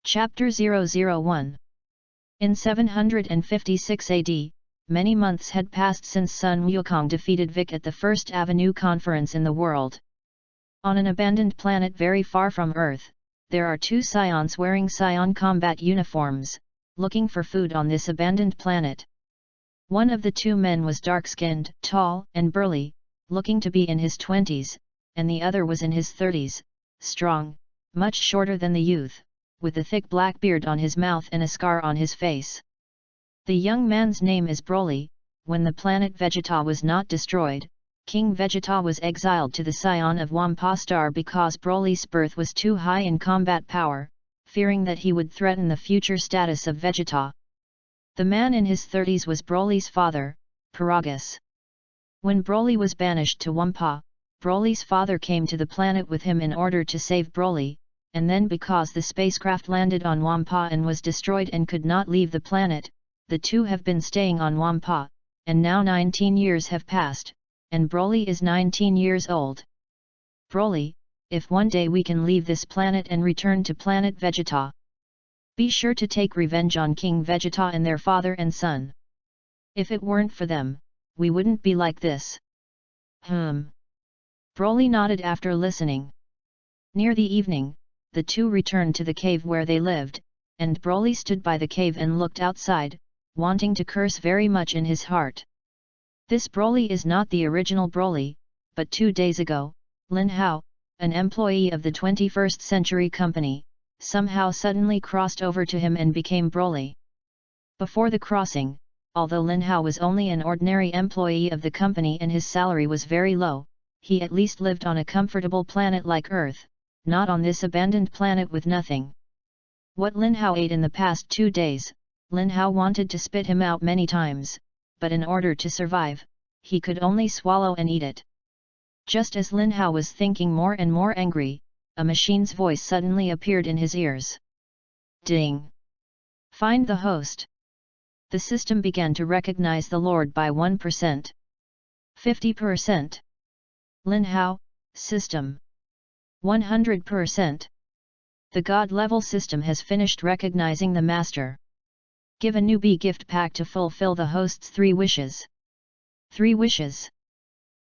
Chapter 001. In 756 AD, many months had passed since Sun Wukong defeated Vic at the First Avenue Conference in the world. On an abandoned planet very far from Earth, there are two scions wearing scion combat uniforms, looking for food on this abandoned planet. One of the two men was dark-skinned, tall, and burly, looking to be in his 20s, and the other was in his 30s, strong, much shorter than the youth, with a thick black beard on his mouth and a scar on his face. The young man's name is Broly. When the planet Vegeta was not destroyed, King Vegeta was exiled to the Scion of Wampa Star because Broly's birth was too high in combat power, fearing that he would threaten the future status of Vegeta. The man in his 30s was Broly's father, Paragus. When Broly was banished to Wampa, Broly's father came to the planet with him in order to save Broly, and then because the spacecraft landed on Wampa and was destroyed and could not leave the planet, the two have been staying on Wampa, and now 19 years have passed, and Broly is 19 years old. Broly, if one day we can leave this planet and return to planet Vegeta, be sure to take revenge on King Vegeta and their father and son. If it weren't for them, we wouldn't be like this. Broly nodded after listening. Near the evening, the two returned to the cave where they lived, and Broly stood by the cave and looked outside, wanting to curse very much in his heart. This Broly is not the original Broly, but 2 days ago, Lin Hao, an employee of the 21st Century Company, somehow suddenly crossed over to him and became Broly. Before the crossing, although Lin Hao was only an ordinary employee of the company and his salary was very low, he at least lived on a comfortable planet like Earth, not on this abandoned planet with nothing. What Lin Hao ate in the past 2 days, Lin Hao wanted to spit him out many times, but in order to survive, he could only swallow and eat it. Just as Lin Hao was thinking more and more angry, a machine's voice suddenly appeared in his ears. Ding! Find the host. The system began to recognize the Lord by 1%. 50%. Lin Hao, system. 100%. The God-level system has finished recognizing the Master. Give a newbie gift pack to fulfill the host's 3 wishes. 3 wishes.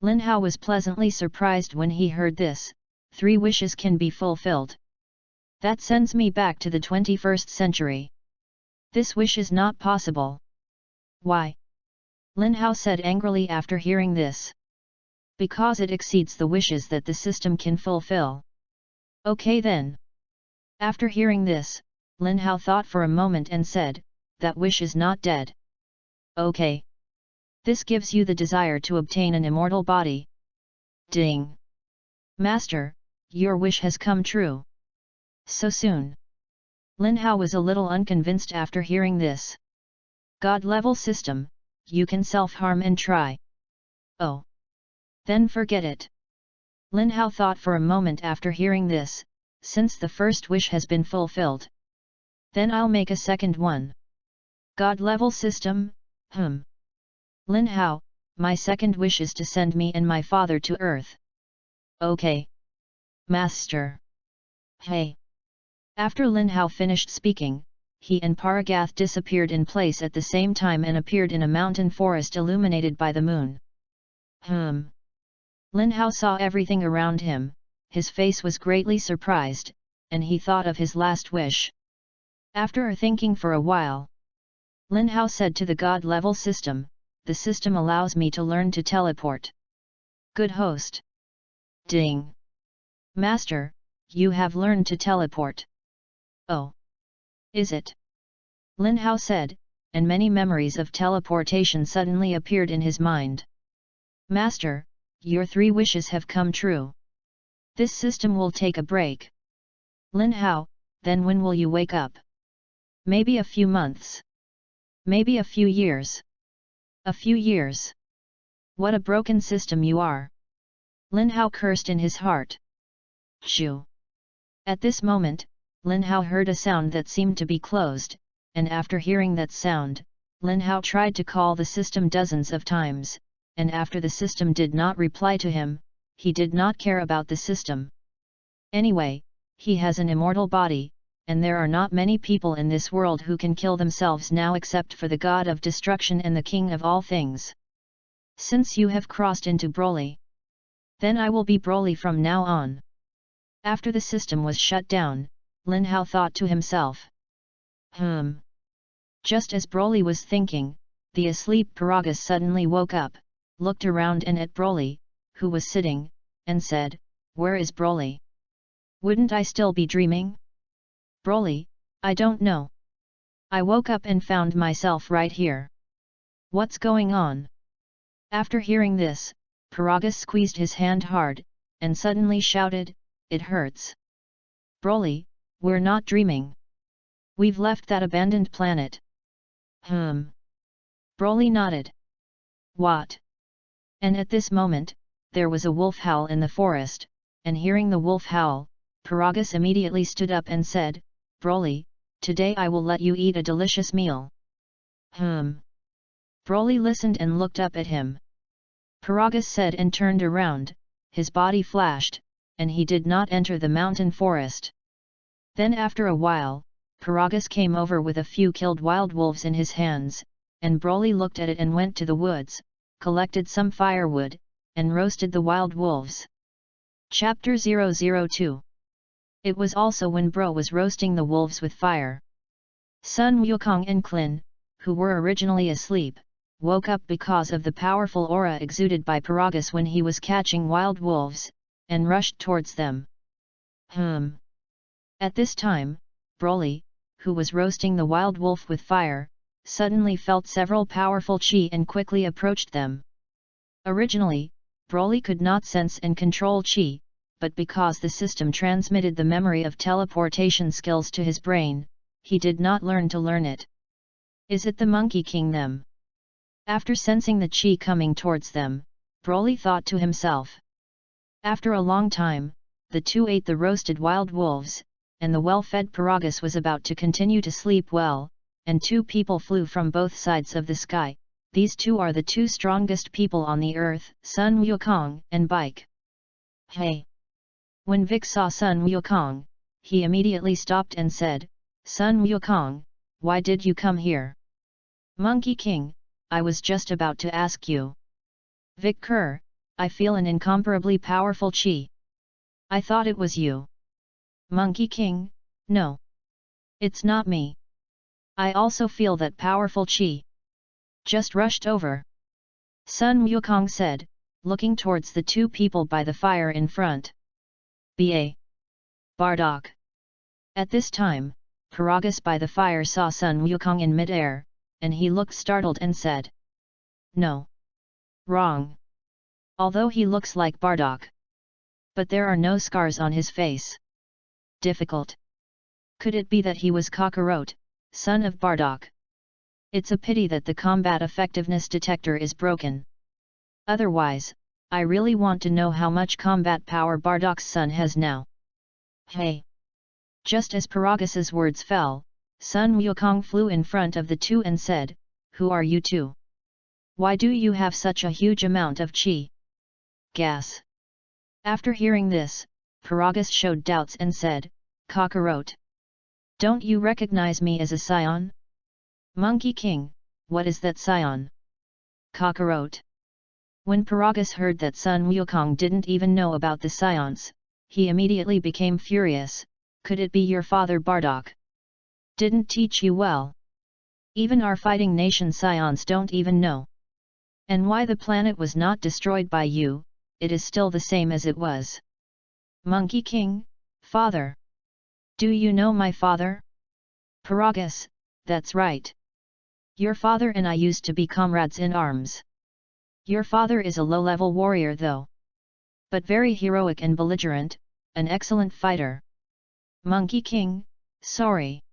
Lin Hao was pleasantly surprised when he heard this. 3 wishes can be fulfilled. That sends me back to the 21st century. This wish is not possible. Why? Lin Hao said angrily after hearing this. Because it exceeds the wishes that the system can fulfill. Okay then. After hearing this, Lin Hao thought for a moment and said, that wish is not dead. Okay. This gives you the desire to obtain an immortal body. Ding! Master, your wish has come true. So soon. Lin Hao was a little unconvinced after hearing this. God-level system, you can self-harm and try. Oh. Then forget it. Lin Hao thought for a moment after hearing this, since the first wish has been fulfilled. Then I'll make a second one. God-level system, Lin Hao, my second wish is to send me and my father to Earth. Okay. Master. Hey. After Lin Hao finished speaking, he and Paragath disappeared in place at the same time and appeared in a mountain forest illuminated by the moon. Lin Hao saw everything around him, his face was greatly surprised, and he thought of his last wish. After thinking for a while, Lin Hao said to the God-level system, the system allows me to learn to teleport. Good host. Ding! Master, you have learned to teleport. Oh. Is it? Lin Hao said, and many memories of teleportation suddenly appeared in his mind. Master, your 3 wishes have come true. This system will take a break. Lin Hao, then when will you wake up? Maybe a few months. Maybe a few years. A few years. What a broken system you are. Lin Hao cursed in his heart. Shoo. At this moment, Lin Hao heard a sound that seemed to be closed, and after hearing that sound, Lin Hao tried to call the system dozens of times, and after the system did not reply to him, he did not care about the system. Anyway, he has an immortal body, and there are not many people in this world who can kill themselves now except for the God of Destruction and the King of all things. Since you have crossed into Broly, then I will be Broly from now on." After the system was shut down, Lin Hao thought to himself. Just as Broly was thinking, the asleep Paragus suddenly woke up, looked around and at Broly, who was sitting, and said, "Where is Broly? Wouldn't I still be dreaming? Broly, I don't know. I woke up and found myself right here. What's going on?" After hearing this, Paragus squeezed his hand hard, and suddenly shouted, "It hurts. Broly, we're not dreaming. We've left that abandoned planet." Broly nodded. "What?" And at this moment, there was a wolf howl in the forest, and hearing the wolf howl, Paragus immediately stood up and said, "Broly, today I will let you eat a delicious meal." Broly listened and looked up at him. Paragus said and turned around, his body flashed, and he did not enter the mountain forest. Then after a while, Paragus came over with a few killed wild wolves in his hands, and Broly looked at it and went to the woods, collected some firewood, and roasted the wild wolves. Chapter 002. It was also when Bro was roasting the wolves with fire. Sun Wukong and Klin, who were originally asleep, woke up because of the powerful aura exuded by Paragus when he was catching wild wolves, and rushed towards them. At this time, Broly, who was roasting the wild wolf with fire, suddenly felt several powerful chi and quickly approached them. Originally, Broly could not sense and control chi, but because the system transmitted the memory of teleportation skills to his brain, he did not learn to learn it. Is it the Monkey King them? After sensing the chi coming towards them, Broly thought to himself. After a long time, the two ate the roasted wild wolves, and the well-fed Paragus was about to continue to sleep well, and two people flew from both sides of the sky. These two are the two strongest people on the earth, Sun Wukong and Bike. "Hey!" When Vic saw Sun Wukong, he immediately stopped and said, "Sun Wukong, why did you come here?" "Monkey King, I was just about to ask you." "Vic Kerr, I feel an incomparably powerful chi. I thought it was you." "Monkey King, no. It's not me. I also feel that powerful chi. Just rushed over." Sun Wukong said, looking towards the two people by the fire in front. "Ba! Bardock!" At this time, Paragus by the fire saw Sun Wukong in mid-air, and he looked startled and said, "No. Wrong. Although he looks like Bardock. But there are no scars on his face. Difficult. Could it be that he was Kakarot, son of Bardock? It's a pity that the combat effectiveness detector is broken. Otherwise, I really want to know how much combat power Bardock's son has now." "Hey!" Just as Paragus's words fell, Sun Wukong flew in front of the two and said, "Who are you two? Why do you have such a huge amount of chi?" Gas. After hearing this, Paragus showed doubts and said, "Kakarot. Don't you recognize me as a scion?" "Monkey King, what is that scion?" "Kakarot." When Paragus heard that Sun Wukong didn't even know about the scions, he immediately became furious. "Could it be your father Bardock? Didn't teach you well? Even our fighting nation scions don't even know. And why the planet was not destroyed by you, it is still the same as it was." "Monkey King, father. Do you know my father?" "Paragus, that's right. Your father and I used to be comrades in arms. Your father is a low-level warrior though. But very heroic and belligerent, an excellent fighter." "Monkey King, sorry.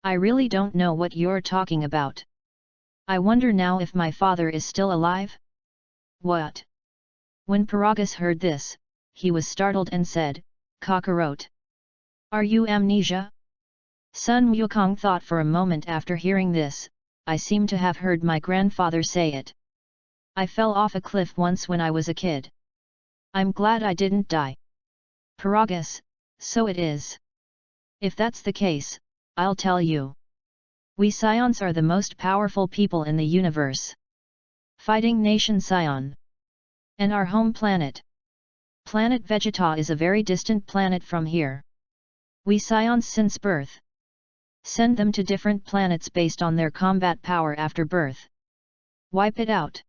I really don't know what you're talking about. I wonder now if my father is still alive?" "What?" When Paragus heard this, he was startled and said, "Kakarot. Are you amnesia?" Sun Wukong thought for a moment after hearing this, "I seem to have heard my grandfather say it. I fell off a cliff once when I was a kid. I'm glad I didn't die." "Paragus, so it is. If that's the case, I'll tell you. We Scions are the most powerful people in the universe. Fighting nation Scion. And our home planet. Planet Vegeta is a very distant planet from here. We Scions since birth. Send them to different planets based on their combat power after birth. Wipe it out.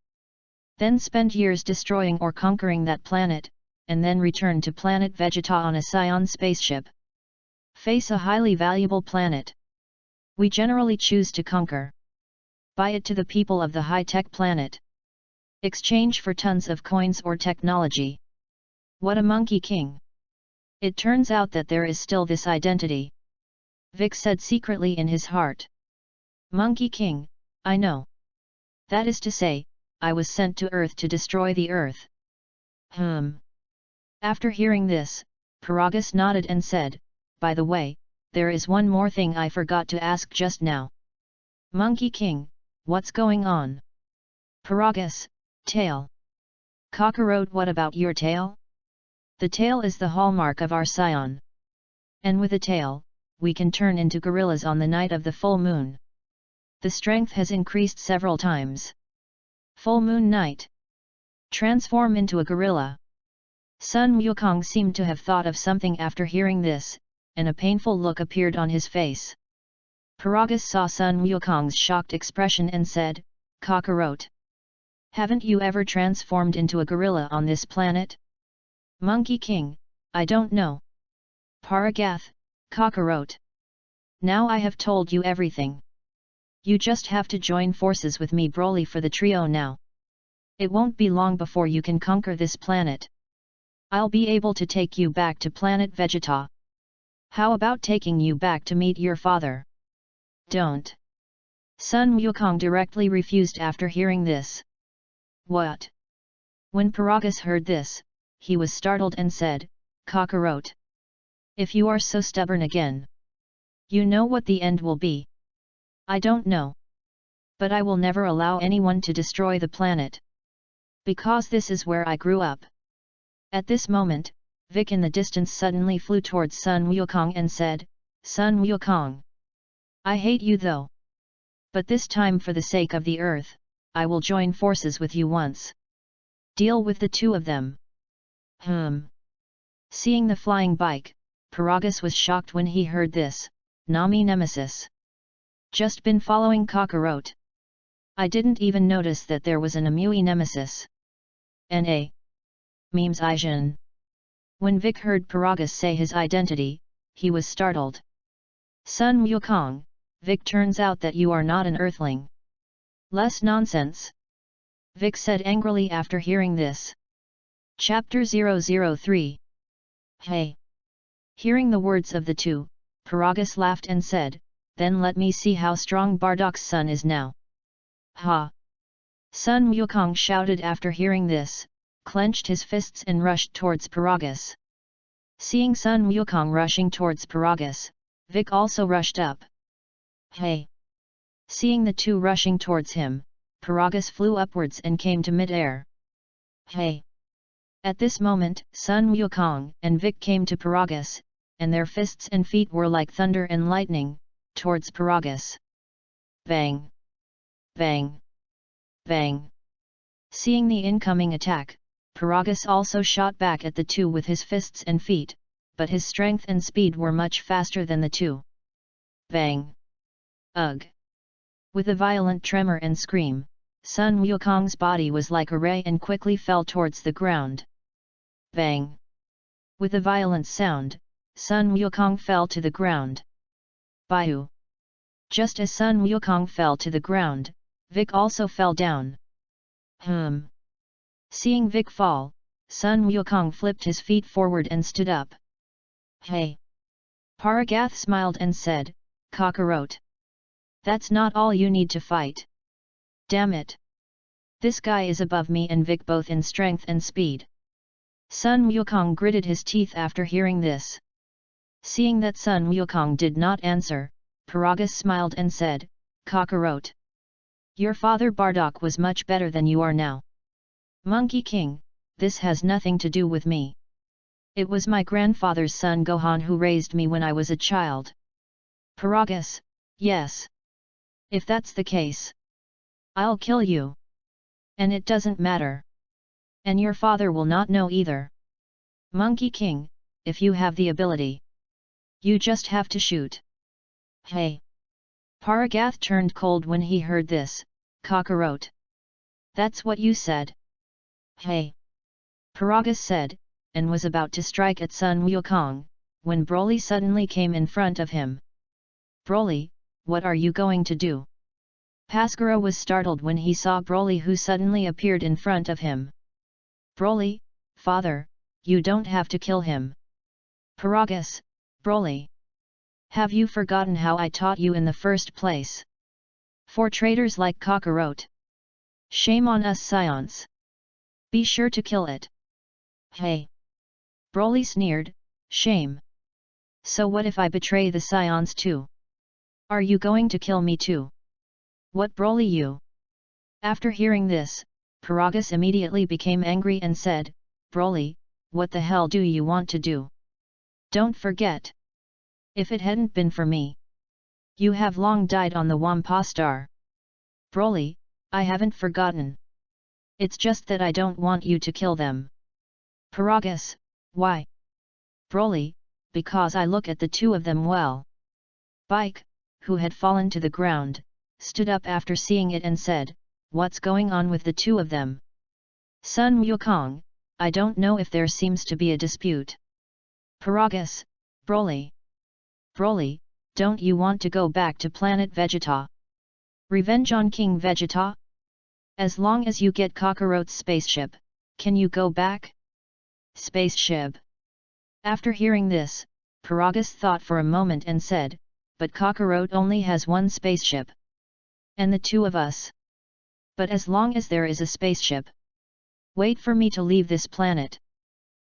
Then spend years destroying or conquering that planet, and then return to planet Vegeta on a Scion spaceship. Face a highly valuable planet. We generally choose to conquer. Buy it to the people of the high-tech planet. Exchange for tons of coins or technology. What a monkey king! It turns out that there is still this identity. Vic said secretly in his heart. Monkey king, I know. That is to say, I was sent to Earth to destroy the Earth. After hearing this, Paragus nodded and said, by the way, there is one more thing I forgot to ask just now. Monkey king, what's going on? Paragus, tail. Cockroach, what about your tail? The tail is the hallmark of our Scion. And with a tail, we can turn into gorillas on the night of the full moon. The strength has increased several times. Full moon night. Transform into a gorilla. Sun Wukong seemed to have thought of something after hearing this, and a painful look appeared on his face. Paragus saw Sun Wukong's shocked expression and said, Cockroach. Haven't you ever transformed into a gorilla on this planet? Monkey King, I don't know. Paragath, Cockroach. Now I have told you everything. You just have to join forces with me Broly for the trio now. It won't be long before you can conquer this planet. I'll be able to take you back to planet Vegeta. How about taking you back to meet your father? Don't. Sun Wukong directly refused after hearing this. What? When Paragus heard this, he was startled and said, Cockroach. If you are so stubborn again. You know what the end will be. I don't know. But I will never allow anyone to destroy the planet. Because this is where I grew up. At this moment, Vic in the distance suddenly flew towards Sun Wukong and said, Sun Wukong. I hate you though. But this time for the sake of the Earth, I will join forces with you once. Deal with the two of them. Seeing the flying bike, Paragus was shocked when he heard this, Nami Nemesis. Just been following Cockroach. I didn't even notice that there was an Amui Nemesis. N.A. Memes Aijin. When Vic heard Paragus say his identity, he was startled. Sun Wukong, Vic, turns out that you are not an Earthling. Less nonsense. Vic said angrily after hearing this. Chapter 003. Hey! Hearing the words of the two, Paragus laughed and said, then let me see how strong Bardock's son is now. Ha! Sun Wukong shouted after hearing this, clenched his fists and rushed towards Paragus. Seeing Sun Wukong rushing towards Paragus, Vic also rushed up. Hey! Seeing the two rushing towards him, Paragus flew upwards and came to mid-air. Hey! At this moment, Sun Wukong and Vic came to Paragus, and their fists and feet were like thunder and lightning, towards Paragus. Bang! Bang! Bang! Seeing the incoming attack, Paragus also shot back at the two with his fists and feet, but his strength and speed were much faster than the two. Bang! Ugh! With a violent tremor and scream, Sun Wukong's body was like a ray and quickly fell towards the ground. Bang! With a violent sound, Sun Wukong fell to the ground. Baiu! Just as Sun Wukong fell to the ground, Vic also fell down. Seeing Vic fall, Sun Wukong flipped his feet forward and stood up. Hey! Paragath smiled and said, Cockroach. That's not all you need to fight. Damn it! This guy is above me and Vic both in strength and speed. Sun Wukong gritted his teeth after hearing this. Seeing that Sun Wukong did not answer, Paragus smiled and said, Cockroach. Your father Bardock was much better than you are now. Monkey King, this has nothing to do with me. It was my grandfather's son Gohan who raised me when I was a child. Paragus, yes. If that's the case, I'll kill you. And it doesn't matter. And your father will not know either. Monkey King, if you have the ability, you just have to shoot. Hey! Paragath turned cold when he heard this, Kakarot. That's what you said. Hey! Paragus said, and was about to strike at Sun Wukong, when Broly suddenly came in front of him. Broly, what are you going to do? Pascara was startled when he saw Broly who suddenly appeared in front of him. Broly, father, you don't have to kill him. Paragus, Broly. Have you forgotten how I taught you in the first place? For traitors like Kakarot. Shame on us Scions. Be sure to kill it. Hey! Broly sneered, shame. So what if I betray the Scions too? Are you going to kill me too? What Broly you? After hearing this, Paragus immediately became angry and said, Broly, what the hell do you want to do? Don't forget. If it hadn't been for me, you have long died on the Wampa Star. Broly, I haven't forgotten. It's just that I don't want you to kill them. Paragus, why? Broly, because I look at the two of them well. Bike, who had fallen to the ground, stood up after seeing it and said, what's going on with the two of them? Sun Wukong, I don't know if there seems to be a dispute. Paragus, Broly. Broly, don't you want to go back to planet Vegeta? Revenge on King Vegeta? As long as you get Kakarot's spaceship, can you go back? Spaceship. After hearing this, Paragus thought for a moment and said, but Kakarot only has one spaceship. And the two of us. But as long as there is a spaceship, wait for me to leave this planet.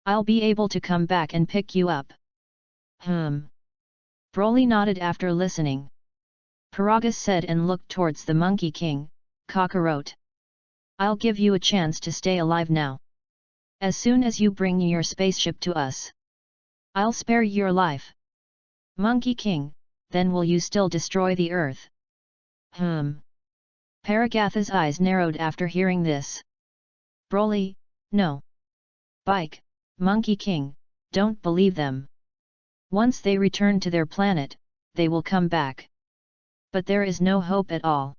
I'll be able to come back and pick you up. Broly nodded after listening. Paragus said and looked towards the Monkey King, Kakarot. I'll give you a chance to stay alive now. As soon as you bring your spaceship to us, I'll spare your life. Monkey King, then will you still destroy the earth? Paragatha's eyes narrowed after hearing this. Broly, no. Bike, Monkey King, don't believe them. Once they return to their planet, they will come back. But there is no hope at all.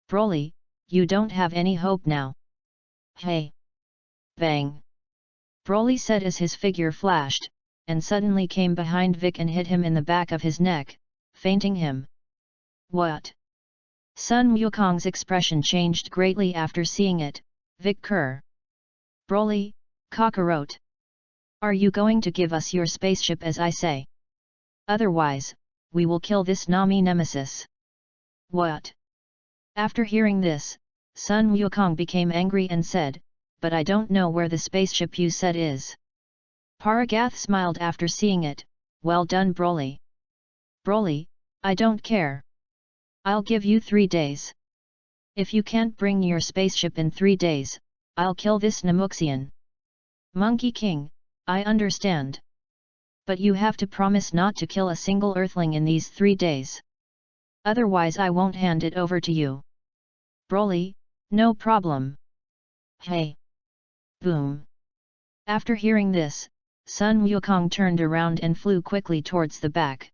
Broly, you don't have any hope now. Hey! Bang! Broly said as his figure flashed, and suddenly came behind Vic and hit him in the back of his neck, fainting him. What? Sun Wukong's expression changed greatly after seeing it. Vic Kerr. Broly, Kakarot. Are you going to give us your spaceship as I say? Otherwise, we will kill this Nami nemesis. What? After hearing this, Sun Wukong became angry and said, but I don't know where the spaceship you said is. Paragath smiled after seeing it, well done Broly. Broly, I don't care. I'll give you 3 days. If you can't bring your spaceship in 3 days, I'll kill this Namuxian. Monkey King, I understand. But you have to promise not to kill a single Earthling in these 3 days. Otherwise I won't hand it over to you. Broly, no problem. Hey! Boom! After hearing this, Sun Wukong turned around and flew quickly towards the back.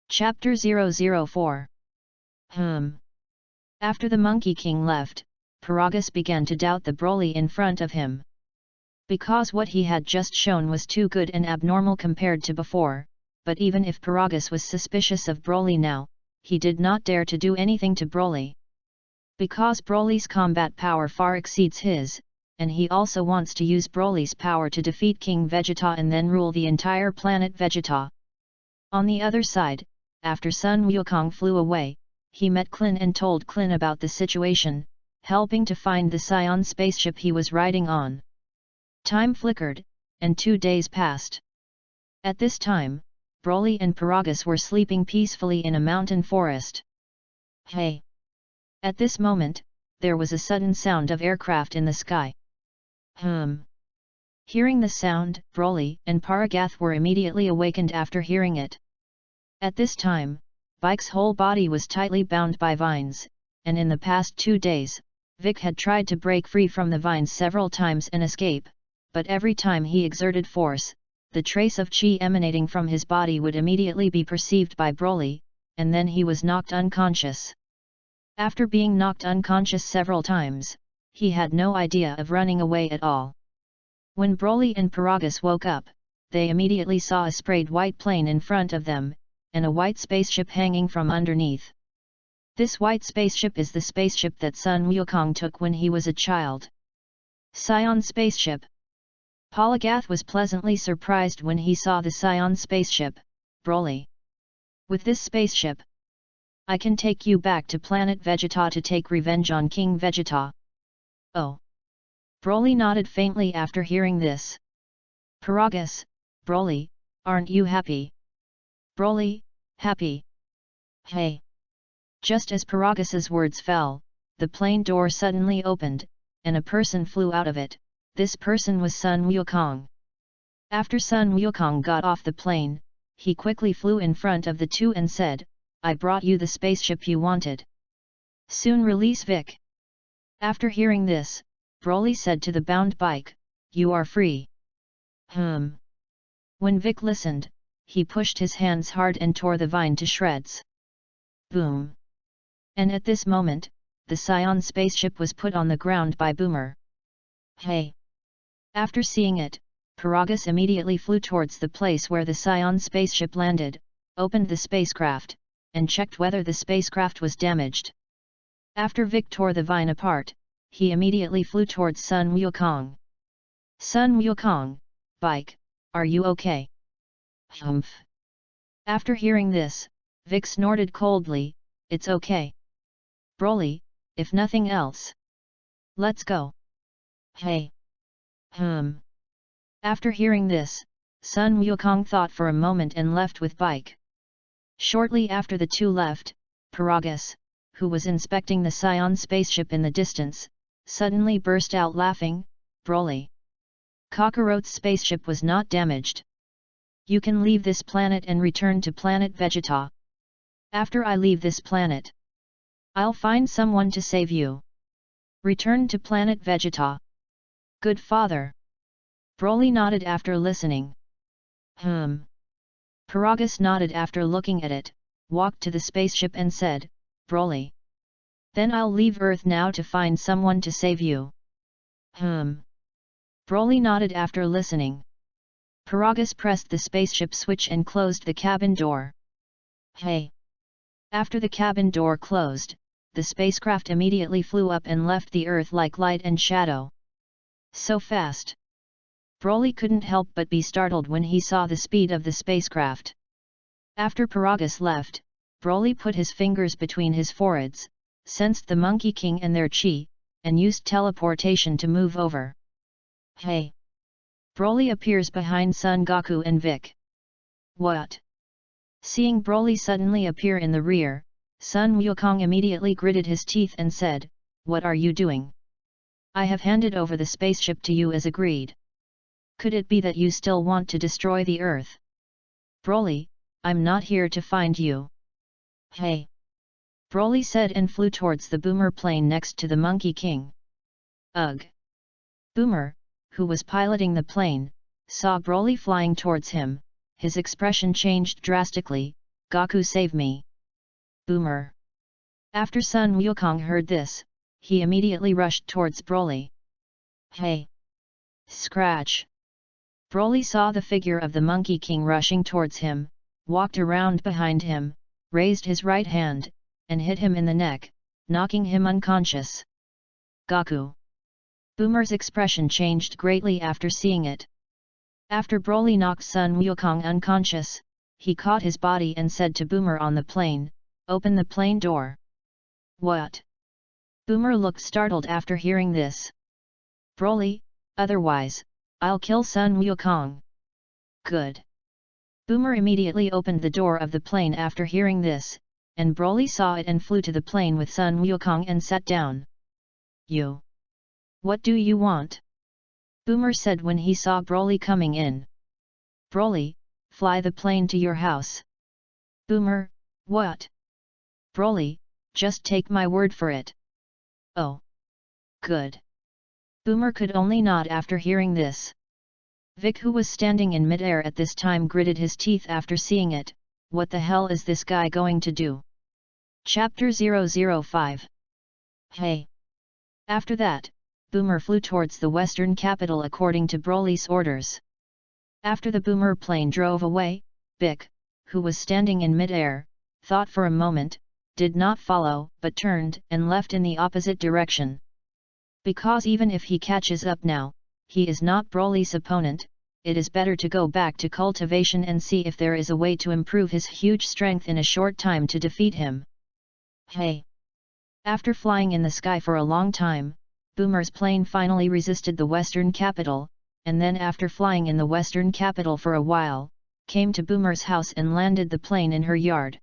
Chapter 004. After the Monkey King left, Paragus began to doubt the Broly in front of him. Because what he had just shown was too good and abnormal compared to before, but even if Paragus was suspicious of Broly now, he did not dare to do anything to Broly. Because Broly's combat power far exceeds his, and he also wants to use Broly's power to defeat King Vegeta and then rule the entire planet Vegeta. On the other side, after Sun Wukong flew away, he met Klin and told Klin about the situation, helping to find the Scion spaceship he was riding on. Time flickered, and 2 days passed. At this time, Broly and Paragus were sleeping peacefully in a mountain forest. Hey! At this moment, there was a sudden sound of aircraft in the sky. Hearing the sound, Broly and Paragath were immediately awakened after hearing it. At this time, Bike's whole body was tightly bound by vines, and in the past 2 days, Vic had tried to break free from the vines several times and escape, but every time he exerted force, the trace of chi emanating from his body would immediately be perceived by Broly, and then he was knocked unconscious. After being knocked unconscious several times, he had no idea of running away at all. When Broly and Paragus woke up, they immediately saw a sprayed white plane in front of them, and a white spaceship hanging from underneath. This white spaceship is the spaceship that Sun Wukong took when he was a child. Scion spaceship. Paragath was pleasantly surprised when he saw the Scion spaceship. Broly, with this spaceship, I can take you back to planet Vegeta to take revenge on King Vegeta. Oh! Broly nodded faintly after hearing this. Paragus, Broly, aren't you happy? Broly, happy? Hey! Just as Paragus's words fell, the plane door suddenly opened, and a person flew out of it. This person was Sun Wukong. After Sun Wukong got off the plane, he quickly flew in front of the two and said, I brought you the spaceship you wanted. Soon release Vic. After hearing this, Broly said to the bound bike, you are free. When Vic listened, he pushed his hands hard and tore the vine to shreds. Boom! And at this moment, the Scion spaceship was put on the ground by Boomer. Hey! After seeing it, Paragus immediately flew towards the place where the Scion spaceship landed, opened the spacecraft, and checked whether the spacecraft was damaged. After Vic tore the vine apart, he immediately flew towards Sun Wukong. Sun Wukong, Bike, are you okay? Humph! After hearing this, Vic snorted coldly, it's okay. Broly, if nothing else. Let's go. Hey! After hearing this, Sun Wukong thought for a moment and left with Bike. Shortly after the two left, Paragus, who was inspecting the Scion spaceship in the distance, suddenly burst out laughing, Broly. Kakarot's spaceship was not damaged. You can leave this planet and return to planet Vegeta. After I leave this planet, I'll find someone to save you. Return to planet Vegeta. Good father. Broly nodded after listening. Paragus nodded after looking at it, walked to the spaceship and said, Broly. Then I'll leave Earth now to find someone to save you. Broly nodded after listening. Paragus pressed the spaceship switch and closed the cabin door. Hey! After the cabin door closed, the spacecraft immediately flew up and left the Earth like light and shadow. So fast! Broly couldn't help but be startled when he saw the speed of the spacecraft. After Paragus left, Broly put his fingers between his foreheads, sensed the Monkey King and their chi, and used teleportation to move over. Hey! Broly appears behind Son Goku and Vic. What? Seeing Broly suddenly appear in the rear, Sun Wukong immediately gritted his teeth and said, What are you doing? I have handed over the spaceship to you as agreed. Could it be that you still want to destroy the Earth? Broly, I'm not here to find you. Hey! Broly said and flew towards the Boomer plane next to the Monkey King. Ugh! Boomer, who was piloting the plane, saw Broly flying towards him, his expression changed drastically, Goku save me! Boomer! After Sun Wukong heard this, he immediately rushed towards Broly. Hey! Scratch! Broly saw the figure of the Monkey King rushing towards him, walked around behind him, raised his right hand, and hit him in the neck, knocking him unconscious. Goku! Boomer's expression changed greatly after seeing it. After Broly knocked Sun Wukong unconscious, he caught his body and said to Boomer on the plane, Open the plane door. What? Boomer looked startled after hearing this. Broly, otherwise, I'll kill Sun Wukong. Good. Boomer immediately opened the door of the plane after hearing this, and Broly saw it and flew to the plane with Sun Wukong and sat down. You. What do you want? Boomer said when he saw Broly coming in. Broly, fly the plane to your house. Boomer, what? Broly, just take my word for it. Oh. Good. Boomer could only nod after hearing this. Vic, who was standing in midair at this time, gritted his teeth after seeing it. What the hell is this guy going to do? Chapter 005. Hey! After that, Boomer flew towards the western capital according to Broly's orders. After the Boomer plane drove away, Vic, who was standing in midair, thought for a moment, did not follow, but turned and left in the opposite direction. Because even if he catches up now, he is not Broly's opponent. It is better to go back to cultivation and see if there is a way to improve his huge strength in a short time to defeat him. Hey! After flying in the sky for a long time, Boomer's plane finally resisted the western capital, and then after flying in the western capital for a while, came to Boomer's house and landed the plane in her yard.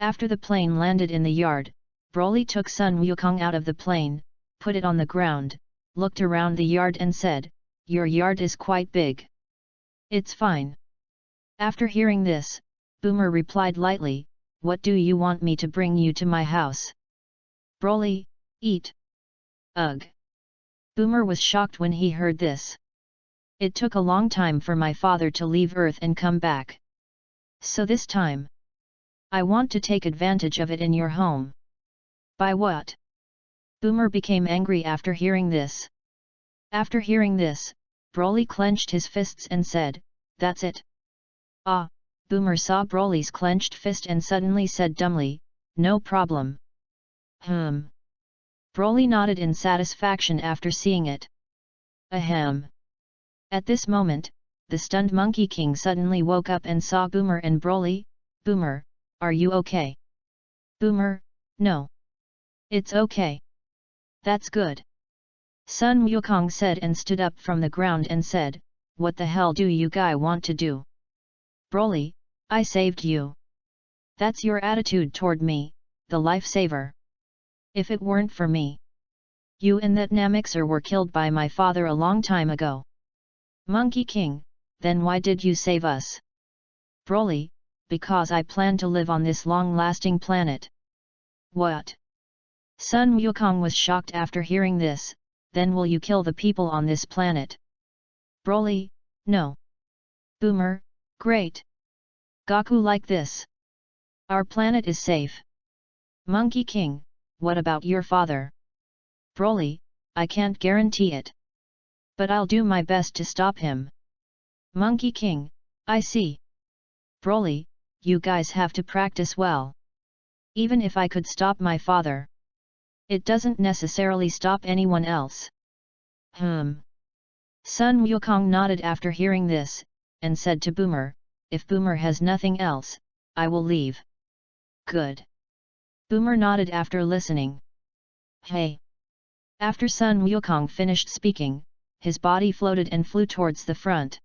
After the plane landed in the yard, Broly took Sun Wukong out of the plane, put it on the ground, looked around the yard and said, "Your yard is quite big." "It's fine." After hearing this, Boomer replied lightly, "What do you want me to bring you to my house?" Broly, eat. Ugh. Boomer was shocked when he heard this. It took a long time for my father to leave Earth and come back. So this time, I want to take advantage of it in your home. By what? Boomer became angry after hearing this. After hearing this, Broly clenched his fists and said, "That's it." Ah! Boomer saw Broly's clenched fist and suddenly said dumbly, "No problem." Broly nodded in satisfaction after seeing it. Ahem. At this moment, the stunned Monkey King suddenly woke up and saw Boomer and Broly. "Boomer, are you okay?" Boomer, "No. It's okay." "That's good." Sun Wukong said and stood up from the ground and said, "What the hell do you guy want to do?" Broly, "I saved you. That's your attitude toward me, the lifesaver. If it weren't for me, you and that Namixer were killed by my father a long time ago." Monkey King, "Then why did you save us?" Broly, "Because I plan to live on this long-lasting planet." What? Sun Wukong was shocked after hearing this. "Then will you kill the people on this planet?" Broly, "No." Boomer, "Great. Goku like this. Our planet is safe." Monkey King, "What about your father?" Broly, "I can't guarantee it. But I'll do my best to stop him." Monkey King, "I see." Broly, "You guys have to practice well. Even if I could stop my father, it doesn't necessarily stop anyone else." Sun Wukong nodded after hearing this, and said to Boomer, "If Boomer has nothing else, I will leave." Good. Boomer nodded after listening. Hey! After Sun Wukong finished speaking, his body floated and flew towards the front.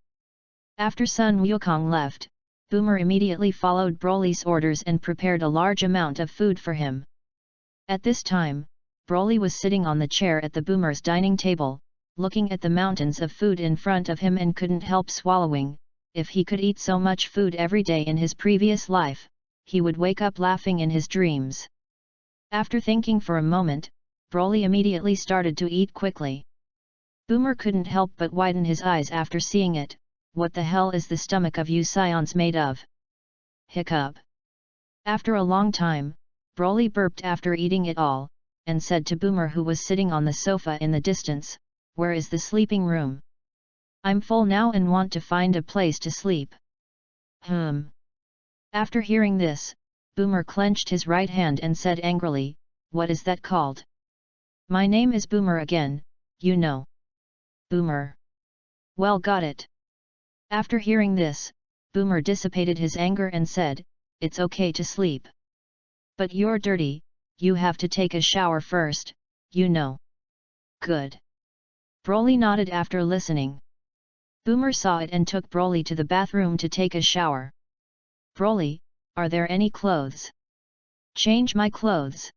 After Sun Wukong left, Boomer immediately followed Broly's orders and prepared a large amount of food for him. At this time, Broly was sitting on the chair at the Boomer's dining table, looking at the mountains of food in front of him and couldn't help swallowing. If he could eat so much food every day in his previous life, he would wake up laughing in his dreams. After thinking for a moment, Broly immediately started to eat quickly. Boomer couldn't help but widen his eyes after seeing it. What the hell is the stomach of you scions made of? Hiccup. After a long time, Broly burped after eating it all, and said to Boomer, who was sitting on the sofa in the distance, "Where is the sleeping room? I'm full now and want to find a place to sleep." After hearing this, Boomer clenched his right hand and said angrily, "What is that called? My name is Boomer again, you know." Boomer. Well, got it. After hearing this, Boomer dissipated his anger and said, "It's okay to sleep. But you're dirty, you have to take a shower first, you know." Good. Broly nodded after listening. Boomer saw it and took Broly to the bathroom to take a shower. Broly, "Are there any clothes? Change my clothes."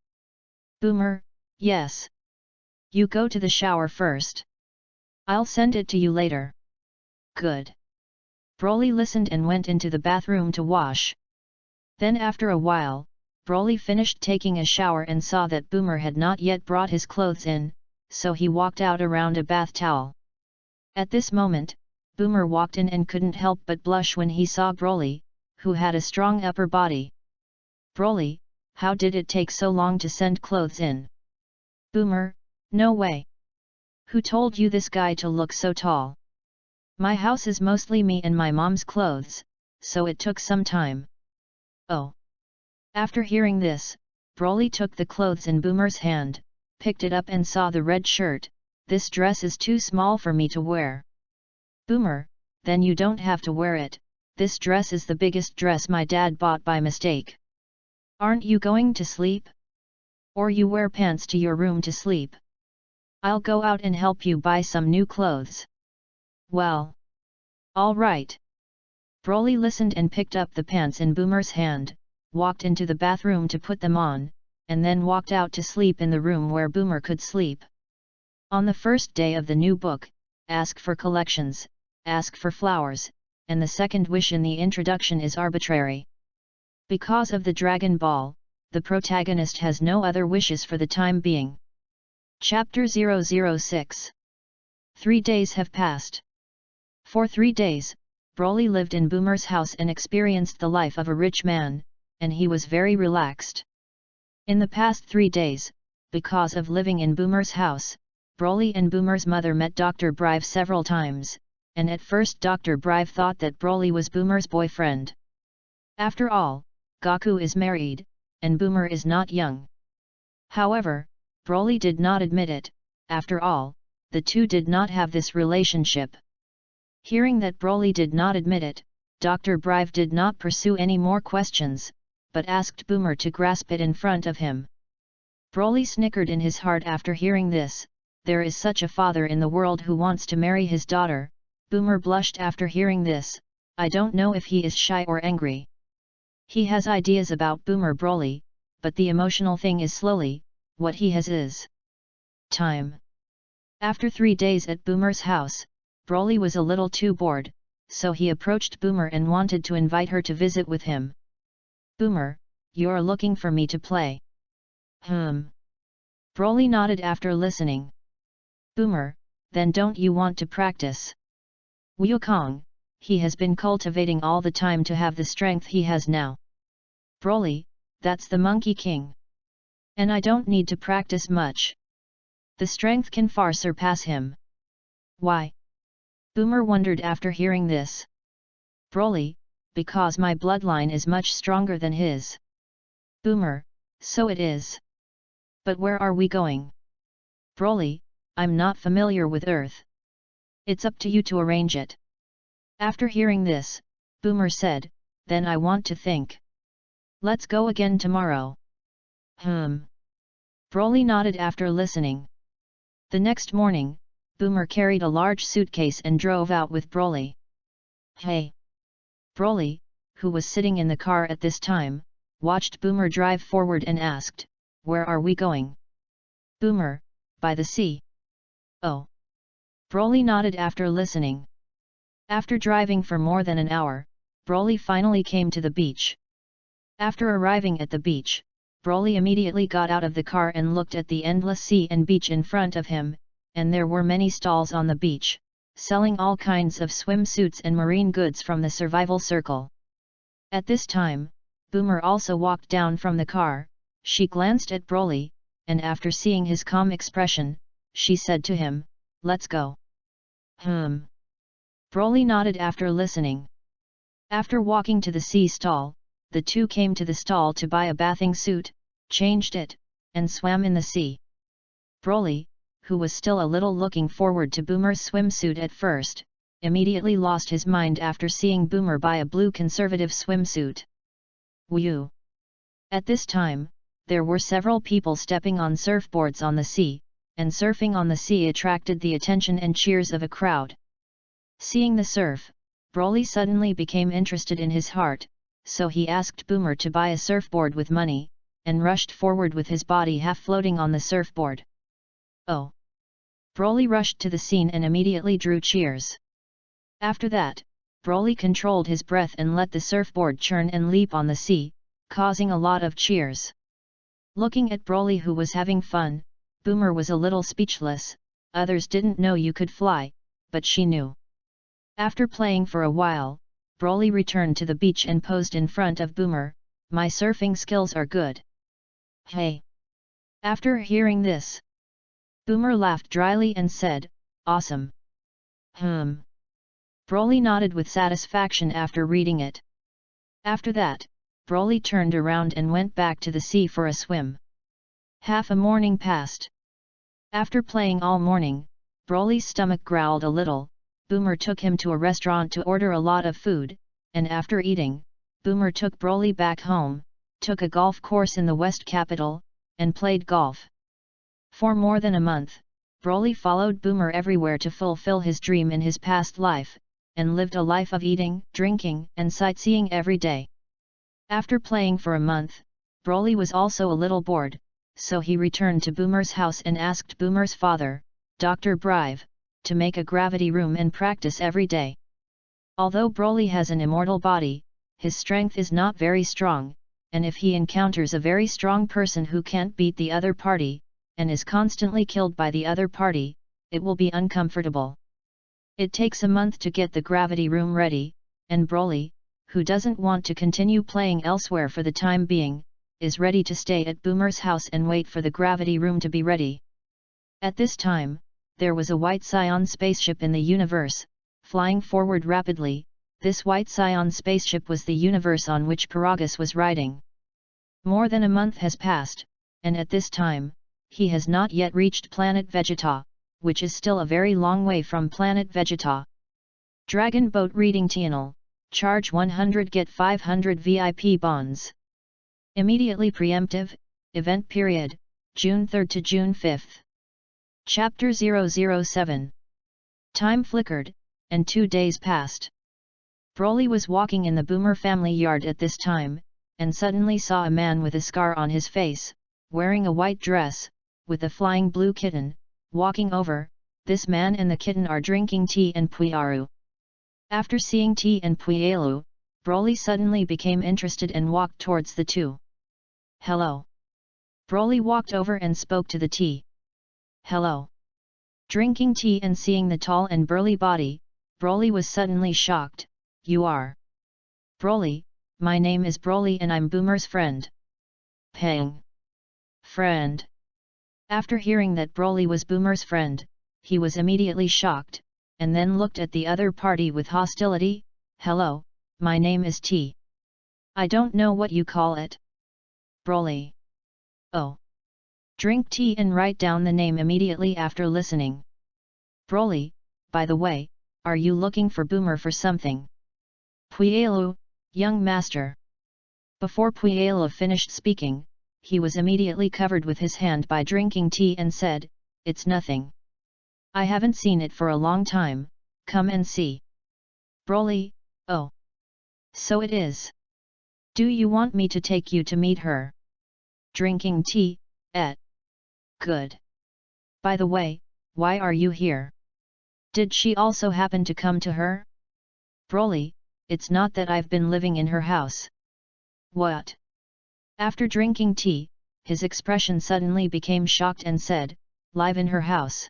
Boomer, "Yes. You go to the shower first." I'll send it to you later. Good. Broly listened and went into the bathroom to wash. Then after a while, Broly finished taking a shower and saw that Boomer had not yet brought his clothes in, so he walked out around a bath towel. At this moment, Boomer walked in and couldn't help but blush when he saw Broly, who had a strong upper body. Broly, how did it take so long to send clothes in? Boomer, no way. Who told you this guy to look so tall? My house is mostly me and my mom's clothes, so it took some time. Oh. After hearing this, Broly took the clothes in Boomer's hand, picked it up and saw the red shirt. This dress is too small for me to wear. Boomer, then you don't have to wear it, this dress is the biggest dress my dad bought by mistake. Aren't you going to sleep? Or you wear pants to your room to sleep? I'll go out and help you buy some new clothes. Well. All right. Broly listened and picked up the pants in Boomer's hand, walked into the bathroom to put them on, and then walked out to sleep in the room where Boomer could sleep. On the first day of the new book, ask for collections, ask for flowers, and the second wish in the introduction is arbitrary. Because of the Dragon Ball, the protagonist has no other wishes for the time being. Chapter 006. 3 days have passed. For 3 days, Broly lived in Boomer's house and experienced the life of a rich man, and he was very relaxed. In the past 3 days, because of living in Boomer's house, Broly and Boomer's mother met Dr. Brive several times, and at first Dr. Brive thought that Broly was Boomer's boyfriend. After all, Goku is married, and Boomer is not young. However, Broly did not admit it. After all, the two did not have this relationship. Hearing that Broly did not admit it, Dr. Brive did not pursue any more questions, but asked Boomer to grasp it in front of him. Broly snickered in his heart after hearing this. There is such a father in the world who wants to marry his daughter. Boomer blushed after hearing this. I don't know if he is shy or angry. He has ideas about Boomer Broly, but the emotional thing is slowly, what he has is time. After 3 days at Boomer's house, Broly was a little too bored, so he approached Boomer and wanted to invite her to visit with him. Boomer, you're looking for me to play. Broly nodded after listening. Boomer, then don't you want to practice? Wukong, he has been cultivating all the time to have the strength he has now. Broly, that's the Monkey King. And I don't need to practice much. The strength can far surpass him. Why? Boomer wondered after hearing this. Broly, because my bloodline is much stronger than his. Boomer, so it is. But where are we going? Broly, I'm not familiar with Earth. It's up to you to arrange it. After hearing this, Boomer said, then I want to think. Let's go again tomorrow. Broly nodded after listening. The next morning, Boomer carried a large suitcase and drove out with Broly. Hey! Broly, who was sitting in the car at this time, watched Boomer drive forward and asked, where are we going? Boomer, by the sea. Oh! Broly nodded after listening. After driving for more than an hour, Broly finally came to the beach. After arriving at the beach, Broly immediately got out of the car and looked at the endless sea and beach in front of him, and there were many stalls on the beach, selling all kinds of swimsuits and marine goods from the survival circle. At this time, Boomer also walked down from the car. She glanced at Broly, and after seeing his calm expression, she said to him, let's go. Broly nodded after listening. After walking to the sea stall, the two came to the stall to buy a bathing suit, changed it, and swam in the sea. Broly, who was still a little looking forward to Boomer's swimsuit at first, immediately lost his mind after seeing Boomer buy a blue conservative swimsuit. Woo! At this time, there were several people stepping on surfboards on the sea, and surfing on the sea attracted the attention and cheers of a crowd. Seeing the surf, Broly suddenly became interested in his heart, so he asked Boomer to buy a surfboard with money, and rushed forward with his body half floating on the surfboard. Oh! Broly rushed to the scene and immediately drew cheers. After that, Broly controlled his breath and let the surfboard churn and leap on the sea, causing a lot of cheers. Looking at Broly, who was having fun, Boomer was a little speechless. Others didn't know you could fly, but she knew. After playing for a while, Broly returned to the beach and posed in front of Boomer. My surfing skills are good. Hey! After hearing this, Boomer laughed dryly and said, awesome. Broly nodded with satisfaction after reading it. After that, Broly turned around and went back to the sea for a swim. Half a morning passed. After playing all morning, Broly's stomach growled a little. Boomer took him to a restaurant to order a lot of food, and after eating, Boomer took Broly back home, took a golf course in the West Capital, and played golf. For more than a month, Broly followed Boomer everywhere to fulfill his dream in his past life, and lived a life of eating, drinking, and sightseeing every day. After playing for a month, Broly was also a little bored, so he returned to Boomer's house and asked Boomer's father, Dr. Brive, to make a gravity room and practice every day. Although Broly has an immortal body, his strength is not very strong, and if he encounters a very strong person who can't beat the other party, and is constantly killed by the other party, it will be uncomfortable. It takes a month to get the gravity room ready, and Broly, who doesn't want to continue playing elsewhere for the time being, is ready to stay at Boomer's house and wait for the gravity room to be ready. At this time, there was a white Scion spaceship in the universe, flying forward rapidly. This white Scion spaceship was the universe on which Paragus was riding. More than a month has passed, and at this time, he has not yet reached planet Vegeta, which is still a very long way from planet Vegeta. Dragon Boat Reading Channel, charge 100 get 500 VIP bonds. Immediately preemptive, event period, June 3 to June 5. Chapter 007. Time flickered, and 2 days passed. Broly was walking in the Boomer family yard at this time, and suddenly saw a man with a scar on his face, wearing a white dress, with a flying blue kitten, walking over. This man and the kitten are drinking tea and puyaru. After seeing tea and puyaru, Broly suddenly became interested and walked towards the two. Hello. Broly walked over and spoke to the tea. Hello. Drinking tea and seeing the tall and burly body, Broly was suddenly shocked. You are? Broly, my name is Broly and I'm Boomer's friend. Pang. Friend. After hearing that Broly was Boomer's friend, he was immediately shocked, and then looked at the other party with hostility. Hello, my name is T. I don't know what you call it. Broly. Oh. Drink tea and write down the name immediately after listening. Broly, by the way, are you looking for Boomer for something? Puyalu, young master. Before Puyalu finished speaking, he was immediately covered with his hand by drinking tea and said, it's nothing. I haven't seen it for a long time, come and see. Broly, oh. So it is. Do you want me to take you to meet her? Drinking tea, Good. By the way, why are you here? Did she also happen to come to her? Broly, it's not that I've been living in her house. What? After drinking tea, his expression suddenly became shocked and said, live in her house.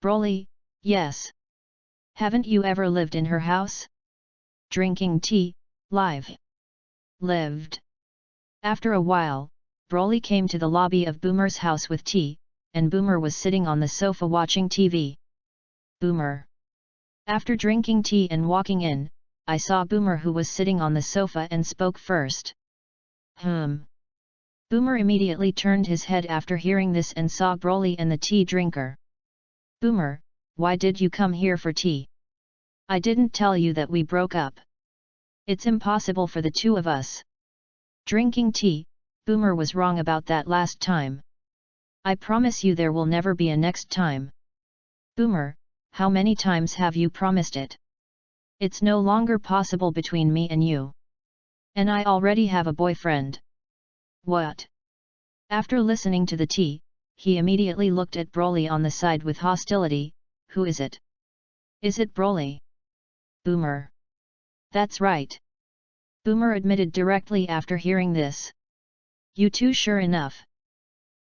Broly, yes. Haven't you ever lived in her house? Drinking tea, live. Lived. After a while, Broly came to the lobby of Boomer's house with tea, and Boomer was sitting on the sofa watching TV. Boomer. After drinking tea and walking in, I saw Boomer who was sitting on the sofa and spoke first. Boomer immediately turned his head after hearing this and saw Broly and the tea drinker. Boomer, why did you come here for tea? I didn't tell you that we broke up. It's impossible for the two of us. Drinking tea, Boomer was wrong about that last time. I promise you there will never be a next time. Boomer, how many times have you promised it? It's no longer possible between me and you. And I already have a boyfriend. What? After listening to the tea, he immediately looked at Broly on the side with hostility. Who is it? Is it Broly? Boomer. That's right. Boomer admitted directly after hearing this. You two sure enough.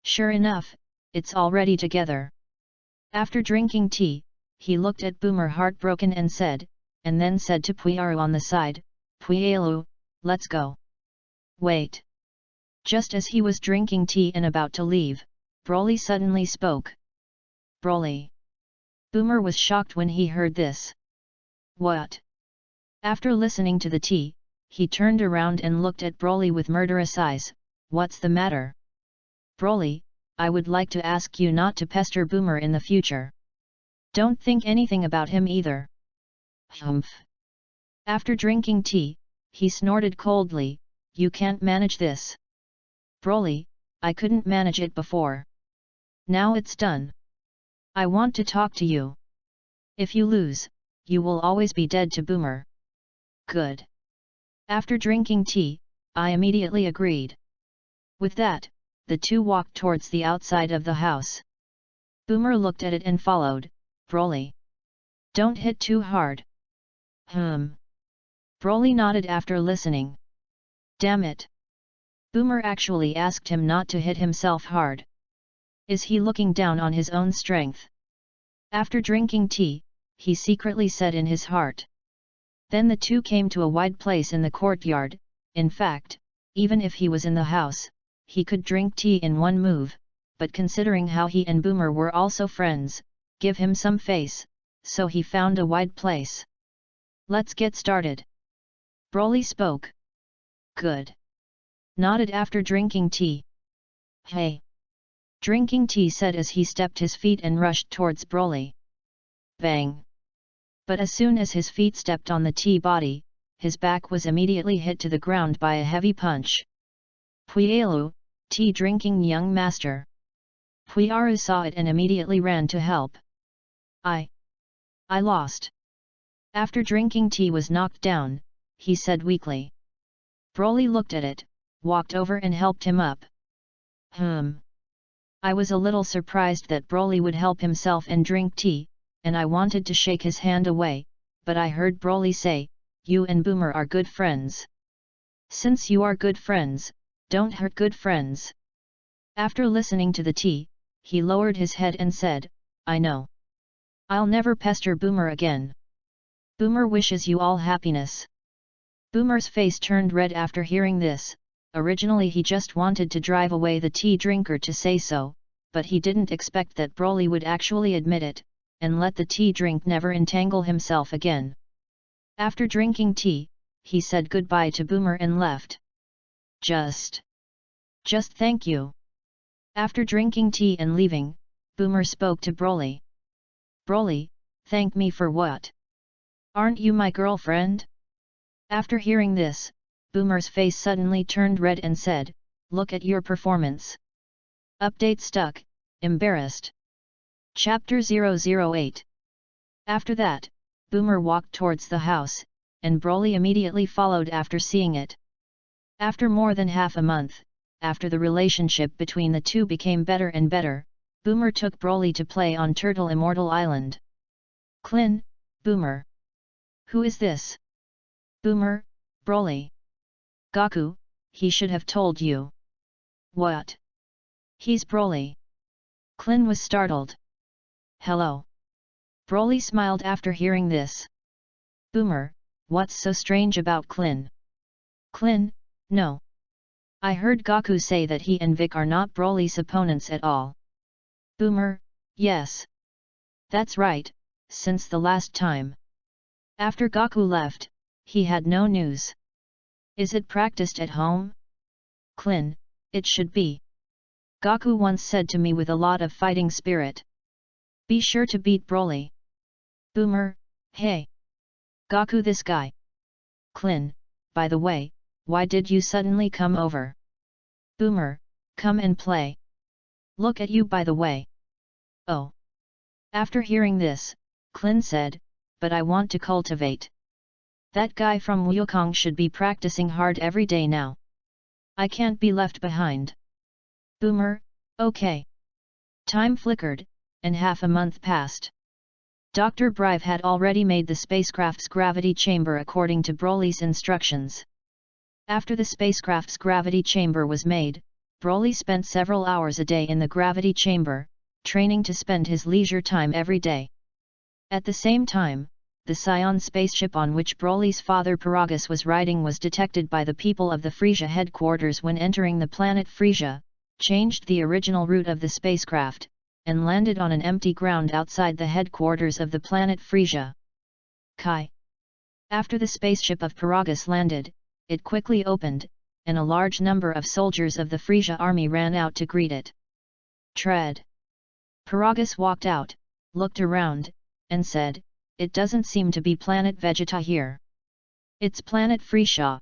Sure enough, it's already together. After drinking tea, he looked at Boomer heartbroken and then said to Puyaru on the side, Puyaru, let's go. Wait. Just as he was drinking tea and about to leave, Broly suddenly spoke. Broly. Boomer was shocked when he heard this. What? After listening to the tea, he turned around and looked at Broly with murderous eyes. What's the matter? Broly, I would like to ask you not to pester Boomer in the future. Don't think anything about him either. Humph. After drinking tea, he snorted coldly, you can't manage this. Broly, I couldn't manage it before. Now it's done. I want to talk to you. If you lose, you will always be dead to Boomer. Good. After drinking tea, I immediately agreed. With that, the two walked towards the outside of the house. Boomer looked at it and followed. Broly. Don't hit too hard. Broly nodded after listening. Damn it. Boomer actually asked him not to hit himself hard. Is he looking down on his own strength? After drinking tea, he secretly said in his heart. Then the two came to a wide place in the courtyard. In fact, even if he was in the house, he could drink tea in one move, but considering how he and Boomer were also friends, give him some face, so he found a wide place. Let's get started. Broly spoke. Good. Nodded after drinking tea. Hey. Drinking tea said as he stepped his feet and rushed towards Broly. Bang. But as soon as his feet stepped on the tea body, his back was immediately hit to the ground by a heavy punch. Puyaru, tea drinking young master. Puyaru saw it and immediately ran to help. I lost. After drinking tea was knocked down, he said weakly. Broly looked at it, walked over and helped him up. I was a little surprised that Broly would help himself and drink tea, and I wanted to shake his hand away, but I heard Broly say, you and Boomer are good friends. Since you are good friends, don't hurt good friends. After listening to the tea, he lowered his head and said, I know. I'll never pester Boomer again. Boomer wishes you all happiness. Boomer's face turned red after hearing this. Originally he just wanted to drive away the tea drinker to say so, but he didn't expect that Broly would actually admit it, and let the tea drink never entangle himself again. After drinking tea, he said goodbye to Boomer and left. Just thank you. After drinking tea and leaving, Boomer spoke to Broly. Broly, thank me for what? Aren't you my girlfriend? After hearing this, Boomer's face suddenly turned red and said, look at your performance. Update stuck, embarrassed. Chapter 008. After that, Boomer walked towards the house, and Broly immediately followed after seeing it. After more than half a month, after the relationship between the two became better and better, Boomer took Broly to play on Turtle Immortal Island. Klin, Boomer. Who is this? Boomer, Broly. Gaku, he should have told you. What? He's Broly. Klin was startled. Hello. Broly smiled after hearing this. Boomer, what's so strange about Klin? Klin, no. I heard Gaku say that he and Vic are not Broly's opponents at all. Boomer, yes. That's right, since the last time. After Gaku left, he had no news. Is it practiced at home? Klin, it should be. Gaku once said to me with a lot of fighting spirit. Be sure to beat Broly. Boomer, hey. Gaku this guy. Klin, by the way, why did you suddenly come over? Boomer, come and play. Look at you by the way. Oh. After hearing this, Klin said, but I want to cultivate. That guy from Wukong should be practicing hard every day now. I can't be left behind. Boomer, okay. Time flickered, and half a month passed. Dr. Brive had already made the spacecraft's gravity chamber according to Broly's instructions. After the spacecraft's gravity chamber was made, Broly spent several hours a day in the gravity chamber, training to spend his leisure time every day. At the same time, the Scion spaceship on which Broly's father Paragus was riding was detected by the people of the Frisia headquarters when entering the planet Frisia, changed the original route of the spacecraft, and landed on an empty ground outside the headquarters of the planet Frisia. Kai. After the spaceship of Paragus landed, it quickly opened, and a large number of soldiers of the Frisia army ran out to greet it. Tread. Paragus walked out, looked around, and said, "It doesn't seem to be planet Vegeta here. It's planet Frisia."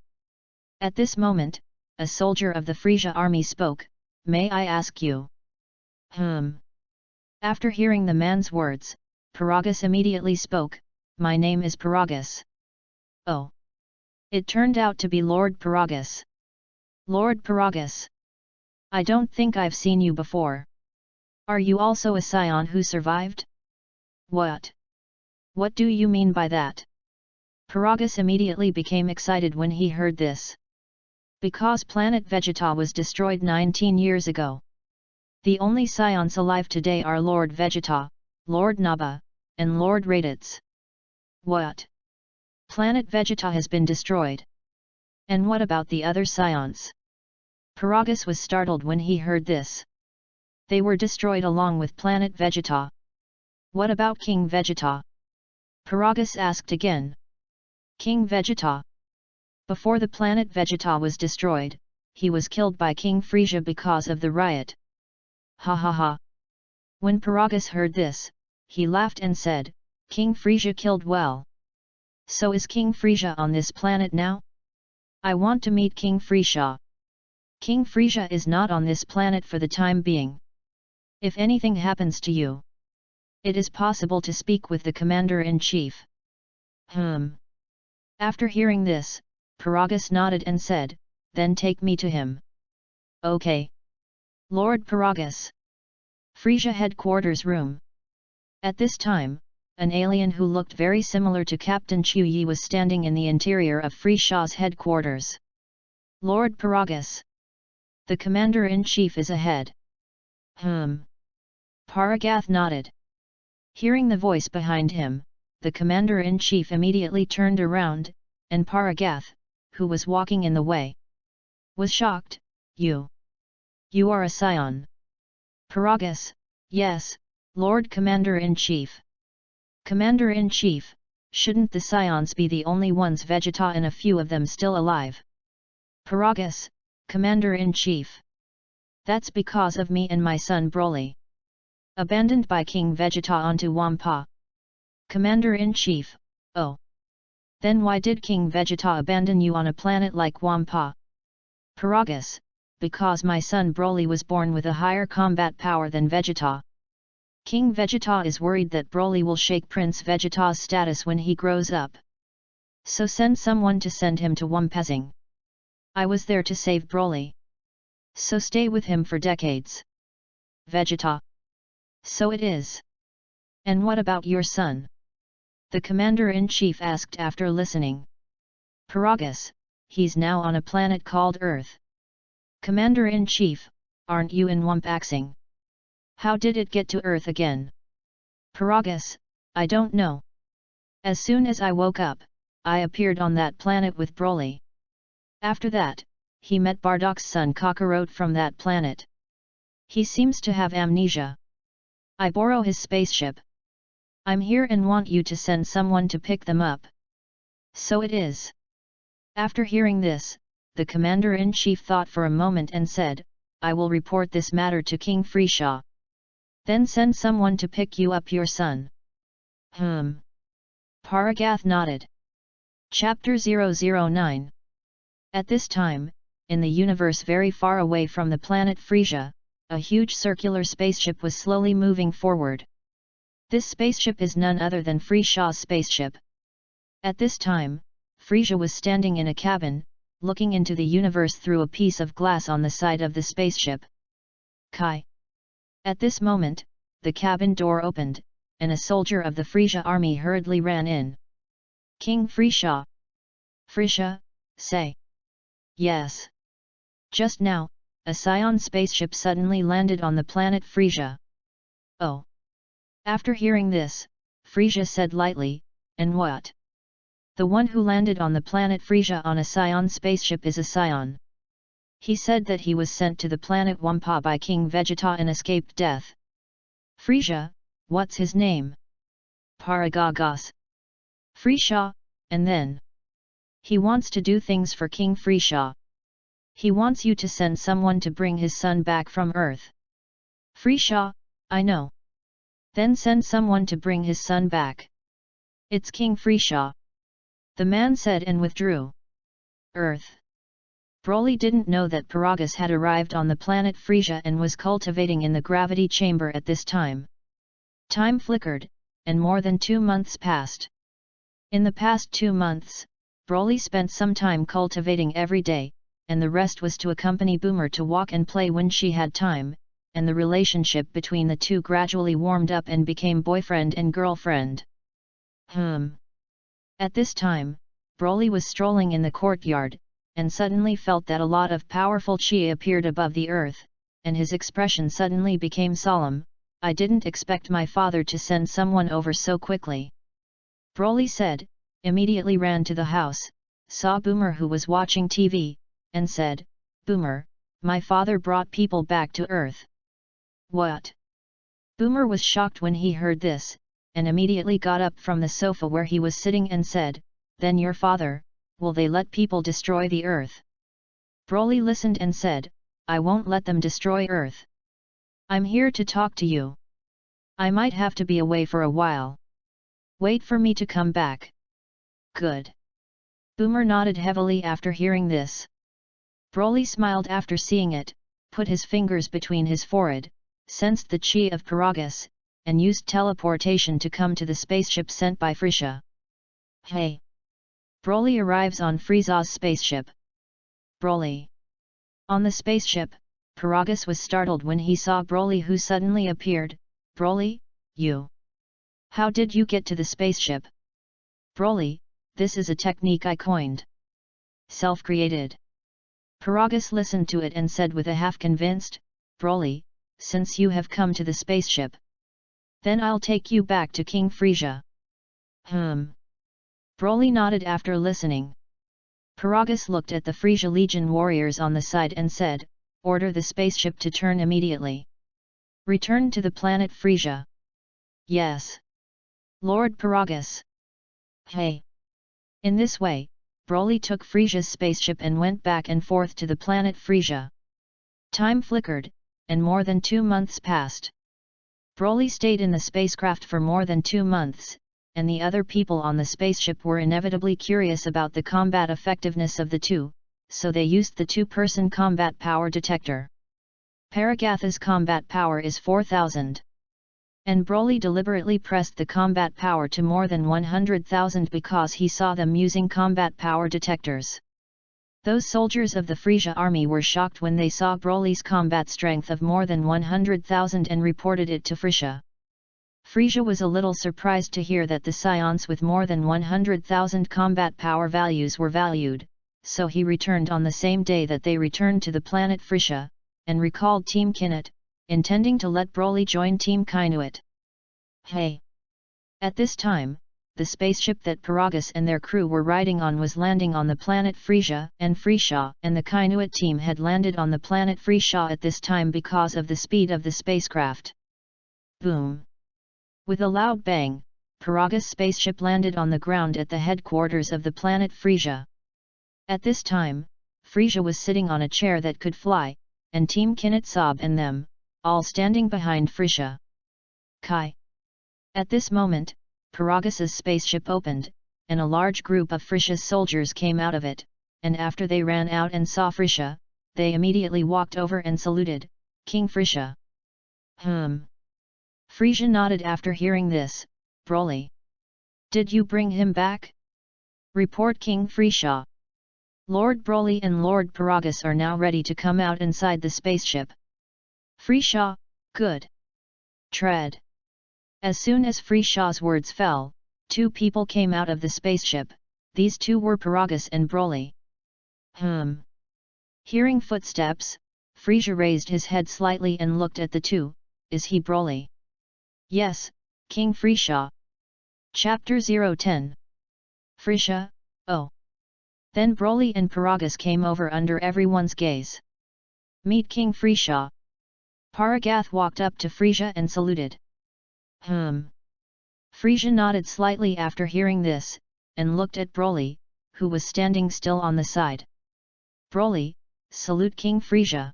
At this moment, a soldier of the Frisia army spoke, "May I ask you?" After hearing the man's words, Paragus immediately spoke, "My name is Paragus." Oh! It turned out to be Lord Paragus. Lord Paragus. I don't think I've seen you before. Are you also a Scion who survived? What? What do you mean by that? Paragus immediately became excited when he heard this. Because planet Vegeta was destroyed 19 years ago. The only Scions alive today are Lord Vegeta, Lord Naba, and Lord Raditz. What? Planet Vegeta has been destroyed. And what about the other Scions? Paragus was startled when he heard this. They were destroyed along with planet Vegeta. What about King Vegeta? Paragus asked again. King Vegeta. Before the planet Vegeta was destroyed, he was killed by King Frisia because of the riot. Ha ha ha. When Paragus heard this, he laughed and said, "King Frisia killed well. So is King Frisia on this planet now? I want to meet King Frisia." King Frisia is not on this planet for the time being. If anything happens to you, it is possible to speak with the Commander-in-Chief. After hearing this, Paragus nodded and said, "Then take me to him." Okay. Lord Paragus. Frisia headquarters room. At this time, an alien who looked very similar to Captain Chu Yi was standing in the interior of Frisia's headquarters. Lord Paragus. The Commander-in-Chief is ahead. Paragath nodded. Hearing the voice behind him, the Commander-in-Chief immediately turned around, and Paragath, who was walking in the way, was shocked. You are a Scion." Paragus, "Yes, Lord Commander-in-Chief." "Commander-in-Chief, shouldn't the Scions be the only ones Vegeta and a few of them still alive?" Paragus, "Commander-in-Chief. That's because of me and my son Broly. Abandoned by King Vegeta onto Wampa." Commander-in-Chief, "Oh. Then why did King Vegeta abandon you on a planet like Wampa?" Paragus, "Because my son Broly was born with a higher combat power than Vegeta. King Vegeta is worried that Broly will shake Prince Vegeta's status when he grows up. So send someone to send him to Wumpezing. I was there to save Broly. So stay with him for decades." Vegeta. "So it is. And what about your son?" the Commander-in-Chief asked after listening. Paragus, "He's now on a planet called Earth." Commander-in-Chief, "Aren't you in Wumpaxing? How did it get to Earth again?" Paragus, "I don't know. As soon as I woke up, I appeared on that planet with Broly. After that, he met Bardock's son Kakarot from that planet. He seems to have amnesia. I borrow his spaceship. I'm here and want you to send someone to pick them up." "So it is." After hearing this, the Commander-in-Chief thought for a moment and said, "I will report this matter to King Frisia. Then send someone to pick you up your son." Paragath nodded. Chapter 009. At this time, in the universe very far away from the planet Frisia, a huge circular spaceship was slowly moving forward. This spaceship is none other than Frisia's spaceship. At this time, Frisia was standing in a cabin, looking into the universe through a piece of glass on the side of the spaceship. Kai. At this moment, the cabin door opened, and a soldier of the Frisia army hurriedly ran in. King Frisia. Frisia, say. Yes. Just now, a Scion spaceship suddenly landed on the planet Frisia. Oh. After hearing this, Frisia said lightly, and what? The one who landed on the planet Frisia on a Scion spaceship is a Scion. He said that he was sent to the planet Wampa by King Vegeta and escaped death. Frisia, what's his name? Paragagas. Frisia, and then? He wants to do things for King Frisia. He wants you to send someone to bring his son back from Earth. Frisia, I know. Then send someone to bring his son back. It's King Frisia. The man said and withdrew. Earth. Broly didn't know that Paragus had arrived on the planet Frisia and was cultivating in the gravity chamber at this time. Time flickered, and more than 2 months passed. In the past 2 months, Broly spent some time cultivating every day, and the rest was to accompany Boomer to walk and play when she had time, and the relationship between the two gradually warmed up and became boyfriend and girlfriend. At this time, Broly was strolling in the courtyard, and suddenly felt that a lot of powerful chi appeared above the earth, and his expression suddenly became solemn. I didn't expect my father to send someone over so quickly. Broly said, immediately ran to the house, saw Boomer who was watching TV, and said, Boomer, my father brought people back to Earth. What? Boomer was shocked when he heard this, and immediately got up from the sofa where he was sitting and said, then your father, will they let people destroy the Earth? Broly listened and said, I won't let them destroy Earth. I'm here to talk to you. I might have to be away for a while. Wait for me to come back. Good. Boomer nodded heavily after hearing this. Broly smiled after seeing it, put his fingers between his forehead, sensed the chi of Paragus, and used teleportation to come to the spaceship sent by Frisia. Hey! Broly arrives on Frieza's spaceship. Broly. On the spaceship, Paragus was startled when he saw Broly who suddenly appeared. Broly, you. How did you get to the spaceship? Broly, this is a technique I coined. Self-created. Paragus listened to it and said with a half-convinced, Broly, since you have come to the spaceship, then I'll take you back to King Frisia. Broly nodded after listening. Paragus looked at the Frisia Legion warriors on the side and said, order the spaceship to turn immediately. Return to the planet Frisia. Yes. Lord Paragus. Hey. In this way, Broly took Frisia's spaceship and went back and forth to the planet Frisia. Time flickered, and more than 2 months passed. Broly stayed in the spacecraft for more than 2 months, and the other people on the spaceship were inevitably curious about the combat effectiveness of the two, so they used the 2-person combat power detector. Paragatha's combat power is 4000. And Broly deliberately pressed the combat power to more than 100,000 because he saw them using combat power detectors. Those soldiers of the Frisia army were shocked when they saw Broly's combat strength of more than 100,000 and reported it to Frisia. Frisia was a little surprised to hear that the Scions with more than 100,000 combat power values were valued, so he returned on the same day that they returned to the planet Frisia, and recalled Team Kinnett, intending to let Broly join Team Kainuit. Hey! At this time, the spaceship that Paragus and their crew were riding on was landing on the planet Frisia, and Frisia and the Kainuit team had landed on the planet Frisia at this time because of the speed of the spacecraft. Boom! With a loud bang, Paragus' spaceship landed on the ground at the headquarters of the planet Frisia. At this time, Frisia was sitting on a chair that could fly, and Team Kinnett Sob and them, all standing behind Frisia. Kai! At this moment, Paragus' spaceship opened, and a large group of Frisia's soldiers came out of it, and after they ran out and saw Frisia, they immediately walked over and saluted, King Frisia. Frisia nodded after hearing this. Broly. Did you bring him back? Report King Frisia. Lord Broly and Lord Paragus are now ready to come out inside the spaceship. Frisia, good. Tread. As soon as Frishaw's words fell, two people came out of the spaceship. These two were Paragus and Broly. Hearing footsteps, Frisia raised his head slightly and looked at the two. Is he Broly? Yes, King Frisha. Chapter 010. Frisha, oh. Then Broly and Paragus came over under everyone's gaze. Meet King Frisha. Paragath walked up to Frisia and saluted. Frisia nodded slightly after hearing this, and looked at Broly, who was standing still on the side. Broly, salute King Frisia.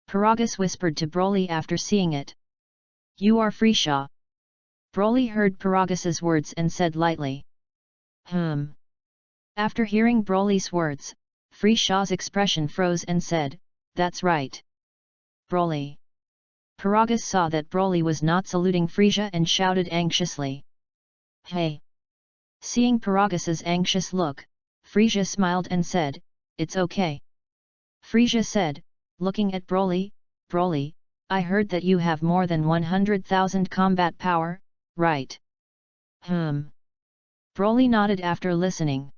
Paragus whispered to Broly after seeing it. You are Frisha. Broly heard Paragus's words and said lightly. After hearing Broly's words, Frisha's expression froze and said, that's right. Broly. Paragus saw that Broly was not saluting Frisia and shouted anxiously. Hey! Seeing Paragus's anxious look, Frisia smiled and said, it's okay. Frisia said, looking at Broly, Broly, I heard that you have more than 100,000 combat power, right? Broly nodded after listening.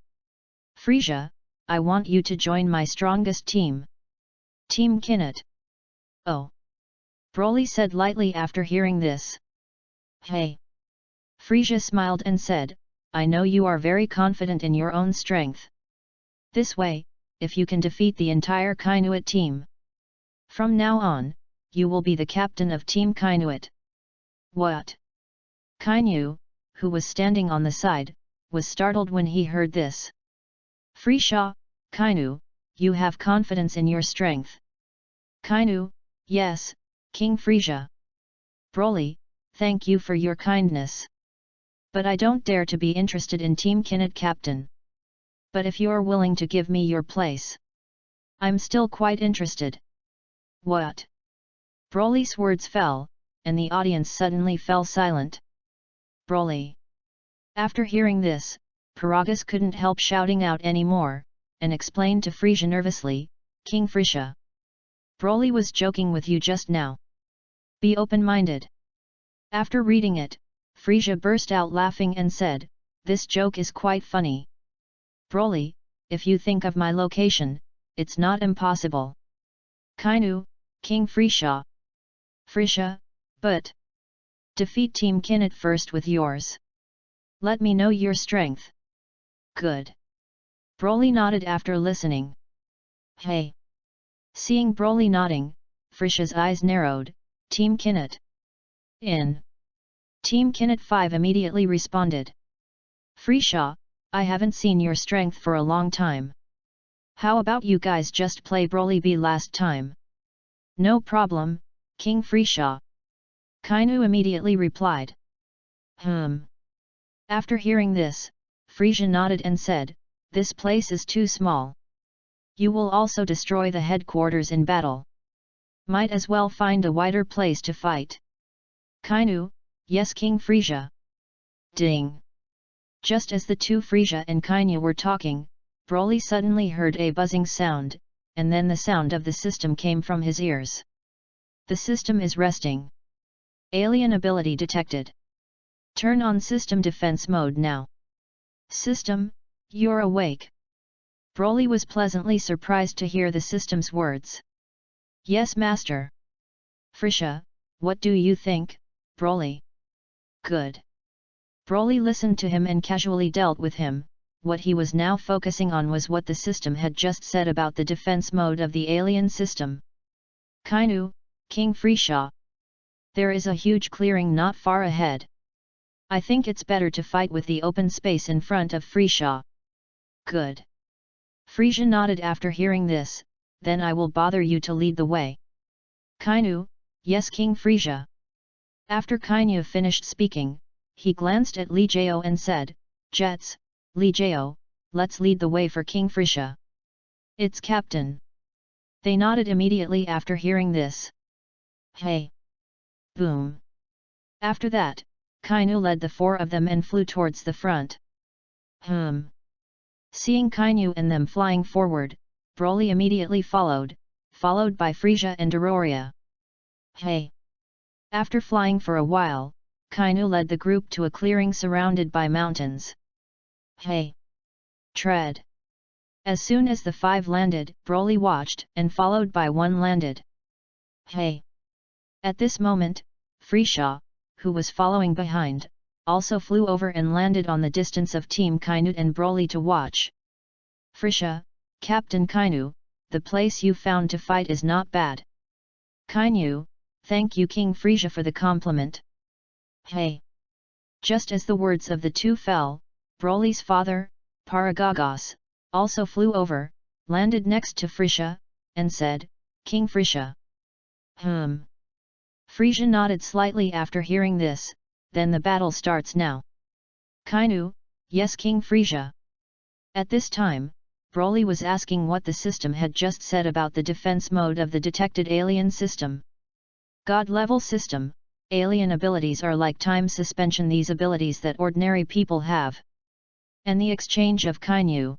Frisia, I want you to join my strongest team. Team Kinnet. Oh. Broly said lightly after hearing this. Hey! Frisia smiled and said, I know you are very confident in your own strength. This way, if you can defeat the entire Kainuit team. From now on, you will be the captain of Team Kainuit. What? Kainu, who was standing on the side, was startled when he heard this. Frisha, Kainu, you have confidence in your strength. Kainu, yes, King Frisia. Broly, thank you for your kindness. But I don't dare to be interested in Team Kinnet captain. But if you're willing to give me your place, I'm still quite interested. What? Broly's words fell, and the audience suddenly fell silent. Broly. After hearing this, Paragus couldn't help shouting out any more, and explained to Frisia nervously, King Frisha. Broly was joking with you just now. Be open-minded. After reading it, Frisia burst out laughing and said, this joke is quite funny. Broly, if you think of my location, it's not impossible. Kainu, King Frisha. Frisha, but defeat Team Kinnet first with yours. Let me know your strength. Good. Broly nodded after listening. Hey! Seeing Broly nodding, Frisha's eyes narrowed. Team Kinnet. In. Team Kinnet 5 immediately responded. Frisha, I haven't seen your strength for a long time. How about you guys just play Broly B last time? No problem, King Frisha. Kainu immediately replied. After hearing this, Frisia nodded and said, this place is too small. You will also destroy the headquarters in battle. Might as well find a wider place to fight. Kainu, yes King Frisia. Ding! Just as the two Frisia and Kainu were talking, Broly suddenly heard a buzzing sound, and then the sound of the system came from his ears. The system is resting. Alien ability detected. Turn on system defense mode now. System, you're awake. Broly was pleasantly surprised to hear the system's words. Yes master. Frisha, what do you think, Broly? Good. Broly listened to him and casually dealt with him. What he was now focusing on was what the system had just said about the defense mode of the alien system. Kainu, King Frisha. There is a huge clearing not far ahead. I think it's better to fight with the open space in front of Frisha. Good. Frisia nodded after hearing this, then I will bother you to lead the way. Kainu, yes King Frisia. After Kainu finished speaking, he glanced at Li Jiao and said, Jets, Li Jiao, let's lead the way for King Frisha. It's Captain. They nodded immediately after hearing this. Hey! Boom! After that, Kainu led the four of them and flew towards the front. Seeing Kainu and them flying forward, Broly immediately followed by Frisia and Auroria. Hey! After flying for a while, Kainu led the group to a clearing surrounded by mountains. Hey! Tread! As soon as the 5 landed, Broly watched, and followed by 1 landed. Hey! At this moment, Frisha, who was following behind, also flew over and landed on the distance of Team Kainu and Broly to watch. Frisha, Captain Kainu, the place you found to fight is not bad. Kainu, thank you King Frisha for the compliment. Hey! Just as the words of the 2 fell, Broly's father, Paragagos, also flew over, landed next to Frisha, and said, King Frisha. Frisha nodded slightly after hearing this, then the battle starts now. Kainu, yes King Frisha. At this time, Broly was asking what the system had just said about the defense mode of the detected alien system. God-level system, alien abilities are like time suspension, these abilities that ordinary people have. And the exchange of Kainu.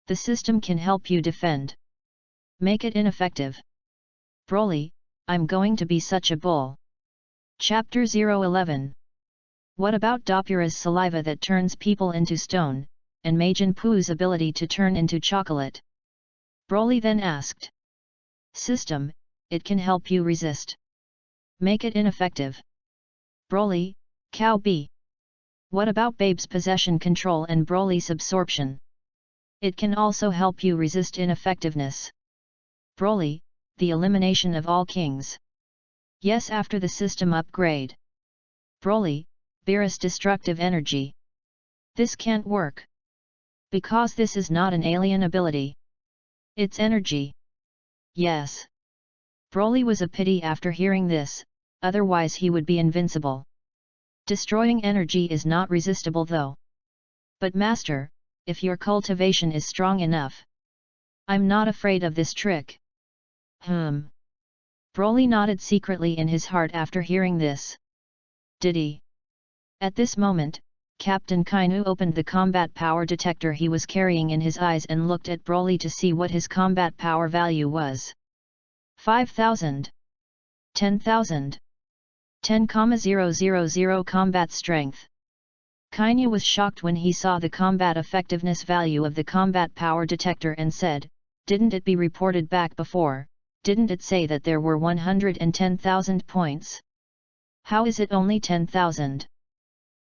The system can help you defend. Make it ineffective. Broly, I'm going to be such a bull. Chapter 011. What about Doppura's saliva that turns people into stone, and Majin Puu's ability to turn into chocolate? Broly then asked. System, it can help you resist. Make it ineffective. Broly, Cow B. What about Babe's possession control and Broly's absorption? It can also help you resist ineffectiveness. Broly, the elimination of all kings. Yes, after the system upgrade. Broly, Beerus destructive energy. This can't work. Because this is not an alien ability. It's energy. Yes. Broly was a pity after hearing this, otherwise he would be invincible. Destroying energy is not resistible though. But master, if your cultivation is strong enough. I'm not afraid of this trick. Broly nodded secretly in his heart after hearing this. Did he? At this moment, Captain Kainu opened the combat power detector he was carrying in his eyes and looked at Broly to see what his combat power value was. 5,000. 10,000. 10,000 combat strength. Kainu was shocked when he saw the combat effectiveness value of the combat power detector and said, didn't it be reported back before, didn't it say that there were 110,000 points? How is it only 10,000?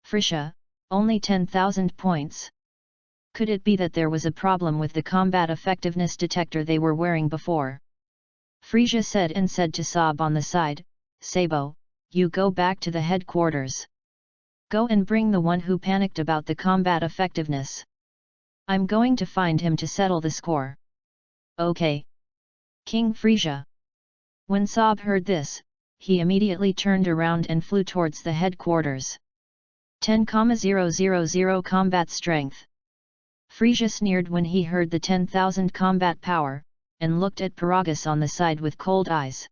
Frisha, only 10,000 points. Could it be that there was a problem with the combat effectiveness detector they were wearing before? Frisha said and said to Sob on the side, Sabo, you go back to the headquarters. Go and bring the one who panicked about the combat effectiveness. I'm going to find him to settle the score. Okay. King Frisha. When Sob heard this, he immediately turned around and flew towards the headquarters. 10,000 combat strength. Frisha sneered when he heard the 10,000 combat power, and looked at Paragus on the side with cold eyes.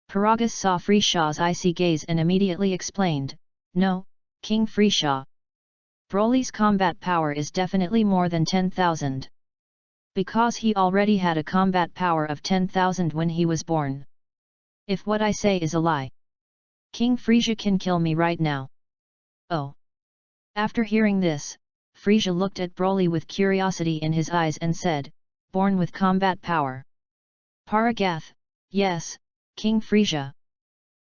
Paragus saw Frisha's icy gaze and immediately explained, No, King Frisha. Broly's combat power is definitely more than 10,000. Because he already had a combat power of 10,000 when he was born. If what I say is a lie, King Frisha can kill me right now. Oh. After hearing this, Frisha looked at Broly with curiosity in his eyes and said, born with combat power. Paragath, yes, King Frisha.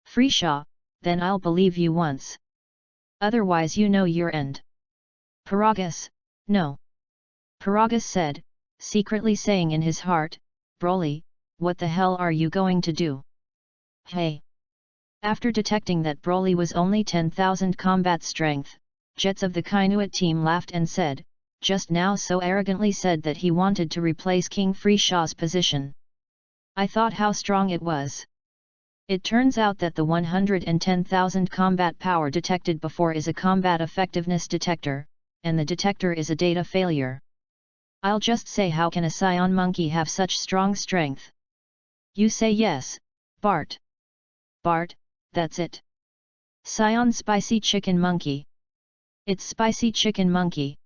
Frisha, then I'll believe you once. Otherwise you know your end. Paragus, no. Paragus said, secretly saying in his heart, Broly, what the hell are you going to do? Hey! After detecting that Broly was only 10,000 combat strength, Jets of the Kainuit team laughed and said, just now so arrogantly said that he wanted to replace King Frisha's position. I thought how strong it was. It turns out that the 110,000 combat power detected before is a combat effectiveness detector, and the detector is a data failure. I'll just say, how can a Scion monkey have such strong strength? You say yes, Bart. Bart, that's it. Scion spicy chicken monkey. It's spicy chicken monkey.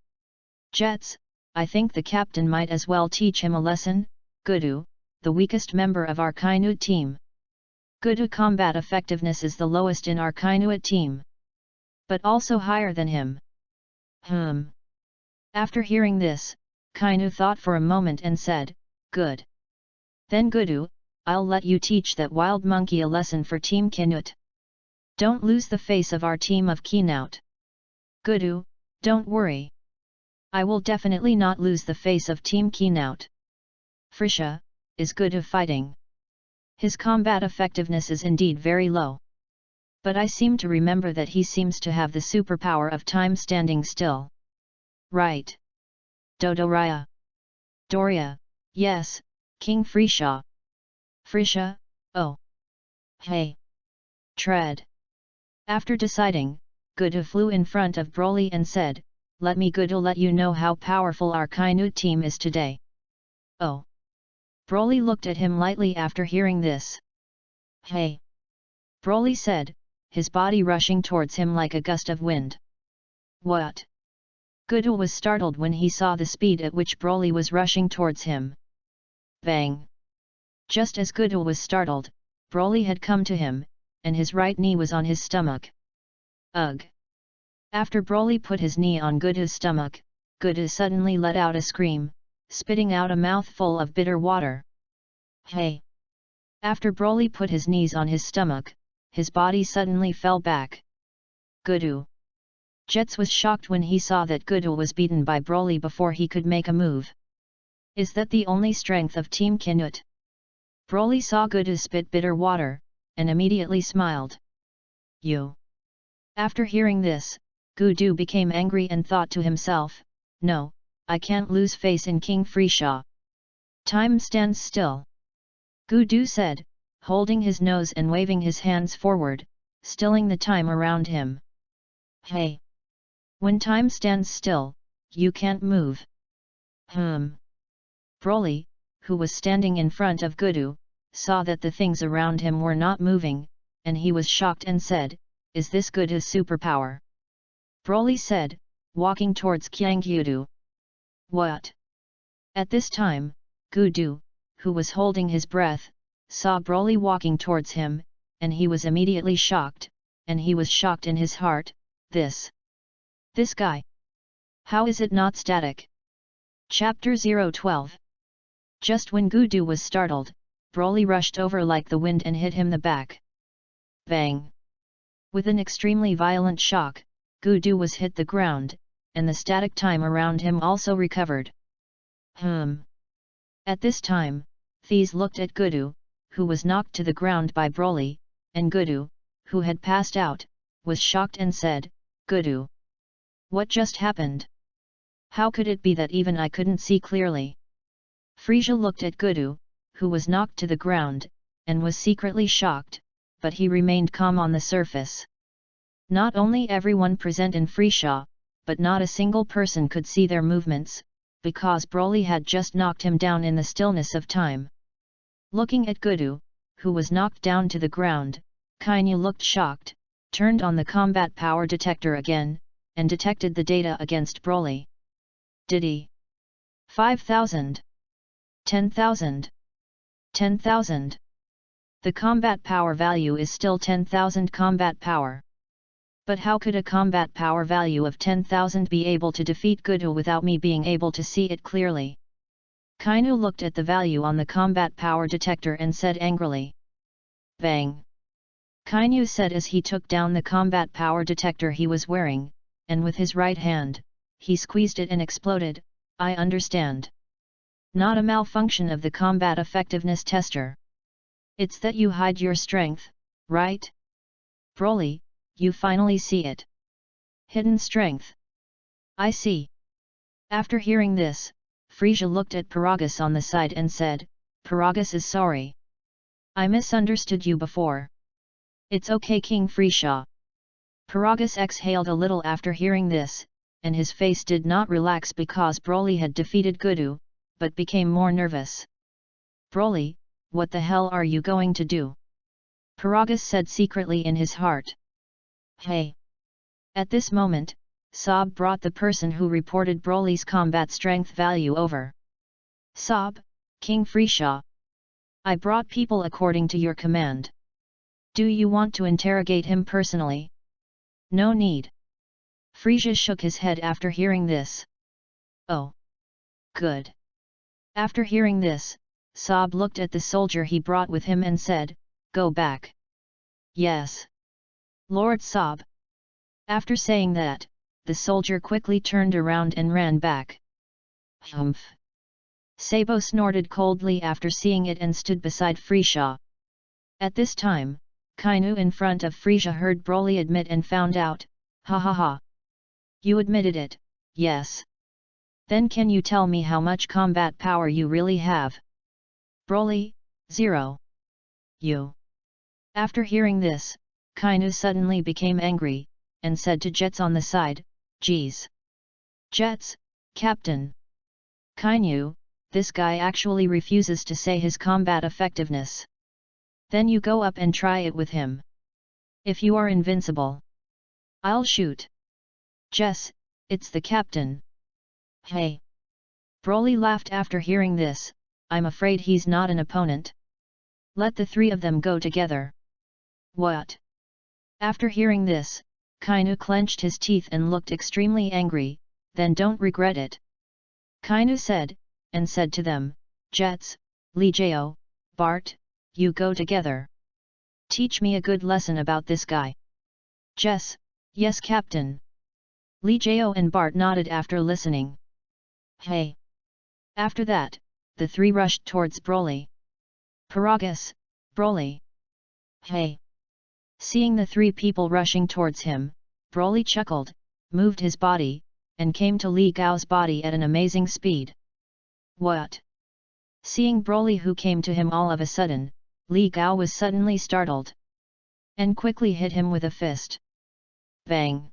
Jets, I think the captain might as well teach him a lesson. Gudu, the weakest member of our Kainu team. Gudu combat effectiveness is the lowest in our Kainuit team. But also higher than him. After hearing this, Kainu thought for a moment and said, "Good. Then Gudu, I'll let you teach that wild monkey a lesson for Team Kainuit. Don't lose the face of our team of Kainuit. Gudu, don't worry. I will definitely not lose the face of Team Kainuit. Frisha, is Gudu fighting? His combat effectiveness is indeed very low. But I seem to remember that he seems to have the superpower of time standing still. Right. Dodoraya. Doria, yes, King Frisha. Frisha, oh. Hey. Tread. After deciding, Gudu flew in front of Broly and said, "Let me Gudu let you know how powerful our Kainuit team is today." Oh. Broly looked at him lightly after hearing this. Hey. Broly said, his body rushing towards him like a gust of wind. What? Gudu was startled when he saw the speed at which Broly was rushing towards him. Bang! Just as Gudu was startled, Broly had come to him, and his right knee was on his stomach. Ugh! After Broly put his knee on Gudu's stomach, Gudu suddenly let out a scream, spitting out a mouthful of bitter water. Hey! After Broly put his knees on his stomach, his body suddenly fell back. Gudu! Jets was shocked when he saw that Gudu was beaten by Broly before he could make a move. Is that the only strength of Team Kainuit? Broly saw Gudu spit bitter water, and immediately smiled. You! After hearing this, Gudu became angry and thought to himself, "No, I can't lose face in King Frisha. Time stands still." Gudu said, holding his nose and waving his hands forward, stilling the time around him. Hey! When time stands still, you can't move. Broly, who was standing in front of Gudu, saw that the things around him were not moving, and he was shocked and said, "Is this Gudu's superpower?" Broly said, walking towards Gudu. What? At this time, Gudu, who was holding his breath, saw Broly walking towards him, and he was immediately shocked, and he was shocked in his heart, This guy. How is it not static? Chapter 012. Just when Gudu was startled, Broly rushed over like the wind and hit him the back. Bang! With an extremely violent shock, Gudu was hit the ground, and the static time around him also recovered. At this time, Thies looked at Gudu, who was knocked to the ground by Broly, and Gudu, who had passed out, was shocked and said, "Gudu! What just happened? How could it be that even I couldn't see clearly?" Frieza looked at Gudu, who was knocked to the ground, and was secretly shocked, but he remained calm on the surface. Not only everyone present in Frieza, but not a single person could see their movements, because Broly had just knocked him down in the stillness of time. Looking at Gudu, who was knocked down to the ground, Kainu looked shocked, turned on the combat power detector again, and detected the data against Broly. Did he? 5,000. 10,000. 10,000. The combat power value is still 10,000 combat power. But how could a combat power value of 10,000 be able to defeat Gudu without me being able to see it clearly? Kainu looked at the value on the combat power detector and said angrily. Bang! Kainu said as he took down the combat power detector he was wearing, and with his right hand, he squeezed it and exploded. I understand. Not a malfunction of the combat effectiveness tester. It's that you hide your strength, right? Broly, you finally see it. Hidden strength. I see. After hearing this, Frieza looked at Paragus on the side and said, Paragus is sorry. I misunderstood you before. It's okay King Frieza. Paragus exhaled a little after hearing this, and his face did not relax because Broly had defeated Gudu, but became more nervous. Broly, what the hell are you going to do? Paragus said secretly in his heart. Hey! At this moment, Sob brought the person who reported Broly's combat strength value over. Sob, King Frieza. I brought people according to your command. Do you want to interrogate him personally? No need. Frisia shook his head after hearing this. Oh. Good. After hearing this, Sob looked at the soldier he brought with him and said, Go back. Yes. Lord Sob. After saying that, the soldier quickly turned around and ran back. Humph. Sabo snorted coldly after seeing it and stood beside Frisia. At this time, Kainu in front of Frisia heard Broly admit and found out, ha ha ha. You admitted it, yes. Then can you tell me how much combat power you really have? Broly, 0. You. After hearing this, Kainu suddenly became angry, and said to Jets on the side, Geez. Jets, Captain. Kainu, this guy actually refuses to say his combat effectiveness. Then you go up and try it with him. If you are invincible, I'll shoot. Jess, it's the captain. Hey. Broly laughed after hearing this, I'm afraid he's not an opponent. Let the three of them go together. What? After hearing this, Kainu clenched his teeth and looked extremely angry, then don't regret it. Kainu said, and said to them, Jets, Lee Jo, Bart, you go together. Teach me a good lesson about this guy. Jess, yes Captain. Lee Jo and Bart nodded after listening. Hey. After that, the three rushed towards Broly. Paragus, Broly. Hey. Seeing the three people rushing towards him, Broly chuckled, moved his body, and came to Li Gao's body at an amazing speed. What? Seeing Broly who came to him all of a sudden, Li Gao was suddenly startled. And quickly hit him with a fist. Bang!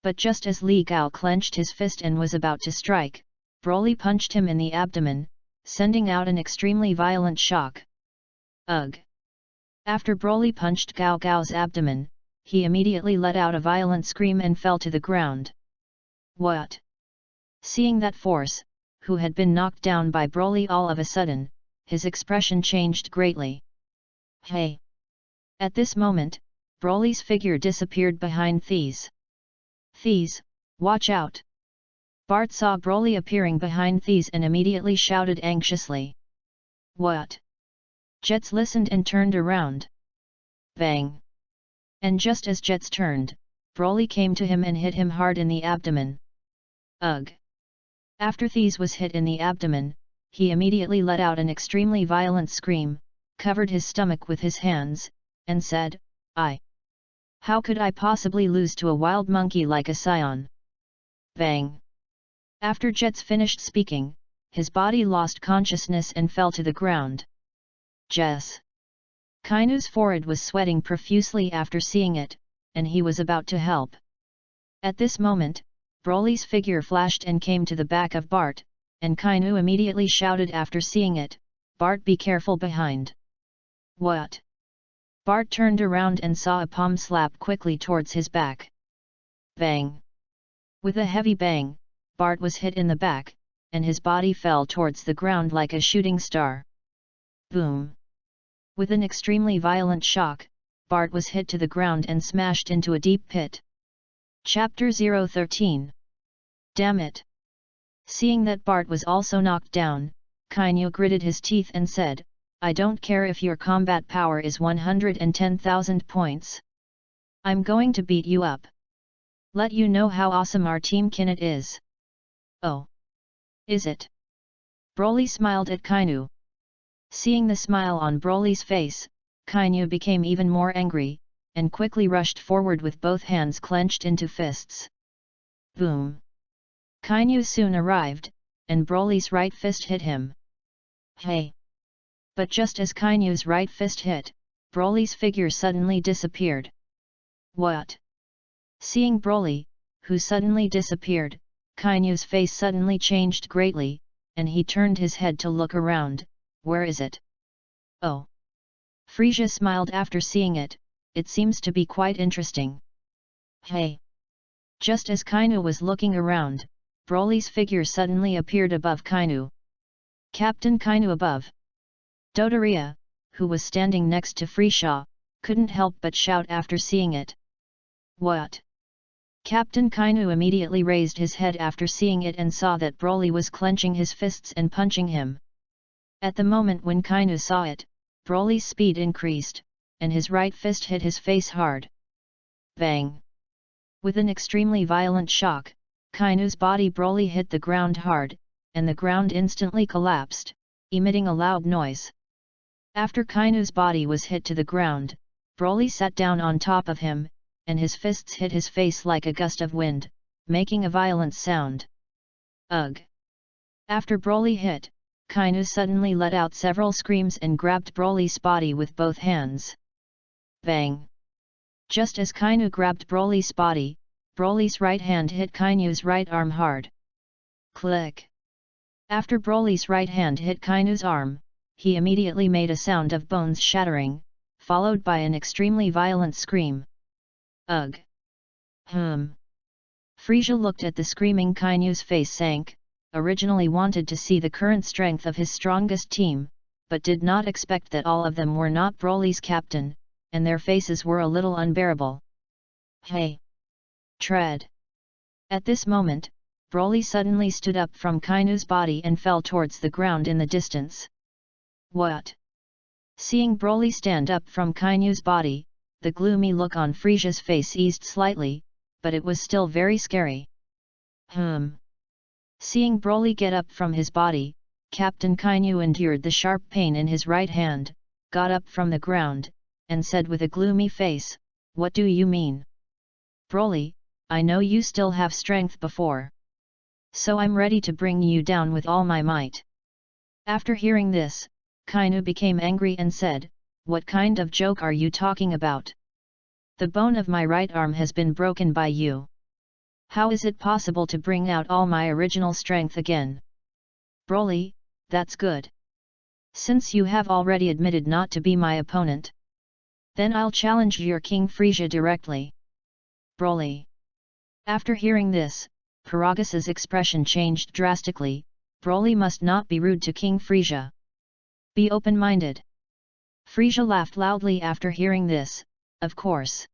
But just as Li Gao clenched his fist and was about to strike, Broly punched him in the abdomen, sending out an extremely violent shock. Ugh! After Broly punched Gao Gao's abdomen, he immediately let out a violent scream and fell to the ground. What? Seeing that force, who had been knocked down by Broly all of a sudden, his expression changed greatly. Hey! At this moment, Broly's figure disappeared behind Thies. Thies, watch out! Bart saw Broly appearing behind Thies and immediately shouted anxiously. What? Jets listened and turned around. Bang! And just as Jets turned, Broly came to him and hit him hard in the abdomen. Ugh! After Thies was hit in the abdomen, he immediately let out an extremely violent scream, covered his stomach with his hands, and said, How could I possibly lose to a wild monkey like a scion? Bang! After Jets finished speaking, his body lost consciousness and fell to the ground. Jess! Kainu's forehead was sweating profusely after seeing it, and he was about to help. At this moment, Broly's figure flashed and came to the back of Bart, and Kainu immediately shouted after seeing it, Bart, be careful behind. What? Bart turned around and saw a palm slap quickly towards his back. Bang! With a heavy bang, Bart was hit in the back, and his body fell towards the ground like a shooting star. Boom! With an extremely violent shock, Bart was hit to the ground and smashed into a deep pit. Chapter 013. Damn it! Seeing that Bart was also knocked down, Kainu gritted his teeth and said, I don't care if your combat power is 110,000 points. I'm going to beat you up. Let you know how awesome our Team Kinnet is. Oh. Is it? Broly smiled at Kainu. Seeing the smile on Broly's face, Kainu became even more angry, and quickly rushed forward with both hands clenched into fists. Boom! Kainu soon arrived, and Broly's right fist hit him. Hey! But just as Kainu's right fist hit, Broly's figure suddenly disappeared. What? Seeing Broly, who suddenly disappeared, Kainu's face suddenly changed greatly, and he turned his head to look around. Where is it? Oh! Frisia smiled after seeing it, it seems to be quite interesting. Hey! Just as Kainu was looking around, Broly's figure suddenly appeared above Kainu. Captain Kainu above. Dodoria, who was standing next to Frisia, couldn't help but shout after seeing it. What? Captain Kainu immediately raised his head after seeing it and saw that Broly was clenching his fists and punching him. At the moment when Kainu saw it, Broly's speed increased, and his right fist hit his face hard. Bang! With an extremely violent shock, Kainu's body Broly hit the ground hard, and the ground instantly collapsed, emitting a loud noise. After Kainu's body was hit to the ground, Broly sat down on top of him, and his fists hit his face like a gust of wind, making a violent sound. Ugh! After Broly hit, Kainu suddenly let out several screams and grabbed Broly's body with both hands. Bang! Just as Kainu grabbed Broly's body, Broly's right hand hit Kainu's right arm hard. Click! After Broly's right hand hit Kainu's arm, he immediately made a sound of bones shattering, followed by an extremely violent scream. Ugh! Frieza looked at the screaming Kainu's face sank, originally wanted to see the current strength of his strongest team, but did not expect that all of them were not Broly's captain, and their faces were a little unbearable. Hey! Tread! At this moment, Broly suddenly stood up from Kainu's body and fell towards the ground in the distance. What? Seeing Broly stand up from Kainu's body, the gloomy look on Frieza's face eased slightly, but it was still very scary. Seeing Broly get up from his body, Captain Kainu endured the sharp pain in his right hand, got up from the ground, and said with a gloomy face, "What do you mean? Broly, I know you still have strength before. So I'm ready to bring you down with all my might." After hearing this, Kainu became angry and said, "What kind of joke are you talking about? The bone of my right arm has been broken by you. How is it possible to bring out all my original strength again? Broly, that's good. Since you have already admitted not to be my opponent, then I'll challenge your King Frieza directly." Broly. After hearing this, Paragas's expression changed drastically. Broly must not be rude to King Frieza. Be open-minded. Frieza laughed loudly after hearing this, of course.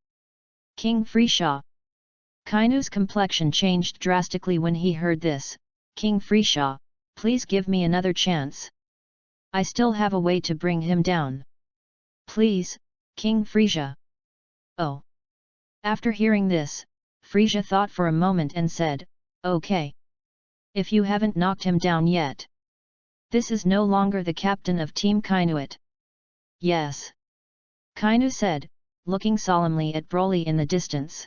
King Frieza. Kainu's complexion changed drastically when he heard this. King Frieza, please give me another chance. I still have a way to bring him down. Please, King Frieza. Oh. After hearing this, Frieza thought for a moment and said, "Okay. If you haven't knocked him down yet. This is no longer the captain of Team Kainuit." "Yes." Kainu said, looking solemnly at Broly in the distance.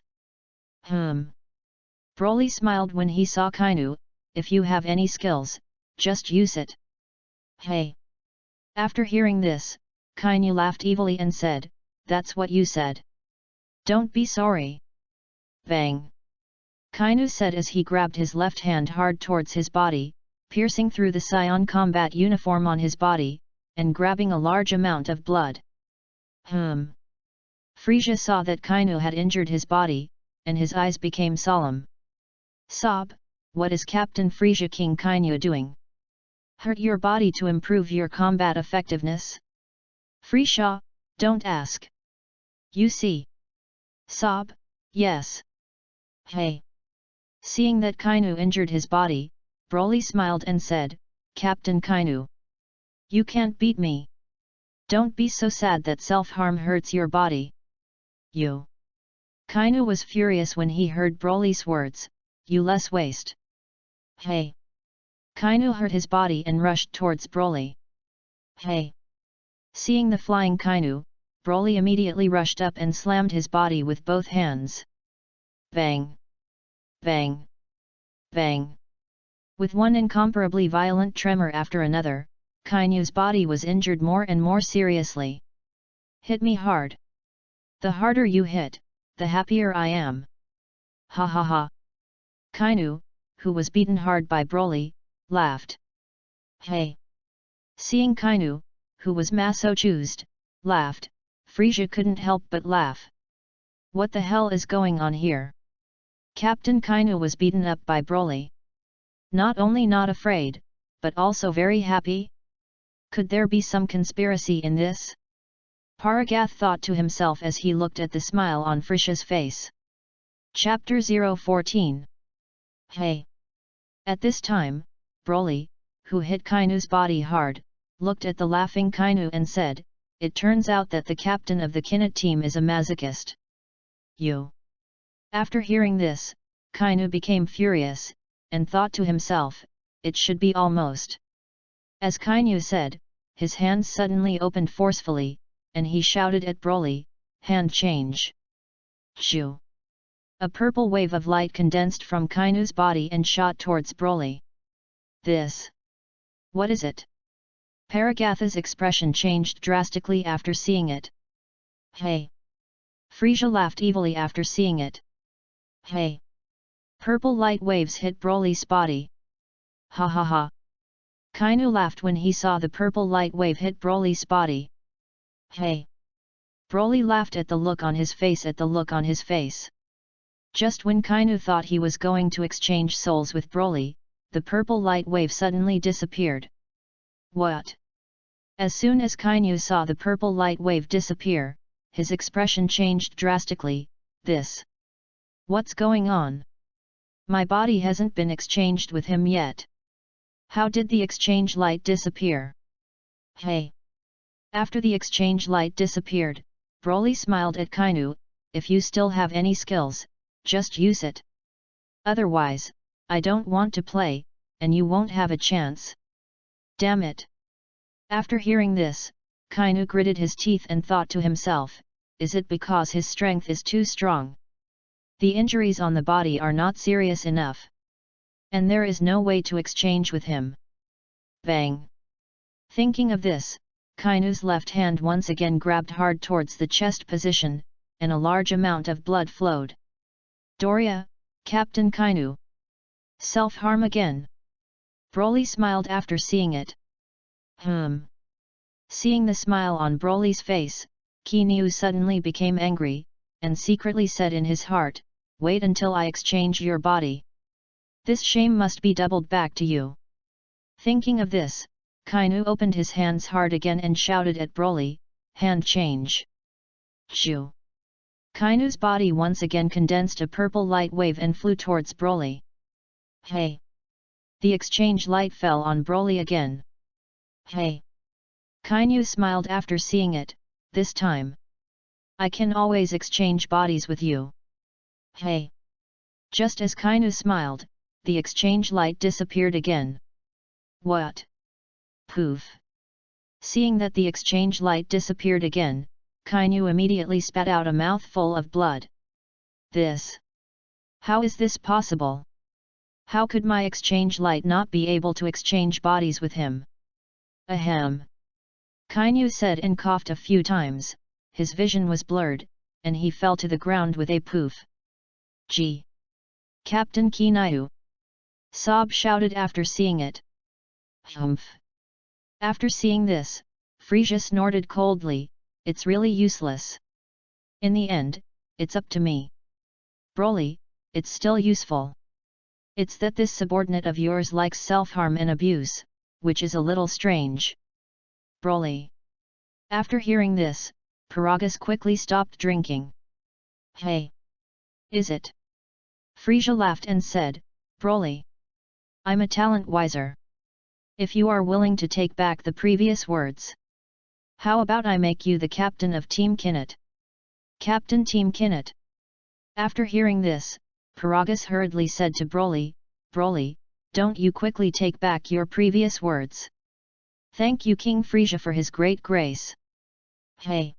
Broly smiled when he saw Kainu. "If you have any skills, just use it." "Hey." After hearing this, Kainu laughed evilly and said, "That's what you said. Don't be sorry." Bang! Kainu said as he grabbed his left hand hard towards his body, piercing through the Scion combat uniform on his body, and grabbing a large amount of blood. Frieza saw that Kainu had injured his body, and his eyes became solemn. "Sob, what is Captain Frieza King Kainu doing? Hurt your body to improve your combat effectiveness? Frieza, don't ask. You see." "Sob, yes." "Hey." Seeing that Kainu injured his body, Broly smiled and said, "Captain Kainu. You can't beat me. Don't be so sad that self-harm hurts your body. You." Kainu was furious when he heard Broly's words, "You less waste." "Hey." Kainu hurt his body and rushed towards Broly. "Hey." Seeing the flying Kainu, Broly immediately rushed up and slammed his body with both hands. Bang! Bang! Bang! With one incomparably violent tremor after another, Kainu's body was injured more and more seriously. "Hit me hard. The harder you hit, the happier I am. Ha ha ha." Kainu, who was beaten hard by Broly, laughed. "Hey." Seeing Kainu, who was masochused, laughed, Frieza couldn't help but laugh. What the hell is going on here? Captain Kainu was beaten up by Broly. Not only not afraid, but also very happy? Could there be some conspiracy in this? Paragath thought to himself as he looked at the smile on Frisha's face. Chapter 014. Hey! At this time, Broly, who hit Kainu's body hard, looked at the laughing Kainu and said, "It turns out that the captain of the Kinnet team is a masochist." You. After hearing this, Kainu became furious, and thought to himself, "It should be almost." As Kainu said, his hands suddenly opened forcefully, and he shouted at Broly, "Hand change!" Shoo! A purple wave of light condensed from Kainu's body and shot towards Broly. This. What is it? Paragatha's expression changed drastically after seeing it. Hey! Frieza laughed evilly after seeing it. Hey! Purple light waves hit Broly's body. Ha ha ha! Kainu laughed when he saw the purple light wave hit Broly's body. Hey! Broly laughed at the look on his face. Just when Kainu thought he was going to exchange souls with Broly, the purple light wave suddenly disappeared. What? As soon as Kainu saw the purple light wave disappear, his expression changed drastically. This. What's going on? My body hasn't been exchanged with him yet. How did the exchange light disappear? Hey! After the exchange light disappeared, Broly smiled at Kainu, "If you still have any skills, just use it. Otherwise, I don't want to play, and you won't have a chance." Damn it! After hearing this, Kainu gritted his teeth and thought to himself, "Is it because his strength is too strong? The injuries on the body are not serious enough. And there is no way to exchange with him." Bang! Thinking of this, Kainu's left hand once again grabbed hard towards the chest position, and a large amount of blood flowed. Doria, Captain Kainu. Self-harm again. Broly smiled after seeing it. Seeing the smile on Broly's face, Kainu suddenly became angry, and secretly said in his heart, "Wait until I exchange your body. This shame must be doubled back to you." Thinking of this, Kainu opened his hands hard again and shouted at Broly, "Hand change!" Shoo! Kainu's body once again condensed a purple light wave and flew towards Broly. Hey! The exchange light fell on Broly again. Hey! Kainu smiled after seeing it, "This time. I can always exchange bodies with you." Hey! Just as Kainu smiled, the exchange light disappeared again. What? Poof! Seeing that the exchange light disappeared again, Kainu immediately spat out a mouthful of blood. This. How is this possible? How could my exchange light not be able to exchange bodies with him? Ahem! Kainu said and coughed a few times, his vision was blurred, and he fell to the ground with a poof. Gee! Captain Kainu! Sob shouted after seeing it. Humph! After seeing this, Frieza snorted coldly, "It's really useless. In the end, it's up to me. Broly, it's still useful. It's that this subordinate of yours likes self-harm and abuse, which is a little strange." Broly. After hearing this, Paragus quickly stopped drinking. Hey! Is it? Frieza laughed and said, "Broly, I'm a talent wiser. If you are willing to take back the previous words, how about I make you the captain of Team Kinnet?" Captain Team Kinnet. After hearing this, Paragus hurriedly said to Broly, "Broly, don't you quickly take back your previous words. Thank you King Frieza for his great grace." Hey!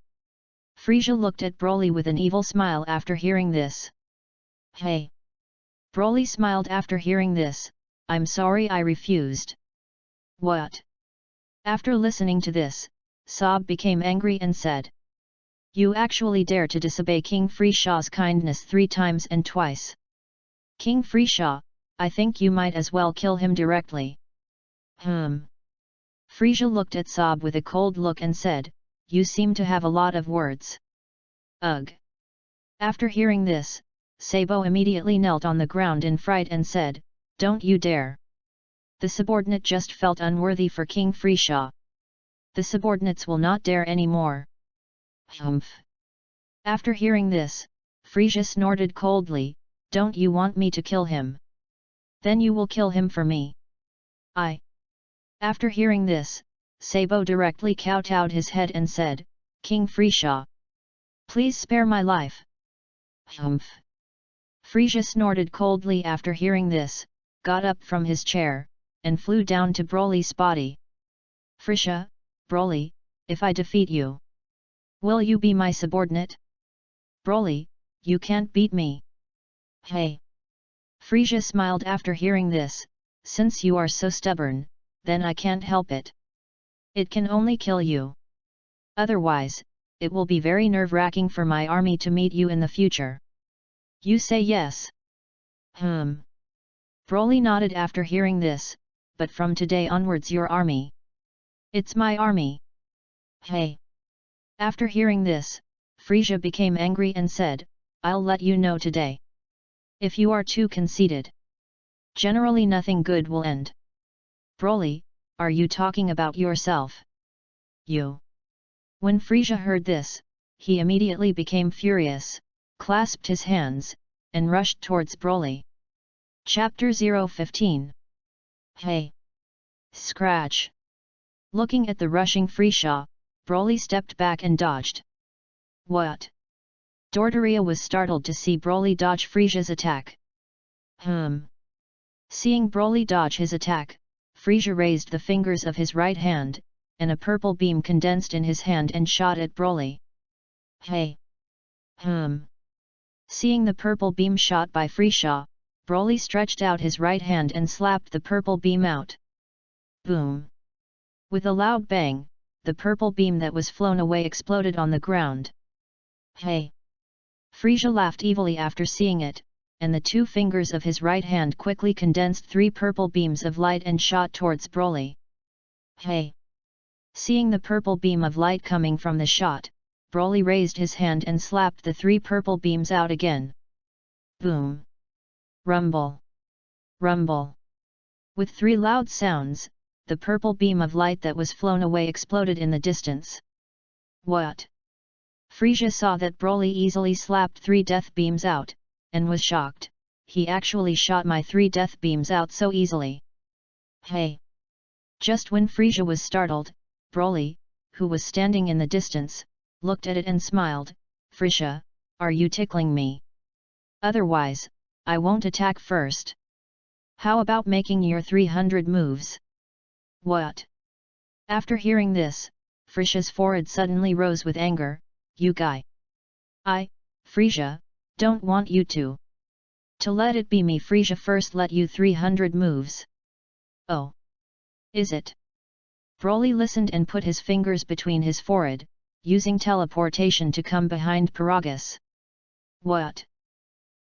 Frieza looked at Broly with an evil smile after hearing this. Hey! Broly smiled after hearing this, "I'm sorry I refused." What? After listening to this, Sob became angry and said, "You actually dare to disobey King Frieza's kindness 3 times and twice. King Frieza, I think you might as well kill him directly." Frieza looked at Sob with a cold look and said, "You seem to have a lot of words." Ugh! After hearing this, Sabo immediately knelt on the ground in fright and said, "Don't you dare." The subordinate just felt unworthy for King Frieza. The subordinates will not dare anymore. Humph. After hearing this, Frisia snorted coldly, "Don't you want me to kill him? Then you will kill him for me." After hearing this, Sabo directly kowtowed his head and said, "King Frisia, please spare my life." Humph. Frisia snorted coldly after hearing this, got up from his chair, and flew down to Broly's body. "Frisia, Broly, if I defeat you, will you be my subordinate?" "Broly, you can't beat me." "Hey!" Frisia smiled after hearing this, "Since you are so stubborn, then I can't help it. It can only kill you. Otherwise, it will be very nerve-wracking for my army to meet you in the future. You say yes?" Broly nodded after hearing this, "But from today onwards your army. It's my army." "Hey!" After hearing this, Frisia became angry and said, "I'll let you know today. If you are too conceited, generally nothing good will end." "Broly, are you talking about yourself? You?" When Frisia heard this, he immediately became furious, clasped his hands, and rushed towards Broly. Chapter 015. Hey! Scratch! Looking at the rushing Frisia, Broly stepped back and dodged. What? Dodoria was startled to see Broly dodge Frisia's attack. Seeing Broly dodge his attack, Frisia raised the fingers of his right hand, and a purple beam condensed in his hand and shot at Broly. Hey! Seeing the purple beam shot by Frisia, Broly stretched out his right hand and slapped the purple beam out. Boom! With a loud bang, the purple beam that was flown away exploded on the ground. Hey! Frisia laughed evilly after seeing it, and the two fingers of his right hand quickly condensed 3 purple beams of light and shot towards Broly. Hey! Seeing the purple beam of light coming from the shot, Broly raised his hand and slapped the 3 purple beams out again. Boom! Rumble! Rumble! With 3 loud sounds, the purple beam of light that was flown away exploded in the distance. What? Frisia saw that Broly easily slapped 3 death beams out, and was shocked. He actually shot my 3 death beams out so easily. Hey! Just when Frisia was startled, Broly, who was standing in the distance, looked at it and smiled. Frisia, are you tickling me? Otherwise, I won't attack first. How about making your 300 moves? What? After hearing this, Frisia's forehead suddenly rose with anger. You guy! Frisia, don't want you to let it be me. Frisia first let you 300 moves. Oh! Is it? Broly listened and put his fingers between his forehead, using teleportation to come behind Paragus. What?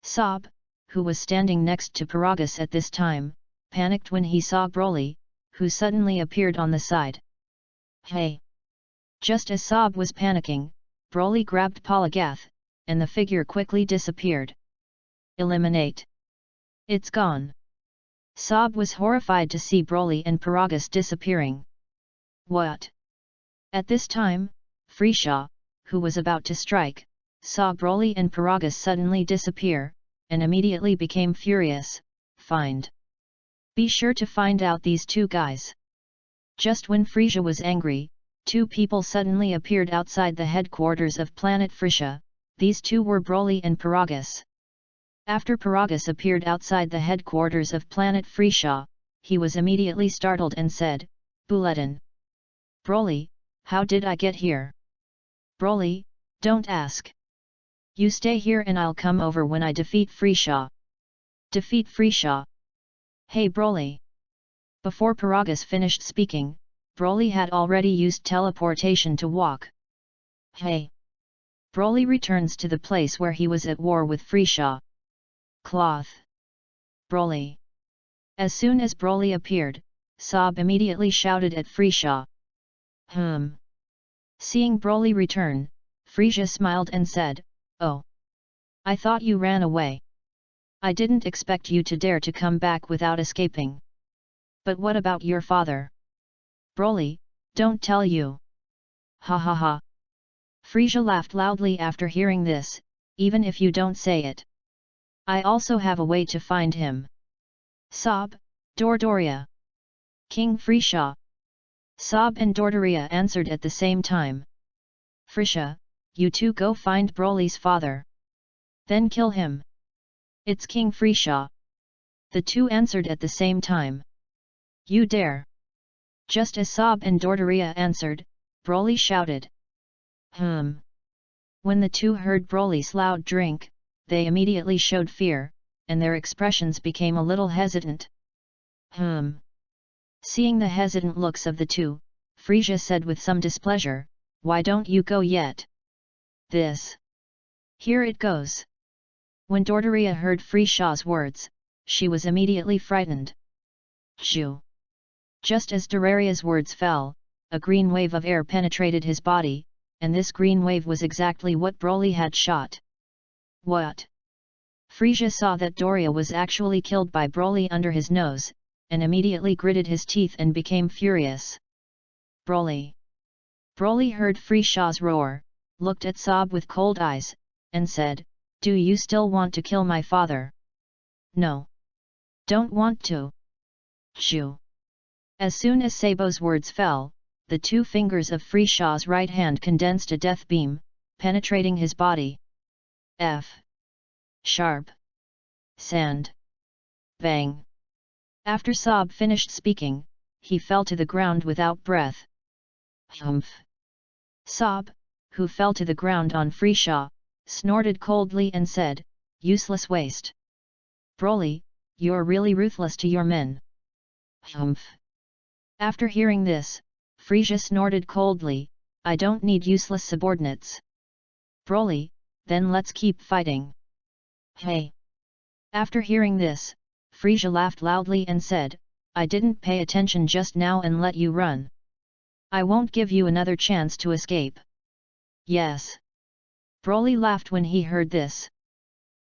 Sob, who was standing next to Paragus at this time, panicked when he saw Broly, who suddenly appeared on the side. Hey! Just as Sob was panicking, Broly grabbed Polagath, and the figure quickly disappeared. Eliminate! It's gone! Sob was horrified to see Broly and Paragus disappearing. What? At this time, Frisia, who was about to strike, saw Broly and Paragus suddenly disappear, and immediately became furious. Find! Be sure to find out these 2 guys. Just when Frisia was angry, 2 people suddenly appeared outside the headquarters of Planet Frisia. These 2 were Broly and Paragus. After Paragus appeared outside the headquarters of Planet Frisia, he was immediately startled and said, Bulletin! Broly, how did I get here? Broly, don't ask. You stay here and I'll come over when I defeat Frisia. Defeat Frisia? Hey Broly! Before Paragus finished speaking, Broly had already used teleportation to walk. Hey! Broly returns to the place where he was at war with Frisia. Cloth! Broly! As soon as Broly appeared, Sob immediately shouted at Frisia. Seeing Broly return, Frisia smiled and said, Oh! I thought you ran away. I didn't expect you to dare to come back without escaping. But what about your father? Broly, don't tell you. Ha ha ha. Frisia laughed loudly after hearing this, even if you don't say it. I also have a way to find him. Sob, Dordoria. King Frisia. Sob and Dordoria answered at the same time. Frisia, you two go find Broly's father. Then kill him. It's King Frisia. The two answered at the same time. You dare. Just as Sob and Dordoria answered, Broly shouted. When the two heard Broly's loud drink, they immediately showed fear, and their expressions became a little hesitant. Seeing the hesitant looks of the two, Frisia said with some displeasure, why don't you go yet? This. Here it goes. When Dordoria heard Frisia's words, she was immediately frightened. Shoo! Just as Doraria's words fell, a green wave of air penetrated his body, and this green wave was exactly what Broly had shot. What? Frisia saw that Doria was actually killed by Broly under his nose, and immediately gritted his teeth and became furious. Broly! Broly heard Frisia's roar, looked at Sob with cold eyes, and said, do you still want to kill my father? No. Don't want to. Shoo! As soon as Sabo's words fell, the two fingers of Frisia's right hand condensed a death beam, penetrating his body. F. Sharp. Sand. Bang. After Sob finished speaking, he fell to the ground without breath. Humph. Sob, who fell to the ground on Frisia, snorted coldly and said, useless waste. Broly, you're really ruthless to your men. Humph. After hearing this, Frisia snorted coldly, I don't need useless subordinates. Broly, then let's keep fighting. Hey! After hearing this, Frisia laughed loudly and said, I didn't pay attention just now and let you run. I won't give you another chance to escape. Yes. Broly laughed when he heard this.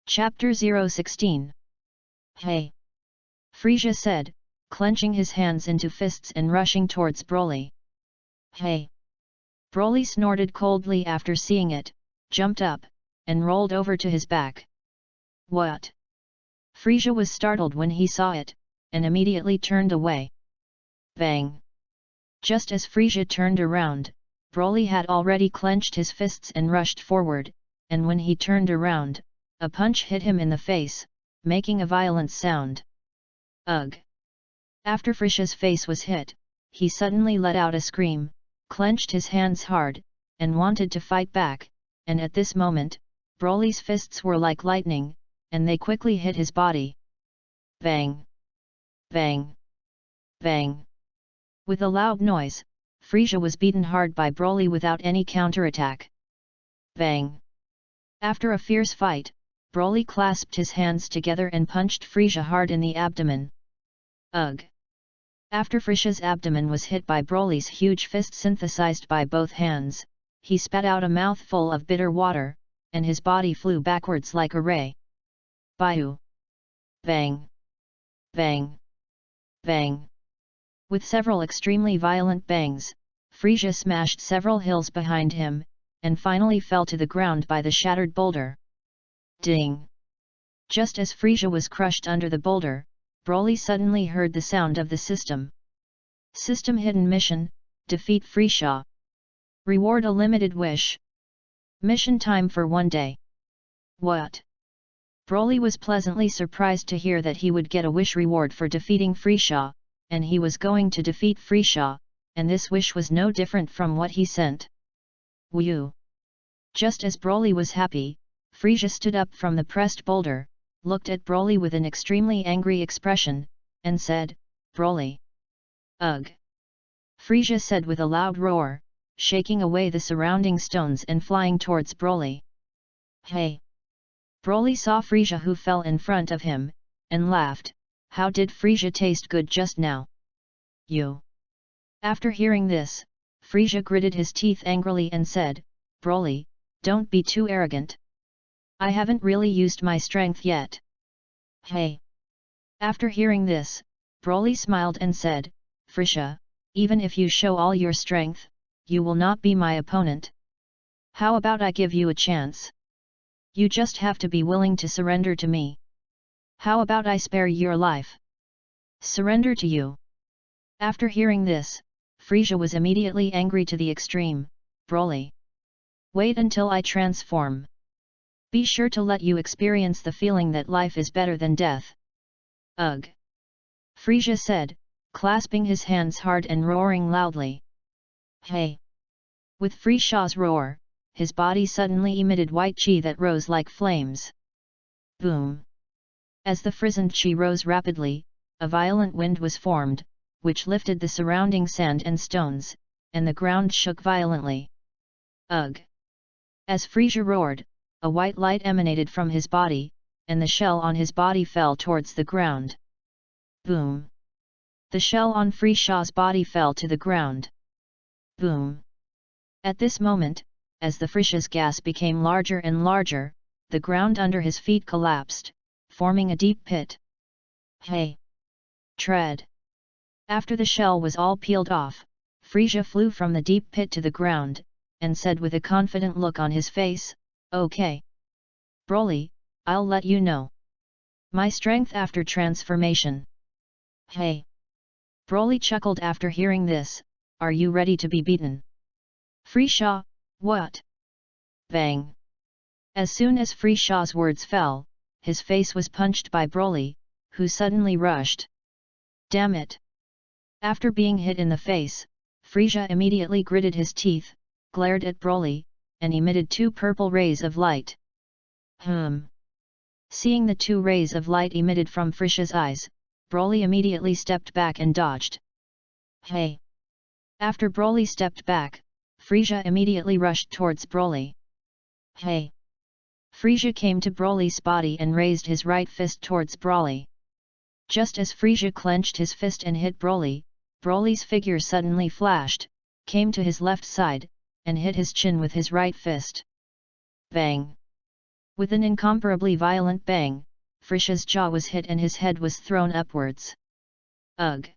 Chapter 016. Hey! Frisia said, clenching his hands into fists and rushing towards Broly. Hey! Broly snorted coldly after seeing it, jumped up, and rolled over to his back. What? Frisia was startled when he saw it, and immediately turned away. Bang! Just as Frisia turned around, Broly had already clenched his fists and rushed forward, and when he turned around, a punch hit him in the face, making a violent sound. Ugh! After Frisia's face was hit, he suddenly let out a scream, clenched his hands hard, and wanted to fight back, and at this moment, Broly's fists were like lightning, and they quickly hit his body. Bang! Bang! Bang! With a loud noise, Frisia was beaten hard by Broly without any counterattack. Bang! After a fierce fight, Broly clasped his hands together and punched Frisia hard in the abdomen. Ugh! After Frisia's abdomen was hit by Broly's huge fist synthesized by both hands, he spat out a mouthful of bitter water, and his body flew backwards like a ray. Bayou! Bang! Bang! Bang! With several extremely violent bangs, Frisia smashed several hills behind him, and finally fell to the ground by the shattered boulder. Ding! Just as Frisia was crushed under the boulder, Broly suddenly heard the sound of the system. System hidden mission, defeat Frisia. Reward a limited wish. Mission time for 1 day. What? Broly was pleasantly surprised to hear that he would get a wish reward for defeating Frisia, and he was going to defeat Frisia, and this wish was no different from what he sent. Woo! Just as Broly was happy, Frisia stood up from the pressed boulder, looked at Broly with an extremely angry expression, and said, Broly! Ugh! Frisia said with a loud roar, shaking away the surrounding stones and flying towards Broly. Hey! Broly saw Frisia who fell in front of him, and laughed, how did Frisia taste good just now? You! After hearing this, Frisia gritted his teeth angrily and said, Broly, don't be too arrogant. I haven't really used my strength yet. Hey! After hearing this, Broly smiled and said, Frisia, even if you show all your strength, you will not be my opponent. How about I give you a chance? You just have to be willing to surrender to me. How about I spare your life? Surrender to you. After hearing this, Frisia was immediately angry to the extreme. Broly. Wait until I transform. Be sure to let you experience the feeling that life is better than death. Ugh! Frisia said, clasping his hands hard and roaring loudly. Hey! With Frisia's roar, his body suddenly emitted white chi that rose like flames. Boom! As the frizzled chi rose rapidly, a violent wind was formed, which lifted the surrounding sand and stones, and the ground shook violently. Ugh! As Frisia roared, a white light emanated from his body, and the shell on his body fell towards the ground. Boom! The shell on Frisia's body fell to the ground. Boom! At this moment, as the Frisia's gas became larger and larger, the ground under his feet collapsed, forming a deep pit. Hey! Tread! After the shell was all peeled off, Frisia flew from the deep pit to the ground, and said with a confident look on his face, Okay. Broly, I'll let you know my strength after transformation. Hey! Broly chuckled after hearing this, are you ready to be beaten? Frisia, what? Bang! As soon as Frisia's words fell, his face was punched by Broly, who suddenly rushed. Damn it! After being hit in the face, Frisia immediately gritted his teeth, glared at Broly, and emitted 2 purple rays of light. Seeing the 2 rays of light emitted from Frisia's eyes, Broly immediately stepped back and dodged. Hey! After Broly stepped back, Frisia immediately rushed towards Broly. Hey! Frisia came to Broly's body and raised his right fist towards Broly. Just as Frisia clenched his fist and hit Broly, Broly's figure suddenly flashed, came to his left side, and hit his chin with his right fist. Bang! With an incomparably violent bang, Frisia's jaw was hit and his head was thrown upwards. Ugh!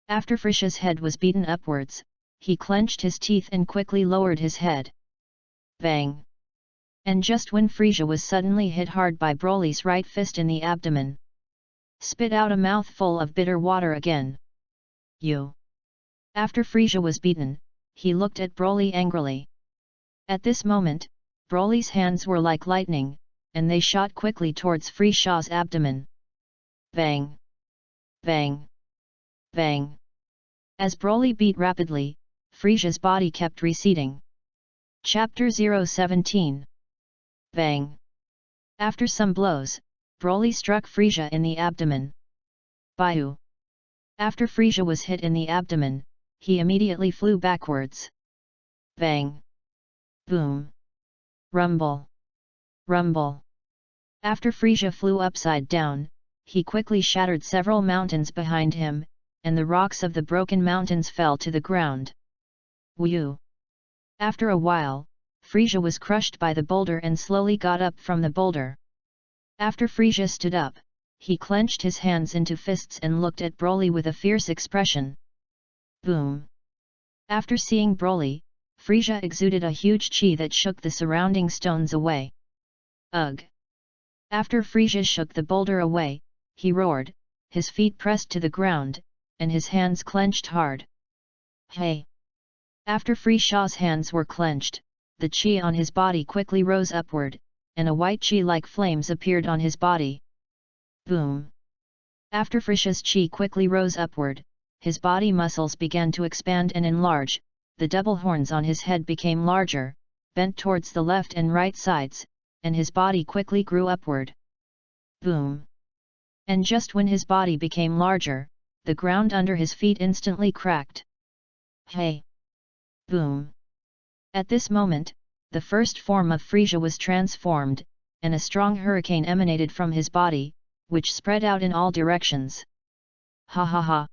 After Frisia's head was beaten upwards, he clenched his teeth and quickly lowered his head. Bang! And just when Frisia was suddenly hit hard by Broly's right fist in the abdomen, spit out a mouthful of bitter water again. You! After Frisia was beaten, he looked at Broly angrily. At this moment, Broly's hands were like lightning, and they shot quickly towards Frisia's abdomen. Bang! Bang! Bang! As Broly beat rapidly, Frisia's body kept receding. Chapter 017. Bang! After some blows, Broly struck Frisia in the abdomen. Baiu! After Frisia was hit in the abdomen, he immediately flew backwards. Bang! Boom! Rumble! Rumble! After Frisia flew upside down, he quickly shattered several mountains behind him, and the rocks of the broken mountains fell to the ground. Whew! After a while, Frisia was crushed by the boulder and slowly got up from the boulder. After Frisia stood up, he clenched his hands into fists and looked at Broly with a fierce expression. Boom! After seeing Broly, Frisia exuded a huge chi that shook the surrounding stones away. Ugh! After Frisia shook the boulder away, he roared, his feet pressed to the ground, and his hands clenched hard. Hey! After Frisia's hands were clenched, the chi on his body quickly rose upward, and a white chi like flames appeared on his body. Boom! After Frisia's chi quickly rose upward, his body muscles began to expand and enlarge, the double horns on his head became larger, bent towards the left and right sides, and his body quickly grew upward. Boom! And just when his body became larger, the ground under his feet instantly cracked. Hey! Boom! At this moment, the first form of Frisia was transformed, and a strong hurricane emanated from his body, which spread out in all directions. Ha ha ha!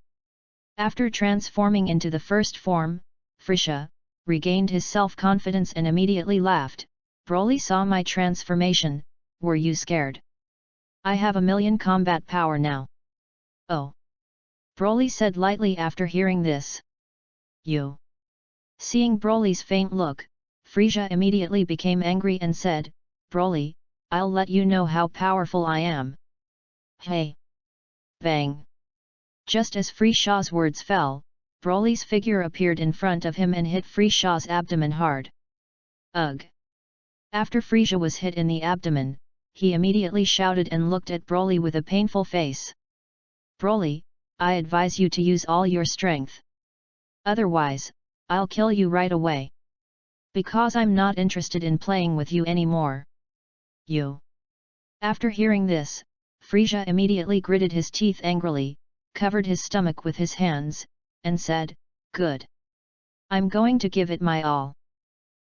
After transforming into the first form, Frisia regained his self-confidence and immediately laughed. Broly saw my transformation, were you scared? I have 1,000,000 combat power now. Oh! Broly said lightly after hearing this. You! Seeing Broly's faint look, Frisia immediately became angry and said, "Broly, I'll let you know how powerful I am." Hey! Bang! Just as Frisia's words fell, Broly's figure appeared in front of him and hit Frisia's abdomen hard. Ugh! After Frisia was hit in the abdomen, he immediately shouted and looked at Broly with a painful face. "Broly, I advise you to use all your strength. Otherwise, I'll kill you right away. Because I'm not interested in playing with you anymore. You." After hearing this, Frisia immediately gritted his teeth angrily, covered his stomach with his hands, and said, "Good. I'm going to give it my all.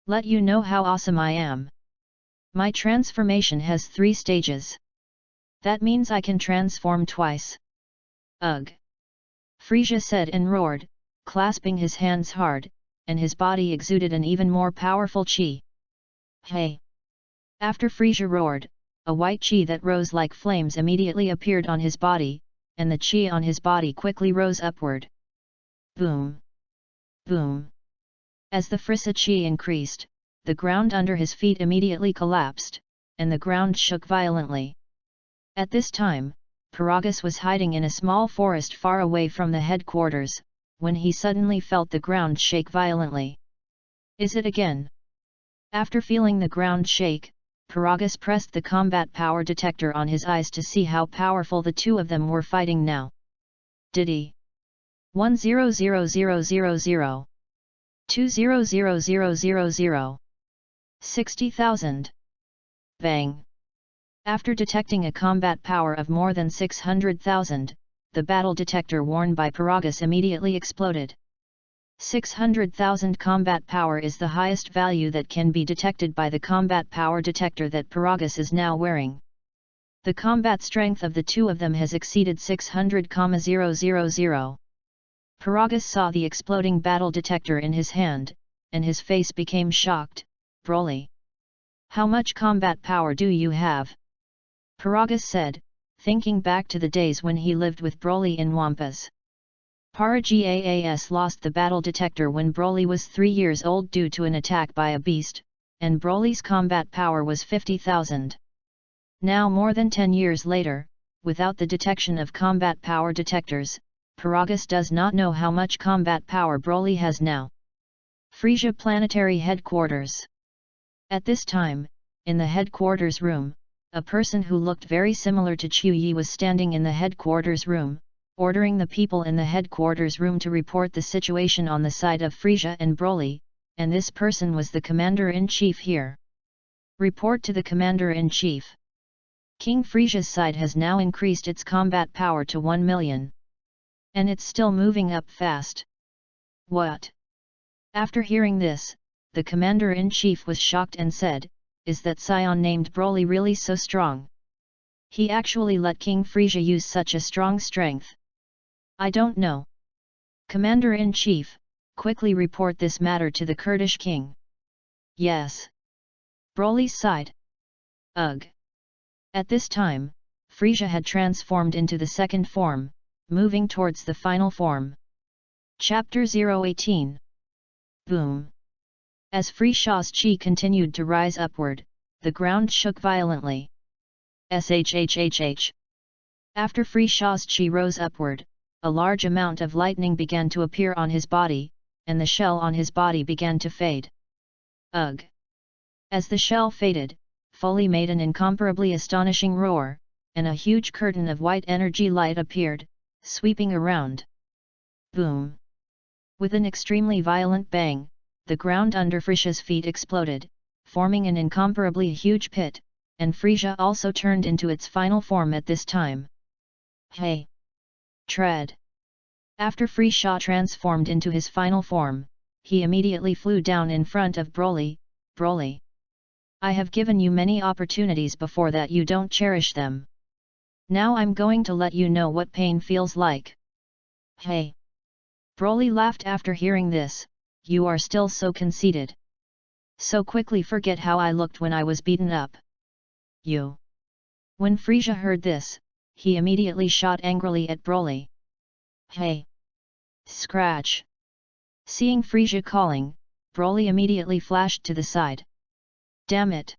Let you know how awesome I am. My transformation has 3 stages. That means I can transform twice." Ugh! Frisia said and roared, clasping his hands hard, and his body exuded an even more powerful chi. Hey! After Frisia roared, a white chi that rose like flames immediately appeared on his body, and the chi on his body quickly rose upward. Boom! Boom! As the Frisia chi increased, the ground under his feet immediately collapsed, and the ground shook violently. At this time, Paragus was hiding in a small forest far away from the headquarters, when he suddenly felt the ground shake violently. Is it again? After feeling the ground shake, Paragus pressed the combat power detector on his eyes to see how powerful the two of them were fighting now. Diddy! 100,000 200,000 60,000. Bang! After detecting a combat power of more than 600,000, the battle detector worn by Paragus immediately exploded. 600,000 combat power is the highest value that can be detected by the combat power detector that Paragus is now wearing. The combat strength of the two of them has exceeded 600,000. Paragus saw the exploding battle detector in his hand, and his face became shocked. "Broly, how much combat power do you have?" Paragus said, thinking back to the days when he lived with Broly in Wampas. Paragas lost the battle detector when Broly was 3 years old due to an attack by a beast, and Broly's combat power was 50,000. Now more than 10 years later, without the detection of combat power detectors, Paragus does not know how much combat power Broly has now. Frisia Planetary Headquarters. At this time, in the headquarters room, a person who looked very similar to Chu Yi was standing in the headquarters room, ordering the people in the headquarters room to report the situation on the side of Frisia and Broly, and this person was the Commander-in-Chief here. Report to the Commander-in-Chief. King Frisia's side has now increased its combat power to 1 million. And it's still moving up fast. What? After hearing this, the Commander-in-Chief was shocked and said, "Is that scion named Broly really so strong? He actually let King Frisia use such a strong strength? I don't know. Commander-in-Chief, quickly report this matter to the Kurdish king." Yes. Broly's side. Ugh. At this time, Frisia had transformed into the second form, moving towards the final form. Chapter 018. Boom! As Frisia's chi continued to rise upward, the ground shook violently. Shhhh. After Frisia's chi rose upward, a large amount of lightning began to appear on his body, and the shell on his body began to fade. Ugh! As the shell faded, Foley made an incomparably astonishing roar, and a huge curtain of white energy light appeared, sweeping around. Boom! With an extremely violent bang, the ground under Frisia's feet exploded, forming an incomparably huge pit, and Frisia also turned into its final form at this time. Hey! Tread! After Frisia transformed into his final form, he immediately flew down in front of Broly. "Broly, I have given you many opportunities before that you don't cherish them. Now I'm going to let you know what pain feels like." Hey! Broly laughed after hearing this. "You are still so conceited. So quickly forget how I looked when I was beaten up. You." When Frisia heard this, he immediately shot angrily at Broly. Hey! Scratch! Seeing Frisia calling, Broly immediately flashed to the side. Damn it!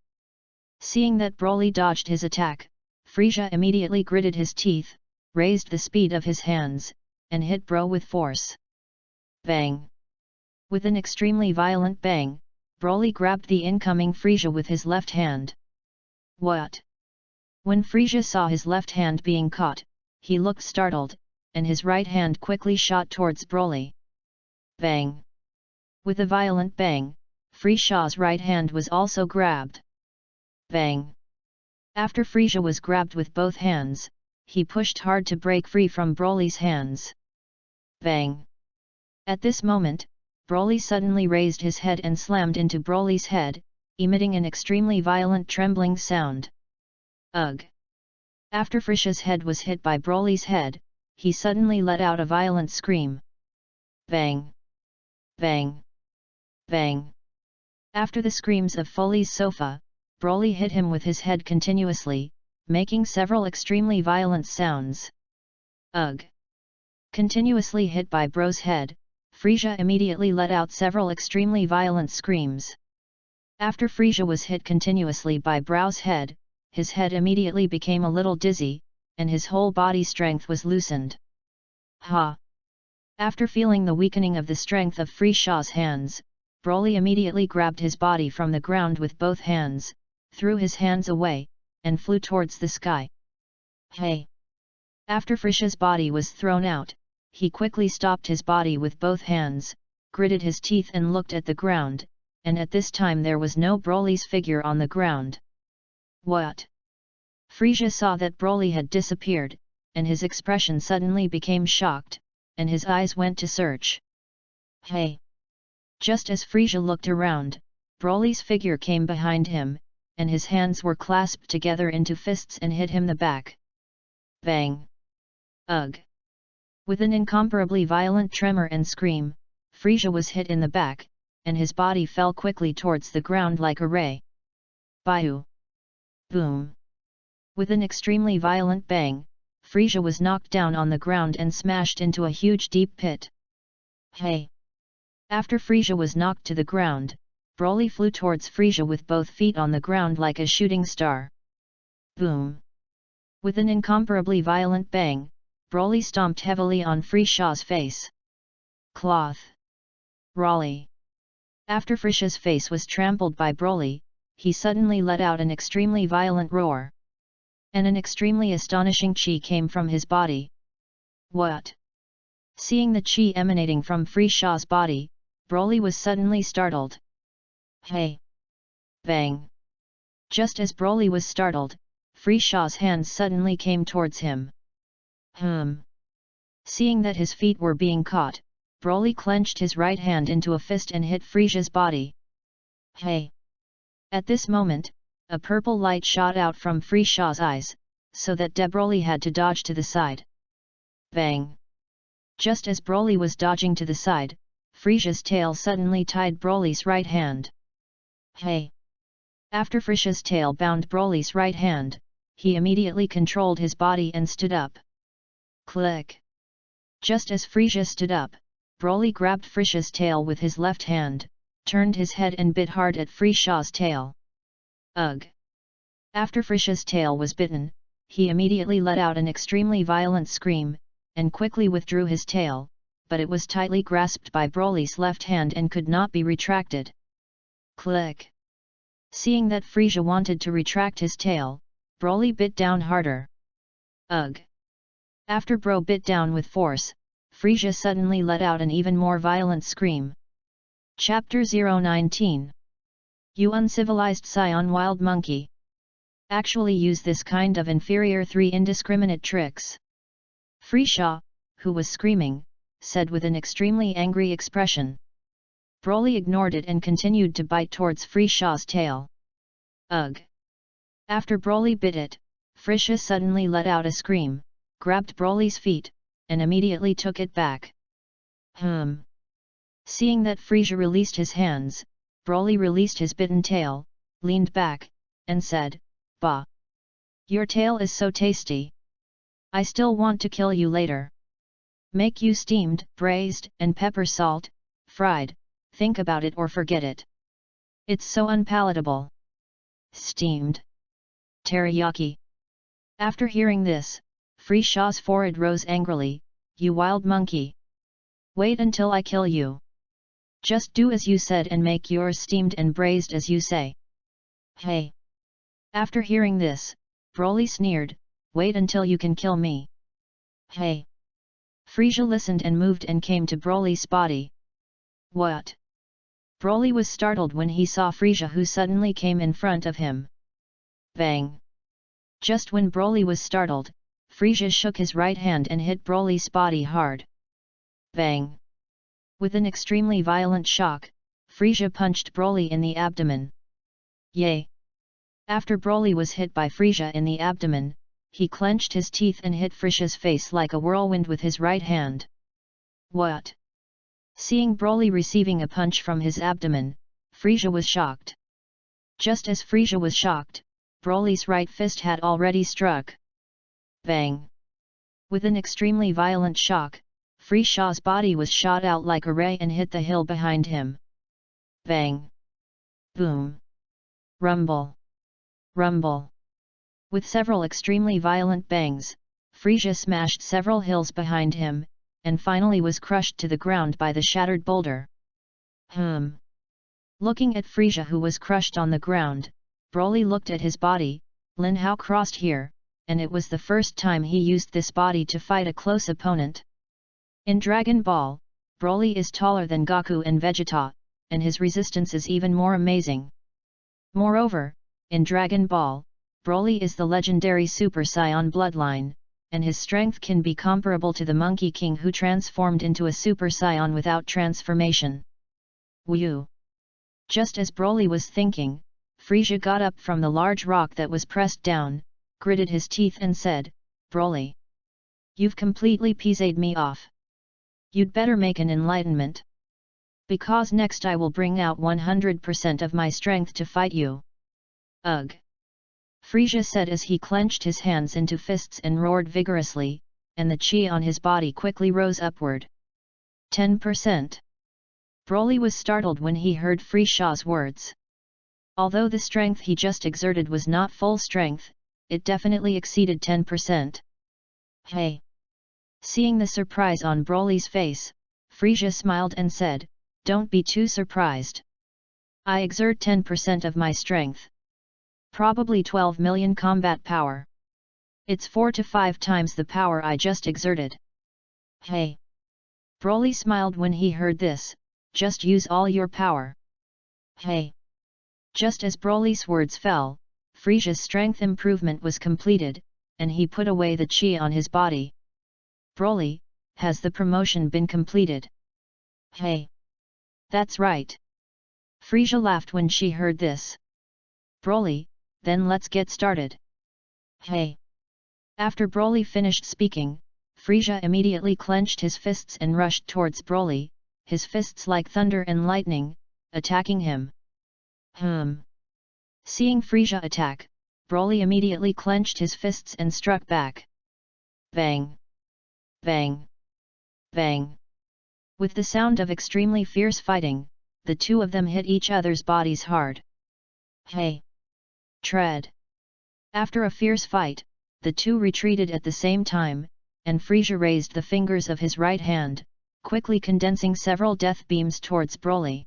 Seeing that Broly dodged his attack, Frieza immediately gritted his teeth, raised the speed of his hands, and hit Bro with force. Bang! With an extremely violent bang, Broly grabbed the incoming Frieza with his left hand. What? When Frieza saw his left hand being caught, he looked startled, and his right hand quickly shot towards Broly. Bang! With a violent bang, Frieza's right hand was also grabbed. Bang! After Frieza was grabbed with both hands, he pushed hard to break free from Broly's hands. Bang! At this moment, Broly suddenly raised his head and slammed into Broly's head, emitting an extremely violent trembling sound. Ugh! After Frieza's head was hit by Broly's head, he suddenly let out a violent scream. Bang! Bang! Bang! After the screams of Foley's sofa, Broly hit him with his head continuously, making several extremely violent sounds. Ugh! Continuously hit by Bro's head, Frieza immediately let out several extremely violent screams. After Frieza was hit continuously by Bro's head, his head immediately became a little dizzy, and his whole body strength was loosened. Ha! After feeling the weakening of the strength of Frieza's hands, Broly immediately grabbed his body from the ground with both hands, threw his hands away, and flew towards the sky. Hey! After Frieza's body was thrown out, he quickly stopped his body with both hands, gritted his teeth and looked at the ground, and at this time there was no Broly's figure on the ground. What? Frieza saw that Broly had disappeared, and his expression suddenly became shocked, and his eyes went to search. Hey! Just as Frieza looked around, Broly's figure came behind him, and his hands were clasped together into fists and hit him the back. Bang! Ugh! With an incomparably violent tremor and scream, Frieza was hit in the back, and his body fell quickly towards the ground like a ray. Baiu! Boom! With an extremely violent bang, Frieza was knocked down on the ground and smashed into a huge deep pit. Hey! After Frieza was knocked to the ground, Broly flew towards Frieza with both feet on the ground like a shooting star. Boom! With an incomparably violent bang, Broly stomped heavily on Frieza's face. Cloth! Broly! After Frieza's face was trampled by Broly, he suddenly let out an extremely violent roar. And an extremely astonishing chi came from his body. What? Seeing the chi emanating from Frieza's body, Broly was suddenly startled. Hey! Bang! Just as Broly was startled, Frieza's hands suddenly came towards him. Seeing that his feet were being caught, Broly clenched his right hand into a fist and hit Frieza's body. Hey! At this moment, a purple light shot out from Frieza's eyes, so that Broly had to dodge to the side. Bang! Just as Broly was dodging to the side, Frieza's tail suddenly tied Broly's right hand. Hey! After Frieza's tail bound Broly's right hand, he immediately controlled his body and stood up. Click! Just as Frieza stood up, Broly grabbed Frieza's tail with his left hand, turned his head and bit hard at Frieza's tail. Ugh! After Frieza's tail was bitten, he immediately let out an extremely violent scream, and quickly withdrew his tail, but it was tightly grasped by Broly's left hand and could not be retracted. Click! Seeing that Frieza wanted to retract his tail, Broly bit down harder. Ugh! After Bro bit down with force, Frieza suddenly let out an even more violent scream. Chapter 019. You uncivilized scion wild monkey! Actually use this kind of inferior 3 indiscriminate tricks. Frieza, who was screaming, said with an extremely angry expression. Broly ignored it and continued to bite towards Frieza's tail. Ugh! After Broly bit it, Frieza suddenly let out a scream, grabbed Broly's feet, and immediately took it back. Seeing that Frieza released his hands, Broly released his bitten tail, leaned back, and said, "Bah! Your tail is so tasty. I still want to kill you later. Make you steamed, braised, and pepper salt, fried, think about it or forget it. It's so unpalatable. Steamed. Teriyaki. After hearing this, Frisia's forehead rose angrily. You wild monkey! Wait until I kill you. Just do as you said and make yours steamed and braised as you say. Hey! After hearing this, Broly sneered, wait until you can kill me. Hey! Frisia listened and moved and came to Broly's body. What? Broly was startled when he saw Frisia, who suddenly came in front of him. Bang! Just when Broly was startled, Frisia shook his right hand and hit Broly's body hard. Bang! With an extremely violent shock, Frisia punched Broly in the abdomen. Yay! After Broly was hit by Frisia in the abdomen, he clenched his teeth and hit Frisia's face like a whirlwind with his right hand. What? Seeing Broly receiving a punch from his abdomen, Frisia was shocked. Just as Frisia was shocked, Broly's right fist had already struck. Bang! With an extremely violent shock, Frisia's body was shot out like a ray and hit the hill behind him. Bang! Boom! Rumble! Rumble! With several extremely violent bangs, Frisia smashed several hills behind him, and finally was crushed to the ground by the shattered boulder. Looking at Frisia, who was crushed on the ground, Broly looked at his body. Lin Hao crossed here, and it was the first time he used this body to fight a close opponent. In Dragon Ball, Broly is taller than Goku and Vegeta, and his resistance is even more amazing. Moreover, in Dragon Ball, Broly is the legendary Super Saiyan bloodline, and his strength can be comparable to the Monkey King, who transformed into a Super Saiyan without transformation. Woo! Just as Broly was thinking, Frisia got up from the large rock that was pressed down, gritted his teeth and said, Broly! You've completely pissed me off. You'd better make an enlightenment. Because next I will bring out 100% of my strength to fight you. Ugh! Frisia said as he clenched his hands into fists and roared vigorously, and the chi on his body quickly rose upward. 10%. Broly was startled when he heard Frisia's words. Although the strength he just exerted was not full strength, it definitely exceeded 10%. Hey! Seeing the surprise on Broly's face, Frisia smiled and said, don't be too surprised. I exert 10% of my strength. Probably 12 million combat power. It's 4 to 5 times the power I just exerted. Hey! Broly smiled when he heard this, just use all your power. Hey! Just as Broly's words fell, Frisia's strength improvement was completed, and he put away the chi on his body. Broly, has the promotion been completed? Hey! That's right. Frisia laughed when she heard this. Broly, then let's get started. Hey! After Broly finished speaking, Frisia immediately clenched his fists and rushed towards Broly, his fists like thunder and lightning, attacking him. Seeing Frisia attack, Broly immediately clenched his fists and struck back. Bang! Bang! Bang! With the sound of extremely fierce fighting, the two of them hit each other's bodies hard. Hey! Tread! After a fierce fight, the two retreated at the same time, and Frisia raised the fingers of his right hand, quickly condensing several death beams towards Broly.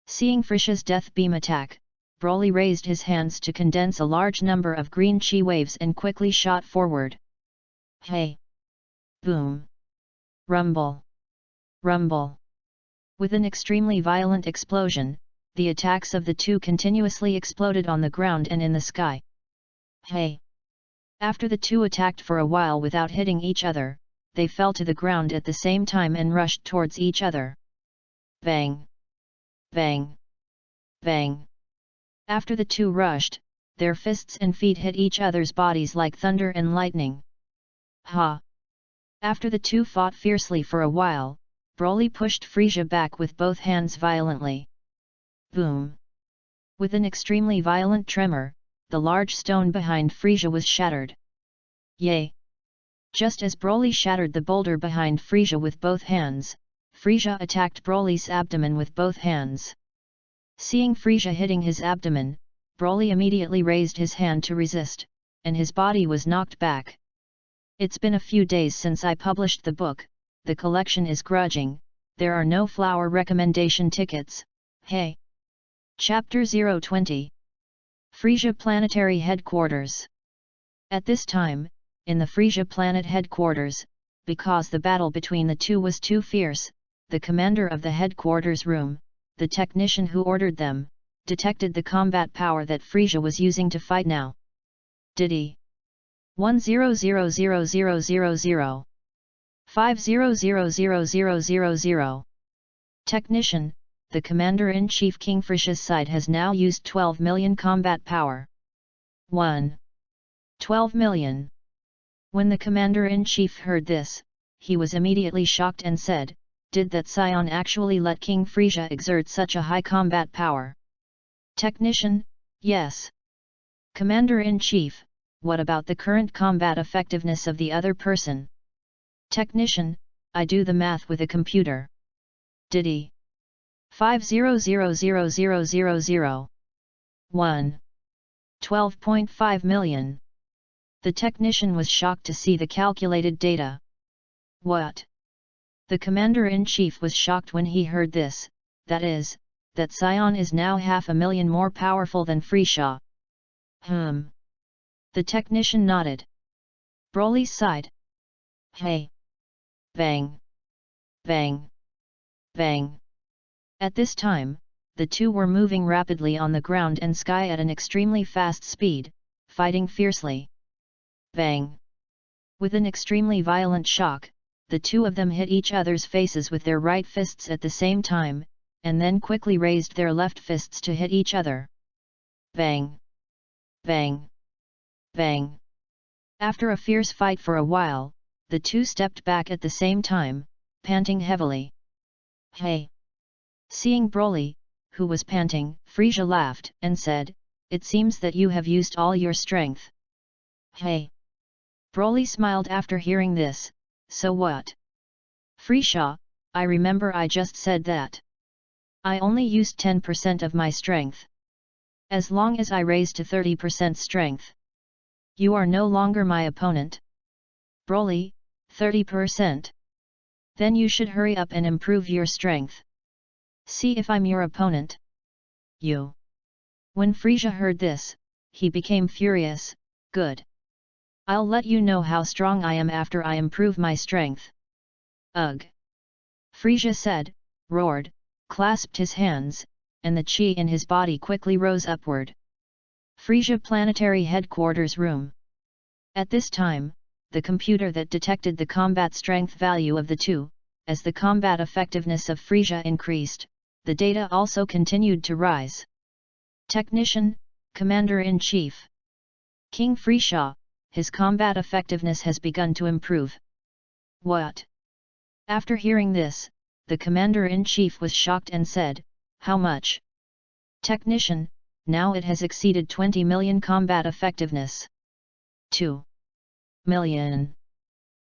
Seeing Frisia's death beam attack, Broly raised his hands to condense a large number of green chi waves and quickly shot forward. Hey! Boom! Rumble! Rumble! With an extremely violent explosion, the attacks of the two continuously exploded on the ground and in the sky. Hey! After the two attacked for a while without hitting each other, they fell to the ground at the same time and rushed towards each other. Bang! Bang! Bang! After the two rushed, their fists and feet hit each other's bodies like thunder and lightning. Ha! After the two fought fiercely for a while, Broly pushed Frisia back with both hands violently. Boom! With an extremely violent tremor, the large stone behind Frisia was shattered. Yay! Just as Broly shattered the boulder behind Frisia with both hands, Frisia attacked Broly's abdomen with both hands. Seeing Frisia hitting his abdomen, Broly immediately raised his hand to resist, and his body was knocked back. It's been a few days since I published the book, the collection is grudging, there are no flower recommendation tickets, hey! Chapter 020 Frisia Planetary Headquarters. At this time, in the Frisia planet headquarters, because the battle between the two was too fierce, the commander of the headquarters room, the technician who ordered them, detected the combat power that Frisia was using to fight now. Diddy 10000000 50000000. Technician, the Commander-in-Chief King Frisia's side has now used 12 million combat power. 12 million. When the Commander-in-Chief heard this, he was immediately shocked and said, "Did that scion actually let King Frisia exert such a high combat power?" Technician, yes. Commander-in-Chief, what about the current combat effectiveness of the other person? Technician, I do the math with a computer. Diddy 50000000. 12.5 million. The technician was shocked to see the calculated data. What? The Commander-in-Chief was shocked when he heard this, that is, that Scion is now 500,000 more powerful than Frisia. The technician nodded. Broly's side. Hey! Bang! Bang! Bang! At this time, the two were moving rapidly on the ground and sky at an extremely fast speed, fighting fiercely. Bang! With an extremely violent shock, the two of them hit each other's faces with their right fists at the same time, and then quickly raised their left fists to hit each other. Bang! Bang! Bang! After a fierce fight for a while, the two stepped back at the same time, panting heavily. Hey! Seeing Broly, who was panting, Frisia laughed and said, "It seems that you have used all your strength." Hey! Broly smiled after hearing this, "So what?" Frisia, I remember I just said that. I only used 10% of my strength. As long as I raise to 30% strength, you are no longer my opponent. Broly, 30%. Then you should hurry up and improve your strength. See if I'm your opponent. You. When Frisia heard this, he became furious. Good. I'll let you know how strong I am after I improve my strength. Ugh! Frisia said, roared, clasped his hands, and the chi in his body quickly rose upward. Frisia Planetary Headquarters Room. At this time, the computer that detected the combat strength value of the two, as the combat effectiveness of Frisia increased, the data also continued to rise. Technician, Commander-in-Chief. King Frisia, his combat effectiveness has begun to improve. What? After hearing this, the Commander-in-Chief was shocked and said, "How much?" Technician, now it has exceeded 20 million combat effectiveness. 2 million.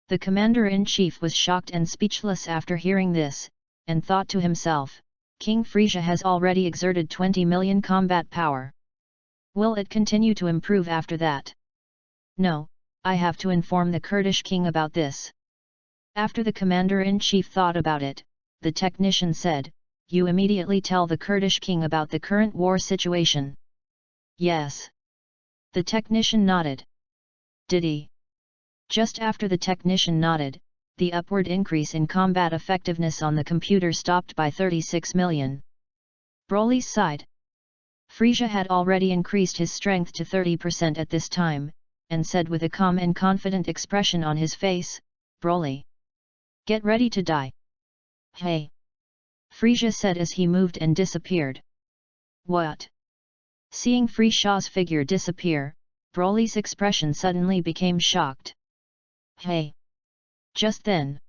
The Commander-in-Chief was shocked and speechless after hearing this, and thought to himself, King Frisia has already exerted 20 million combat power. Will it continue to improve after that? No, I have to inform the Kurdish king about this. After the Commander-in-Chief thought about it, the technician said, "You immediately tell the Kurdish king about the current war situation." Yes. The technician nodded. Did he? Just after the technician nodded, the upward increase in combat effectiveness on the computer stopped by 36 million. Broly's side. Frisia had already increased his strength to 30% at this time, and said with a calm and confident expression on his face, "Broly, get ready to die." Hey! Frisia said as he moved and disappeared. What? Seeing Frisia's figure disappear, Broly's expression suddenly became shocked. Hey! Just then,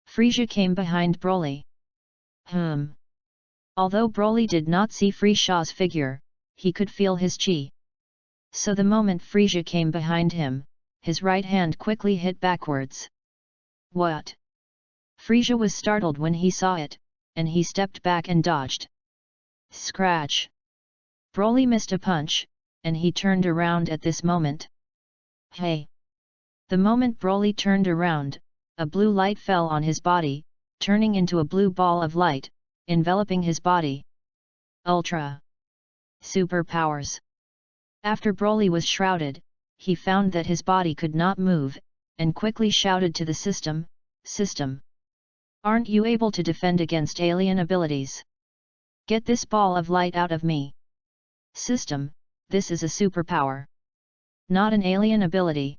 Frisia came behind Broly. Although Broly did not see Frisia's figure, he could feel his chi. So the moment Frisia came behind him, his right hand quickly hit backwards. What? Frisia was startled when he saw it, and he stepped back and dodged. Scratch! Broly missed a punch, and he turned around at this moment. Hey! The moment Broly turned around, a blue light fell on his body, turning into a blue ball of light, enveloping his body. Ultra! Superpowers! After Broly was shrouded, he found that his body could not move, and quickly shouted to the system, "System! Aren't you able to defend against alien abilities? Get this ball of light out of me! System, this is a superpower. Not an alien ability.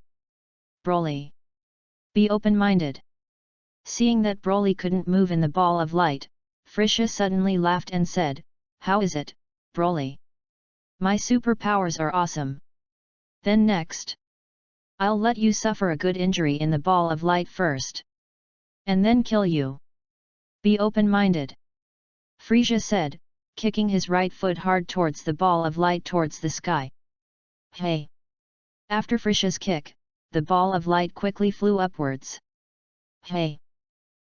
Broly! Be open-minded!" Seeing that Broly couldn't move in the ball of light, Frisia suddenly laughed and said, "How is it, Broly? My superpowers are awesome. Then next, I'll let you suffer a good injury in the ball of light first. And then kill you. Be open-minded," Frisia said, kicking his right foot hard towards the ball of light towards the sky. Hey! After Frisia's kick, the ball of light quickly flew upwards. Hey!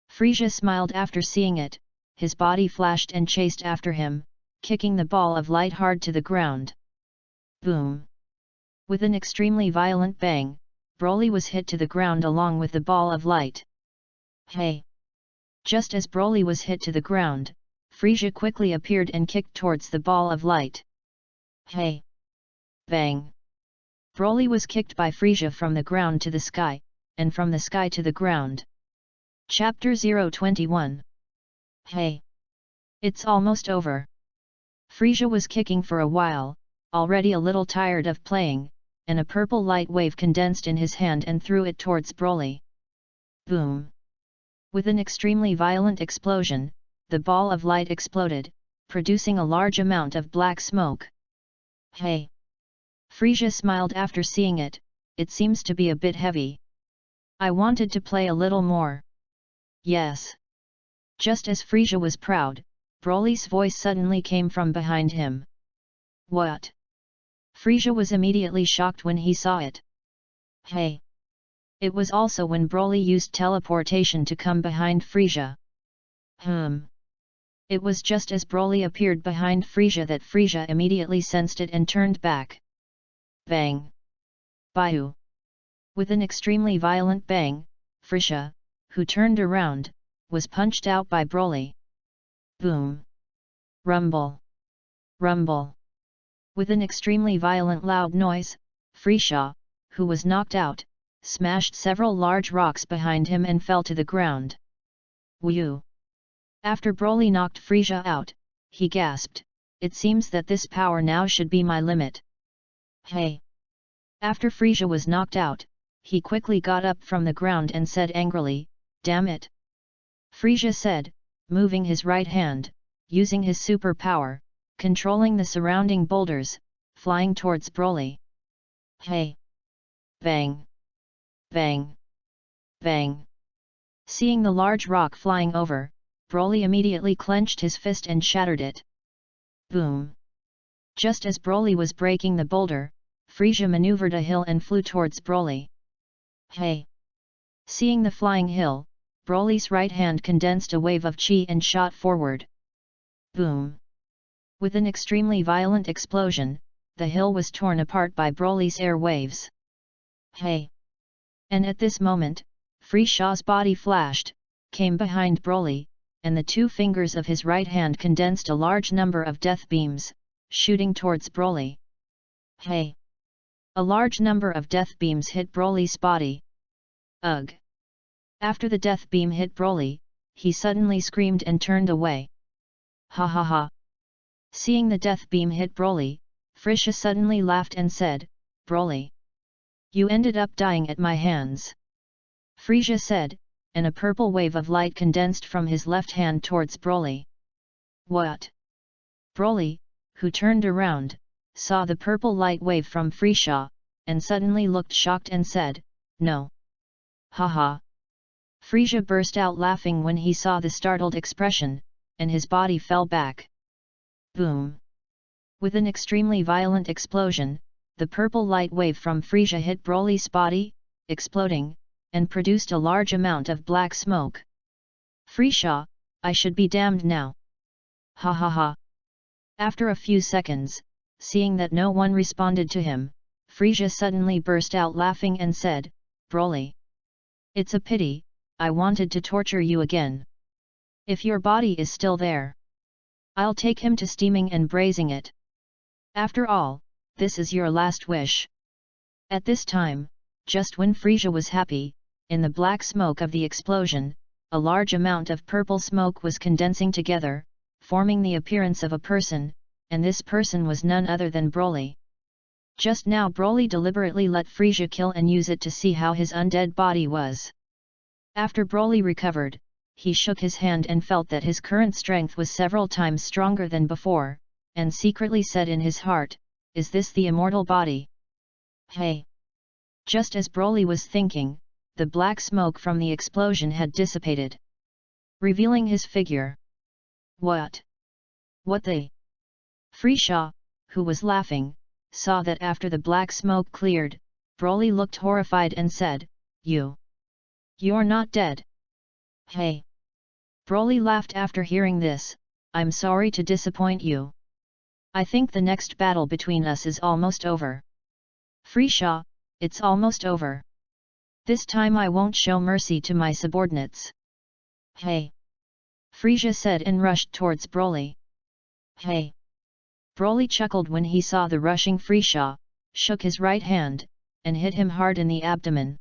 Frisia smiled after seeing it, his body flashed and chased after him, kicking the ball of light hard to the ground. Boom! With an extremely violent bang, Broly was hit to the ground along with the ball of light. Hey! Just as Broly was hit to the ground, Frisia quickly appeared and kicked towards the ball of light. Hey! Bang! Broly was kicked by Frisia from the ground to the sky, and from the sky to the ground. Chapter 021. Hey! It's almost over. Frisia was kicking for a while, already a little tired of playing, and a purple light wave condensed in his hand and threw it towards Broly. Boom! With an extremely violent explosion, the ball of light exploded, producing a large amount of black smoke. Hey! Frisia smiled after seeing it, "It seems to be a bit heavy. I wanted to play a little more." Yes. Just as Frisia was proud, Broly's voice suddenly came from behind him. What? Frisia was immediately shocked when he saw it. Hey! It was also when Broly used teleportation to come behind Frisia. It was just as Broly appeared behind Frisia that Frisia immediately sensed it and turned back. Bang! Baiu! With an extremely violent bang, Frisia, who turned around, was punched out by Broly. Boom! Rumble! Rumble! With an extremely violent loud noise, Frisia, who was knocked out, smashed several large rocks behind him and fell to the ground. Whew! After Broly knocked Frisia out, he gasped, "It seems that this power now should be my limit." Hey! After Frisia was knocked out, he quickly got up from the ground and said angrily, "Damn it!" Frisia said, moving his right hand, using his super power, controlling the surrounding boulders, flying towards Broly. Hey! Bang! Bang! Bang! Seeing the large rock flying over, Broly immediately clenched his fist and shattered it. Boom! Just as Broly was breaking the boulder, Frisia maneuvered a hill and flew towards Broly. Hey! Seeing the flying hill, Broly's right hand condensed a wave of chi and shot forward. Boom! With an extremely violent explosion, the hill was torn apart by Broly's air waves. Hey! And at this moment, Frisia's body flashed, came behind Broly, and the two fingers of his right hand condensed a large number of death beams, shooting towards Broly. Hey! A large number of death beams hit Broly's body. Ugh! After the death beam hit Broly, he suddenly screamed and turned away. Ha ha ha! Seeing the death beam hit Broly, Frisia suddenly laughed and said, "Broly! You ended up dying at my hands." Frisia said, and a purple wave of light condensed from his left hand towards Broly. What? Broly, who turned around, saw the purple light wave from Frisia, and suddenly looked shocked and said, "No! Haha!" Frisia burst out laughing when he saw the startled expression, and his body fell back. Boom! With an extremely violent explosion, the purple light wave from Frisia hit Broly's body, exploding, and produced a large amount of black smoke. Frisia, I should be damned now. Ha ha ha. After a few seconds, seeing that no one responded to him, Frisia suddenly burst out laughing and said, Broly. It's a pity, I wanted to torture you again. If your body is still there, I'll take him to steaming and braising it. After all, this is your last wish. At this time, just when Frisia was happy, in the black smoke of the explosion, a large amount of purple smoke was condensing together, forming the appearance of a person, and this person was none other than Broly. Just now Broly deliberately let Frisia kill and use it to see how his undead body was. After Broly recovered, he shook his hand and felt that his current strength was several times stronger than before, and secretly said in his heart, is this the immortal body? Hey! Just as Broly was thinking, the black smoke from the explosion had dissipated, revealing his figure. What? What the? Frisia, who was laughing, saw that after the black smoke cleared, Broly looked horrified and said, You're not dead. Hey! Broly laughed after hearing this, I'm sorry to disappoint you. I think the next battle between us is almost over. Frisia, it's almost over. This time I won't show mercy to my subordinates. Hey! Frisia said and rushed towards Broly. Hey! Broly chuckled when he saw the rushing Frisia, shook his right hand, and hit him hard in the abdomen.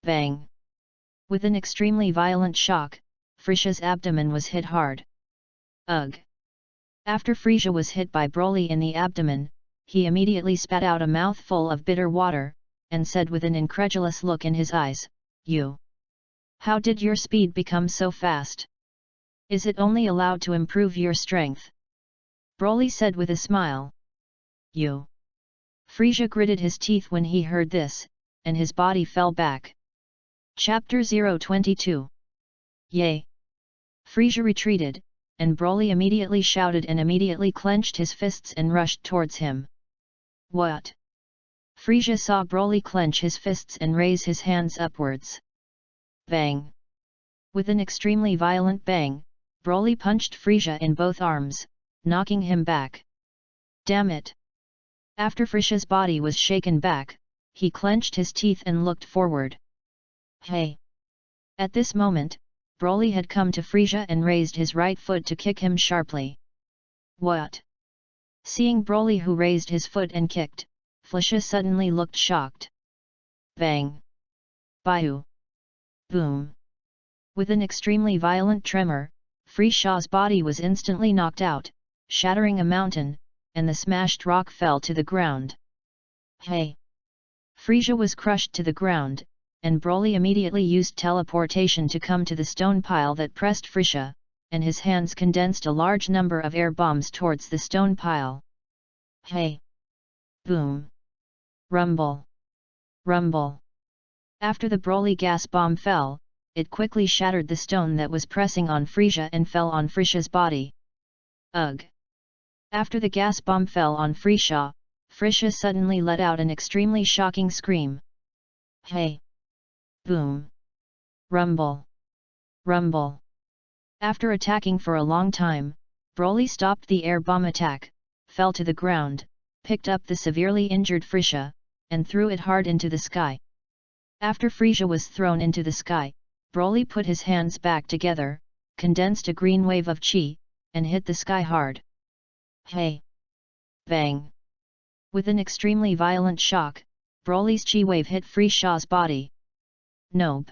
Bang! With an extremely violent shock, Frisia's abdomen was hit hard. Ugh! After Frisia was hit by Broly in the abdomen, he immediately spat out a mouthful of bitter water, and said with an incredulous look in his eyes, How did your speed become so fast? Is it only allowed to improve your strength? Broly said with a smile. Frisia gritted his teeth when he heard this, and his body fell back. Chapter 022. Yay! Frisia retreated, and Broly immediately shouted and immediately clenched his fists and rushed towards him. What? Frisia saw Broly clench his fists and raise his hands upwards. Bang! With an extremely violent bang, Broly punched Frisia in both arms, knocking him back. Damn it! After Frisia's body was shaken back, he clenched his teeth and looked forward. Hey! At this moment, Broly had come to Frisia and raised his right foot to kick him sharply. What? Seeing Broly who raised his foot and kicked, Frisia suddenly looked shocked. Bang! Bayou! Boom! With an extremely violent tremor, Frisia's body was instantly knocked out, shattering a mountain, and the smashed rock fell to the ground. Hey! Frisia was crushed to the ground, and Broly immediately used teleportation to come to the stone pile that pressed Frisia, and his hands condensed a large number of air bombs towards the stone pile. Hey! Boom! Rumble! Rumble! After the Broly gas bomb fell, it quickly shattered the stone that was pressing on Frisia and fell on Frisia's body. Ugh! After the gas bomb fell on Frisia, Frisia suddenly let out an extremely shocking scream. Hey! Boom! Rumble! Rumble! After attacking for a long time, Broly stopped the air bomb attack, fell to the ground, picked up the severely injured Frisia, and threw it hard into the sky. After Frisia was thrown into the sky, Broly put his hands back together, condensed a green wave of chi, and hit the sky hard. Hey! Bang! With an extremely violent shock, Broly's chi wave hit Frisia's body. Nope!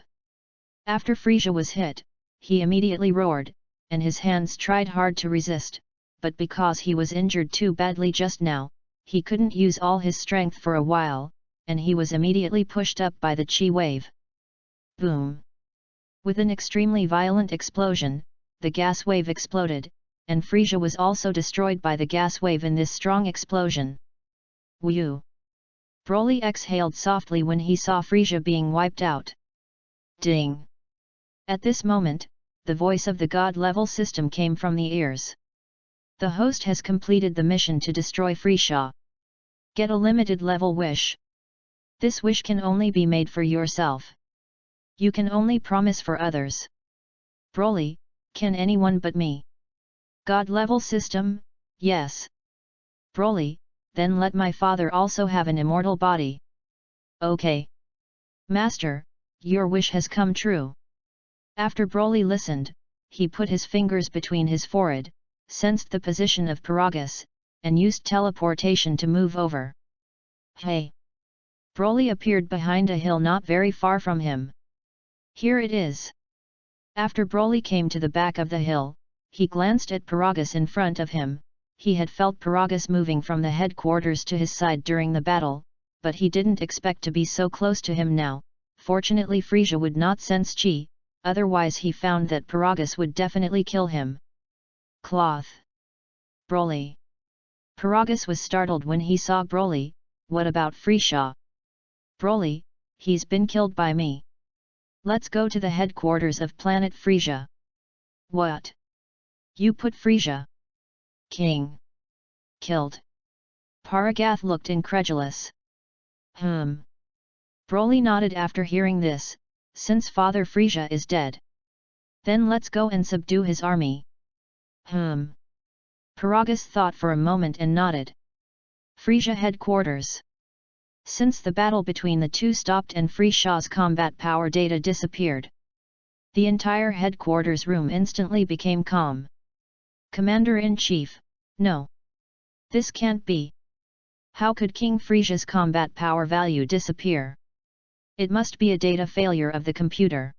After Frisia was hit, he immediately roared, and his hands tried hard to resist, but because he was injured too badly just now, he couldn't use all his strength for a while, and he was immediately pushed up by the chi wave. Boom! With an extremely violent explosion, the gas wave exploded, and Frisia was also destroyed by the gas wave in this strong explosion. Whew! Broly exhaled softly when he saw Frisia being wiped out. Ding! At this moment, the voice of the God-level system came from the ears. The host has completed the mission to destroy Frisia. Get a limited level wish. This wish can only be made for yourself. You can only promise for others. Broly, can anyone but me? God-level system, yes. Broly, then let my father also have an immortal body. Okay. Master, your wish has come true. After Broly listened, he put his fingers between his forehead, sensed the position of Paragus, and used teleportation to move over. Hey! Broly appeared behind a hill not very far from him. Here it is. After Broly came to the back of the hill, he glanced at Paragus in front of him. He had felt Paragus moving from the headquarters to his side during the battle, but he didn't expect to be so close to him now. Fortunately Frieza would not sense chi, otherwise he found that Paragus would definitely kill him. Cloth. Broly. Paragus was startled when he saw Broly. What about Frieza? Broly, he's been killed by me. Let's go to the headquarters of planet Frieza. What? You put Frieza? King. Killed. Paragath looked incredulous. Broly nodded after hearing this, since Father Frieza is dead. Then let's go and subdue his army. Paragus thought for a moment and nodded. Frieza headquarters. Since the battle between the two stopped and Frieza's combat power data disappeared, the entire headquarters room instantly became calm. Commander-in-Chief, no. This can't be. How could King Frieza's combat power value disappear? It must be a data failure of the computer.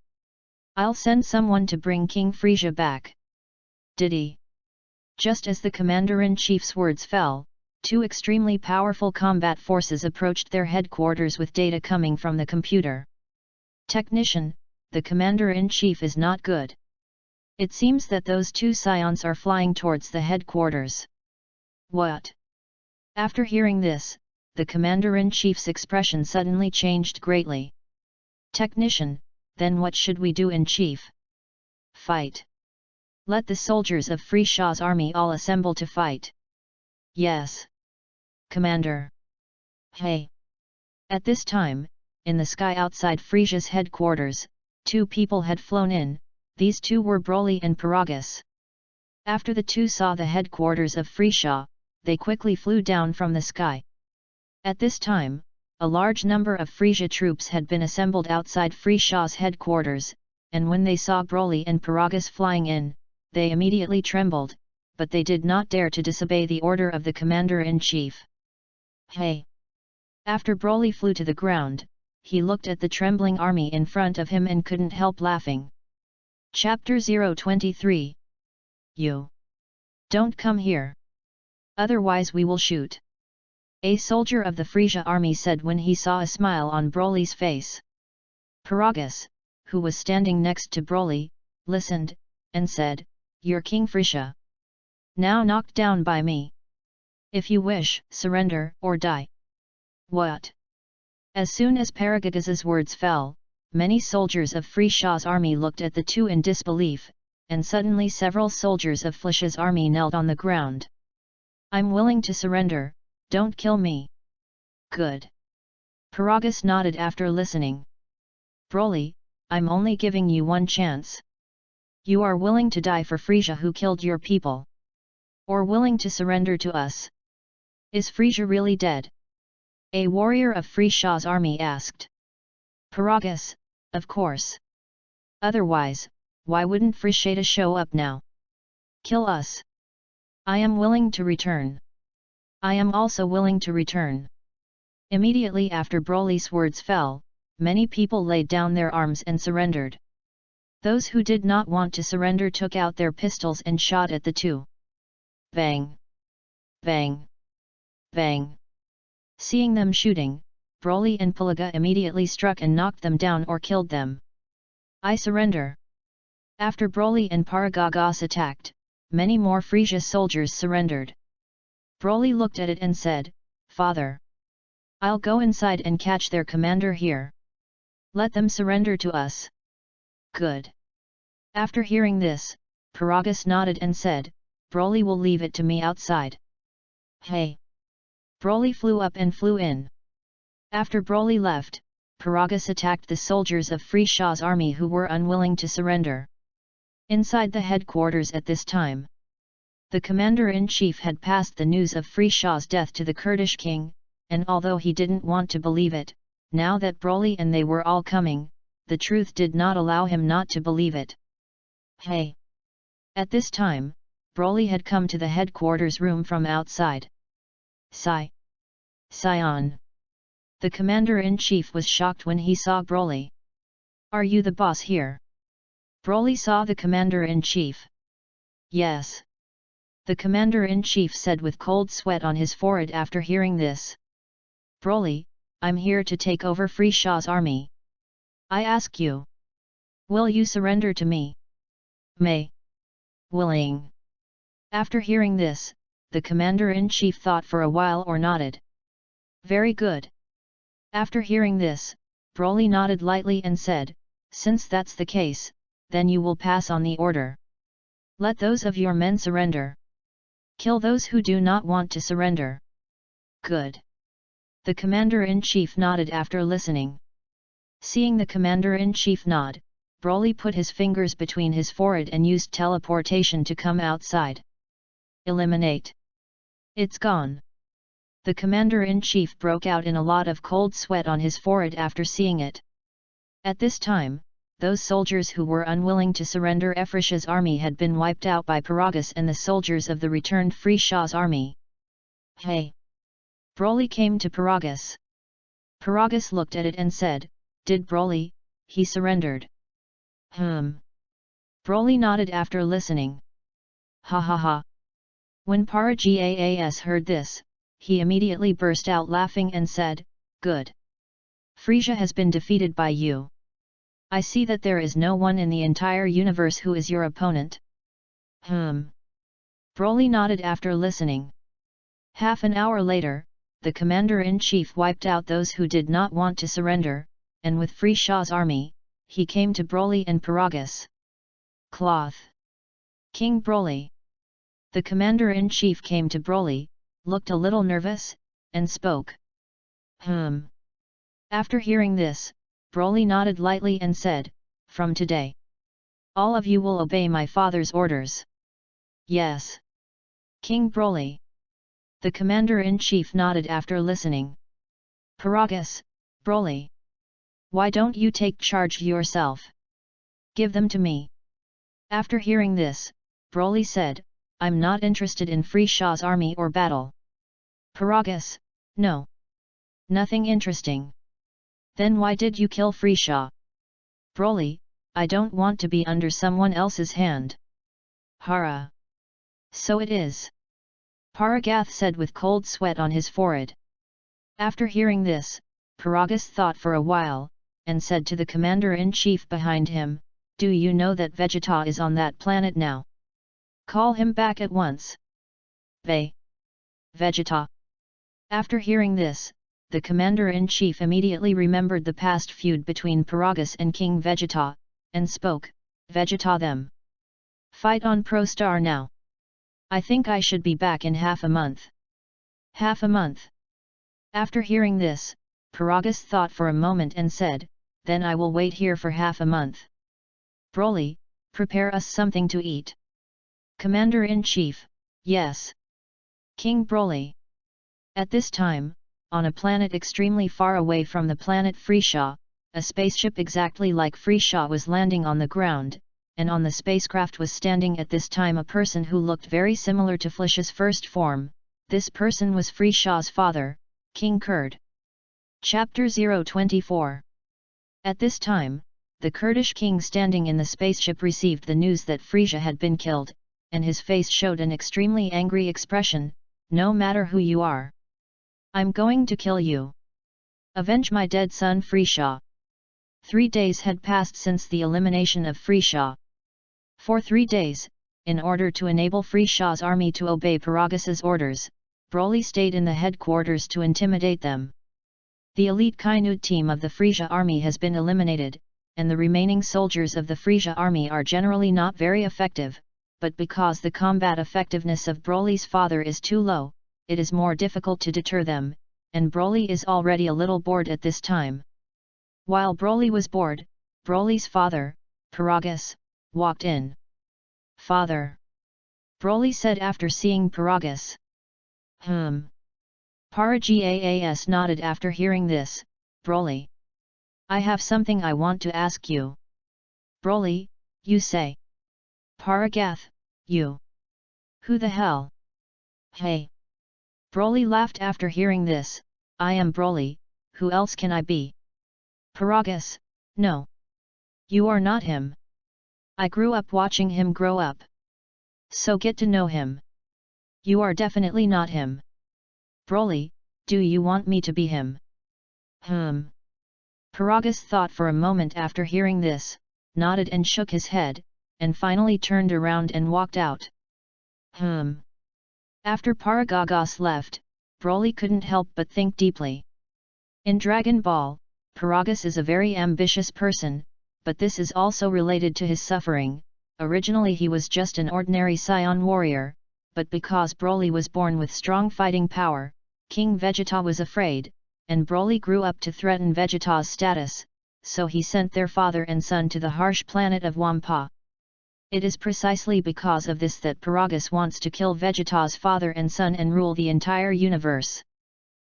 I'll send someone to bring King Frieza back. Did he? Just as the Commander-in-Chief's words fell, two extremely powerful combat forces approached their headquarters with data coming from the computer. Technician, the Commander-in-Chief is not good. It seems that those two scions are flying towards the headquarters. What? After hearing this, the Commander-in-Chief's expression suddenly changed greatly. Technician, then what should we do in chief? Fight. Let the soldiers of Frieza's army all assemble to fight. Yes. Commander. Hey! At this time, in the sky outside Frieza's headquarters, two people had flown in. These two were Broly and Paragus. After the two saw the headquarters of Frieza, they quickly flew down from the sky. At this time, a large number of Frieza troops had been assembled outside Frieza's headquarters, and when they saw Broly and Paragus flying in, they immediately trembled, but they did not dare to disobey the order of the Commander-in-Chief. Hey! After Broly flew to the ground, he looked at the trembling army in front of him and couldn't help laughing. Chapter 023. You! Don't come here! Otherwise we will shoot! A soldier of the Frieza army said when he saw a smile on Broly's face. Paragus, who was standing next to Broly, listened, and said, "You're King Frieza. Now knocked down by me. If you wish, surrender or die." What? As soon as Paragus's words fell, many soldiers of Frieza's army looked at the two in disbelief, and suddenly several soldiers of Frieza's army knelt on the ground. "I'm willing to surrender, don't kill me." Good. Paragus nodded after listening. Broly, I'm only giving you one chance. You are willing to die for Frieza who killed your people? Or willing to surrender to us? Is Frieza really dead? A warrior of Frieza's army asked. Paragus, of course. Otherwise, why wouldn't Frieza show up now? Kill us. I am willing to return. I am also willing to return. Immediately after Broly's words fell, many people laid down their arms and surrendered. Those who did not want to surrender took out their pistols and shot at the two. Bang! Bang! Bang! Seeing them shooting, Broly and Pelaga immediately struck and knocked them down or killed them. I surrender! After Broly and Paragus attacked, many more Frieza soldiers surrendered. Broly looked at it and said, "Father, I'll go inside and catch their commander here. Let them surrender to us." Good. After hearing this, Paragus nodded and said, "Broly will leave it to me outside." Hey! Broly flew up and flew in. After Broly left, Paragus attacked the soldiers of Frieza's army who were unwilling to surrender. Inside the headquarters at this time, the commander-in-chief had passed the news of Frishaw's death to the Kurdish king, and although he didn't want to believe it, now that Broly and they were all coming, the truth did not allow him not to believe it. Hey! At this time, Broly had come to the headquarters room from outside. Scion! The commander-in-chief was shocked when he saw Broly. Are you the boss here? Broly saw the commander-in-chief. Yes. The commander-in-chief said with cold sweat on his forehead after hearing this. Broly, I'm here to take over Frishaw's army. I ask you. Will you surrender to me? Willing. After hearing this, the commander-in-chief thought for a while or nodded. Very good. After hearing this, Broly nodded lightly and said, since that's the case, then you will pass on the order. Let those of your men surrender. Kill those who do not want to surrender. Good. The commander-in-chief nodded after listening. Seeing the commander-in-chief nod, Broly put his fingers between his forehead and used teleportation to come outside. Eliminate. It's gone. The commander-in-chief broke out in a lot of cold sweat on his forehead after seeing it. At this time, those soldiers who were unwilling to surrender Frishaw's army had been wiped out by Paragus and the soldiers of the returned Frishaw's army. Hey! Broly came to Paragus. Paragus looked at it and said, did Broly, he surrendered? Broly nodded after listening. Ha ha ha! When Paragas heard this, he immediately burst out laughing and said, good. Frisia has been defeated by you. I see that there is no one in the entire universe who is your opponent. Broly nodded after listening. Half an hour later, the commander-in-chief wiped out those who did not want to surrender, and with Frishaw's army, he came to Broly and Paragus. Cloth. King Broly. The commander-in-chief came to Broly, looked a little nervous, and spoke. After hearing this, Broly nodded lightly and said, from today, all of you will obey my father's orders. Yes. King Broly. The commander-in-chief nodded after listening. Paragus, Broly. Why don't you take charge yourself? Give them to me. After hearing this, Broly said, I'm not interested in Frishaw's army or battle. Paragus, no. Nothing interesting. Then why did you kill Frishaw? Broly, I don't want to be under someone else's hand. Hara. So it is. Paragath said with cold sweat on his forehead. After hearing this, Paragus thought for a while, and said to the commander-in-chief behind him, do you know that Vegeta is on that planet now? Call him back at once. Vegeta. After hearing this, the commander-in-chief immediately remembered the past feud between Paragus and King Vegeta, and spoke, Vegeta them. Fight on Pro Star now. I think I should be back in half a month. Half a month. After hearing this, Paragus thought for a moment and said, then I will wait here for half a month. Broly, prepare us something to eat. Commander-in-chief, yes. King Broly. At this time, on a planet extremely far away from the planet Frishaw, a spaceship exactly like Frishaw was landing on the ground, and on the spacecraft was standing at this time a person who looked very similar to Flish's first form. This person was Frishaw's father, King Kurd. Chapter 024. At this time, the Kurdish king standing in the spaceship received the news that Frisia had been killed, and his face showed an extremely angry expression, no matter who you are. I'm going to kill you. Avenge my dead son Frishaw. 3 days had passed since the elimination of Frishaw. For 3 days, in order to enable Frishaw's army to obey Paragus's orders, Broly stayed in the headquarters to intimidate them. The elite Kainud team of the Frisia army has been eliminated, and the remaining soldiers of the Frisia army are generally not very effective, but because the combat effectiveness of Broly's father is too low, it is more difficult to deter them, and Broly is already a little bored at this time. While Broly was bored, Broly's father, Paragus, walked in. Father. Broly said after seeing Paragas. Paragas nodded after hearing this. Broly. I have something I want to ask you. Broly, you say. Paragath, you. Who the hell? Hey. Broly laughed after hearing this. I am Broly, who else can I be? Paragas, no. You are not him. I grew up watching him grow up. So get to know him. You are definitely not him. Broly, do you want me to be him? Paragas thought for a moment after hearing this, nodded and shook his head, and finally turned around and walked out. After Paragas left, Broly couldn't help but think deeply. In Dragon Ball, Paragas is a very ambitious person, but this is also related to his suffering. Originally he was just an ordinary Saiyan warrior, but because Broly was born with strong fighting power, King Vegeta was afraid, and Broly grew up to threaten Vegeta's status, so he sent their father and son to the harsh planet of Wampa. It is precisely because of this that Paragas wants to kill Vegeta's father and son and rule the entire universe.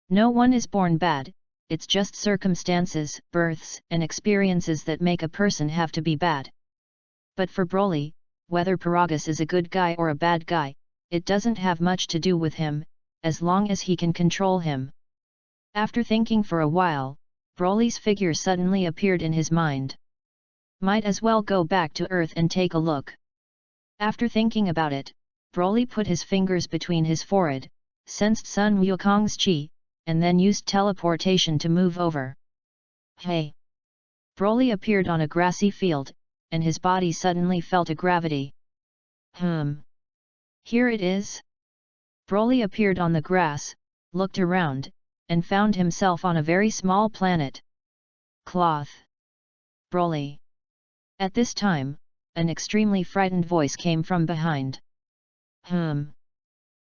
No one is born bad, it's just circumstances, births, and experiences that make a person have to be bad. But for Broly, whether Paragas is a good guy or a bad guy, it doesn't have much to do with him, as long as he can control him. After thinking for a while, Broly's figure suddenly appeared in his mind. Might as well go back to Earth and take a look. After thinking about it, Broly put his fingers between his forehead, sensed Sun Wukong's chi, and then used teleportation to move over. Hey! Broly appeared on a grassy field, and his body suddenly felt a gravity. Here it is? Broly appeared on the grass, looked around, and found himself on a very small planet. Cloth. Broly. At this time, an extremely frightened voice came from behind.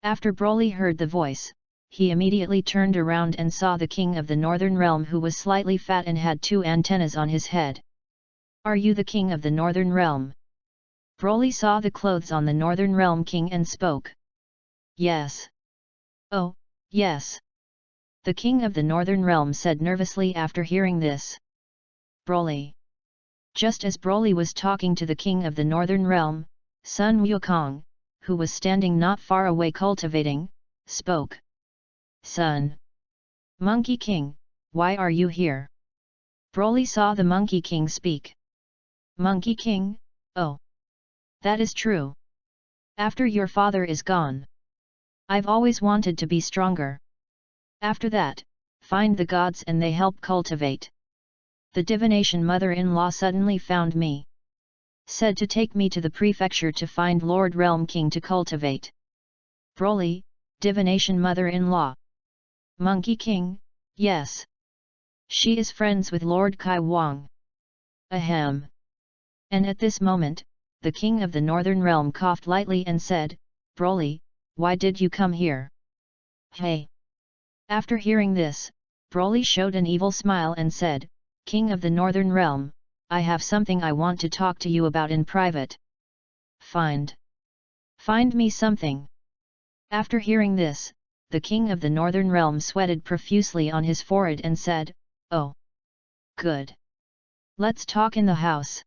After Broly heard the voice, he immediately turned around and saw the king of the Northern Realm, who was slightly fat and had 2 antennas on his head. Are you the king of the Northern Realm? Broly saw the clothes on the Northern Realm king and spoke. Yes. Oh, yes. The king of the Northern Realm said nervously after hearing this. Broly. Just as Broly was talking to the king of the Northern Realm, Sun Wukong, who was standing not far away cultivating, spoke. Son. Monkey King, why are you here? Broly saw the Monkey King speak. Monkey King, oh. That is true. After your father is gone. I've always wanted to be stronger. After that, find the gods and they help cultivate. The divination mother-in-law suddenly found me. Said to take me to the prefecture to find Lord Realm King to cultivate. Broly, divination mother-in-law. Monkey King, yes. She is friends with Lord Kai Wang. Ahem. And at this moment, the king of the Northern Realm coughed lightly and said, Broly, why did you come here? Hey! After hearing this, Broly showed an evil smile and said, King of the Northern Realm, I have something I want to talk to you about in private. Find me something. After hearing this, the king of the Northern Realm sweated profusely on his forehead and said, Oh! Good. Let's talk in the house.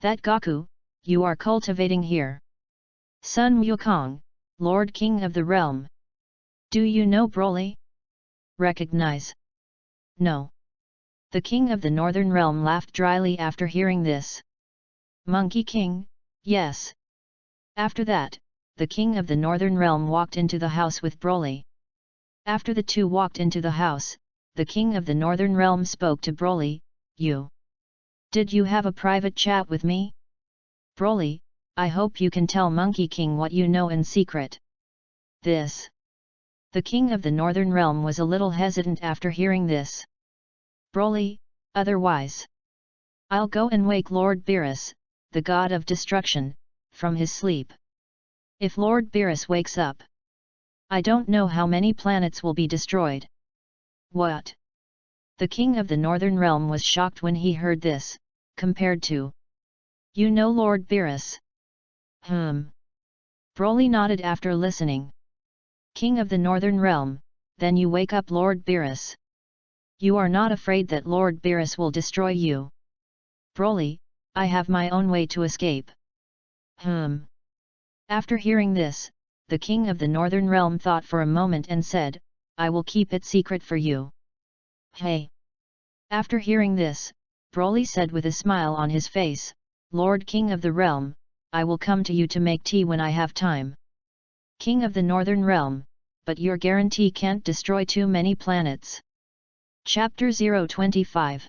That Goku, you are cultivating here. Sun Wukong, Lord King of the Realm. Do you know Broly? Recognize? No. The king of the Northern Realm laughed dryly after hearing this. Monkey King, yes. After that, the king of the Northern Realm walked into the house with Broly. After the two walked into the house, the king of the Northern Realm spoke to Broly, You. Did you have a private chat with me? Broly, I hope you can tell Monkey King what you know in secret. This. The king of the Northern Realm was a little hesitant after hearing this. Broly, otherwise. I'll go and wake Lord Beerus, the god of destruction, from his sleep. If Lord Beerus wakes up, I don't know how many planets will be destroyed. What? The king of the Northern Realm was shocked when he heard this, compared to. You know Lord Beerus? Broly nodded after listening. King of the Northern Realm, then you wake up Lord Beerus. You are not afraid that Lord Beerus will destroy you? Broly, I have my own way to escape. After hearing this, the King of the Northern Realm thought for a moment and said, I will keep it secret for you. Hey! After hearing this, Broly said with a smile on his face, Lord King of the Realm, I will come to you to make tea when I have time. King of the Northern Realm, but your guarantee can't destroy too many planets. Chapter 025.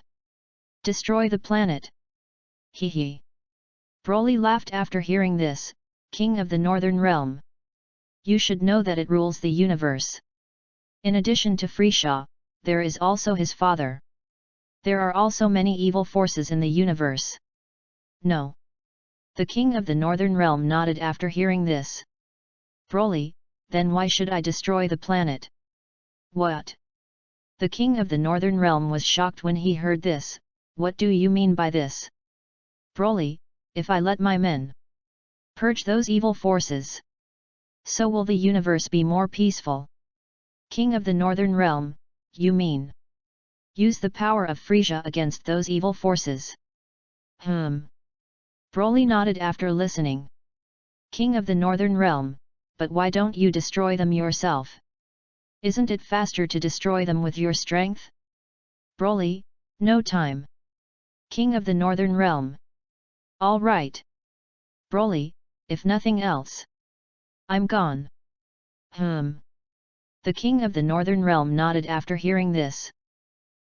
Destroy the planet. Hee. Broly laughed after hearing this, King of the Northern Realm. You should know that it rules the universe. In addition to Frieza, there is also his father. There are also many evil forces in the universe. No. The King of the Northern Realm nodded after hearing this. Broly, then why should I destroy the planet? What? The King of the Northern Realm was shocked when he heard this. What do you mean by this? Broly, if I let my men purge those evil forces, so will the universe be more peaceful. King of the Northern Realm, you mean use the power of Frieza against those evil forces? Broly nodded after listening. King of the Northern Realm, but why don't you destroy them yourself? Isn't it faster to destroy them with your strength? Broly, no time. King of the Northern Realm. All right. Broly, if nothing else, I'm gone. The King of the Northern Realm nodded after hearing this.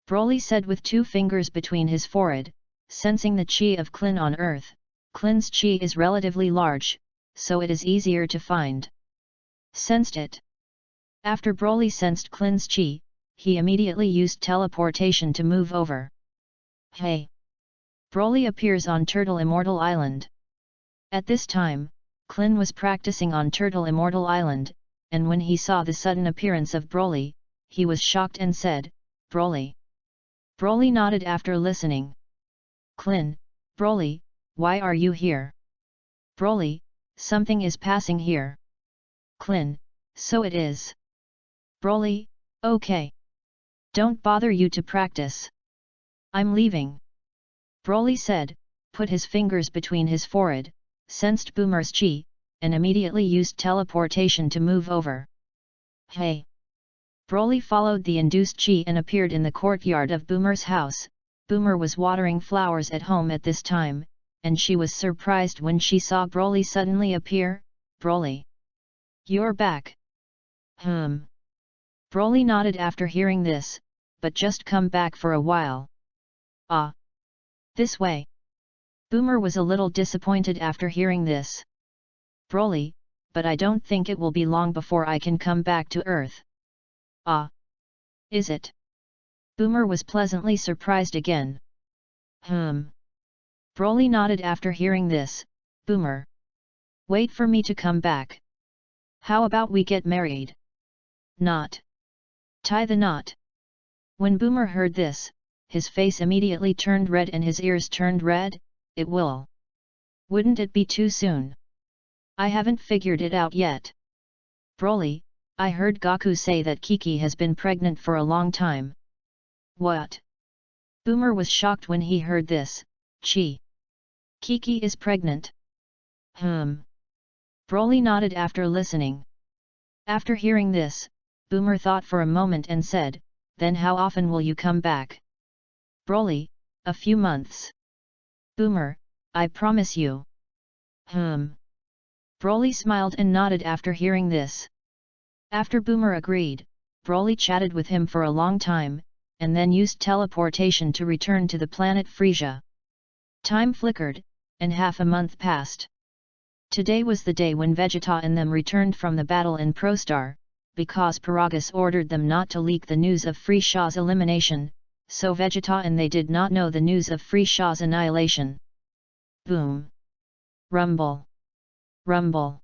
Broly said with 2 fingers between his forehead, sensing the chi of Klin on Earth. Klin's chi is relatively large, so it is easier to find. Sensed it. After Broly sensed Klin's chi, he immediately used teleportation to move over. Hey! Broly appears on Turtle Immortal Island. At this time, Klin was practicing on Turtle Immortal Island, and when he saw the sudden appearance of Broly, he was shocked and said, Broly. Broly nodded after listening. Klin, Broly, why are you here? Broly, something is passing here. Klin, so it is. Broly, okay. Don't bother you to practice. I'm leaving. Broly said, put his fingers between his forehead, sensed Boomer's chi, and immediately used teleportation to move over. Hey! Broly followed the induced chi and appeared in the courtyard of Boomer's house. Boomer was watering flowers at home at this time, and she was surprised when she saw Broly suddenly appear. Broly! You're back! Broly nodded after hearing this, but just come back for a while. Ah! This way! Boomer was a little disappointed after hearing this. Broly, but I don't think it will be long before I can come back to Earth. Ah! Is it? Boomer was pleasantly surprised again. Broly nodded after hearing this. Boomer! Wait for me to come back. How about we get married? Knot. Tie the knot. When Boomer heard this, his face immediately turned red and his ears turned red. It will. Wouldn't it be too soon? I haven't figured it out yet. Broly, I heard Goku say that Kiki has been pregnant for a long time. What? Boomer was shocked when he heard this. Chi. Kiki is pregnant? Broly nodded after listening. After hearing this, Boomer thought for a moment and said, then how often will you come back? Broly, a few months. Boomer, I promise you. Broly smiled and nodded after hearing this. After Boomer agreed, Broly chatted with him for a long time, and then used teleportation to return to the planet Frieza. Time flickered, and half a month passed. Today was the day when Vegeta and them returned from the battle in Prostar, because Paragus ordered them not to leak the news of Frieza's elimination, so Vegeta and they did not know the news of Frieza's annihilation. Boom! Rumble! Rumble!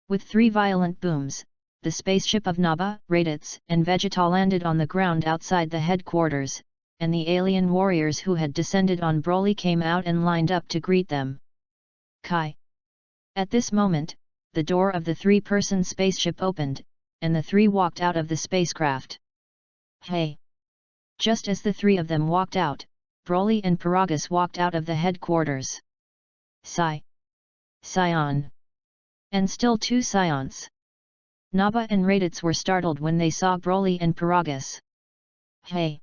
With 3 violent booms, the spaceship of Naba, Raditz, and Vegeta landed on the ground outside the headquarters, and the alien warriors who had descended on Broly came out and lined up to greet them. Kai! At this moment, the door of the three-person spaceship opened, and the three walked out of the spacecraft. Hey! Just as the three of them walked out, Broly and Paragus walked out of the headquarters. Scion! And still two Scions. Naba and Raditz were startled when they saw Broly and Paragus. Hey!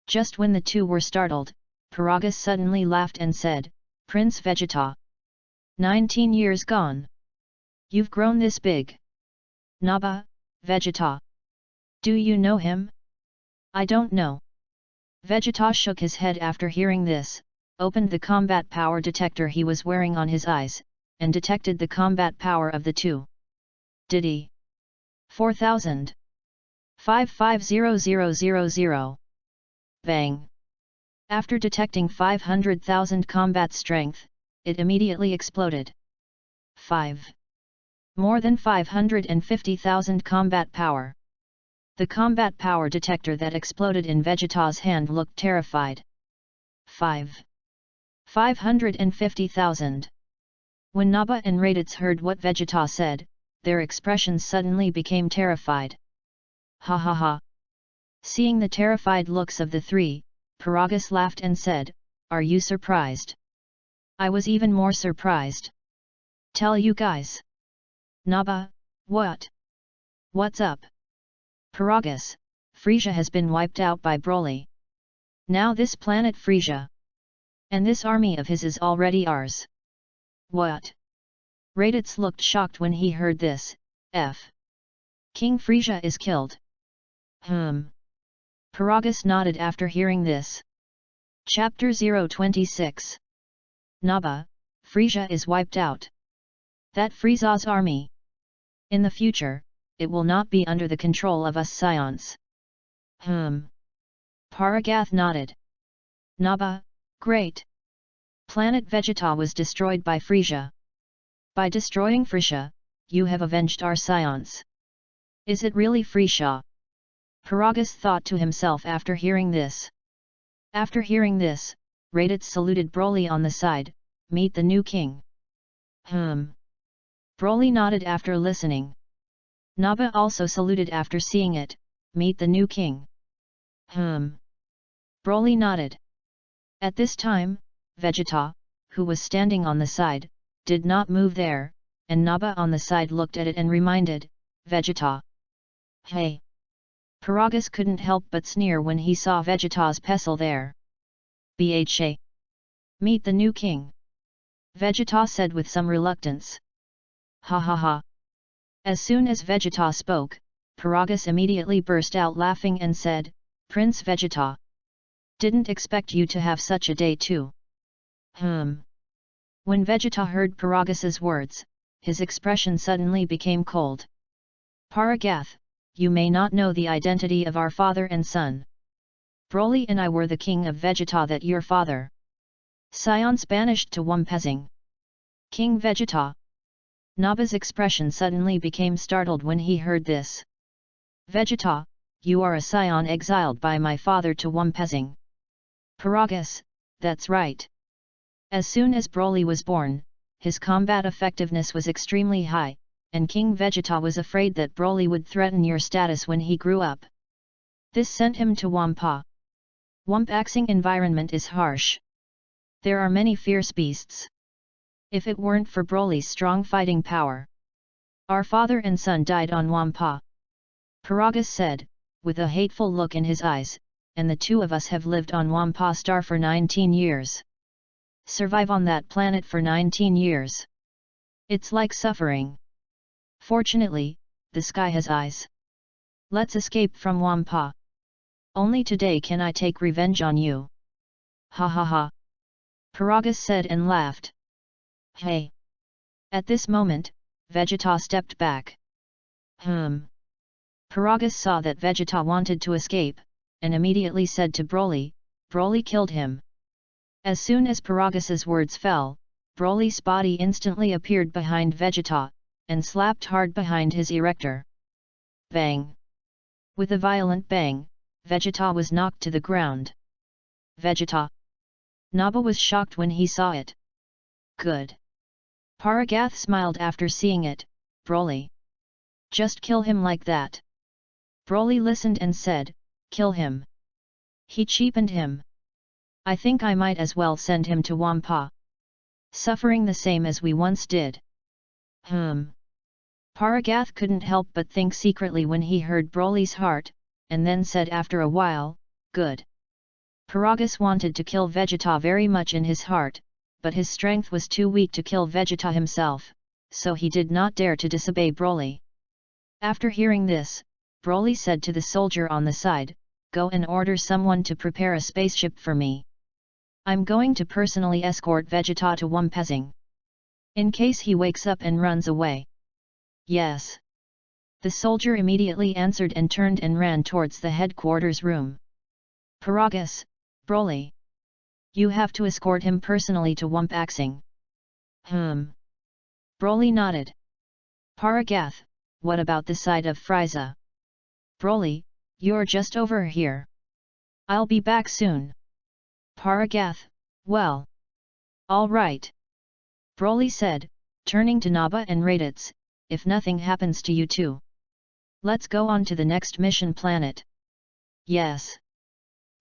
Just when the two were startled, Paragus suddenly laughed and said, "Prince Vegeta! 19 years gone! You've grown this big! Naba, Vegeta! Do you know him?" "I don't know." Vegeta shook his head after hearing this, opened the combat power detector he was wearing on his eyes, and detected the combat power of the two. Did he? 4000. 550000. Bang! After detecting 500,000 combat strength, it immediately exploded. 5. More than 550,000 combat power. The combat power detector that exploded in Vegeta's hand looked terrified. 550,000. When Naba and Raditz heard what Vegeta said, their expressions suddenly became terrified. Ha ha ha! Seeing the terrified looks of the three, Paragus laughed and said, "Are you surprised? I was even more surprised. Tell you guys." Naba, what? What's up? Paragus, Frisia has been wiped out by Broly. Now this planet Frisia. And this army of his is already ours. What? Raditz looked shocked when he heard this. King Frisia is killed. Paragus nodded after hearing this. Chapter 026. Naba, Frisia is wiped out. That Frieza's army. In the future, it will not be under the control of us Scions. Paragath nodded. Naba, great. Planet Vegeta was destroyed by Frisia. By destroying Frisia, you have avenged our Scions. Is it really Frisia? Paragus thought to himself after hearing this. After hearing this, Raditz saluted Broly on the side, "Meet the new king." Broly nodded after listening. Naba also saluted after seeing it, "Meet the new king." Broly nodded. At this time, Vegeta, who was standing on the side, did not move there, and Naba on the side looked at it and reminded, "Vegeta. Hey!" Paragus couldn't help but sneer when he saw Vegeta's pestle there. "Bha! Meet the new king," Vegeta said with some reluctance. Ha ha ha! As soon as Vegeta spoke, Paragus immediately burst out laughing and said, "Prince Vegeta! Didn't expect you to have such a day too." When Vegeta heard Paragus's words, his expression suddenly became cold. "Paragath, you may not know the identity of our father and son. Broly and I were the king of Vegeta that your father. Scions banished to Wumpezing. King Vegeta." Naba's expression suddenly became startled when he heard this. "Vegeta, you are a Scion exiled by my father to Wumpezing." Paragus, that's right. As soon as Broly was born, his combat effectiveness was extremely high, and King Vegeta was afraid that Broly would threaten your status when he grew up. This sent him to Wampa. Wumpaxing environment is harsh. There are many fierce beasts. If it weren't for Broly's strong fighting power, our father and son died on Wampa. Paragus said, with a hateful look in his eyes, "And the two of us have lived on Wampa Star for 19 years. Survive on that planet for 19 years. It's like suffering. Fortunately, the sky has eyes. Let's escape from Wampa. Only today can I take revenge on you." Ha ha ha! Paragus said and laughed. Hey! At this moment, Vegeta stepped back. Paragus saw that Vegeta wanted to escape, and immediately said to Broly, "Broly killed him." As soon as Paragus's words fell, Broly's body instantly appeared behind Vegeta, and slapped hard behind his erector. Bang! With a violent bang, Vegeta was knocked to the ground. Vegeta! Naba was shocked when he saw it. Good! Paragath smiled after seeing it. Broly. Just kill him like that. Broly listened and said, kill him. He cheapened him. I think I might as well send him to Wampa. Suffering the same as we once did. Paragath couldn't help but think secretly when he heard Broly's heart, and then said after a while, good. Paragus wanted to kill Vegeta very much in his heart, but his strength was too weak to kill Vegeta himself, so he did not dare to disobey Broly. After hearing this, Broly said to the soldier on the side, go and order someone to prepare a spaceship for me. I'm going to personally escort Vegeta to Wumpezing. In case he wakes up and runs away. Yes. The soldier immediately answered and turned and ran towards the headquarters room. Paragus, Broly. You have to escort him personally to Wumpexing. Broly nodded. Paragath, what about the side of Frieza? Broly, you're just over here. I'll be back soon. Paragath, well. All right. Broly said, turning to Nappa and Raditz, if nothing happens to you two. Let's go on to the next mission planet. Yes.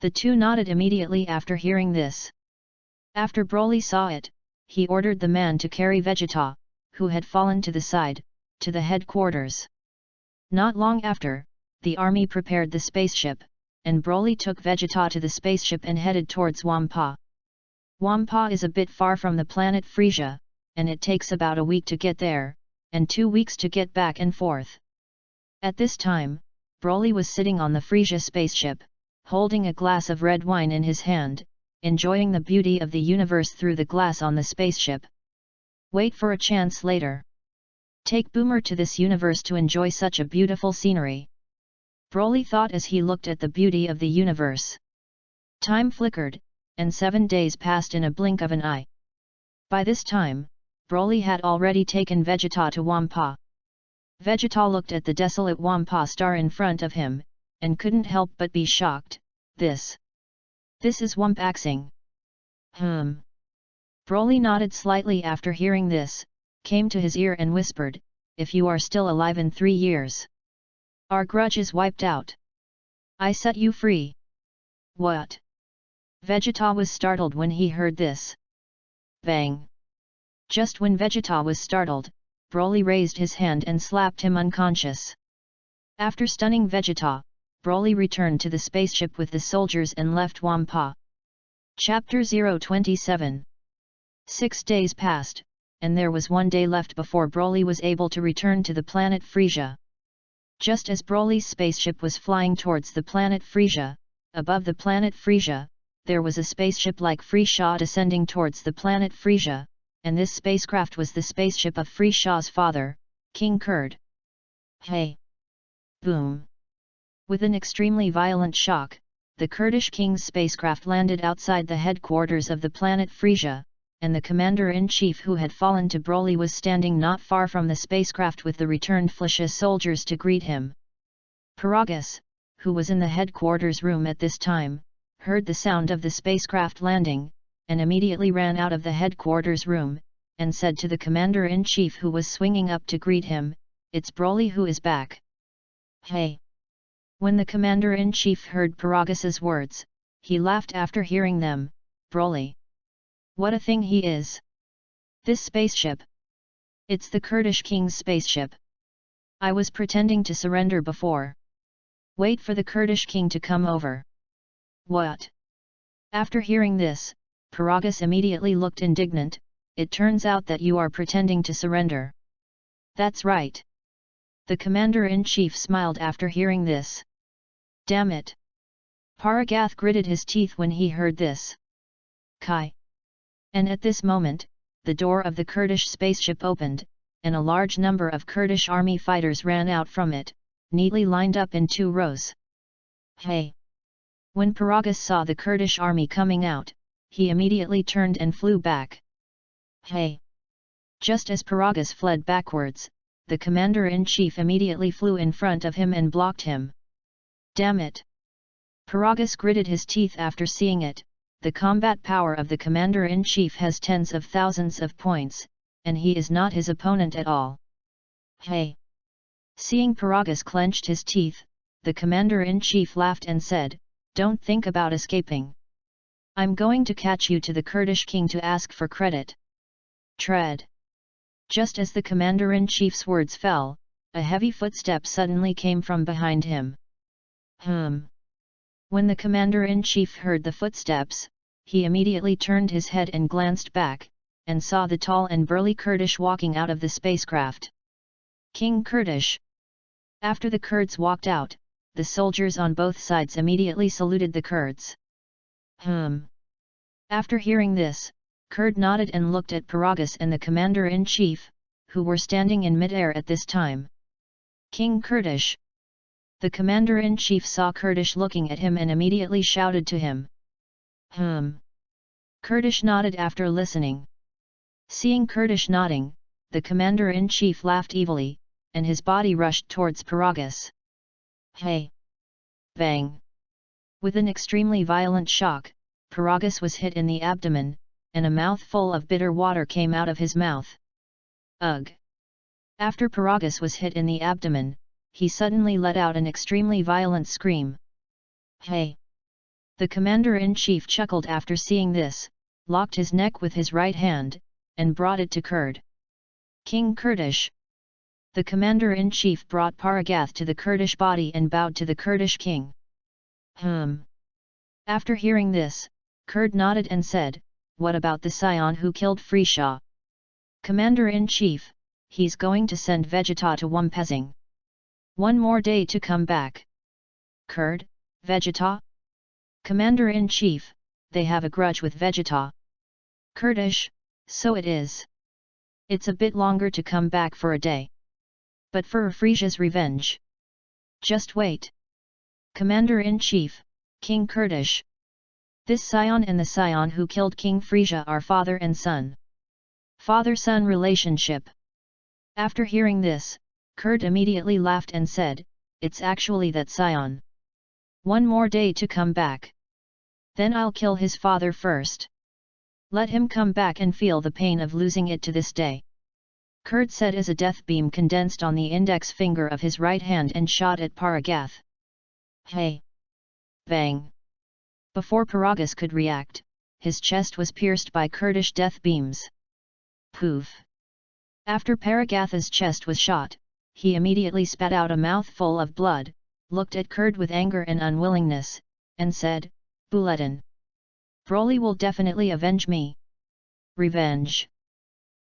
The two nodded immediately after hearing this. After Broly saw it, he ordered the man to carry Vegeta, who had fallen to the side, to the headquarters. Not long after, the army prepared the spaceship, and Broly took Vegeta to the spaceship and headed towards Wampa. Wampa is a bit far from the planet Frisia, and it takes about a week to get there, and 2 weeks to get back and forth. At this time, Broly was sitting on the Frisia spaceship, holding a glass of red wine in his hand, enjoying the beauty of the universe through the glass on the spaceship. Wait for a chance later. Take Boomer to this universe to enjoy such a beautiful scenery. Broly thought as he looked at the beauty of the universe. Time flickered, and 7 days passed in a blink of an eye. By this time, Broly had already taken Vegeta to Wampa. Vegeta looked at the desolate Wampa star in front of him, and couldn't help but be shocked. This is Wumpexing. Broly nodded slightly after hearing this, came to his ear and whispered, if you are still alive in 3 years. Our grudge is wiped out. I set you free. What? Vegeta was startled when he heard this. Bang! Just when Vegeta was startled, Broly raised his hand and slapped him unconscious. After stunning Vegeta, Broly returned to the spaceship with the soldiers and left Wampa. Chapter 027. 6 days passed, and there was 1 day left before Broly was able to return to the planet Frisia. Just as Broly's spaceship was flying towards the planet Frisia, above the planet Frisia, there was a spaceship like Frisia descending towards the planet Frisia, and this spacecraft was the spaceship of Frisia's father, King Kurd. Hey! Boom! With an extremely violent shock, the Kurdish king's spacecraft landed outside the headquarters of the planet Frisia, and the commander-in-chief who had fallen to Broly was standing not far from the spacecraft with the returned Frisia soldiers to greet him. Paragus, who was in the headquarters room at this time, heard the sound of the spacecraft landing, and immediately ran out of the headquarters room, and said to the commander-in-chief who was swinging up to greet him, it's Broly who is back. Hey! When the commander-in-chief heard Paragus's words, he laughed after hearing them. Broly! What a thing he is! This spaceship! It's the Kurdish king's spaceship. I was pretending to surrender before. Wait for the Kurdish king to come over. What? After hearing this, Paragus immediately looked indignant. It turns out that you are pretending to surrender. That's right. The commander-in-chief smiled after hearing this. Damn it! Paragath gritted his teeth when he heard this. Kai! And at this moment, the door of the Kurdish spaceship opened, and a large number of Kurdish army fighters ran out from it, neatly lined up in 2 rows. Hey! When Paragus saw the Kurdish army coming out, he immediately turned and flew back. Hey! Just as Paragus fled backwards, the commander-in-chief immediately flew in front of him and blocked him. Damn it! Paragus gritted his teeth after seeing it. The combat power of the commander-in-chief has tens of thousands of points, and he is not his opponent at all. Hey! Seeing Paragas clenched his teeth, the commander-in-chief laughed and said, "Don't think about escaping. I'm going to catch you to the Kurdish king to ask for credit." Tread! Just as the commander-in-chief's words fell, a heavy footstep suddenly came from behind him. When the commander-in-chief heard the footsteps, he immediately turned his head and glanced back, and saw the tall and burly Kurdish walking out of the spacecraft. King Kurdish. After the Kurds walked out, the soldiers on both sides immediately saluted the Kurds. After hearing this, Kurd nodded and looked at Paragas and the commander-in-chief, who were standing in mid-air at this time. King Kurdish. The commander-in-chief saw Kurdish looking at him and immediately shouted to him. Kurdish nodded after listening. Seeing Kurdish nodding, the commander-in-chief laughed evilly, and his body rushed towards Paragas. Hey! Bang! With an extremely violent shock, Paragas was hit in the abdomen, and a mouthful of bitter water came out of his mouth. Ugh! After Paragas was hit in the abdomen, he suddenly let out an extremely violent scream. Hey! The commander-in-chief chuckled after seeing this, locked his neck with his right hand, and brought it to Kurd. King Kurdish. The commander-in-chief brought Paragas to the Kurdish body and bowed to the Kurdish king. After hearing this, Kurd nodded and said, "What about the scion who killed Frisha?" Commander-in-chief, he's going to send Vegeta to Wumpezing. 1 more day to come back. Kurd, Vegeta? Commander-in-chief, they have a grudge with Vegeta. Kurdish, so it is. It's a bit longer to come back for a day. But for Frisha's revenge. Just wait. Commander-in-chief, King Kurdish. This scion and the scion who killed King Frisha are father and son. Father-son relationship. After hearing this, Kurd immediately laughed and said, "It's actually that scion. 1 more day to come back. Then I'll kill his father first. Let him come back and feel the pain of losing it to this day." Kurd said as a death beam condensed on the index finger of his right hand and shot at Paragas. Hey! Bang! Before Paragas could react, his chest was pierced by Kurdish death beams. Poof! After Paragas's chest was shot, he immediately spat out a mouthful of blood, looked at Kurd with anger and unwillingness, and said, "Buletin. Broly will definitely avenge me. Revenge.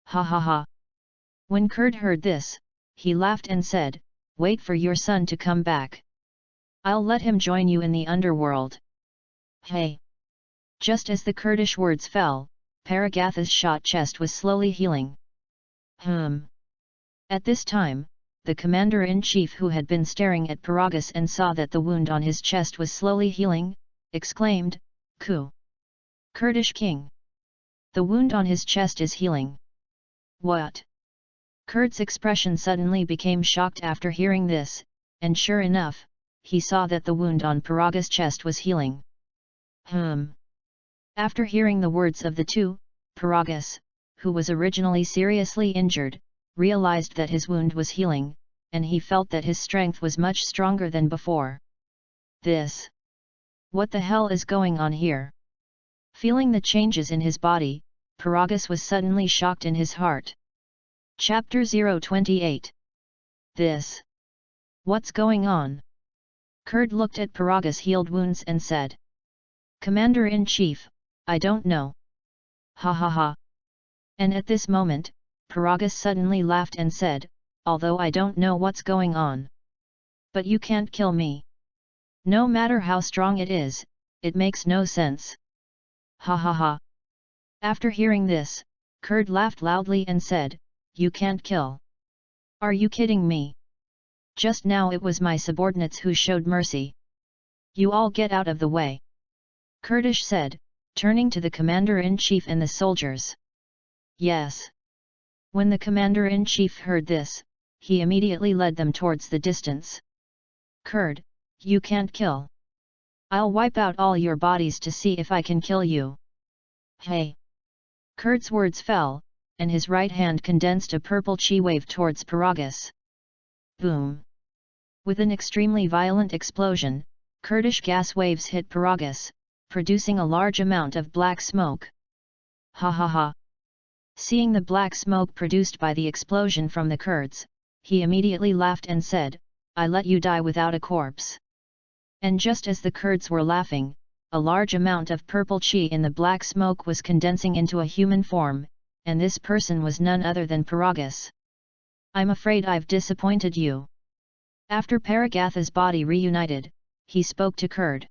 Ha ha ha." When Kurd heard this, he laughed and said, "Wait for your son to come back. I'll let him join you in the underworld." Hey! Just as the Kurdish words fell, Paragas's shot chest was slowly healing. At this time, the commander-in-chief who had been staring at Paragas and saw that the wound on his chest was slowly healing, exclaimed, "Ku! Kurdish king! The wound on his chest is healing." What? Kurd's expression suddenly became shocked after hearing this, and sure enough, he saw that the wound on Paragas' chest was healing. After hearing the words of the two, Paragas, who was originally seriously injured, realized that his wound was healing, and he felt that his strength was much stronger than before. This! What the hell is going on here? Feeling the changes in his body, Paragas was suddenly shocked in his heart. Chapter 028. This! What's going on? Kurd looked at Paragas' healed wounds and said, "Commander-in-chief, I don't know." Ha ha ha. And at this moment, Paragas suddenly laughed and said, "Although I don't know what's going on. But you can't kill me. No matter how strong it is, it makes no sense." Ha ha ha. After hearing this, Kurd laughed loudly and said, "You can't kill. Are you kidding me? Just now it was my subordinates who showed mercy. You all get out of the way." Kurdish said, turning to the commander-in-chief and the soldiers. Yes. When the commander-in-chief heard this, he immediately led them towards the distance. "Kurd, you can't kill. I'll wipe out all your bodies to see if I can kill you." Hey! Kurd's words fell, and his right hand condensed a purple chi wave towards Paragas. Boom! With an extremely violent explosion, Kurdish gas waves hit Paragas, producing a large amount of black smoke. Ha ha ha! Seeing the black smoke produced by the explosion from the Kurds, he immediately laughed and said, "I let you die without a corpse." And just as the Kurds were laughing, a large amount of purple chi in the black smoke was condensing into a human form, and this person was none other than Paragas. "I'm afraid I've disappointed you." After Paragatha's body reunited, he spoke to Kurd.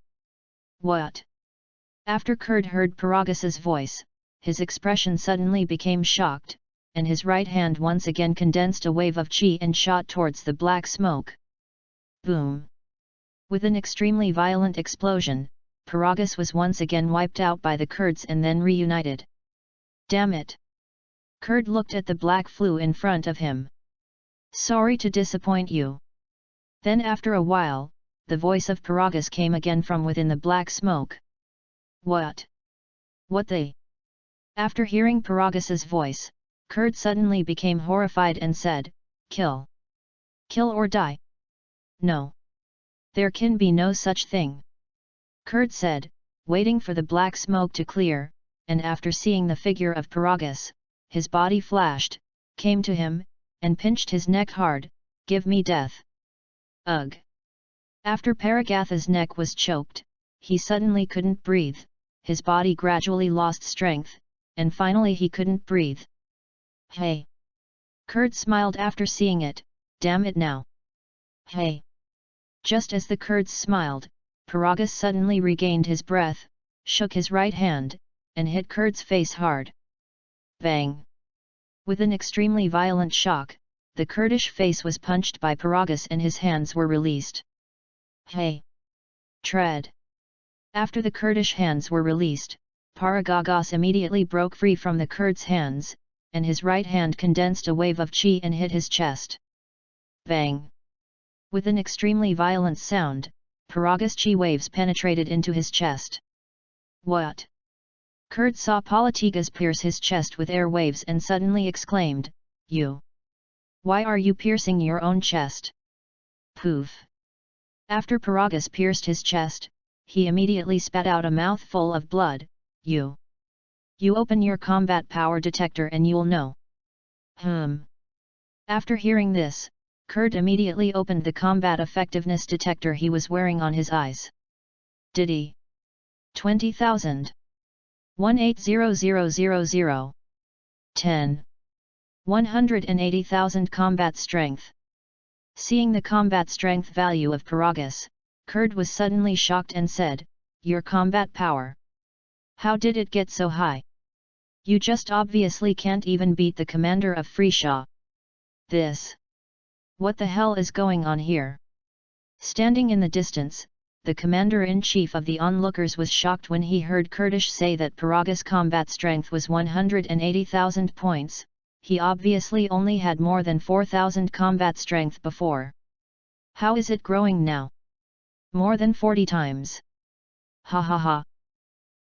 "What?" After Kurd heard Paragas's voice, his expression suddenly became shocked, and his right hand once again condensed a wave of chi and shot towards the black smoke. Boom! With an extremely violent explosion, Paragas was once again wiped out by the Kurds and then reunited. "Damn it!" Kurd looked at the black flue in front of him. "Sorry to disappoint you." Then after a while, the voice of Paragas came again from within the black smoke. "What? What they?" After hearing Paragas's voice, Kurd suddenly became horrified and said, "Kill! Kill or die! No! There can be no such thing!" Kurd said, waiting for the black smoke to clear, and after seeing the figure of Paragas, his body flashed, came to him, and pinched his neck hard, "Give me death!" Ugh! After Paragatha's neck was choked, he suddenly couldn't breathe, his body gradually lost strength, and finally he couldn't breathe. "Hey!" Kurd smiled after seeing it, "Damn it now!" "Hey!" Just as the Kurds smiled, Paragas suddenly regained his breath, shook his right hand, and hit Kurd's face hard. Bang! With an extremely violent shock, the Kurdish face was punched by Paragas and his hands were released. "Hey! Tread!" After the Kurdish hands were released, Paragas immediately broke free from the Kurd's hands, and his right hand condensed a wave of chi and hit his chest. Bang! With an extremely violent sound, Paragas chi waves penetrated into his chest. "What?" Kurd saw Politigas pierce his chest with air waves and suddenly exclaimed, "You! Why are you piercing your own chest?" Poof! After Paragas pierced his chest, he immediately spat out a mouthful of blood. You open your combat power detector and you'll know." After hearing this, Kurd immediately opened the combat effectiveness detector he was wearing on his eyes. Diddy! 20,000. 180000. 10. 180,000 combat strength. Seeing the combat strength value of Paragas, Kurd was suddenly shocked and said, "Your combat power? How did it get so high? You just obviously can't even beat the commander of Freeshaw. This! What the hell is going on here?" Standing in the distance, the commander-in-chief of the onlookers was shocked when he heard Kurdish say that Paragas' combat strength was 180,000 points. He obviously only had more than 4,000 combat strength before. How is it growing now? More than 40 times. Ha ha ha!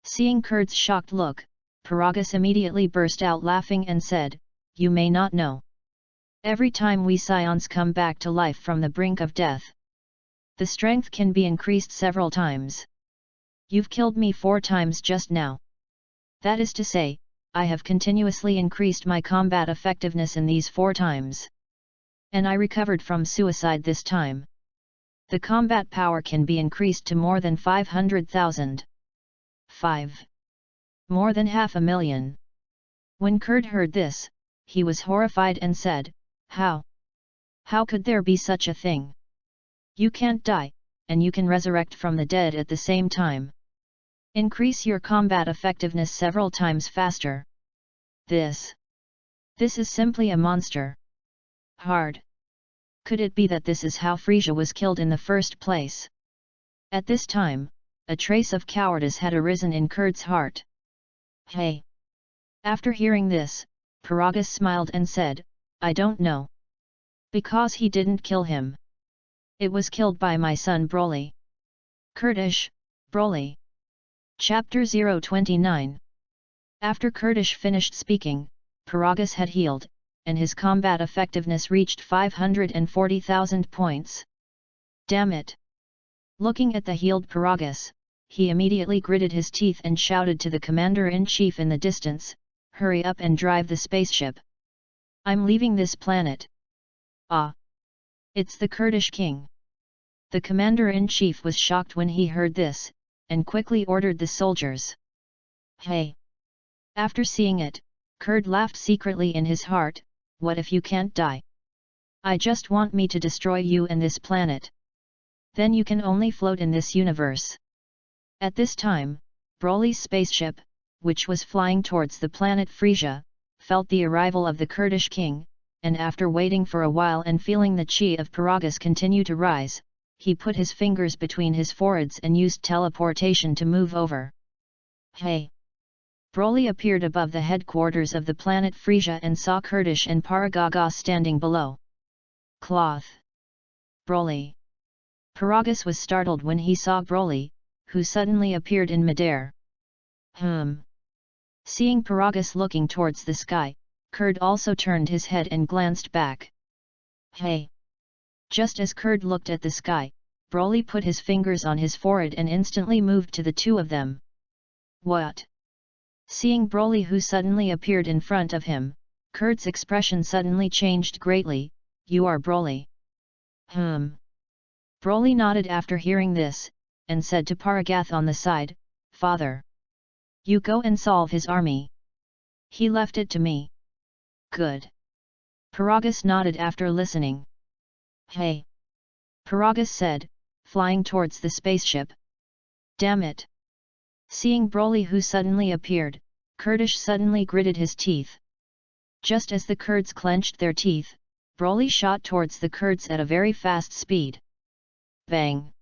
Seeing Kurd's shocked look, Paragas immediately burst out laughing and said, "You may not know. Every time we scions come back to life from the brink of death, the strength can be increased several times. You've killed me 4 times just now. That is to say, I have continuously increased my combat effectiveness in these 4 times. And I recovered from suicide this time. The combat power can be increased to more than 500,000. 5. More than 500,000. When Kurd heard this, he was horrified and said, "How? How could there be such a thing? You can't die, and you can resurrect from the dead at the same time. Increase your combat effectiveness several times faster. This is simply a monster. Hard. Could it be that this is how Frisia was killed in the first place?" At this time, a trace of cowardice had arisen in Kurd's heart. "Hey!" After hearing this, Paragas smiled and said, "I don't know. Because he didn't kill him. It was killed by my son Broly." Kurdish, Broly. Chapter 029. After Kurdish finished speaking, Paragas had healed, and his combat effectiveness reached 540,000 points. Damn it! Looking at the healed Paragas, he immediately gritted his teeth and shouted to the commander-in-chief in the distance, "Hurry up and drive the spaceship! I'm leaving this planet." "Ah! It's the Kurdish king." The commander-in-chief was shocked when he heard this, and quickly ordered the soldiers. "Hey!" After seeing it, Kurd laughed secretly in his heart, "What if you can't die? I just want me to destroy you and this planet. Then you can only float in this universe." At this time, Broly's spaceship, which was flying towards the planet Frisia, felt the arrival of the Kurdish king, and after waiting for a while and feeling the chi of Paragas continue to rise, he put his fingers between his foreheads and used teleportation to move over. "Hey!" Broly appeared above the headquarters of the planet Frisia and saw Kurdish and Paragas standing below. "Cloth! Broly!" Paragas was startled when he saw Broly, who suddenly appeared in midair. Seeing Paragas looking towards the sky, Kurd also turned his head and glanced back. "Hey!" Just as Kurd looked at the sky, Broly put his fingers on his forehead and instantly moved to the two of them. "What?" Seeing Broly who suddenly appeared in front of him, Kurd's expression suddenly changed greatly. "You are Broly?" Broly nodded after hearing this, and said to Paragath on the side, "Father, you go and solve his army. He left it to me." "Good." Paragas nodded after listening. "Hey!" Paragas said, flying towards the spaceship. "Damn it!" Seeing Broly who suddenly appeared, Kurdish suddenly gritted his teeth. Just as the Kurds clenched their teeth, Broly shot towards the Kurds at a very fast speed. Bang!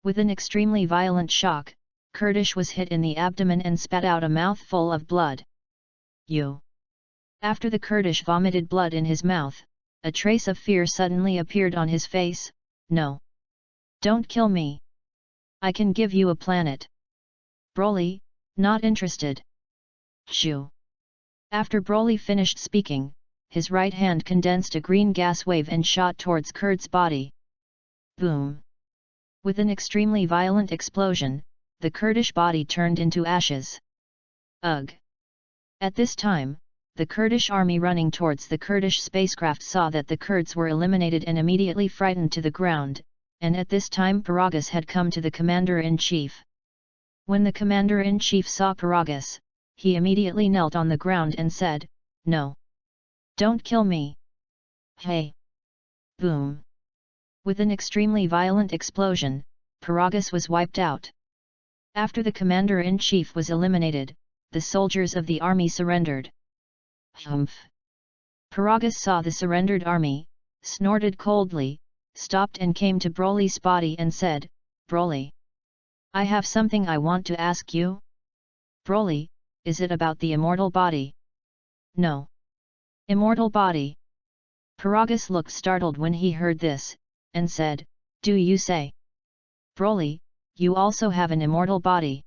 With an extremely violent shock, Kurdish was hit in the abdomen and spat out a mouthful of blood. "You!" After the Kurdish vomited blood in his mouth, a trace of fear suddenly appeared on his face. "No! Don't kill me! I can give you a planet." Broly, not interested. "Shoo!" After Broly finished speaking, his right hand condensed a green gas wave and shot towards Kurd's body. Boom! With an extremely violent explosion, the Kurdish body turned into ashes. Ugh! At this time, the Kurdish army running towards the Kurdish spacecraft saw that the Kurds were eliminated and immediately frightened to the ground, and at this time Paragas had come to the commander-in-chief. When the commander-in-chief saw Paragas, he immediately knelt on the ground and said, "No! Don't kill me! Hey!" Boom! With an extremely violent explosion, Paragas was wiped out. After the commander-in-chief was eliminated, the soldiers of the army surrendered. Humph! Paragas saw the surrendered army, snorted coldly, stopped and came to Broly's body and said, "Broly, I have something I want to ask you." "Broly, is it about the immortal body?" "No." "Immortal body?" Paragas looked startled when he heard this, and said, "Do you say? Broly, you also have an immortal body?"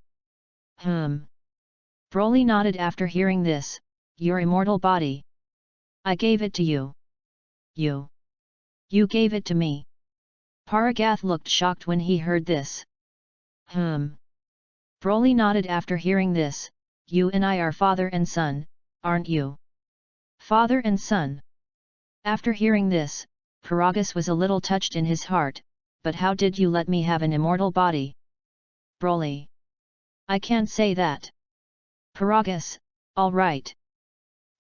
Broly nodded after hearing this. "Your immortal body? I gave it to you." You gave it to me?" Paragath looked shocked when he heard this. Broly nodded after hearing this. "You and I are father and son, aren't you?" "Father and son?" After hearing this, Paragas was a little touched in his heart. "But how did you let me have an immortal body?" "Broly, I can't say that." Paragas, "All right.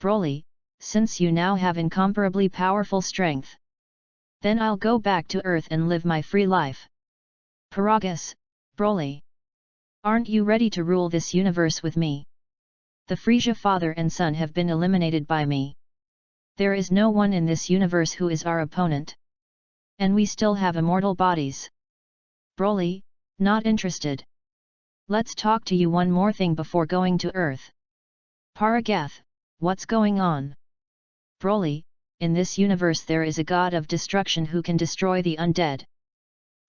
Broly, since you now have incomparably powerful strength, then I'll go back to Earth and live my free life." Paragas, "Broly, aren't you ready to rule this universe with me? The Frisia father and son have been eliminated by me. There is no one in this universe who is our opponent. And we still have immortal bodies." Broly, not interested. "Let's talk to you one more thing before going to Earth." Paragath, "What's going on?" Broly, "In this universe there is a god of destruction who can destroy the undead.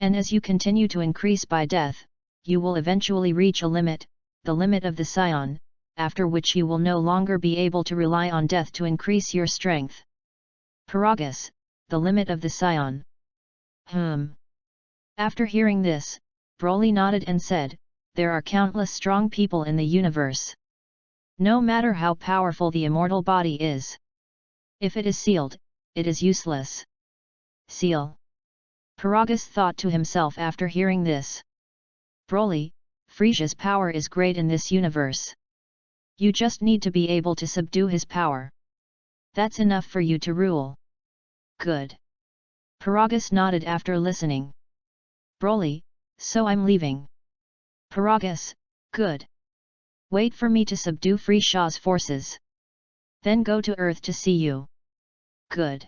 And as you continue to increase by death, you will eventually reach a limit, the limit of the Scion, after which you will no longer be able to rely on death to increase your strength. Paragas, the limit of the scion. After hearing this, Broly nodded and said, there are countless strong people in the universe. No matter how powerful the immortal body is. If it is sealed, it is useless. Seal. Paragas thought to himself after hearing this. Broly, Frisia's power is great in this universe. You just need to be able to subdue his power. That's enough for you to rule. Good. Paragas nodded after listening. Broly, so I'm leaving. Paragas, good. Wait for me to subdue Frisia's forces. Then go to Earth to see you. Good.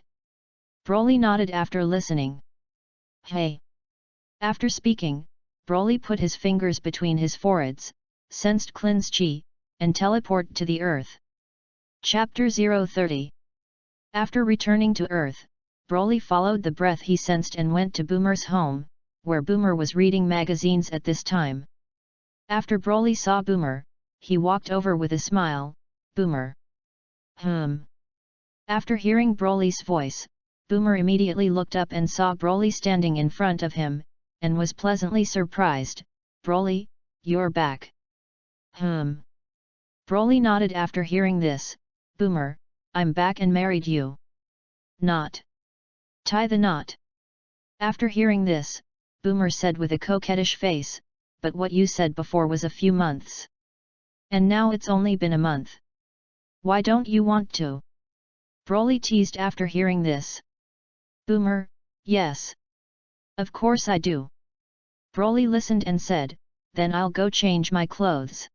Broly nodded after listening. Hey. After speaking, Broly put his fingers between his foreheads, sensed cleanse chi, and teleport to the Earth. Chapter 030. After returning to Earth, Broly followed the breath he sensed and went to Boomer's home, where Boomer was reading magazines at this time. After Broly saw Boomer, he walked over with a smile. Boomer. After hearing Broly's voice, Boomer immediately looked up and saw Broly standing in front of him, and was pleasantly surprised. Broly, you're back. Broly nodded after hearing this. Boomer, I'm back and married you. Knot. Tie the knot. After hearing this, Boomer said with a coquettish face, but what you said before was a few months. And now it's only been a month. Why don't you want to? Broly teased after hearing this. Boomer, yes. Of course I do. Broly listened and said, then I'll go change my clothes.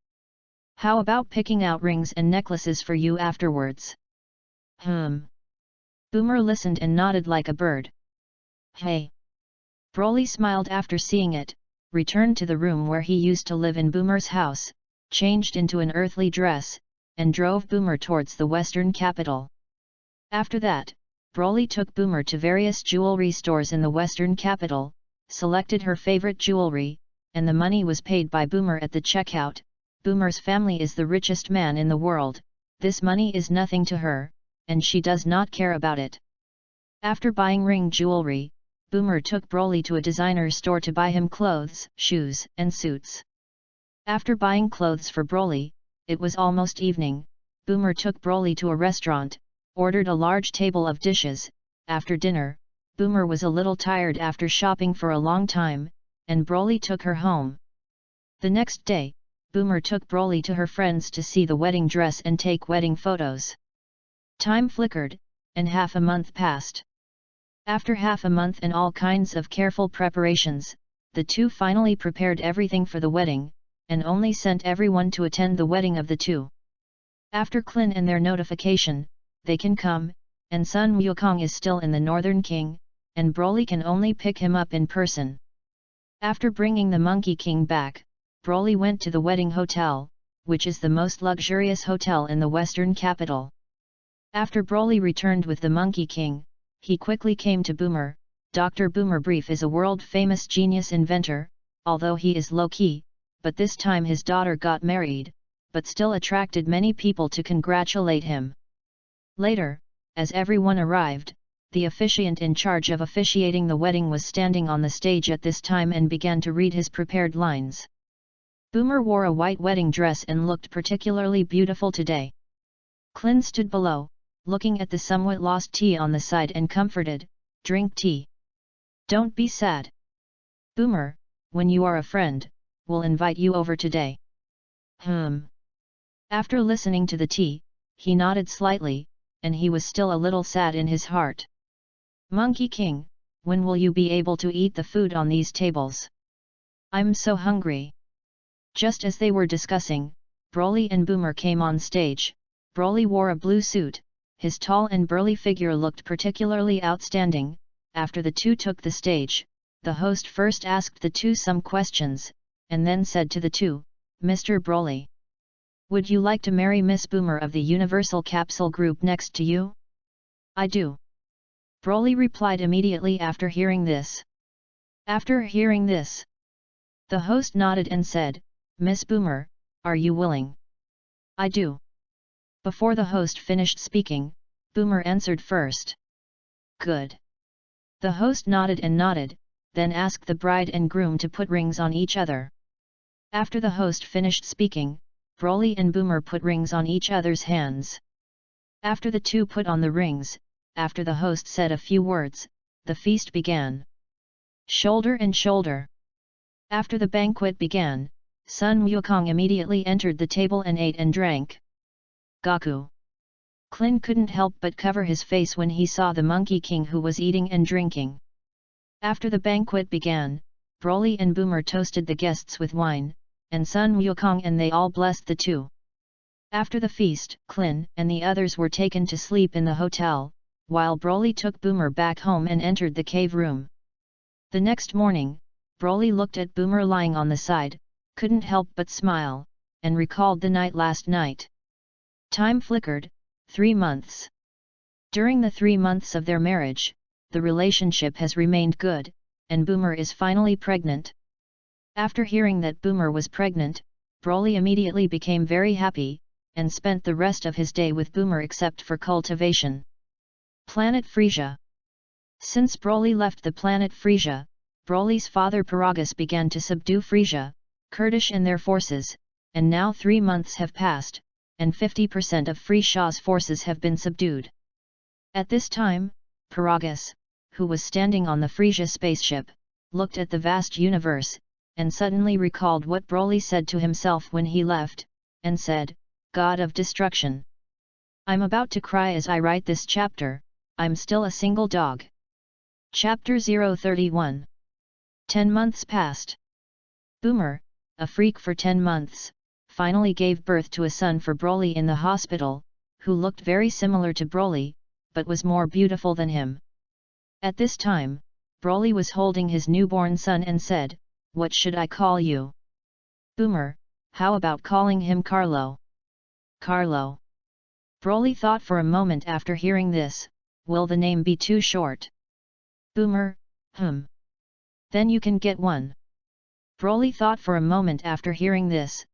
How about picking out rings and necklaces for you afterwards? Boomer listened and nodded like a bird. Hey. Broly smiled after seeing it, returned to the room where he used to live in Boomer's house, changed into an earthly dress, and drove Boomer towards the western capital. After that, Broly took Boomer to various jewelry stores in the western capital, selected her favorite jewelry, and the money was paid by Boomer at the checkout. Boomer's family is the richest man in the world, this money is nothing to her, and she does not care about it. After buying ring jewelry, Boomer took Broly to a designer store to buy him clothes, shoes, and suits. After buying clothes for Broly, it was almost evening. Boomer took Broly to a restaurant, ordered a large table of dishes. After dinner, Boomer was a little tired after shopping for a long time, and Broly took her home. The next day, Boomer took Broly to her friends to see the wedding dress and take wedding photos. Time flickered, and half a month passed. After half a month and all kinds of careful preparations, the two finally prepared everything for the wedding, and only sent everyone to attend the wedding of the two. After Klin and their notification, they can come, and Sun Wukong is still in the Northern King, and Broly can only pick him up in person. After bringing the Monkey King back, Broly went to the wedding hotel, which is the most luxurious hotel in the western capital. After Broly returned with the Monkey King, he quickly came to Boomer. Dr. Boomer Brief is a world-famous genius inventor, although he is low-key, but this time his daughter got married, but still attracted many people to congratulate him. Later, as everyone arrived, the officiant in charge of officiating the wedding was standing on the stage at this time and began to read his prepared lines. Boomer wore a white wedding dress and looked particularly beautiful today. Klin stood below, looking at the somewhat lost tea on the side and comforted, drink tea. Don't be sad. Boomer, when you are a friend, we'll invite you over today. After listening to the tea, he nodded slightly, and he was still a little sad in his heart. Monkey King, when will you be able to eat the food on these tables? I'm so hungry. Just as they were discussing, Broly and Boomer came on stage. Broly wore a blue suit. His tall and burly figure looked particularly outstanding. After the two took the stage, the host first asked the two some questions, and then said to the two, Mr. Broly, would you like to marry Miss Boomer of the Universal Capsule Group next to you? I do. Broly replied immediately after hearing this. After hearing this, the host nodded and said, Miss Boomer, are you willing? I do. Before the host finished speaking, Boomer answered first. Good. The host nodded and nodded, then asked the bride and groom to put rings on each other. After the host finished speaking, Broly and Boomer put rings on each other's hands. After the two put on the rings, after the host said a few words, the feast began. Shoulder and shoulder. After the banquet began, Sun Wukong immediately entered the table and ate and drank. Gaku. Klin couldn't help but cover his face when he saw the Monkey King who was eating and drinking. After the banquet began, Broly and Boomer toasted the guests with wine, and Sun Wukong and they all blessed the two. After the feast, Klin and the others were taken to sleep in the hotel, while Broly took Boomer back home and entered the cave room. The next morning, Broly looked at Boomer lying on the side, couldn't help but smile, and recalled the night last night. Time flickered, 3 months. During the 3 months of their marriage, the relationship has remained good, and Boomer is finally pregnant. After hearing that Boomer was pregnant, Broly immediately became very happy, and spent the rest of his day with Boomer except for cultivation. Planet Frisia. Since Broly left the planet Frisia, Broly's father Paragus began to subdue Frisia, Kurdish and their forces, and now 3 months have passed, and 50% of Frisia's forces have been subdued. At this time, Paragus, who was standing on the Frisia spaceship, looked at the vast universe, and suddenly recalled what Broly said to himself when he left, and said, "God of Destruction. I'm about to cry as I write this chapter, I'm still a single dog." Chapter 031. 10 months passed. Boomer, a freak for 10 months, finally gave birth to a son for Broly in the hospital, who looked very similar to Broly, but was more beautiful than him. At this time, Broly was holding his newborn son and said, "What should I call you?" Boomer, how about calling him Carlo? Carlo. Broly thought for a moment after hearing this, will the name be too short? Boomer, Then you can get one. Broly thought for a moment after hearing this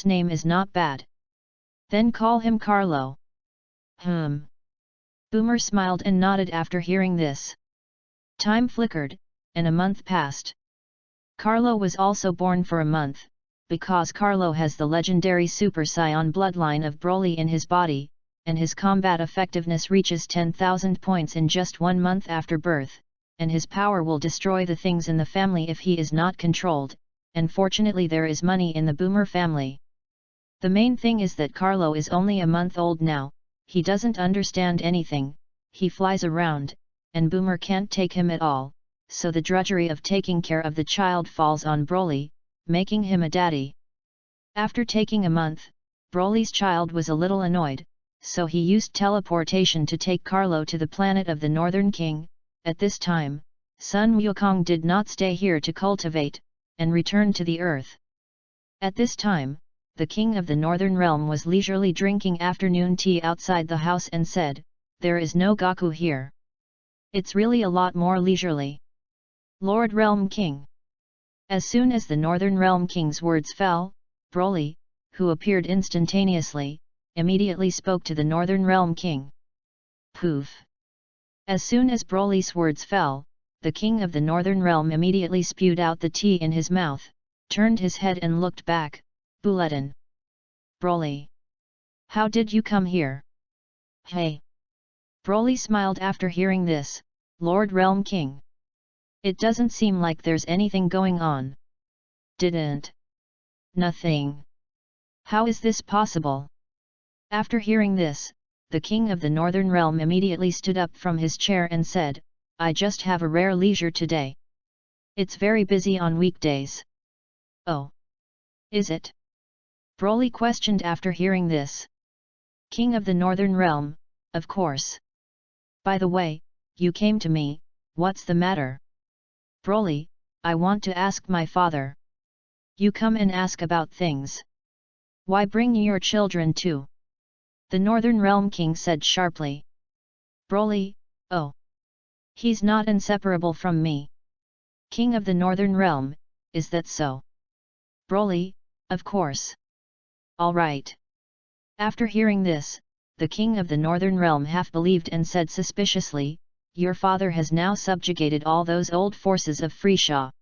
name is not bad. Then call him Carlo. Boomer smiled and nodded after hearing this. Time flickered, and a month passed. Carlo was also born for a month, because Carlo has the legendary Super Saiyan bloodline of Broly in his body, and his combat effectiveness reaches 10,000 points in just 1 month after birth, and his power will destroy the things in the family if he is not controlled, and fortunately there is money in the Boomer family. The main thing is that Carlo is only a month old now, he doesn't understand anything, he flies around, and Boomer can't take him at all, so the drudgery of taking care of the child falls on Broly, making him a daddy. After taking a month, Broly's child was a little annoyed, so he used teleportation to take Carlo to the planet of the Northern King. At this time, Sun Wukong did not stay here to cultivate, and returned to the earth. At this time, the king of the Northern Realm was leisurely drinking afternoon tea outside the house and said, "There is no Gaku here. It's really a lot more leisurely. Lord Realm King." As soon as the Northern Realm King's words fell, Broly, who appeared instantaneously, immediately spoke to the Northern Realm King. Poof! As soon as Broly's words fell, the king of the Northern Realm immediately spewed out the tea in his mouth, turned his head and looked back. Buletin. Broly. How did you come here? Hey! Broly smiled after hearing this, Lord Realm King. It doesn't seem like there's anything going on. Didn't. Nothing. How is this possible? After hearing this, the king of the Northern Realm immediately stood up from his chair and said, "I just have a rare leisure today. It's very busy on weekdays." Oh. Is it? Broly questioned after hearing this. King of the Northern Realm, of course. By the way, you came to me, what's the matter? Broly, I want to ask my father. You come and ask about things. Why bring your children too? The Northern Realm King said sharply. Broly, oh. He's not inseparable from me. King of the Northern Realm, is that so? Broly, of course. All right. After hearing this, the king of the northern realm half believed and said suspiciously, "Your father has now subjugated all those old forces of Frisia.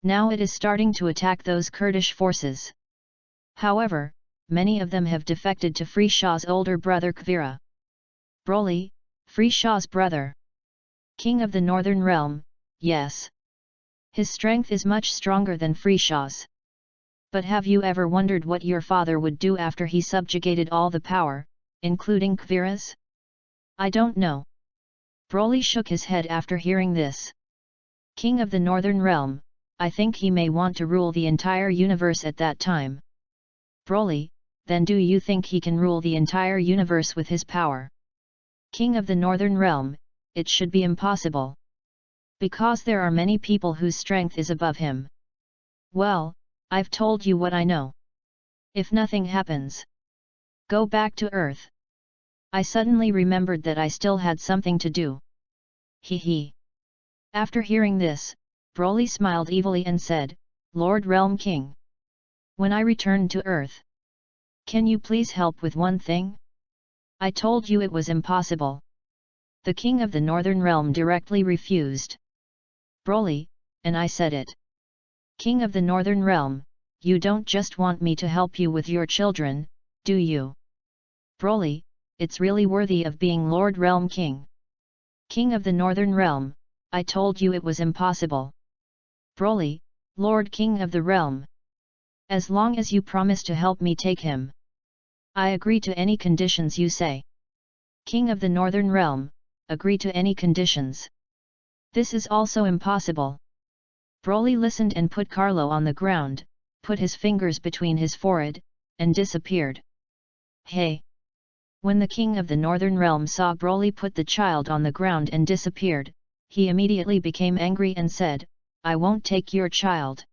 Now it is starting to attack those Kurdish forces. However, many of them have defected to Frisia's older brother Kvira." Broly, Frisia's brother. King of the northern realm, yes. His strength is much stronger than Frisia's. But have you ever wondered what your father would do after he subjugated all the power, including Kvira's? I don't know. Broly shook his head after hearing this. King of the northern realm, I think he may want to rule the entire universe at that time. Broly, then do you think he can rule the entire universe with his power? King of the northern realm, it should be impossible. Because there are many people whose strength is above him. Well, I've told you what I know. If nothing happens, go back to Earth. I suddenly remembered that I still had something to do. Hee. After hearing this, Broly smiled evilly and said, "Lord Realm King. When I return to Earth, can you please help with one thing? I told you it was impossible." The king of the northern realm directly refused. Broly, and I said it. King of the northern realm, you don't just want me to help you with your children, do you? Broly, it's really worthy of being Lord Realm King. King of the northern realm, I told you it was impossible. Broly, Lord King of the realm. As long as you promise to help me take him, I agree to any conditions you say. King of the northern realm, agree to any conditions. This is also impossible. Broly listened and put Carlo on the ground, put his fingers between his forehead, and disappeared. Hey! When the king of the northern realm saw Broly put the child on the ground and disappeared, he immediately became angry and said, "I won't take your child."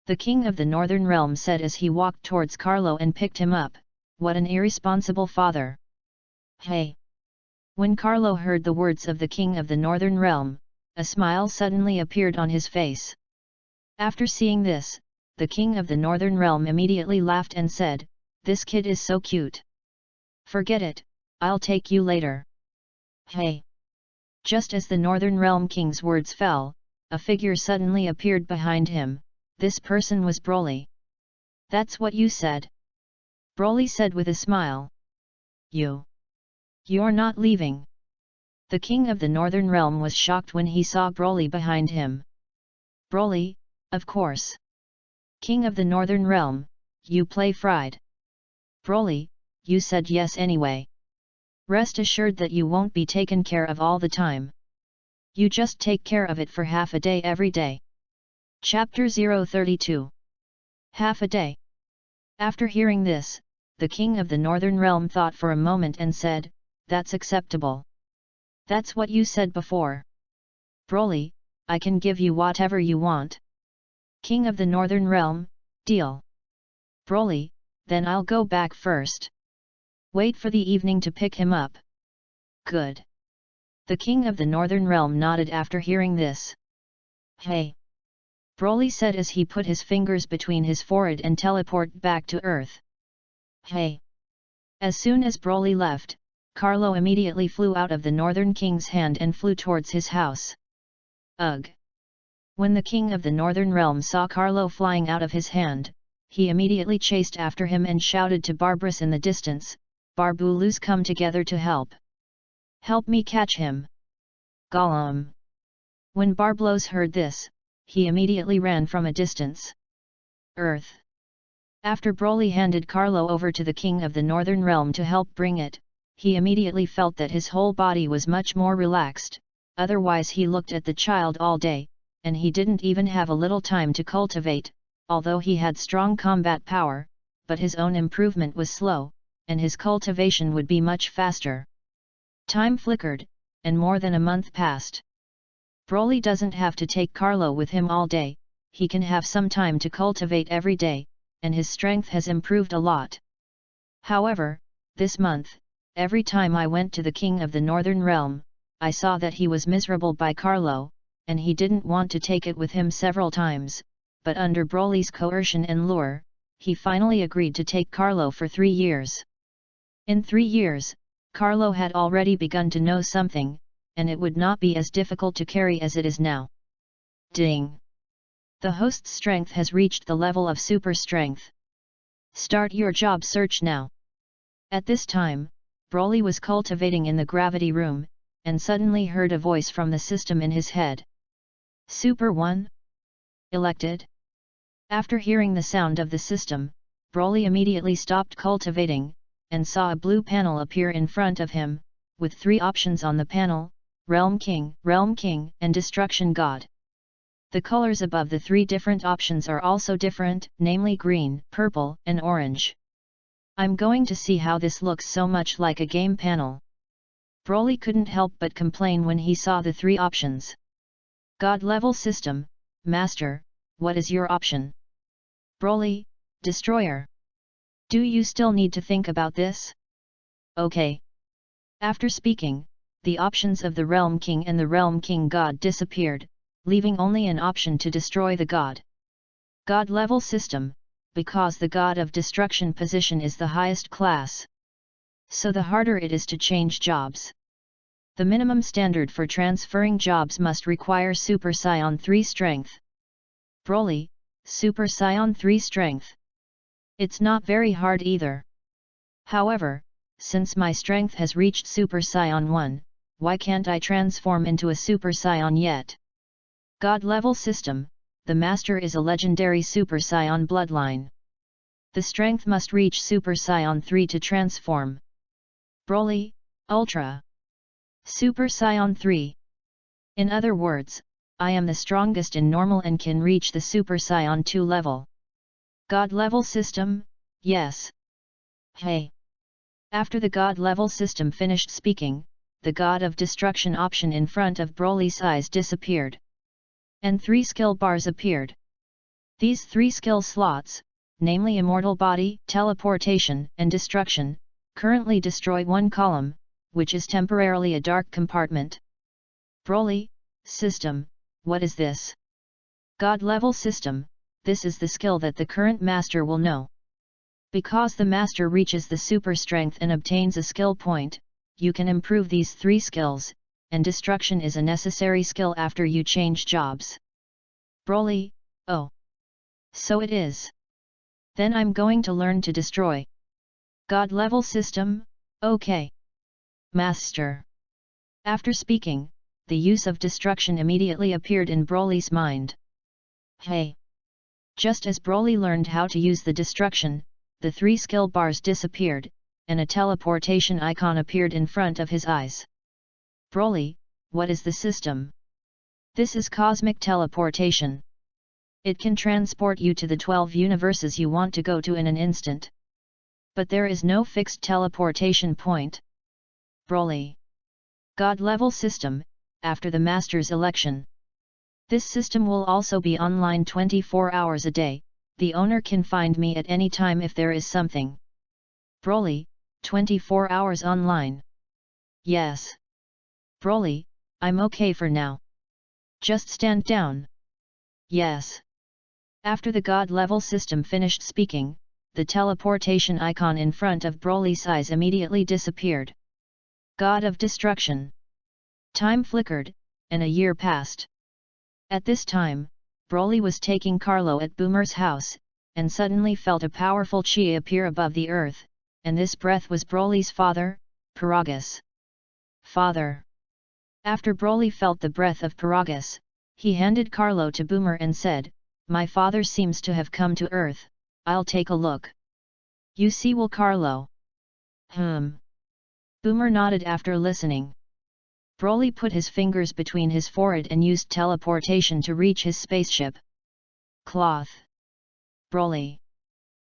The king of the northern realm said as he walked towards Carlo and picked him up, "What an irresponsible father." Hey! When Carlo heard the words of the king of the northern realm, a smile suddenly appeared on his face. After seeing this, the king of the northern realm immediately laughed and said, "This kid is so cute. Forget it, I'll take you later." Hey! Just as the northern realm king's words fell, a figure suddenly appeared behind him. This person was Broly. "That's what you said?" Broly said with a smile. You're not leaving." The king of the northern realm was shocked when he saw Broly behind him. Broly, of course. King of the northern realm, you play fried. Broly, you said yes anyway. Rest assured that you won't be taken care of all the time. You just take care of it for half a day every day. Chapter 032. Half a day. After hearing this, the king of the northern realm thought for a moment and said, "That's acceptable. That's what you said before. Broly, I can give you whatever you want." King of the northern realm, deal. Broly, then I'll go back first. Wait for the evening to pick him up. Good. The king of the northern realm nodded after hearing this. Hey! Broly said as he put his fingers between his forehead and teleported back to Earth. Hey! As soon as Broly left, Carlo immediately flew out of the northern king's hand and flew towards his house. Ugh! When the king of the northern realm saw Carlo flying out of his hand, he immediately chased after him and shouted to Barbarous in the distance, "Barbulus, come together to help. Help me catch him." Gollum! When Barbaros heard this, he immediately ran from a distance. Earth! After Broly handed Carlo over to the king of the northern realm to help bring it, he immediately felt that his whole body was much more relaxed, otherwise he looked at the child all day, and he didn't even have a little time to cultivate, although he had strong combat power, but his own improvement was slow, and his cultivation would be much faster. Time flickered, and more than a month passed. Broly doesn't have to take Carlo with him all day, he can have some time to cultivate every day, and his strength has improved a lot. However, this month, every time I went to the king of the northern realm, I saw that he was miserable by Carlo, and he didn't want to take it with him several times, but under Broly's coercion and lure, he finally agreed to take Carlo for 3 years. In 3 years, Carlo had already begun to know something, and it would not be as difficult to carry as it is now. Ding! The host's strength has reached the level of super strength. Start your job search now. At this time, Broly was cultivating in the gravity room, and suddenly heard a voice from the system in his head. Super 1? Elected? After hearing the sound of the system, Broly immediately stopped cultivating, and saw a blue panel appear in front of him, with 3 options on the panel: Realm King, and Destruction God. The colors above the 3 different options are also different, namely green, purple, and orange. I'm going to see how this looks so much like a game panel. Broly couldn't help but complain when he saw the 3 options. God level system, Master, what is your option? Broly, Destroyer. Do you still need to think about this? Okay. After speaking, the options of the Realm King and the Realm King God disappeared, leaving only an option to destroy the God. God level system, because the God of Destruction position is the highest class. So the harder it is to change jobs. The minimum standard for transferring jobs must require Super Saiyan 3 strength. Broly, Super Saiyan 3 strength. It's not very hard either. However, since my strength has reached Super Saiyan 1, why can't I transform into a Super Saiyan yet? God level system, the Master is a legendary Super Saiyan bloodline. The strength must reach Super Saiyan 3 to transform. Broly, Ultra. Super Saiyan 3. In other words, I am the strongest in normal and can reach the Super Saiyan 2 level. God level system, yes. Hey! After the God level system finished speaking, the God of Destruction option in front of Broly's eyes disappeared. And 3 skill bars appeared. These 3 skill slots, namely Immortal Body, Teleportation, and Destruction, currently destroy 1 column, which is temporarily a dark compartment. Broly, System, what is this? God level system, this is the skill that the current master will know. Because the master reaches the super strength and obtains a skill point, you can improve these 3 skills, and destruction is a necessary skill after you change jobs. Broly, oh. So it is. Then I'm going to learn to destroy. God level system, okay. Master. After speaking, the use of destruction immediately appeared in Broly's mind. Hey! Just as Broly learned how to use the destruction, the 3 skill bars disappeared, and a teleportation icon appeared in front of his eyes. Broly, what is the system? This is cosmic teleportation. It can transport you to the 12 universes you want to go to in an instant. But there is no fixed teleportation point. Broly. God level system, after the master's election. This system will also be online 24 hours a day, the owner can find me at any time if there is something. Broly, 24 hours online. Yes. Broly, I'm okay for now. Just stand down. Yes. After the God level system finished speaking, the teleportation icon in front of Broly's eyes immediately disappeared. God of Destruction. Time flickered, and a year passed. At this time, Broly was taking Carlo at Boomer's house, and suddenly felt a powerful chi appear above the earth, and this breath was Broly's father, Paragus. Father. After Broly felt the breath of Paragus, he handed Carlo to Boomer and said, "My father seems to have come to Earth, I'll take a look." "You see will Carlo?" Boomer nodded after listening. Broly put his fingers between his forehead and used teleportation to reach his spaceship. Cloth. Broly.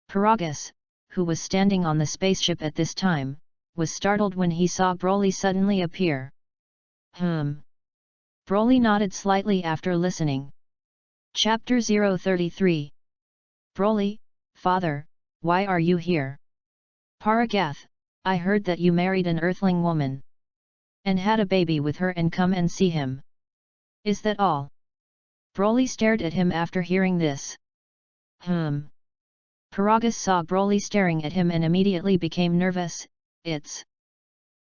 Paragus, who was standing on the spaceship at this time, was startled when he saw Broly suddenly appear. Broly nodded slightly after listening. Chapter 033. Broly, Father, why are you here? Paragath, I heard that you married an earthling woman. And had a baby with her and come and see him. Is that all? Broly stared at him after hearing this. Paragus saw Broly staring at him and immediately became nervous, It's...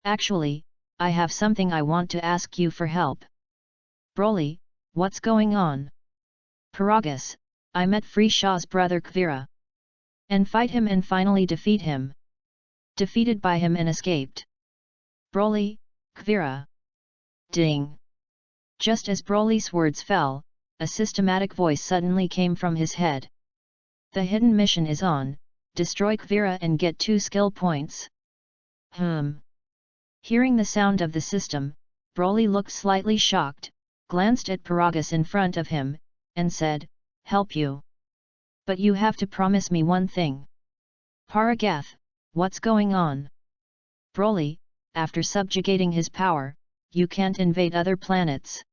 Actually, I have something I want to ask you for help. Broly, what's going on? Paragus, I met Frishaw's brother Kvira. And fight him and finally defeat him. Defeated by him and escaped. Broly, Kvira. Ding! Just as Broly's words fell, a systematic voice suddenly came from his head. The hidden mission is on, destroy Kvira and get 2 skill points. Hearing the sound of the system, Broly looked slightly shocked, glanced at Paragus in front of him, and said, help you. But you have to promise me one thing. Paragath, what's going on? Broly, after subjugating his power, you can't invade other planets.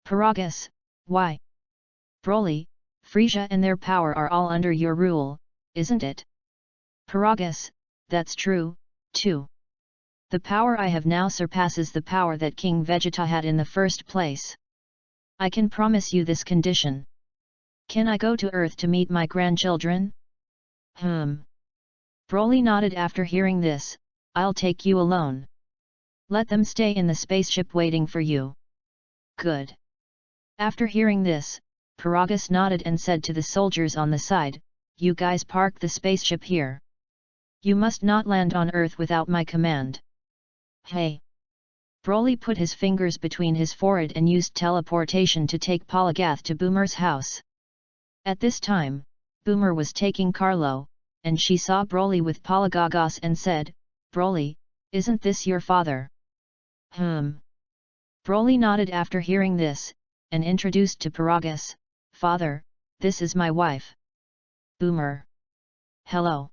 Paragus, why? Broly, Frisia and their power are all under your rule, isn't it? Paragus, that's true, too. The power I have now surpasses the power that King Vegeta had in the first place. I can promise you this condition. Can I go to Earth to meet my grandchildren? Broly nodded after hearing this, I'll take you alone. Let them stay in the spaceship waiting for you. Good. After hearing this, Paragus nodded and said to the soldiers on the side, you guys park the spaceship here. You must not land on Earth without my command. Hey! Broly put his fingers between his forehead and used teleportation to take Paragath to Boomer's house. At this time, Boomer was taking Carlo, and she saw Broly with Paragagas and said, Broly, isn't this your father? Broly nodded after hearing this, and introduced to Paragus, Father, this is my wife. Boomer. Hello.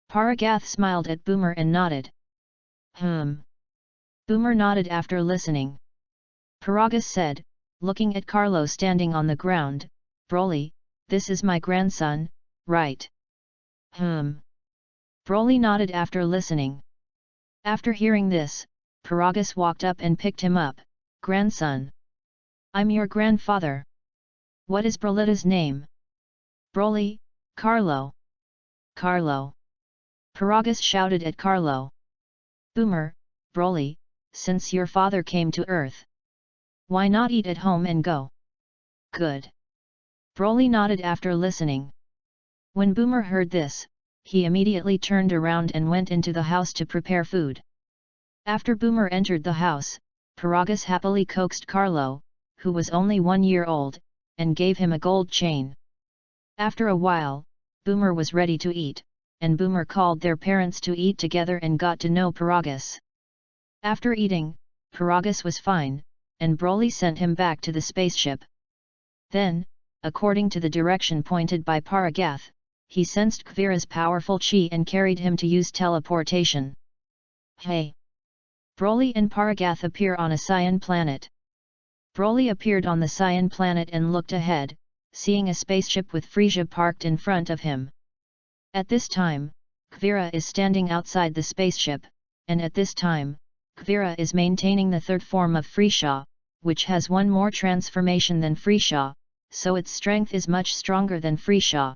Paragath smiled at Boomer and nodded. Boomer nodded after listening. Paragus said, looking at Carlo standing on the ground, Broly, this is my grandson, right? Broly nodded after listening. After hearing this, Paragus walked up and picked him up, grandson. I'm your grandfather. What is Brolita's name? Broly, Carlo. Carlo. Paragus shouted at Carlo. Boomer, Broly, since your father came to Earth, why not eat at home and go? Good. Broly nodded after listening. When Boomer heard this, he immediately turned around and went into the house to prepare food. After Boomer entered the house, Paragus happily coaxed Carlo, who was only 1 year old, and gave him a gold chain. After a while, Boomer was ready to eat, and Boomer called their parents to eat together and got to know Paragus. After eating, Paragus was fine, and Broly sent him back to the spaceship. Then, according to the direction pointed by Paragath, he sensed Kvira's powerful chi and carried him to use teleportation. Hey! Broly and Paragath appear on a cyan planet. Broly appeared on the cyan planet and looked ahead, seeing a spaceship with Frisia parked in front of him. At this time, Kvira is standing outside the spaceship, and at this time, Kvira is maintaining the third form of Frisia, which has one more transformation than Frisia, so its strength is much stronger than Frisia.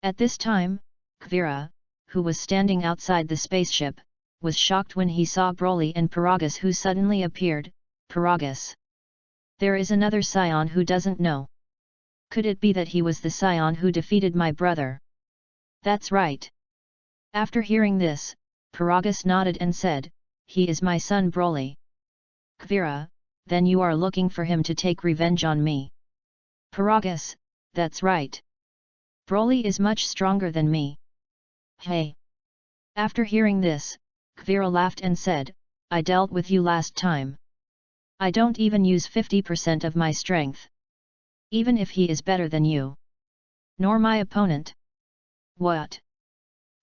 At this time, Kvira, who was standing outside the spaceship, was shocked when he saw Broly and Paragus who suddenly appeared. Paragus. There is another scion who doesn't know. Could it be that he was the scion who defeated my brother? That's right. After hearing this, Paragus nodded and said, he is my son Broly. Kvira, then you are looking for him to take revenge on me. Paragus, that's right. Broly is much stronger than me. Hey! After hearing this, Kvira laughed and said, I dealt with you last time. I don't even use 50% of my strength. Even if he is better than you. Nor my opponent. What?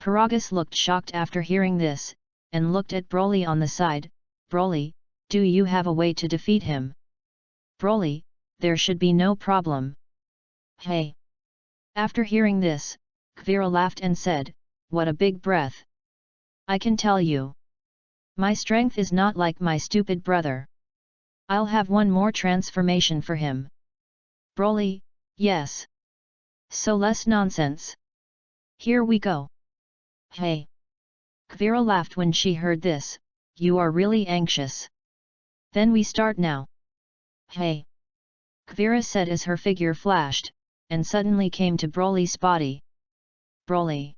Paragus looked shocked after hearing this, and looked at Broly on the side. Broly, do you have a way to defeat him? Broly, there should be no problem. Hey! After hearing this, Kvira laughed and said, what a big breath. I can tell you. My strength is not like my stupid brother. I'll have one more transformation for him. Broly, yes. So less nonsense. Here we go. Hey! Kvira laughed when she heard this. You are really anxious. Then we start now. Hey! Kvira said as her figure flashed, and suddenly came to Broly's body. Broly!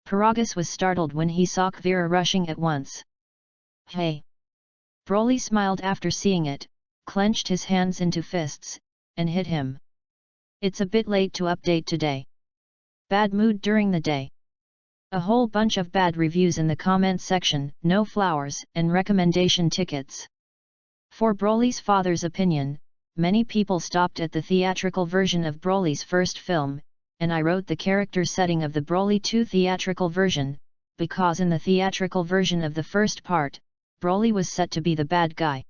Paragus was startled when he saw Kvira rushing at once. Hey! Broly smiled after seeing it, clenched his hands into fists, and hit him. It's a bit late to update today. Bad mood during the day. A whole bunch of bad reviews in the comment section, no flowers and recommendation tickets. For Broly's father's opinion, many people stopped at the theatrical version of Broly's first film, and I wrote the character setting of the Broly 2 theatrical version, because in the theatrical version of the first part, Broly was set to be the bad guy.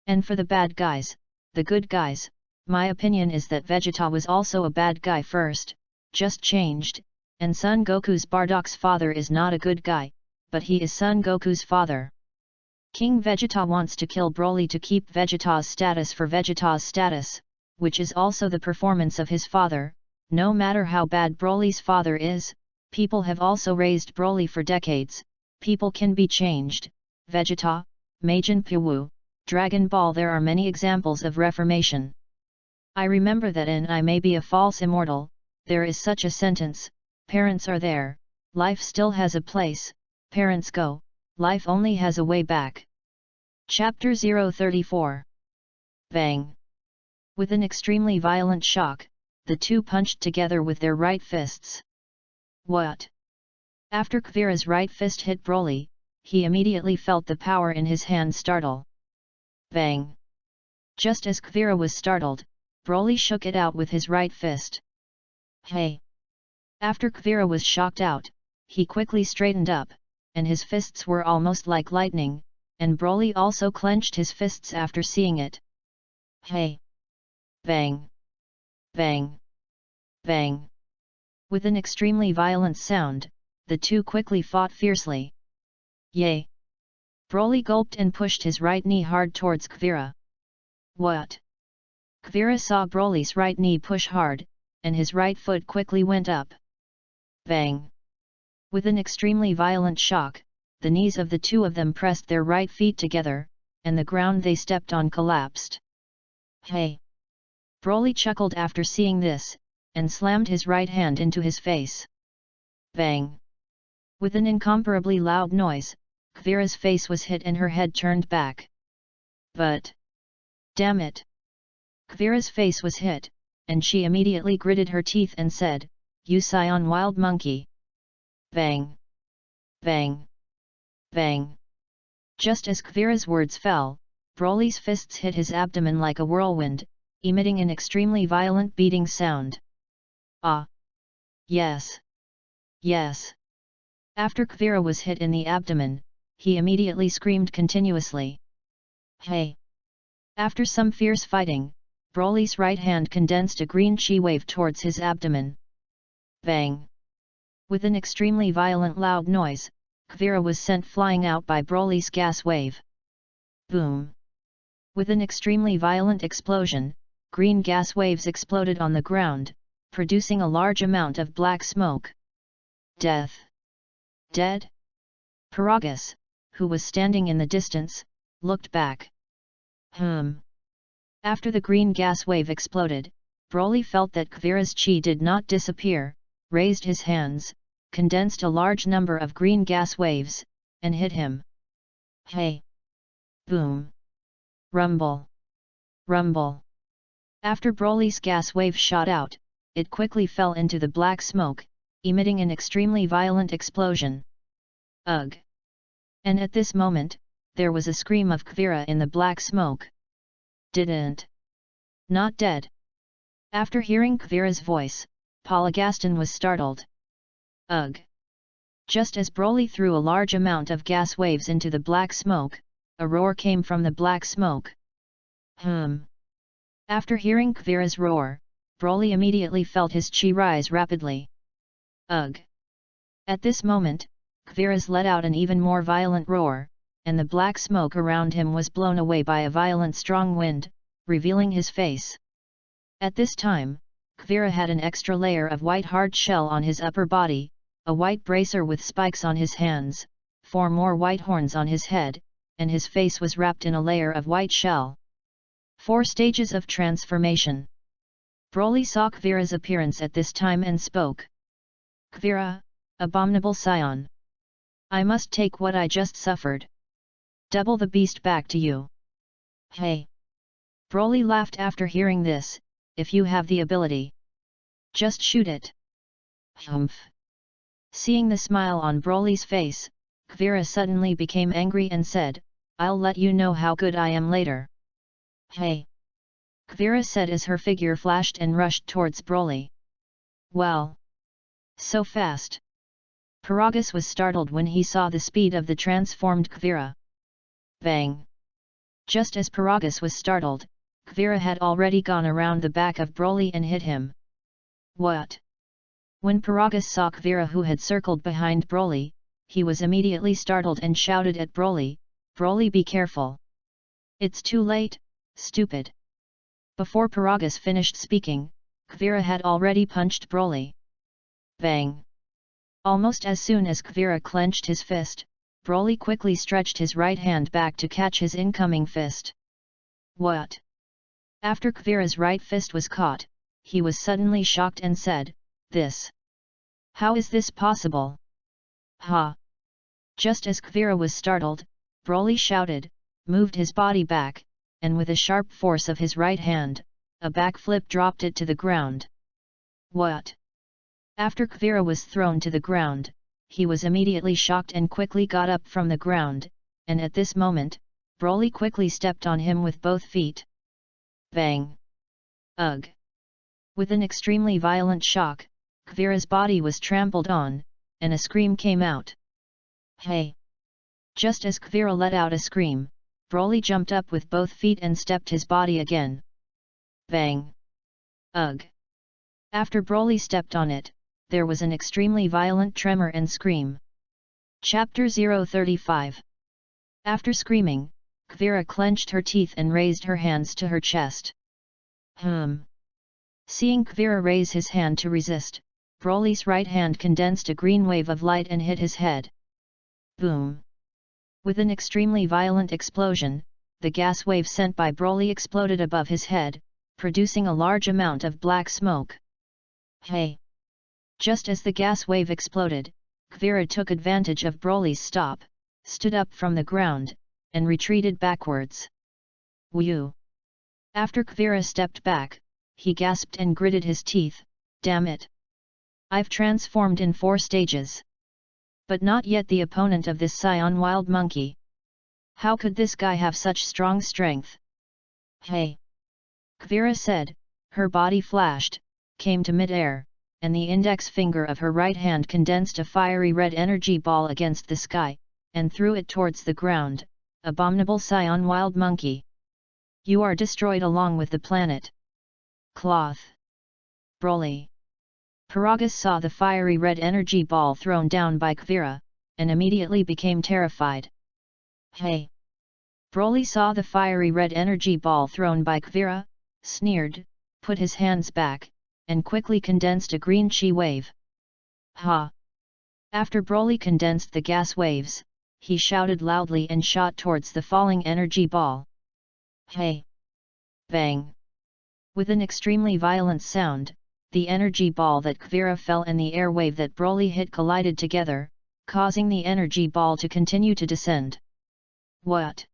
And for the bad guys, the good guys, my opinion is that Vegeta was also a bad guy first, just changed, and Son Goku's Bardock's father is not a good guy, but he is Son Goku's father. King Vegeta wants to kill Broly to keep Vegeta's status for Vegeta's status, which is also the performance of his father. No matter how bad Broly's father is, people have also raised Broly for decades, people can be changed. Vegeta, Majin Buu, Dragon Ball. There are many examples of reformation. I remember that in I May Be a False Immortal, there is such a sentence, parents are there, life still has a place, parents go, life only has a way back. Chapter 034. Bang! With an extremely violent shock, the two punched together with their right fists. What? After Kvira's right fist hit Broly, he immediately felt the power in his hand startle. Bang! Just as Kvira was startled, Broly shook it out with his right fist. Hey! After Kvira was shocked out, he quickly straightened up, and his fists were almost like lightning, and Broly also clenched his fists after seeing it. Hey! Bang! Bang! Bang! With an extremely violent sound, the two quickly fought fiercely. Yay! Broly gulped and pushed his right knee hard towards Kvira. What? Kvira saw Broly's right knee push hard, and his right foot quickly went up. Bang! With an extremely violent shock, the knees of the two of them pressed their right feet together, and the ground they stepped on collapsed. Hey! Broly chuckled after seeing this, and slammed his right hand into his face. Bang! With an incomparably loud noise, Kvira's face was hit and her head turned back. But... damn it! Kvira's face was hit, and she immediately gritted her teeth and said, "You Scion wild monkey!" Bang! Bang! Bang! Just as Kvira's words fell, Broly's fists hit his abdomen like a whirlwind, emitting an extremely violent beating sound. Ah! Yes! Yes! After Kvira was hit in the abdomen, he immediately screamed continuously. Hey! After some fierce fighting, Broly's right hand condensed a green chi wave towards his abdomen. Bang! With an extremely violent loud noise, Kvira was sent flying out by Broly's gas wave. Boom! With an extremely violent explosion, green gas waves exploded on the ground, producing a large amount of black smoke. Death! Dead? Paragus, who was standing in the distance, looked back. After the green gas wave exploded, Broly felt that Kvira's chi did not disappear, raised his hands, condensed a large number of green gas waves, and hit him. Hey! Boom! Rumble! Rumble! After Broly's gas wave shot out, it quickly fell into the black smoke, emitting an extremely violent explosion. Ugh! And at this moment, there was a scream of Kvira in the black smoke. Didn't. Not dead. After hearing Kvira's voice, Polygaston was startled. Ugh! Just as Broly threw a large amount of gas waves into the black smoke, a roar came from the black smoke. After hearing Kvira's roar, Broly immediately felt his chi rise rapidly. Ugh! At this moment, Kvira's let out an even more violent roar, and the black smoke around him was blown away by a violent strong wind, revealing his face. At this time, Kvira had an extra layer of white hard shell on his upper body, a white bracer with spikes on his hands, 4 more white horns on his head, and his face was wrapped in a layer of white shell. 4 stages of transformation. Broly saw Kvira's appearance at this time and spoke. Kvira, abominable scion. I must take what I just suffered. Double the beast back to you. Hey! Broly laughed after hearing this, if you have the ability. Just shoot it. Humph! Seeing the smile on Broly's face, Kvira suddenly became angry and said, I'll let you know how good I am later. Hey! Kvira said as her figure flashed and rushed towards Broly. Well! So fast! Paragus was startled when he saw the speed of the transformed Kvira. Bang! Just as Paragus was startled, Kvira had already gone around the back of Broly and hit him. What? When Paragus saw Kvira who had circled behind Broly, he was immediately startled and shouted at Broly, Broly, be careful! It's too late, stupid! Before Paragus finished speaking, Kvira had already punched Broly. Bang! Almost as soon as Kvira clenched his fist, Broly quickly stretched his right hand back to catch his incoming fist. What? After Kvira's right fist was caught, he was suddenly shocked and said, This? How is this possible? Ha! Just as Kvira was startled, Broly shouted, moved his body back, and with a sharp force of his right hand, a backflip dropped it to the ground. What? After Kvira was thrown to the ground, he was immediately shocked and quickly got up from the ground, and at this moment, Broly quickly stepped on him with both feet. Bang! Ugh! With an extremely violent shock, Kvira's body was trampled on, and a scream came out. Hey! Just as Kvira let out a scream, Broly jumped up with both feet and stepped his body again. Bang! Ugh! After Broly stepped on it, there was an extremely violent tremor and scream. Chapter 035. After screaming, Kvira clenched her teeth and raised her hands to her chest. Seeing Kvira raise his hand to resist, Broly's right hand condensed a green wave of light and hit his head. Boom! With an extremely violent explosion, the gas wave sent by Broly exploded above his head, producing a large amount of black smoke. Hey! Just as the gas wave exploded, Kvira took advantage of Broly's stop, stood up from the ground, and retreated backwards. Whew! After Kvira stepped back, he gasped and gritted his teeth, damn it! I've transformed in 4 stages. But not yet the opponent of this Scion Wild Monkey. How could this guy have such strong strength? Hey! Kvira said, her body flashed, came to mid-air, and the index finger of her right hand condensed a fiery red energy ball against the sky, and threw it towards the ground. Abominable Scion Wild Monkey! You are destroyed along with the planet. Cloth! Broly! Paragus saw the fiery red energy ball thrown down by Kvira, and immediately became terrified. Hey! Broly saw the fiery red energy ball thrown by Kvira, sneered, put his hands back, and quickly condensed a green chi wave. Ha! After Broly condensed the gas waves, he shouted loudly and shot towards the falling energy ball. Hey! Bang! With an extremely violent sound, the energy ball that Kvira fell and the air wave that Broly hit collided together, causing the energy ball to continue to descend. What?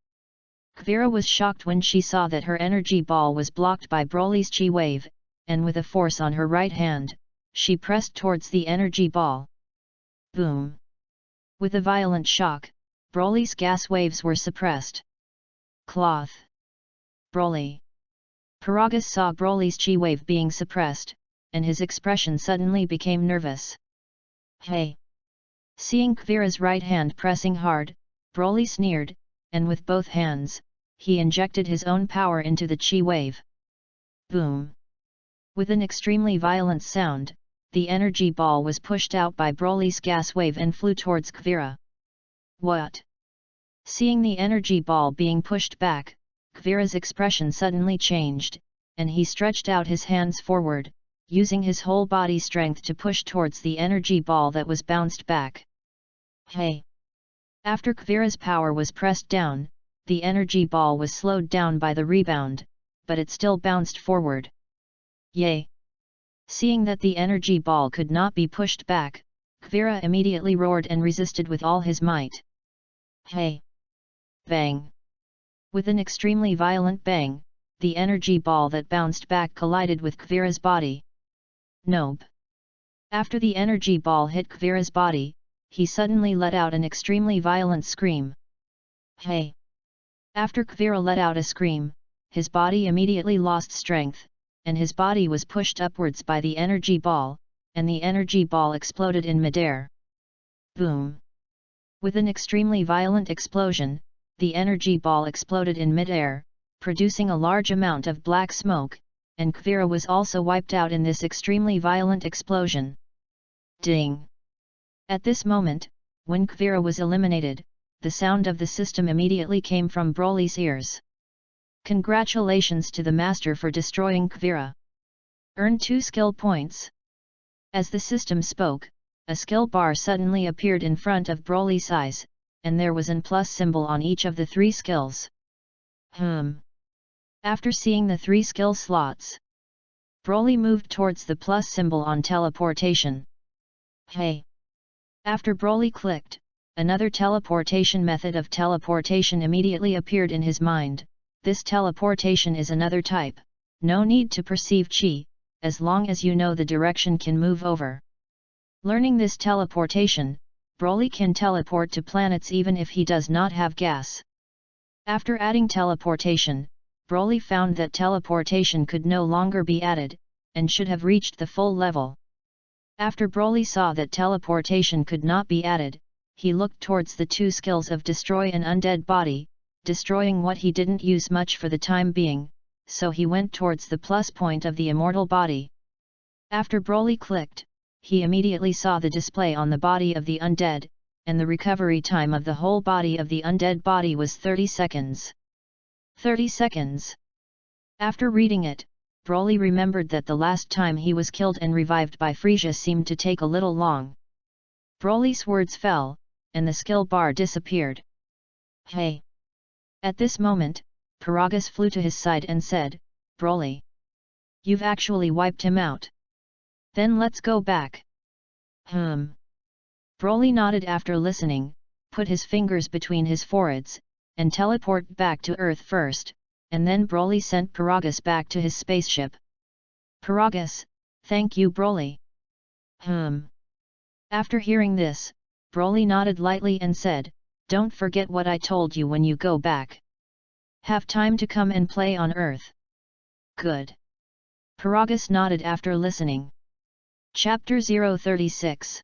Kvira was shocked when she saw that her energy ball was blocked by Broly's chi wave, and with a force on her right hand, she pressed towards the energy ball. Boom! With a violent shock, Broly's gas waves were suppressed. Cloth! Broly! Paragus saw Broly's chi wave being suppressed, and his expression suddenly became nervous. Hey! Seeing Kvira's right hand pressing hard, Broly sneered, and with both hands, he injected his own power into the chi wave. Boom! With an extremely violent sound, the energy ball was pushed out by Broly's gas wave and flew towards Kvira. What? Seeing the energy ball being pushed back, Kvira's expression suddenly changed, and he stretched out his hands forward, using his whole body strength to push towards the energy ball that was bounced back. Hey! After Kavira's power was pressed down, the energy ball was slowed down by the rebound, but it still bounced forward. Yay! Seeing that the energy ball could not be pushed back, Kavira immediately roared and resisted with all his might. Hey! Bang! With an extremely violent bang, the energy ball that bounced back collided with Kavira's body. Nope! After the energy ball hit Kavira's body, he suddenly let out an extremely violent scream. Hey! After Kavira let out a scream, his body immediately lost strength, and his body was pushed upwards by the energy ball, and the energy ball exploded in midair. Boom! With an extremely violent explosion, the energy ball exploded in midair, producing a large amount of black smoke, and Kavira was also wiped out in this extremely violent explosion. Ding! At this moment, when Kavira was eliminated, the sound of the system immediately came from Broly's ears. Congratulations to the master for destroying Kavira. Earn 2 skill points. As the system spoke, a skill bar suddenly appeared in front of Broly's eyes, and there was an plus symbol on each of the 3 skills. After seeing the 3 skill slots, Broly moved towards the plus symbol on teleportation. Hey! After Broly clicked, another teleportation method of teleportation immediately appeared in his mind. This teleportation is another type, no need to perceive chi, as long as you know the direction can move over. Learning this teleportation, Broly can teleport to planets even if he does not have gas. After adding teleportation, Broly found that teleportation could no longer be added, and should have reached the full level. After Broly saw that teleportation could not be added, he looked towards the 2 skills of destroy an undead body, destroying what he didn't use much for the time being, so he went towards the plus point of the immortal body. After Broly clicked, he immediately saw the display on the body of the undead, and the recovery time of the whole body of the undead body was 30 seconds. 30 seconds! After reading it, Broly remembered that the last time he was killed and revived by Frieza seemed to take a little long. Broly's words fell, and the skill bar disappeared. Hey! At this moment, Paragus flew to his side and said, Broly! You've actually wiped him out. Then let's go back. Broly nodded after listening, put his fingers between his foreheads, and teleport back to Earth first, and then Broly sent Paragus back to his spaceship. Paragus, thank you Broly. After hearing this, Broly nodded lightly and said, don't forget what I told you when you go back. Have time to come and play on Earth. Good. Paragus nodded after listening. Chapter 036.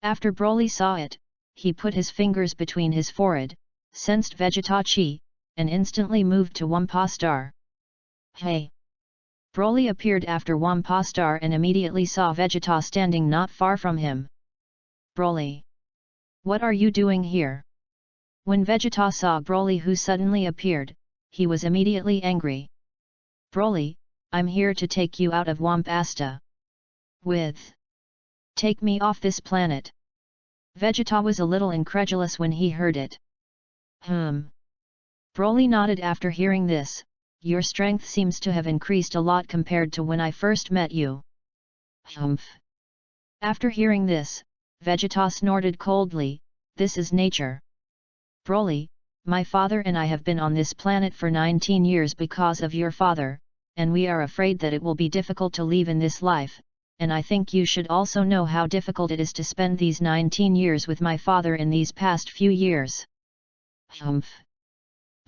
After Broly saw it, he put his fingers between his forehead, sensed Vegeta Chi, and instantly moved to Wampa Star. Hey! Broly appeared after Wampa Star and immediately saw Vegeta standing not far from him. Broly! What are you doing here? When Vegeta saw Broly who suddenly appeared, he was immediately angry. Broly, I'm here to take you out of Wampasta. With. Take me off this planet. Vegeta was a little incredulous when he heard it. Broly nodded after hearing this, your strength seems to have increased a lot compared to when I first met you. After hearing this, Vegeta snorted coldly, this is nature. Broly, my father and I have been on this planet for 19 years because of your father, and we are afraid that it will be difficult to leave in this life, and I think you should also know how difficult it is to spend these 19 years with my father in these past few years.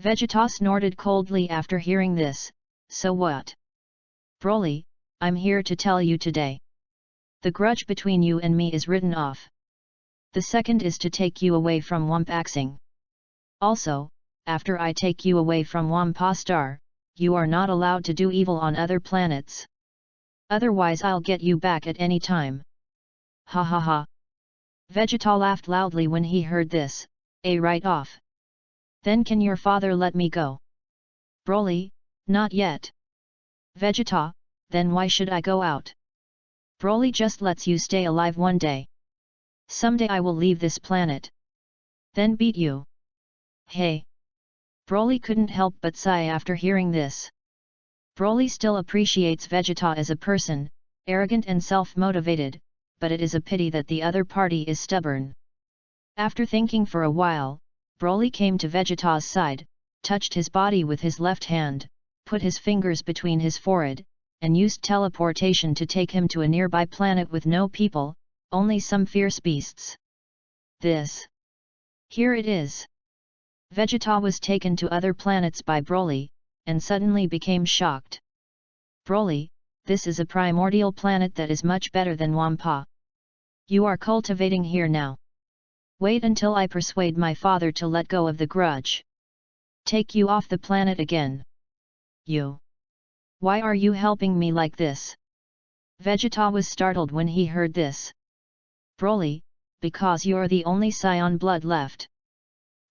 Vegeta snorted coldly after hearing this, so what? Broly, I'm here to tell you today. The grudge between you and me is written off. The second is to take you away from Wampaxing. Also, after I take you away from Wampa Star, you are not allowed to do evil on other planets. Otherwise I'll get you back at any time. Ha ha ha. Vegeta laughed loudly when he heard this, right off. Then can your father let me go? Broly, not yet. Vegeta, then why should I go out? Broly just lets you stay alive one day. Someday I will leave this planet. Then beat you. Hey! Broly couldn't help but sigh after hearing this. Broly still appreciates Vegeta as a person, arrogant and self-motivated, but it is a pity that the other party is stubborn. After thinking for a while, Broly came to Vegeta's side, touched his body with his left hand, put his fingers between his forehead, and used teleportation to take him to a nearby planet with no people, only some fierce beasts. Here it is. Vegeta was taken to other planets by Broly, and suddenly became shocked. Broly, this is a primordial planet that is much better than Wampa. You are cultivating here now. Wait until I persuade my father to let go of the grudge. Take you off the planet again. You. Why are you helping me like this? Vegeta was startled when he heard this. Broly, because you're the only Saiyan blood left.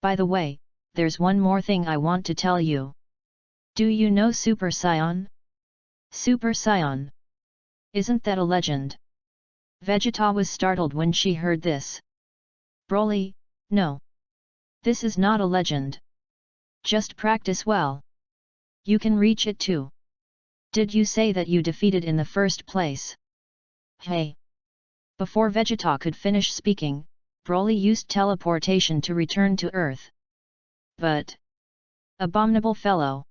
By the way, there's one more thing I want to tell you. Do you know Super Saiyan? Super Saiyan. Isn't that a legend? Vegeta was startled when she heard this. Broly, no. This is not a legend. Just practice well. You can reach it too. Did you say that you defeated in the first place? Hey! Before Vegeta could finish speaking, Broly used teleportation to return to Earth. But... abominable fellow!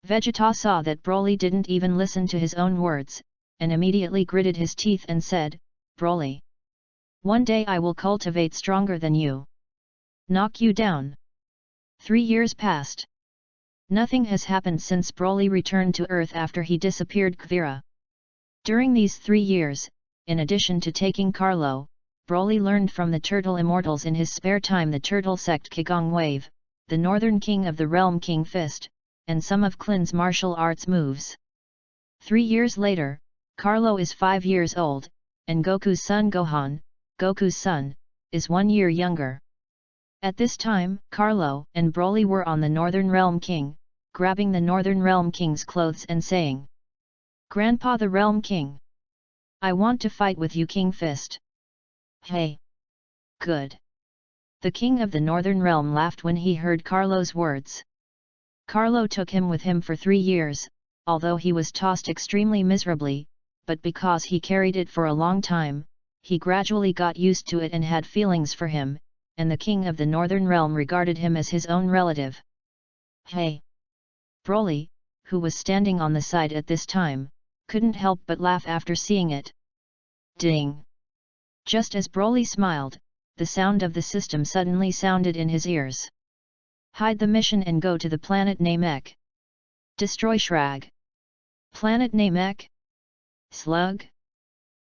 Vegeta saw that Broly didn't even listen to his own words, and immediately gritted his teeth and said, Broly! One day I will cultivate stronger than you. Knock you down. 3 years passed. Nothing has happened since Broly returned to Earth after he disappeared Kuvira. During these 3 years, in addition to taking Carlo, Broly learned from the Turtle Immortals in his spare time the Turtle Sect Kigong Wave, the Northern King of the Realm King Fist, and some of Klin's martial arts moves. 3 years later, Carlo is 5 years old, and Goku's son Gohan, Goku's son, is 1 year younger. At this time, Carlo and Broly were on the Northern Realm King, grabbing the Northern Realm King's clothes and saying, Grandpa the Realm King! I want to fight with you, King Fist. Hey! Good! The King of the Northern Realm laughed when he heard Carlo's words. Carlo took him with him for 3 years, although he was tossed extremely miserably, but because he carried it for a long time, he gradually got used to it and had feelings for him, and the King of the Northern Realm regarded him as his own relative. Hey! Broly, who was standing on the side at this time, couldn't help but laugh after seeing it. Ding! Just as Broly smiled, the sound of the system suddenly sounded in his ears. Hide the mission and go to the planet Namek. Destroy Shrag. Planet Namek? Slug?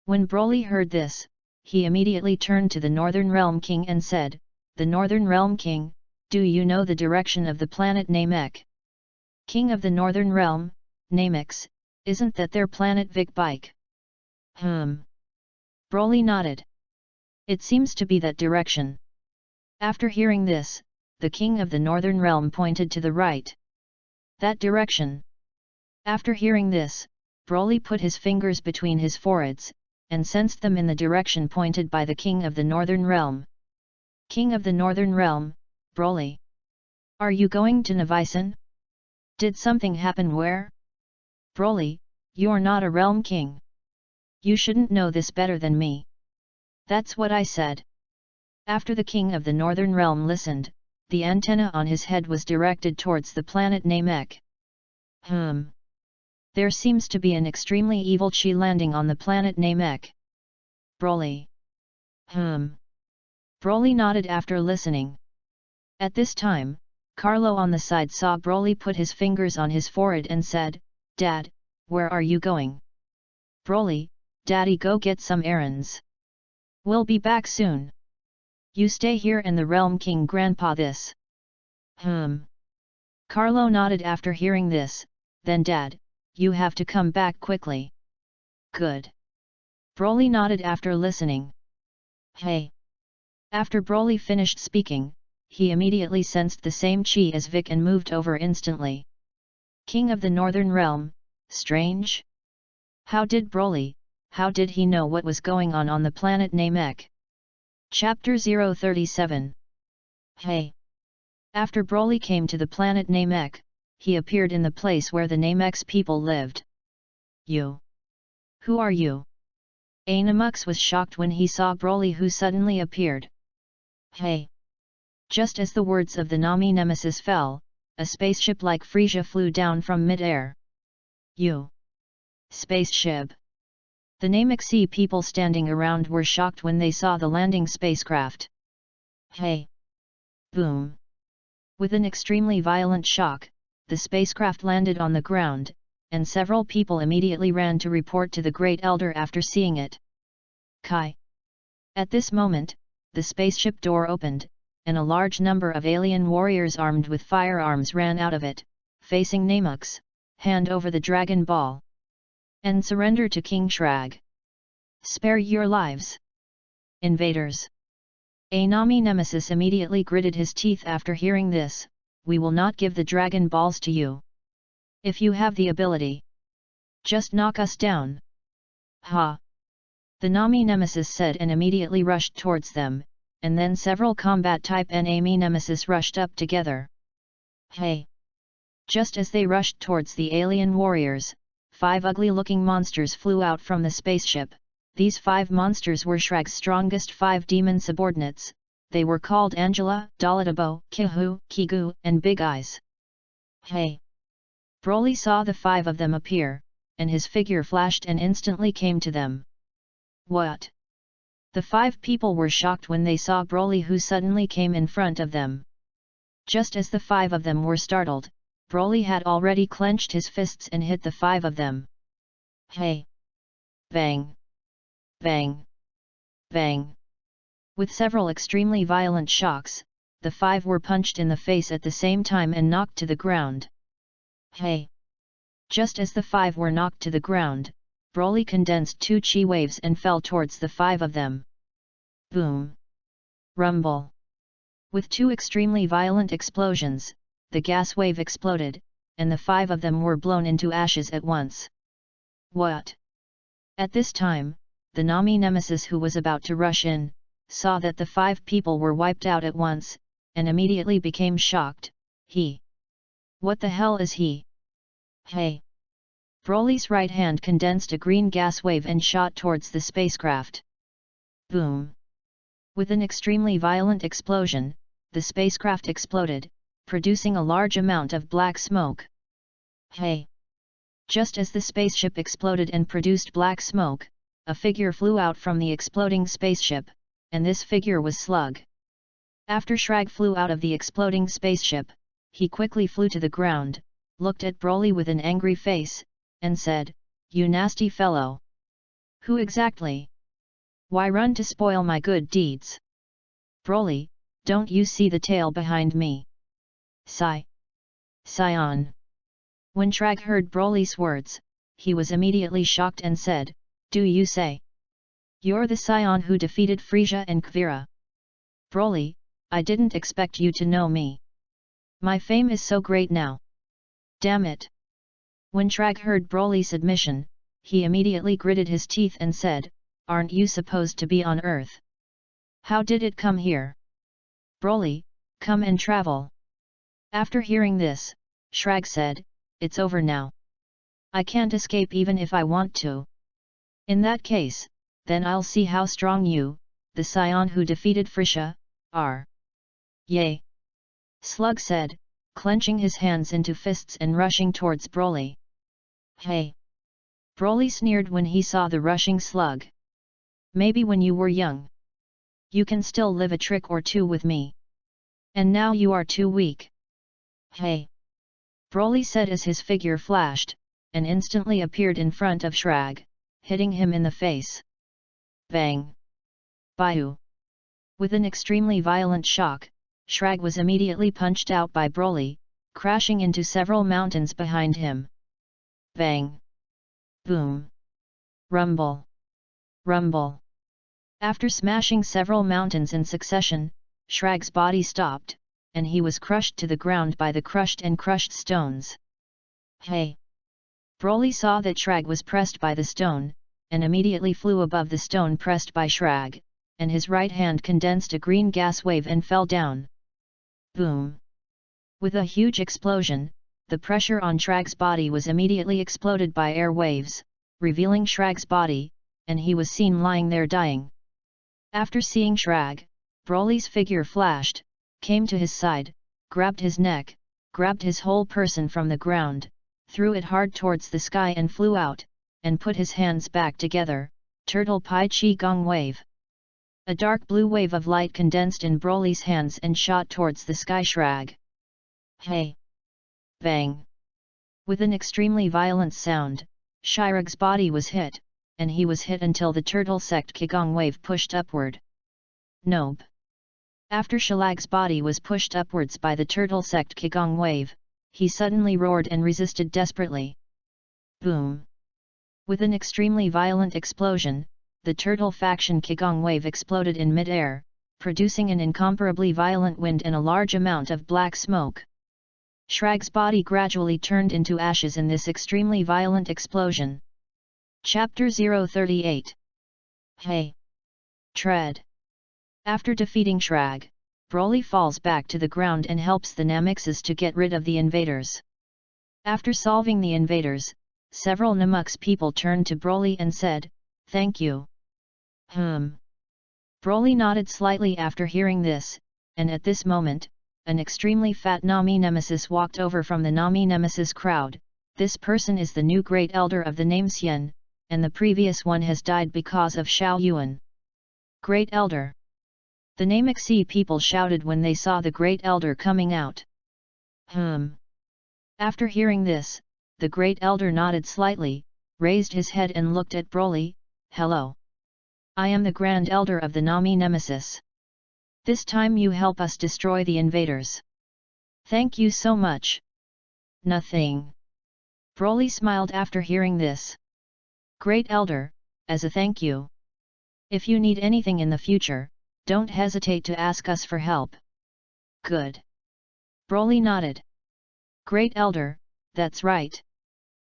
When Broly heard this, he immediately turned to the Northern Realm King and said, The Northern Realm King, do you know the direction of the planet Namek? King of the Northern Realm, Namex, isn't that their planet Vic Bike? Broly nodded. It seems to be that direction. After hearing this, the King of the Northern Realm pointed to the right. That direction. After hearing this, Broly put his fingers between his foreheads, and sensed them in the direction pointed by the King of the Northern Realm. King of the Northern Realm, Broly. Are you going to Navisen? Did something happen where? Broly, you're not a realm king. You shouldn't know this better than me. That's what I said. After the King of the Northern Realm listened, the antenna on his head was directed towards the planet Namek. There seems to be an extremely evil chi landing on the planet Namek. Broly. Broly nodded after listening. At this time, Carlo on the side saw Broly put his fingers on his forehead and said, Dad, where are you going? Broly, Daddy go get some errands. We'll be back soon. You stay here and the Realm King Grandpa this. Carlo nodded after hearing this, then Dad, you have to come back quickly. Good. Broly nodded after listening. Hey! After Broly finished speaking, he immediately sensed the same chi as Vic and moved over instantly. King of the Northern Realm, strange? How did Broly, how did he know what was going on the planet Namek? Chapter 037. Hey! After Broly came to the planet Namek, he appeared in the place where the Namek's people lived. You? Who are you? Namux was shocked when he saw Broly, who suddenly appeared. Hey! Just as the words of the Nami Nemesis fell, a spaceship like Frisia flew down from mid-air. You? Spaceship? The Namek people standing around were shocked when they saw the landing spacecraft. Hey! Boom! With an extremely violent shock, the spacecraft landed on the ground, and several people immediately ran to report to the Great Elder after seeing it. Kai! At this moment, the spaceship door opened, and a large number of alien warriors armed with firearms ran out of it, facing Namux, hand over the Dragon Ball. And surrender to King Shrag. Spare your lives. Invaders. Nami Nemesis immediately gritted his teeth after hearing this. We will not give the Dragon Balls to you. If you have the ability, just knock us down. Ha! The Nami Nemesis said and immediately rushed towards them, and then several combat-type Nami Nemesis rushed up together. Hey! Just as they rushed towards the alien warriors, 5 ugly-looking monsters flew out from the spaceship. These 5 monsters were Shrag's strongest 5 demon subordinates. They were called Angela, Daladabo, Kihu, Kigu, and Big Eyes. Hey! Broly saw the 5 of them appear, and his figure flashed and instantly came to them. What? The 5 people were shocked when they saw Broly, who suddenly came in front of them. Just as the 5 of them were startled, Broly had already clenched his fists and hit the 5 of them. Hey! Bang! Bang! Bang! With several extremely violent shocks, the 5 were punched in the face at the same time and knocked to the ground. Hey! Just as the 5 were knocked to the ground, Broly condensed 2 chi waves and fell towards the 5 of them. Boom! Rumble! With 2 extremely violent explosions, the gas wave exploded, and the 5 of them were blown into ashes at once. What? At this time, the Nami Nemesis, who was about to rush in, saw that the 5 people were wiped out at once, and immediately became shocked. What the hell is he? Hey! Broly's right hand condensed a green gas wave and shot towards the spacecraft. Boom! With an extremely violent explosion, the spacecraft exploded, producing a large amount of black smoke. Hey! Just as the spaceship exploded and produced black smoke, a figure flew out from the exploding spaceship, and this figure was Slug. After Shrag flew out of the exploding spaceship, he quickly flew to the ground, looked at Broly with an angry face, and said, "You nasty fellow! Who exactly? Why run to spoil my good deeds? Broly, don't you see the tail behind me? Scion!" When Shrag heard Broly's words, he was immediately shocked and said, "Do you say you're the Scion who defeated Frisia and Kvira? Broly, I didn't expect you to know me. My fame is so great now. Damn it!" When Shrag heard Broly's admission, he immediately gritted his teeth and said, "Aren't you supposed to be on Earth? How did it come here? Broly, come and travel." After hearing this, Shrag said, "It's over now. I can't escape even if I want to. In that case, then I'll see how strong you, the Scion who defeated Frisia, are." "Yay!" Slug said, clenching his hands into fists and rushing towards Broly. "Hey!" Broly sneered when he saw the rushing Slug. "Maybe when you were young, you can still live a trick or two with me. And now you are too weak." "Hey!" Broly said as his figure flashed, and instantly appeared in front of Shrag, hitting him in the face. Bang! Bayou! With an extremely violent shock, Shrag was immediately punched out by Broly, crashing into several mountains behind him. Bang! Boom! Rumble! Rumble! After smashing several mountains in succession, Shrag's body stopped, and he was crushed to the ground by the crushed stones. Hey! Broly saw that Shrag was pressed by the stone, and immediately flew above the stone pressed by Shrag, and his right hand condensed a green gas wave and fell down. Boom! With a huge explosion, the pressure on Shrag's body was immediately exploded by air waves, revealing Shrag's body, and he was seen lying there dying. After seeing Shrag, Broly's figure flashed, came to his side, grabbed his neck, grabbed his whole person from the ground, threw it hard towards the sky and flew out, and put his hands back together, Turtle Pi Chi Gong Wave. A dark blue wave of light condensed in Broly's hands and shot towards the sky. Shrag. Hey! Bang! With an extremely violent sound, Shrag's body was hit, and he was hit until the turtle sect Qigong wave pushed upward. Nope! After Shrag's body was pushed upwards by the turtle sect Qigong wave, he suddenly roared and resisted desperately. Boom! With an extremely violent explosion, the turtle faction Qigong wave exploded in mid-air, producing an incomparably violent wind and a large amount of black smoke. Shrag's body gradually turned into ashes in this extremely violent explosion. Chapter 038. Hey! Tread! After defeating Shrag, Broly falls back to the ground and helps the Namixes to get rid of the invaders. After solving the invaders, several Namux people turned to Broly and said, "Thank you." Broly nodded slightly after hearing this, and at this moment, an extremely fat Nami Nemesis walked over from the Nami Nemesis crowd. This person is the new Great Elder of the name Xian, and the previous one has died because of Xiao Yuan. Great Elder! The Namixi people shouted when they saw the Great Elder coming out. After hearing this, the Great Elder nodded slightly, raised his head and looked at Broly. "Hello. I am the Grand Elder of the Nami Nemesis. This time you help us destroy the invaders." "Thank you so much." "Nothing." Broly smiled after hearing this. "Great Elder, as a thank you. If you need anything in the future, don't hesitate to ask us for help." "Good." Broly nodded. "Great Elder, that's right.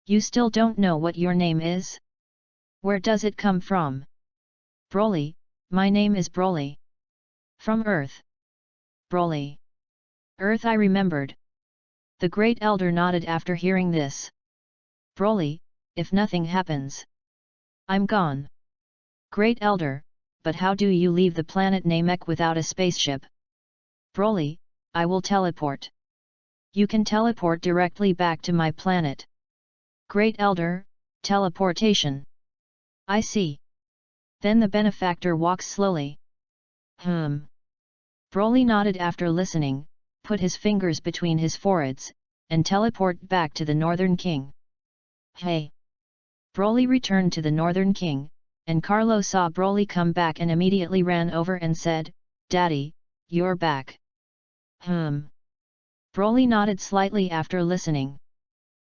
You still don't know what your name is? Where does it come from?" "Broly, my name is Broly. From Earth." "Broly. Earth, I remembered." The Great Elder nodded after hearing this. "Broly, if nothing happens, I'm gone." "Great Elder, but how do you leave the planet Namek without a spaceship?" "Broly, I will teleport." "You can teleport directly back to my planet." "Great Elder, teleportation. I see." Then the benefactor walks slowly. Broly nodded after listening, put his fingers between his foreheads, and teleport back to the Northern King. "Hey!" Broly returned to the Northern King, and Carlo saw Broly come back and immediately ran over and said, "Daddy, you're back." Broly nodded slightly after listening.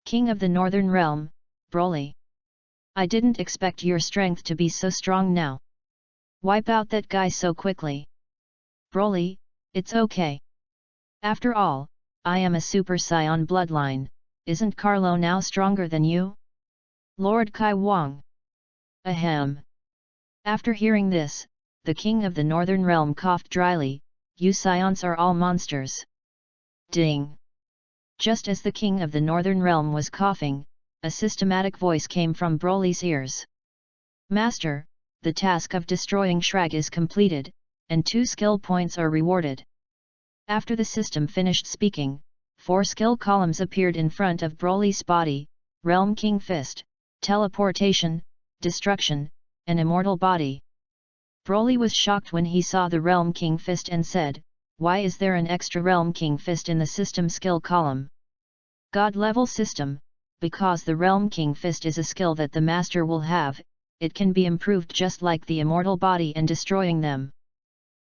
"King of the Northern Realm, Broly. I didn't expect your strength to be so strong now. Wipe out that guy so quickly." "Broly, it's okay. After all, I am a Super Saiyan bloodline, isn't Carlo now stronger than you?" "Lord Kai Wang." "Ahem." After hearing this, the King of the Northern Realm coughed dryly. "You Saiyans are all monsters." Ding! Just as the King of the Northern Realm was coughing, a systematic voice came from Broly's ears. "Master, the task of destroying Shrag is completed, and 2 skill points are rewarded." After the system finished speaking, 4 skill columns appeared in front of Broly's body: Realm King Fist, Teleportation, Destruction, and Immortal Body. Broly was shocked when he saw the Realm King Fist and said, "Why is there an extra Realm King Fist in the system skill column?" "God level system, because the Realm King Fist is a skill that the master will have, it can be improved just like the Immortal Body and destroying them.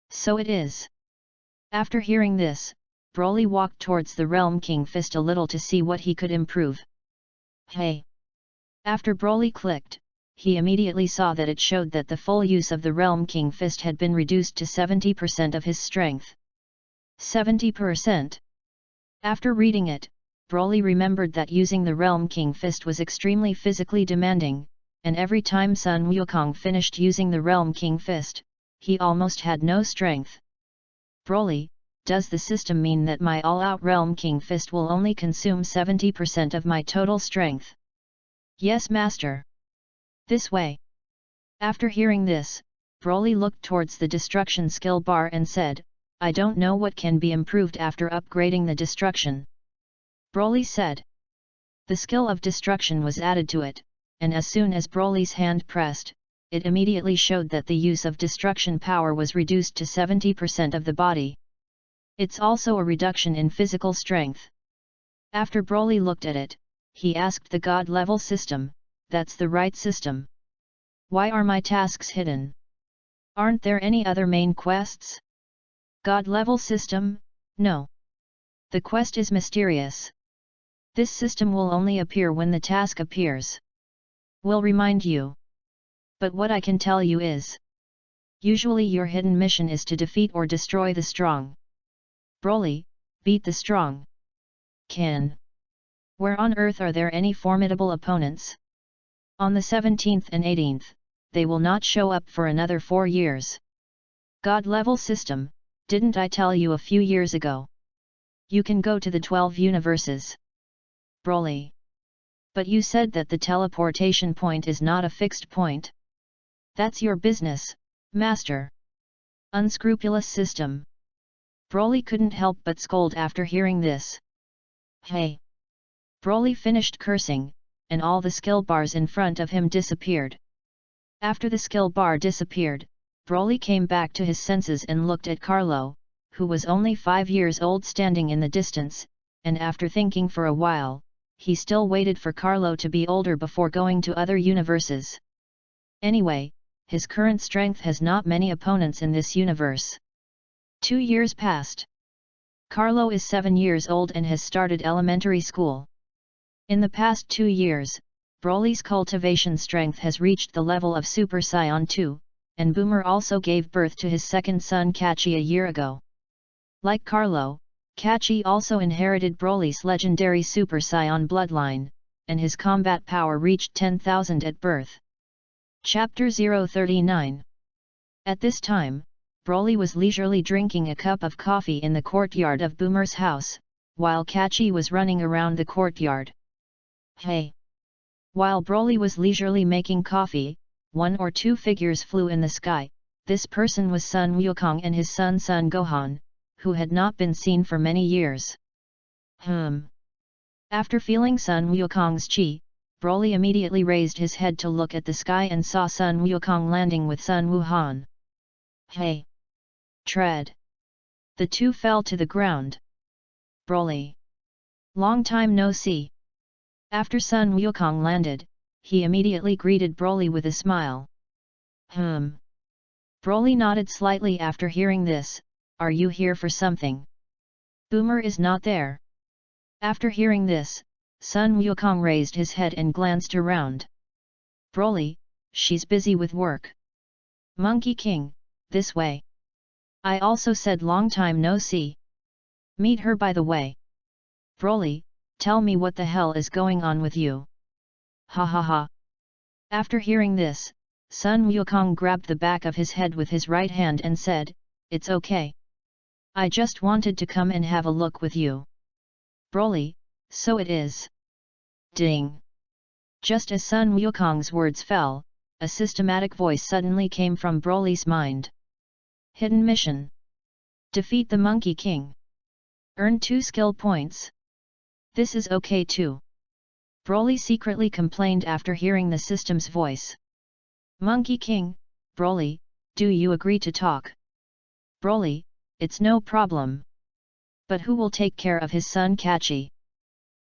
So it is." After hearing this, Broly walked towards the Realm King Fist a little to see what he could improve. "Hey!" After Broly clicked, he immediately saw that it showed that the full use of the Realm King Fist had been reduced to 70% of his strength. 70%! After reading it, Broly remembered that using the Realm King Fist was extremely physically demanding, and every time Sun Wukong finished using the Realm King Fist, he almost had no strength. Broly, does the system mean that my all-out Realm King Fist will only consume 70% of my total strength? Yes, Master. This way. After hearing this, Broly looked towards the destruction skill bar and said, I don't know what can be improved after upgrading the destruction. Broly said. The skill of destruction was added to it, and as soon as Broly's hand pressed, it immediately showed that the use of destruction power was reduced to 70% of the body. It's also a reduction in physical strength. After Broly looked at it, he asked the God level system, that's the right system. Why are my tasks hidden? Aren't there any other main quests? God level system? No. The quest is mysterious. This system will only appear when the task appears. Will remind you. But what I can tell you is, usually your hidden mission is to defeat or destroy the strong. Broly, beat the strong. Can. Where on earth are there any formidable opponents? On the 17th and 18th, they will not show up for another 4 years. God level system, didn't I tell you a few years ago? You can go to the 12 universes. Broly. But you said that the teleportation point is not a fixed point. That's your business, Master. Unscrupulous system. Broly couldn't help but scold after hearing this. Hey! Broly finished cursing, and all the skill bars in front of him disappeared. After the skill bar disappeared, Broly came back to his senses and looked at Carlo, who was only 5 years old standing in the distance, and after thinking for a while, he still waited for Carlo to be older before going to other universes. Anyway, his current strength has not many opponents in this universe. 2 years passed. Carlo is 7 years old and has started elementary school. In the past 2 years, Broly's cultivation strength has reached the level of Super Saiyan 2, and Boomer also gave birth to his second son Kachi a year ago. Like Carlo, Kachi also inherited Broly's legendary Super Saiyan bloodline, and his combat power reached 10,000 at birth. Chapter 039. At this time, Broly was leisurely drinking a cup of coffee in the courtyard of Boomer's house, while Kachi was running around the courtyard. Hey! While Broly was leisurely making coffee, 1 or 2 figures flew in the sky. This person was Sun Wukong and his son Sun Gohan, who had not been seen for many years. After feeling Sun Wukong's chi, Broly immediately raised his head to look at the sky and saw Sun Wukong landing with Sun Wuhan. Hey! Tread! The two fell to the ground. Broly! Long time no see. After Sun Wukong landed, he immediately greeted Broly with a smile. Broly nodded slightly after hearing this. Are you here for something? Boomer is not there. After hearing this, Sun Wukong raised his head and glanced around. Broly, she's busy with work. Monkey King, this way. I also said long time no see. Meet her by the way. Broly, tell me what the hell is going on with you. Ha ha ha. After hearing this, Sun Wukong grabbed the back of his head with his right hand and said, It's okay. I just wanted to come and have a look with you. Broly, so it is. Ding. Just as Sun Wukong's words fell, a systematic voice suddenly came from Broly's mind. Hidden mission. Defeat the Monkey King. Earn 2 skill points. This is okay too. Broly secretly complained after hearing the system's voice. Monkey King, Broly, do you agree to talk? Broly, it's no problem. But who will take care of his son Kachi?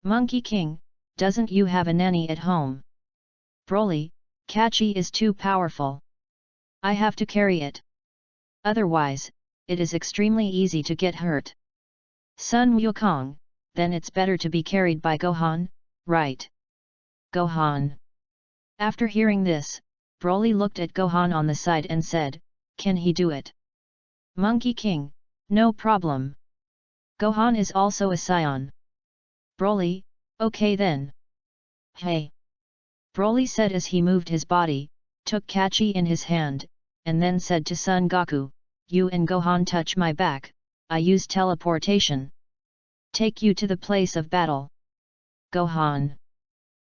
Monkey King, doesn't you have a nanny at home? Broly, Kachi is too powerful. I have to carry it. Otherwise, it is extremely easy to get hurt. Sun Wukong, then it's better to be carried by Gohan, right? Gohan. After hearing this, Broly looked at Gohan on the side and said, Can he do it? Monkey King, no problem. Gohan is also a Saiyan. Broly, okay then. Hey! Broly said as he moved his body, took Kachi in his hand, and then said to Son Goku, "You and Gohan touch my back, I use teleportation. Take you to the place of battle." Gohan.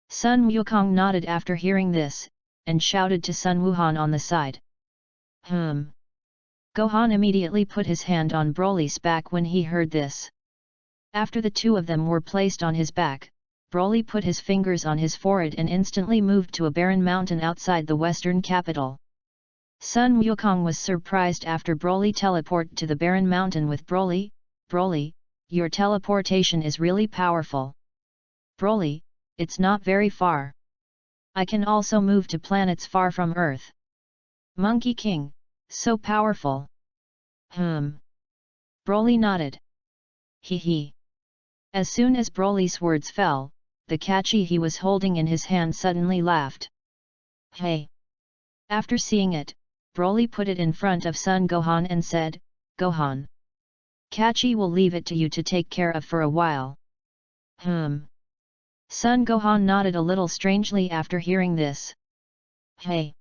Sun Wukong nodded after hearing this, and shouted to Sun Wuhan on the side. Gohan immediately put his hand on Broly's back when he heard this. After the two of them were placed on his back, Broly put his fingers on his forehead and instantly moved to a barren mountain outside the western capital. Sun Wukong was surprised after Broly teleported to the barren mountain with Broly. "Broly, your teleportation is really powerful." "Broly, it's not very far. I can also move to planets far from Earth." "Monkey King, so powerful." Broly nodded. Hee. As soon as Broly's words fell, the Kachi he was holding in his hand suddenly laughed. "Hey!" After seeing it, Broly put it in front of Son Gohan and said, "Gohan, Kachi will leave it to you to take care of for a while." Son Gohan nodded a little strangely after hearing this. "Hey!"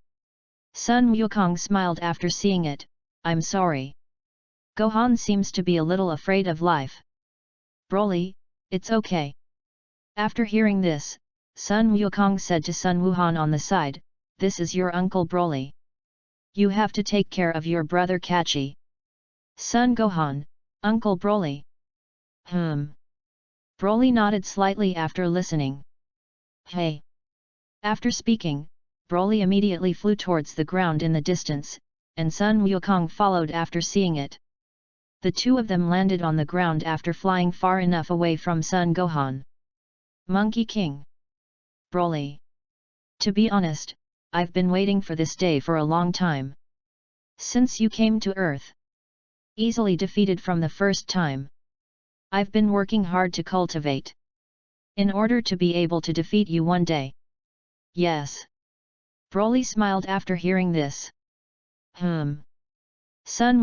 Sun Wukong smiled after seeing it, "I'm sorry." Gohan seems to be a little afraid of life. "Broly, it's okay." After hearing this, Sun Wukong said to Sun Wuhan on the side, "This is your uncle Broly. You have to take care of your brother Kachi." Sun Gohan, "Uncle Broly." Broly nodded slightly after listening. "Hey!" After speaking, Broly immediately flew towards the ground in the distance, and Sun Wukong followed after seeing it. The two of them landed on the ground after flying far enough away from Sun Gohan. "Monkey King." "Broly. To be honest, I've been waiting for this day for a long time. Since you came to Earth, easily defeated from the first time, I've been working hard to cultivate, in order to be able to defeat you one day." "Yes." Broly smiled after hearing this. Sun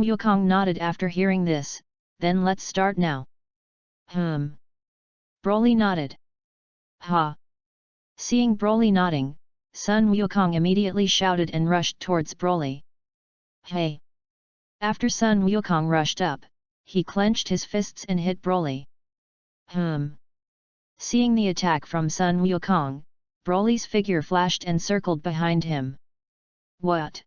Wukong nodded after hearing this, "Then let's start now." Broly nodded. "Ha!" Seeing Broly nodding, Sun Wukong immediately shouted and rushed towards Broly. "Hey!" After Sun Wukong rushed up, he clenched his fists and hit Broly. Seeing the attack from Sun Wukong, Broly's figure flashed and circled behind him. "What?"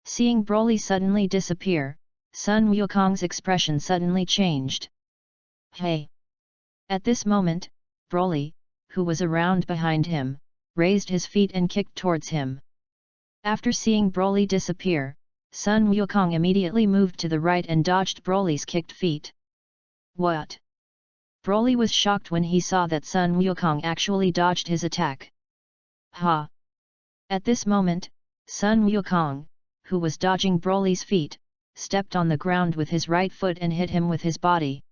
Seeing Broly suddenly disappear, Sun Wukong's expression suddenly changed. "Hey!" At this moment, Broly, who was around behind him, raised his feet and kicked towards him. After seeing Broly disappear, Sun Wukong immediately moved to the right and dodged Broly's kicked feet. "What?" Broly was shocked when he saw that Sun Wukong actually dodged his attack. "Ha!" At this moment, Sun Wukong, who was dodging Broly's feet, stepped on the ground with his right foot and hit him with his body.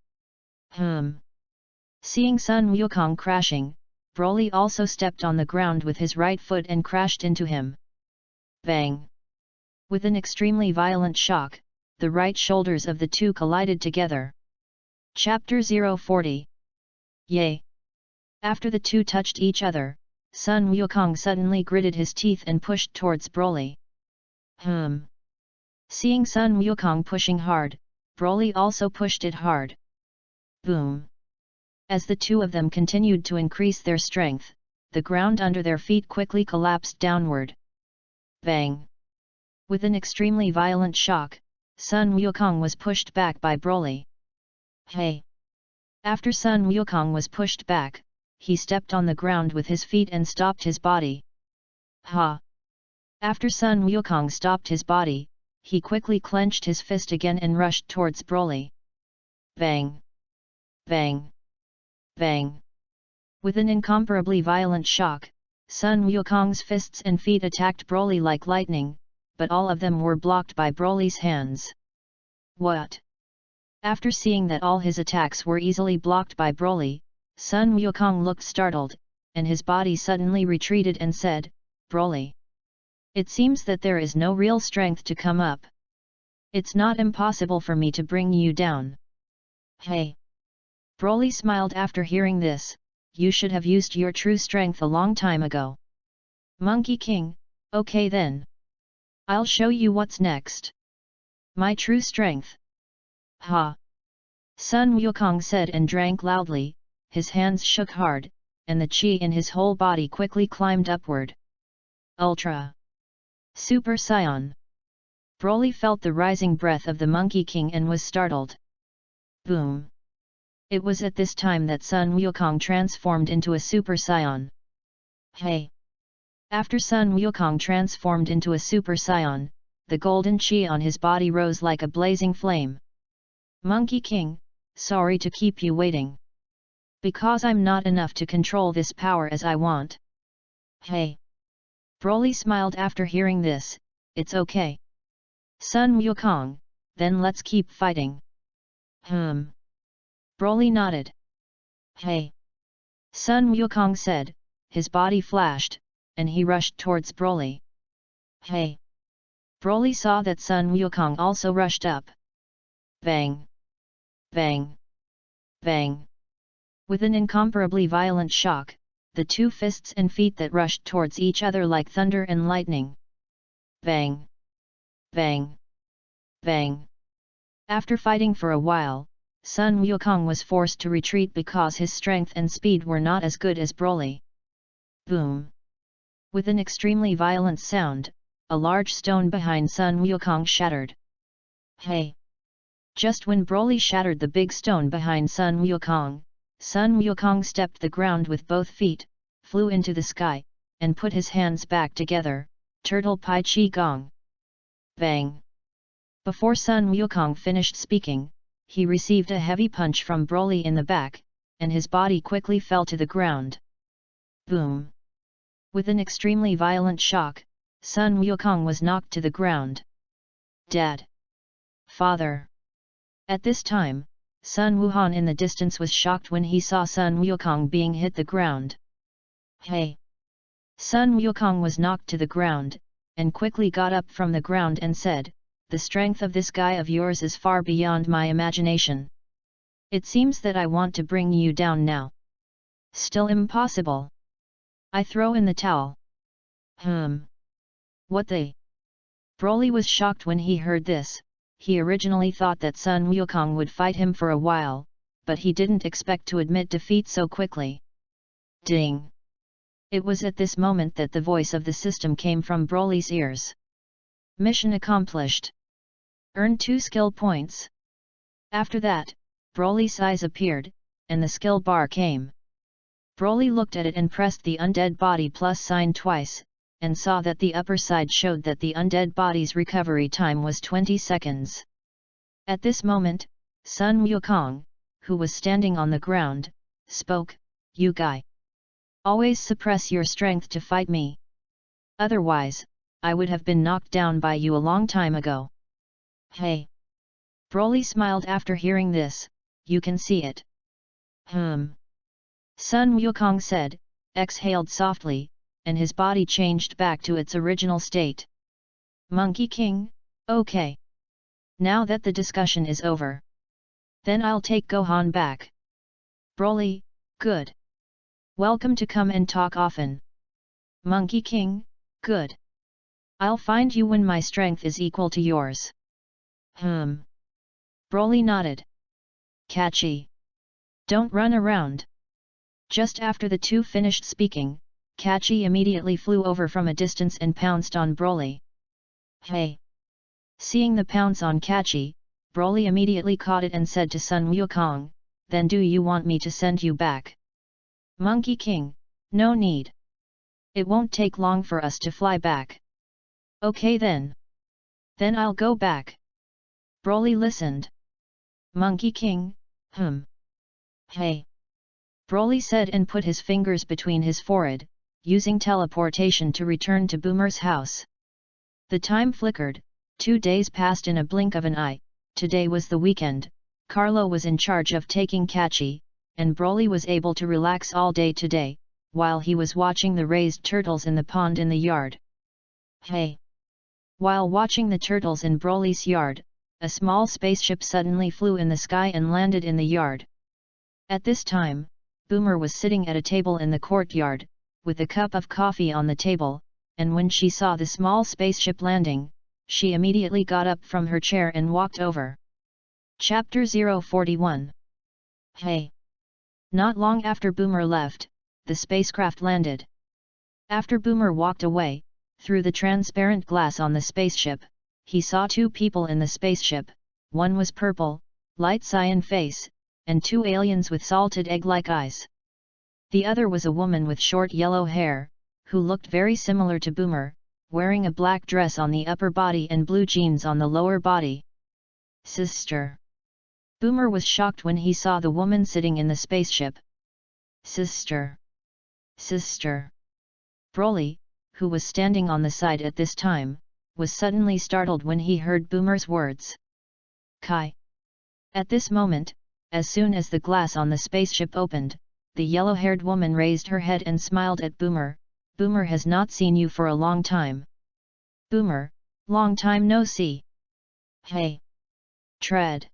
Seeing Sun Wukong crashing, Broly also stepped on the ground with his right foot and crashed into him. Bang! With an extremely violent shock, the right shoulders of the two collided together. Chapter 040. Yay! After the two touched each other, Sun Wukong suddenly gritted his teeth and pushed towards Broly. Seeing Sun Wukong pushing hard, Broly also pushed it hard. Boom! As the two of them continued to increase their strength, the ground under their feet quickly collapsed downward. Bang! With an extremely violent shock, Sun Wukong was pushed back by Broly. Hey! After Sun Wukong was pushed back, he stepped on the ground with his feet and stopped his body. Ha! After Sun Wukong stopped his body, he quickly clenched his fist again and rushed towards Broly. Bang! Bang! Bang! With an incomparably violent shock, Sun Wukong's fists and feet attacked Broly like lightning, but all of them were blocked by Broly's hands. What? After seeing that all his attacks were easily blocked by Broly, Sun Wukong looked startled, and his body suddenly retreated and said, "Broly, it seems that there is no real strength to come up. It's not impossible for me to bring you down." Hey! Broly smiled after hearing this, "You should have used your true strength a long time ago. Monkey King, okay then. I'll show you what's next. My true strength. Ha! Sun Wukong said and drank loudly, his hands shook hard, and the qi in his whole body quickly climbed upward. Ultra! Super Saiyan! Broly felt the rising breath of the Monkey King and was startled. Boom! It was at this time that Sun Wukong transformed into a Super Saiyan. Hey! After Sun Wukong transformed into a Super Saiyan, the golden qi on his body rose like a blazing flame. Monkey King, sorry to keep you waiting. Because I'm not enough to control this power as I want. Hey! Broly smiled after hearing this, it's okay. Sun Wukong, then let's keep fighting. Broly nodded. Hey! Sun Wukong said, his body flashed, and he rushed towards Broly. Hey! Broly saw that Sun Wukong also rushed up. Bang! Bang! Bang! With an incomparably violent shock, the two fists and feet that rushed towards each other like thunder and lightning. Bang! Bang! Bang! After fighting for a while, Sun Wukong was forced to retreat because his strength and speed were not as good as Broly. Boom! With an extremely violent sound, a large stone behind Sun Wukong shattered. Hey! Just when Broly shattered the big stone behind Sun Wukong stepped the ground with both feet, flew into the sky, and put his hands back together, Turtle Pai Chi Gong. Bang! Before Sun Wukong finished speaking, he received a heavy punch from Broly in the back, and his body quickly fell to the ground. Boom! With an extremely violent shock, Sun Wukong was knocked to the ground. Dad! Father! At this time, Sun Wuhan in the distance was shocked when he saw Sun Wukong being hit the ground. Hey! Sun Wukong was knocked to the ground, and quickly got up from the ground and said, the strength of this guy of yours is far beyond my imagination. It seems that I want to bring you down now. Still impossible. I throw in the towel. What the? Broly was shocked when he heard this. He originally thought that Sun Wukong would fight him for a while, but he didn't expect to admit defeat so quickly. Ding! It was at this moment that the voice of the system came from Broly's ears. Mission accomplished. Earn 2 skill points. After that, Broly's eyes appeared, and the skill bar came. Broly looked at it and pressed the undead body plus sign twice, and saw that the upper side showed that the undead body's recovery time was 20 seconds. At this moment, Sun Wukong, who was standing on the ground, spoke, "You guy! Always suppress your strength to fight me. Otherwise, I would have been knocked down by you a long time ago." Hey! Broly smiled after hearing this, "You can see it." Sun Wukong said, exhaled softly, and his body changed back to its original state. Monkey King, okay. Now that the discussion is over, then I'll take Gohan back. Broly, good. Welcome to come and talk often. Monkey King, good. I'll find you when my strength is equal to yours. Broly nodded. Catchy. Don't run around. Just after the two finished speaking, Catchy immediately flew over from a distance and pounced on Broly. Hey! Seeing the pounce on Catchy, Broly immediately caught it and said to Sun Wukong, "Then do you want me to send you back?" Monkey King, no need. It won't take long for us to fly back. Okay then. Then I'll go back. Broly listened. Monkey King, Hey! Broly said and put his fingers between his forehead, using teleportation to return to Boomer's house. The time flickered, 2 days passed in a blink of an eye. Today was the weekend, Carlo was in charge of taking Catchy, and Broly was able to relax all day today, while he was watching the raised turtles in the pond in the yard. Hey! While watching the turtles in Broly's yard, a small spaceship suddenly flew in the sky and landed in the yard. At this time, Boomer was sitting at a table in the courtyard, with a cup of coffee on the table, and when she saw the small spaceship landing, she immediately got up from her chair and walked over. Chapter 041. Hey! Not long after Boomer left, the spacecraft landed. After Boomer walked away, through the transparent glass on the spaceship, he saw two people in the spaceship. One was purple, light cyan face, and two aliens with salted egg-like eyes. The other was a woman with short yellow hair, who looked very similar to Boomer, wearing a black dress on the upper body and blue jeans on the lower body. Sister! Boomer was shocked when he saw the woman sitting in the spaceship. Sister! Sister! Broly, who was standing on the side at this time, was suddenly startled when he heard Boomer's words. Kai! At this moment, as soon as the glass on the spaceship opened, the yellow-haired woman raised her head and smiled at Boomer. Boomer has not seen you for a long time. Boomer, long time no see. Hey! Tread!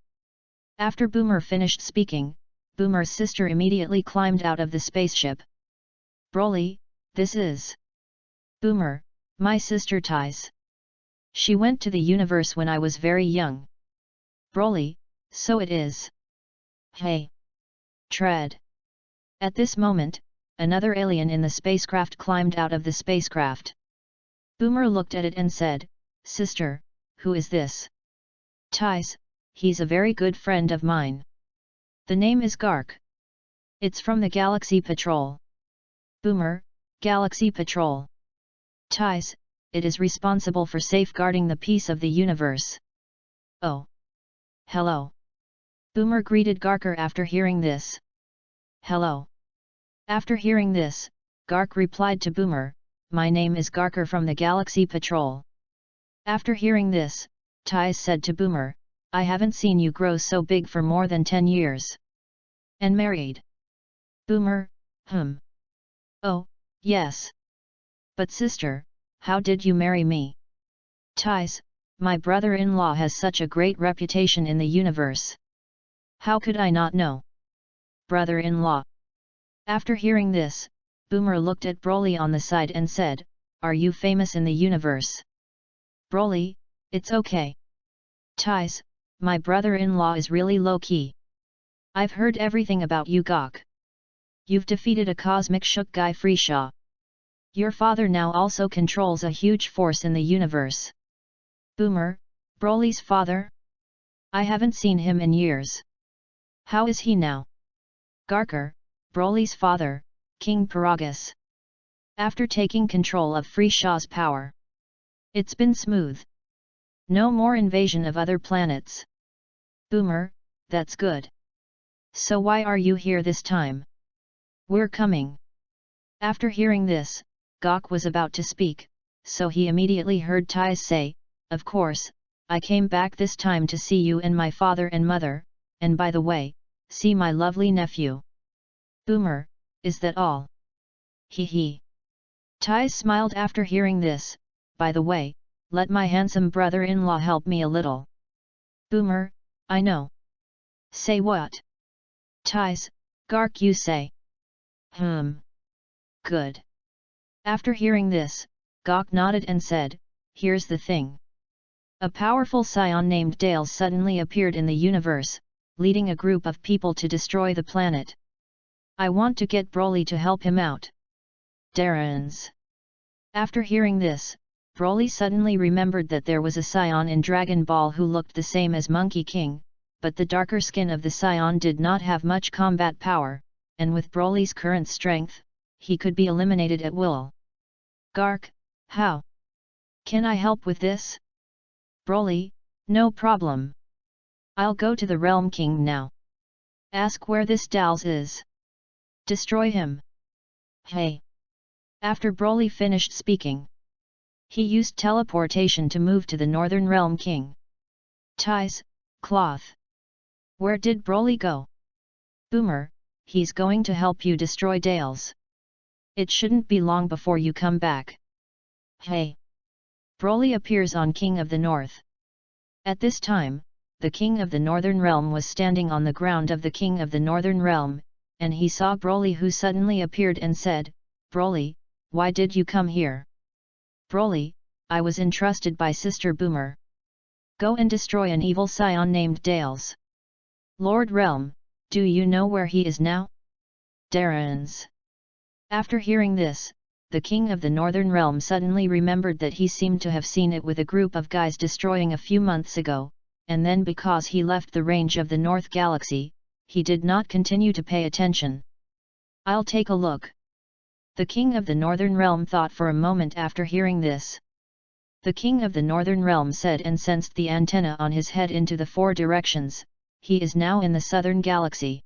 After Boomer finished speaking, Boomer's sister immediately climbed out of the spaceship. Broly, this is Boomer, my sister Ties. She went to the universe when I was very young. Broly, so it is. Hey! Tread! At this moment, another alien in the spacecraft climbed out of the spacecraft. Boomer looked at it and said, Sister, who is this? Ties, he's a very good friend of mine. The name is Gark. It's from the Galaxy Patrol. Boomer, Galaxy Patrol. Ties, it is responsible for safeguarding the peace of the universe. Oh! Hello! Boomer greeted Garker after hearing this. Hello! After hearing this, Gark replied to Boomer, My name is Garker from the Galaxy Patrol. After hearing this, Ties said to Boomer, I haven't seen you grow so big for more than 10 years. And married? Boomer, Oh, yes. But sister, how did you marry me? Ties, my brother-in-law has such a great reputation in the universe. How could I not know? Brother-in-law. After hearing this, Boomer looked at Broly on the side and said, Are you famous in the universe? Broly, it's okay. Ties, my brother-in-law is really low-key. I've heard everything about you Gok. You've defeated a cosmic shook guy Freeshaw. Your father now also controls a huge force in the universe. Boomer, Broly's father? I haven't seen him in years. How is he now? Garker, Broly's father, King Paragus. After taking control of Freeshaw's power. It's been smooth. No more invasion of other planets. Boomer, that's good. So why are you here this time? We're coming. After hearing this, Gok was about to speak, so he immediately heard Ties say, Of course, I came back this time to see you and my father and mother, and by the way, see my lovely nephew. Boomer, is that all? Hee hee. Ties smiled after hearing this, by the way, let my handsome brother-in-law help me a little. Boomer, I know. Say what? Ties, Gark you say. Good. After hearing this, Gok nodded and said, Here's the thing. A powerful scion named Dale suddenly appeared in the universe, leading a group of people to destroy the planet. I want to get Broly to help him out. Darrens. After hearing this, Broly suddenly remembered that there was a scion in Dragon Ball who looked the same as Monkey King, but the darker skin of the scion did not have much combat power, and with Broly's current strength, he could be eliminated at will. Gark, how? Can I help with this? Broly, no problem. I'll go to the Realm King now. Ask where this Dals is. Destroy him. Hey! After Broly finished speaking, he used teleportation to move to the Northern Realm King. Ties, Cloth. Where did Broly go? Boomer, he's going to help you destroy Dales. It shouldn't be long before you come back. Hey! Broly appears on King of the North. At this time, the King of the Northern Realm was standing on the ground of the King of the Northern Realm, and he saw Broly who suddenly appeared and said, Broly, why did you come here? Broly, I was entrusted by Sister Boomer. Go and destroy an evil scion named Dales. Lord Realm, do you know where he is now? Darren's. After hearing this, the king of the Northern Realm suddenly remembered that he seemed to have seen it with a group of guys destroying a few months ago, and then because he left the range of the North Galaxy, he did not continue to pay attention. I'll take a look. The king of the Northern Realm thought for a moment after hearing this. The king of the Northern Realm said and sensed the antenna on his head into the 4 directions. He is now in the Southern Galaxy.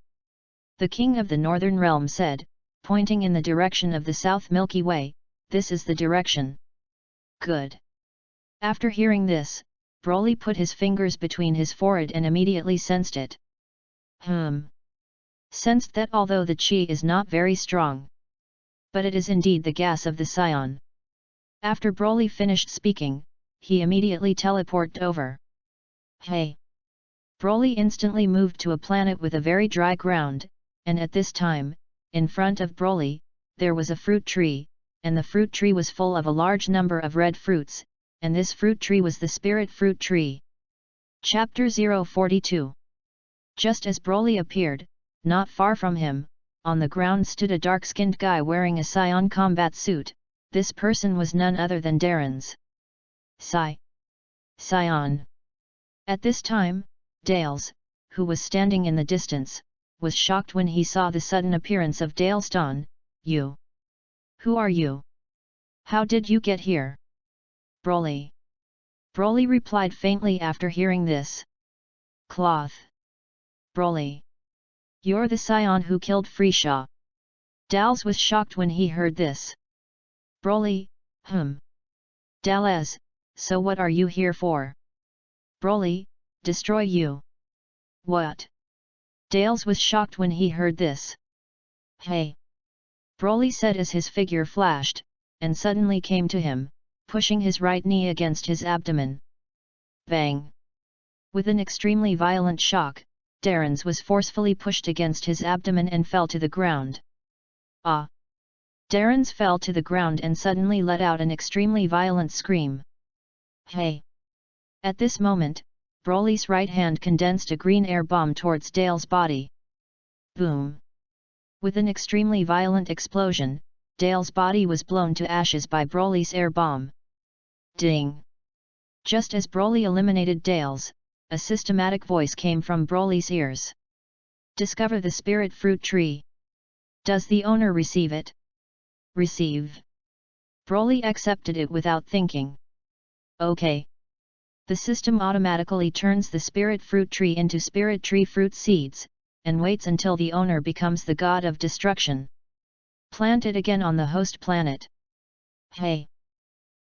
The king of the Northern Realm said, pointing in the direction of the South Milky Way, this is the direction. Good. After hearing this, Broly put his fingers between his forehead and immediately sensed it. Sensed that although the chi is not very strong, but it is indeed the gas of the scion. After Broly finished speaking, he immediately teleported over. Hey! Broly instantly moved to a planet with a very dry ground, and at this time, in front of Broly, there was a fruit tree, and the fruit tree was full of a large number of red fruits, and this fruit tree was the spirit fruit tree. Chapter 042. Just as Broly appeared, not far from him, on the ground stood a dark-skinned guy wearing a scion combat suit. This person was none other than Darren's scion. At this time, Dales, who was standing in the distance, was shocked when he saw the sudden appearance of Daleston. You? Who are you? How did you get here? Broly. Broly replied faintly after hearing this. Cloth. Broly. You're the scion who killed Freeshaw. Dals was shocked when he heard this. Broly, Dales, so what are you here for? Broly, destroy you. What? Dales was shocked when he heard this. Hey! Broly said as his figure flashed, and suddenly came to him, pushing his right knee against his abdomen. Bang! With an extremely violent shock, Darren's was forcefully pushed against his abdomen and fell to the ground. Ah! Darren's fell to the ground and suddenly let out an extremely violent scream. Hey! At this moment, Broly's right hand condensed a green air bomb towards Dale's body. Boom! With an extremely violent explosion, Dale's body was blown to ashes by Broly's air bomb. Ding! Just as Broly eliminated Dale's, a systematic voice came from Broly's ears. Discover the spirit fruit tree. Does the owner receive it? Receive. Broly accepted it without thinking. Okay. The system automatically turns the spirit fruit tree into spirit tree fruit seeds, and waits until the owner becomes the god of destruction. Plant it again on the host planet. Hey!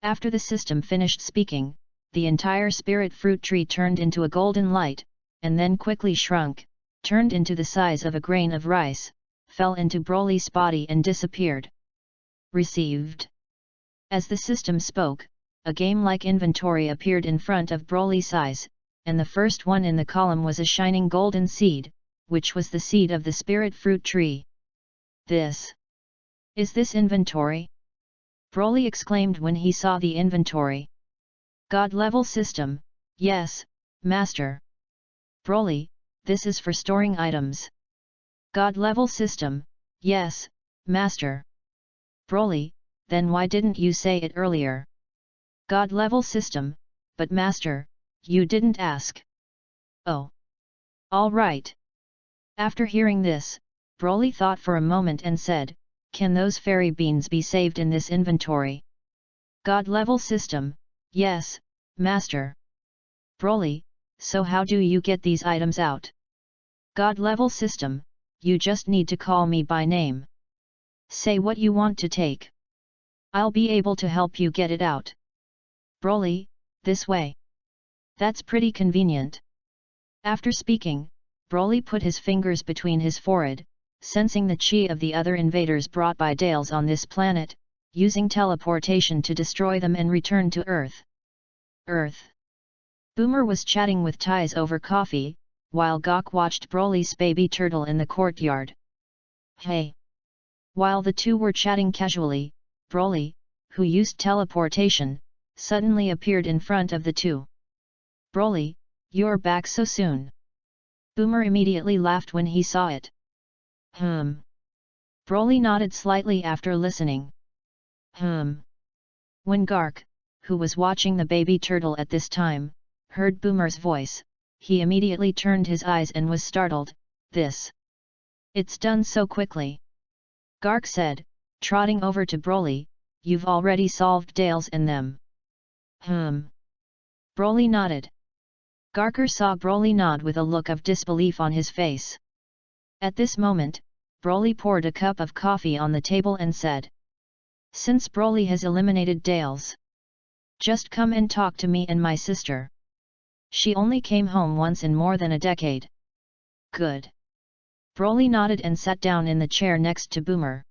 After the system finished speaking, the entire spirit fruit tree turned into a golden light, and then quickly shrunk, turned into the size of a grain of rice, fell into Broly's body and disappeared. Received. As the system spoke, a game-like inventory appeared in front of Broly's eyes, and the first one in the column was a shining golden seed, which was the seed of the spirit fruit tree. This is inventory? Broly exclaimed when he saw the inventory. God-level system, yes, Master. Broly, this is for storing items. God-level system, yes, Master. Broly, then why didn't you say it earlier? God-level system, but Master, you didn't ask. Oh. All right. After hearing this, Broly thought for a moment and said, can those fairy beans be saved in this inventory? God-level system, yes, Master. Broly, so how do you get these items out? God-level system, you just need to call me by name. Say what you want to take. I'll be able to help you get it out. Broly, this way. That's pretty convenient. After speaking, Broly put his fingers between his forehead, sensing the chi of the other invaders brought by Dales on this planet, using teleportation to destroy them and return to Earth. Boomer was chatting with Ties over coffee, while Gok watched Broly's baby turtle in the courtyard. Hey! While the two were chatting casually, Broly, who used teleportation, suddenly appeared in front of the two. Broly, you're back so soon. Boomer immediately laughed when he saw it. Broly nodded slightly after listening. When Gark, who was watching the baby turtle at this time, heard Boomer's voice, he immediately turned his eyes and was startled. It's done so quickly. Gark said, trotting over to Broly, you've already solved Dales and them. Broly nodded. Garker saw Broly nod with a look of disbelief on his face. At this moment, Broly poured a cup of coffee on the table and said, since Broly has eliminated Dales, just come and talk to me and my sister. She only came home once in more than a decade. Good. Broly nodded and sat down in the chair next to Boomer.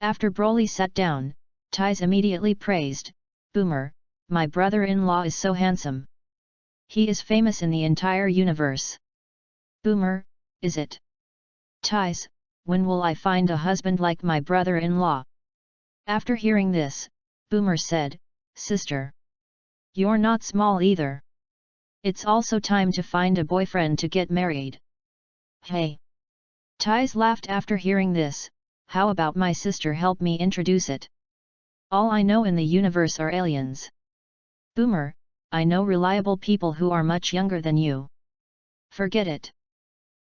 After Broly sat down, Ties immediately praised, Boomer, my brother-in-law is so handsome. He is famous in the entire universe. Boomer, is it? Ties, when will I find a husband like my brother-in-law? After hearing this, Boomer said, sister. You're not small either. It's also time to find a boyfriend to get married. Hey! Ties laughed after hearing this, how about my sister help me introduce it? All I know in the universe are aliens. Boomer, I know reliable people who are much younger than you. Forget it.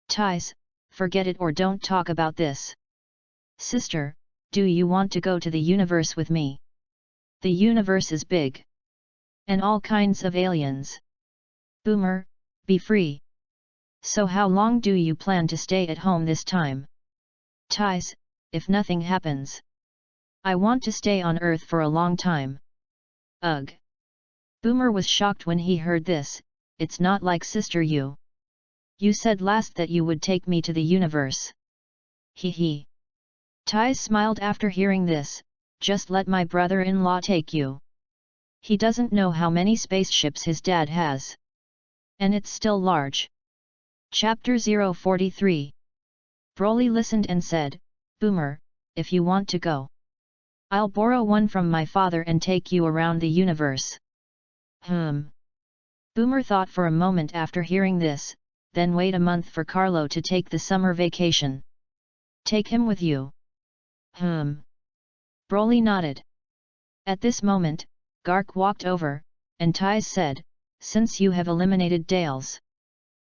Ties, forget it or don't talk about this. Sister, do you want to go to the universe with me? The universe is big. And all kinds of aliens. Boomer, be free. So how long do you plan to stay at home this time? Ties, if nothing happens. I want to stay on Earth for a long time. Ugh. Boomer was shocked when he heard this, it's not like sister you. You said last that you would take me to the universe. Hee. Ties smiled after hearing this, just let my brother-in-law take you. He doesn't know how many spaceships his dad has. And it's still large. Chapter 043. Broly listened and said, Boomer, if you want to go, I'll borrow one from my father and take you around the universe. Boomer thought for a moment after hearing this, then wait a month for Carlo to take the summer vacation. Take him with you. Broly nodded. At this moment, Gark walked over, and Ties said, since you have eliminated Dales,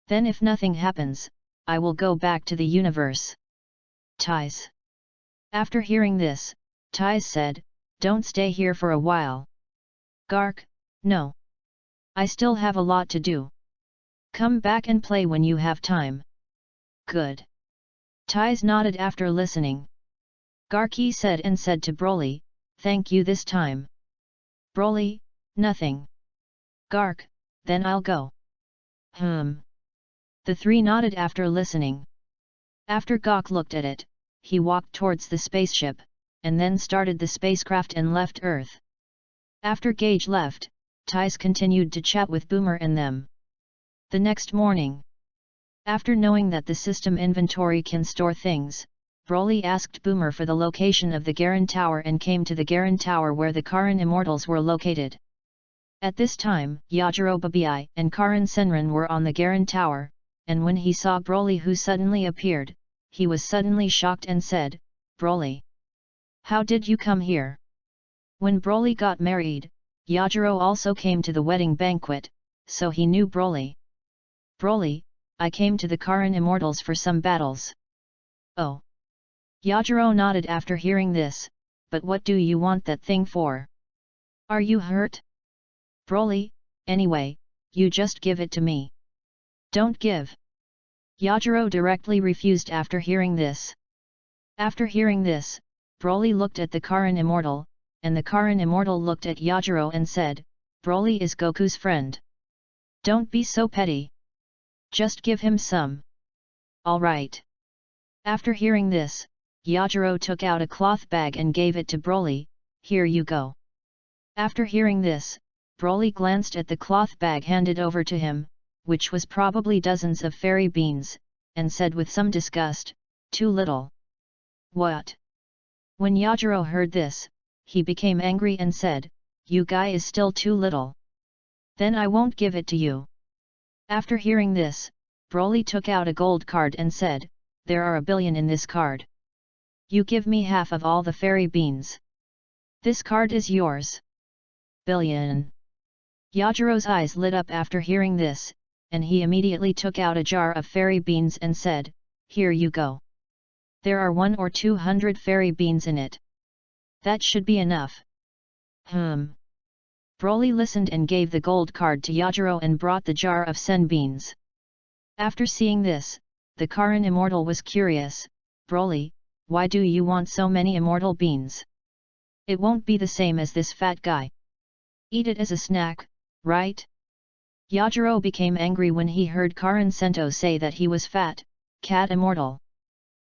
then if nothing happens, I will go back to the universe. Ties. After hearing this, Ties said, don't stay here for a while. Gark, no. I still have a lot to do. Come back and play when you have time. Good. Ties nodded after listening. Garky said and said to Broly, thank you this time. Broly, nothing. Gark, then I'll go. The three nodded after listening. After Gok looked at it, he walked towards the spaceship, and then started the spacecraft and left Earth. After Gage left, Ties continued to chat with Boomer and them. The next morning, after knowing that the system inventory can store things, Broly asked Boomer for the location of the Garen Tower and came to the Garen Tower where the Karin Immortals were located. At this time, Yajiro Babai and Karin Senran were on the Garen Tower, and when he saw Broly who suddenly appeared, he was suddenly shocked and said, Broly, how did you come here? When Broly got married, Yajiro also came to the wedding banquet, so he knew Broly. Broly, I came to the Karin Immortals for some battles. Oh. Yajiro nodded after hearing this, but what do you want that thing for? Are you hurt? Broly, anyway, you just give it to me. Don't give. Yajiro directly refused after hearing this. After hearing this, Broly looked at the Karin Immortal, and the Karin Immortal looked at Yajiro and said, Broly is Goku's friend. Don't be so petty. Just give him some. Alright. After hearing this, Yajiro took out a cloth bag and gave it to Broly, here you go. After hearing this, Broly glanced at the cloth bag handed over to him, which was probably dozens of fairy beans, and said with some disgust, too little. What? When Yajiro heard this, he became angry and said, "You guy is still too little. Then I won't give it to you." After hearing this, Broly took out a gold card and said, "There are 1 billion in this card. You give me half of all the fairy beans. This card is yours." Billion. Yajiro's eyes lit up after hearing this, and he immediately took out a jar of fairy beans and said, "Here you go. There are 100 or 200 fairy beans in it. That should be enough." Broly listened and gave the gold card to Yajiro and brought the jar of sen beans. After seeing this, the Karin immortal was curious, "Broly, why do you want so many immortal beans? It won't be the same as this fat guy. Eat it as a snack, right?" Yajiro became angry when he heard Karin Sento say that he was fat, cat immortal.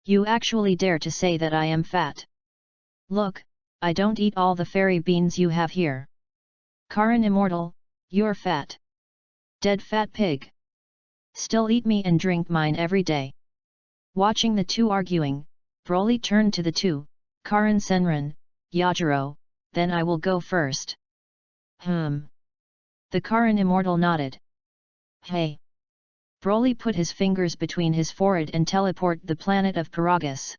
"You actually dare to say that I am fat? Look, I don't eat all the fairy beans you have here. Karin immortal, you're fat. Dead fat pig. Still eat me and drink mine every day." Watching the two arguing, Broly turned to the two, Karin Senran, Yajiro, "Then I will go first." The Karin immortal nodded. "Hey!" Broly put his fingers between his forehead and teleported the planet of Paragus.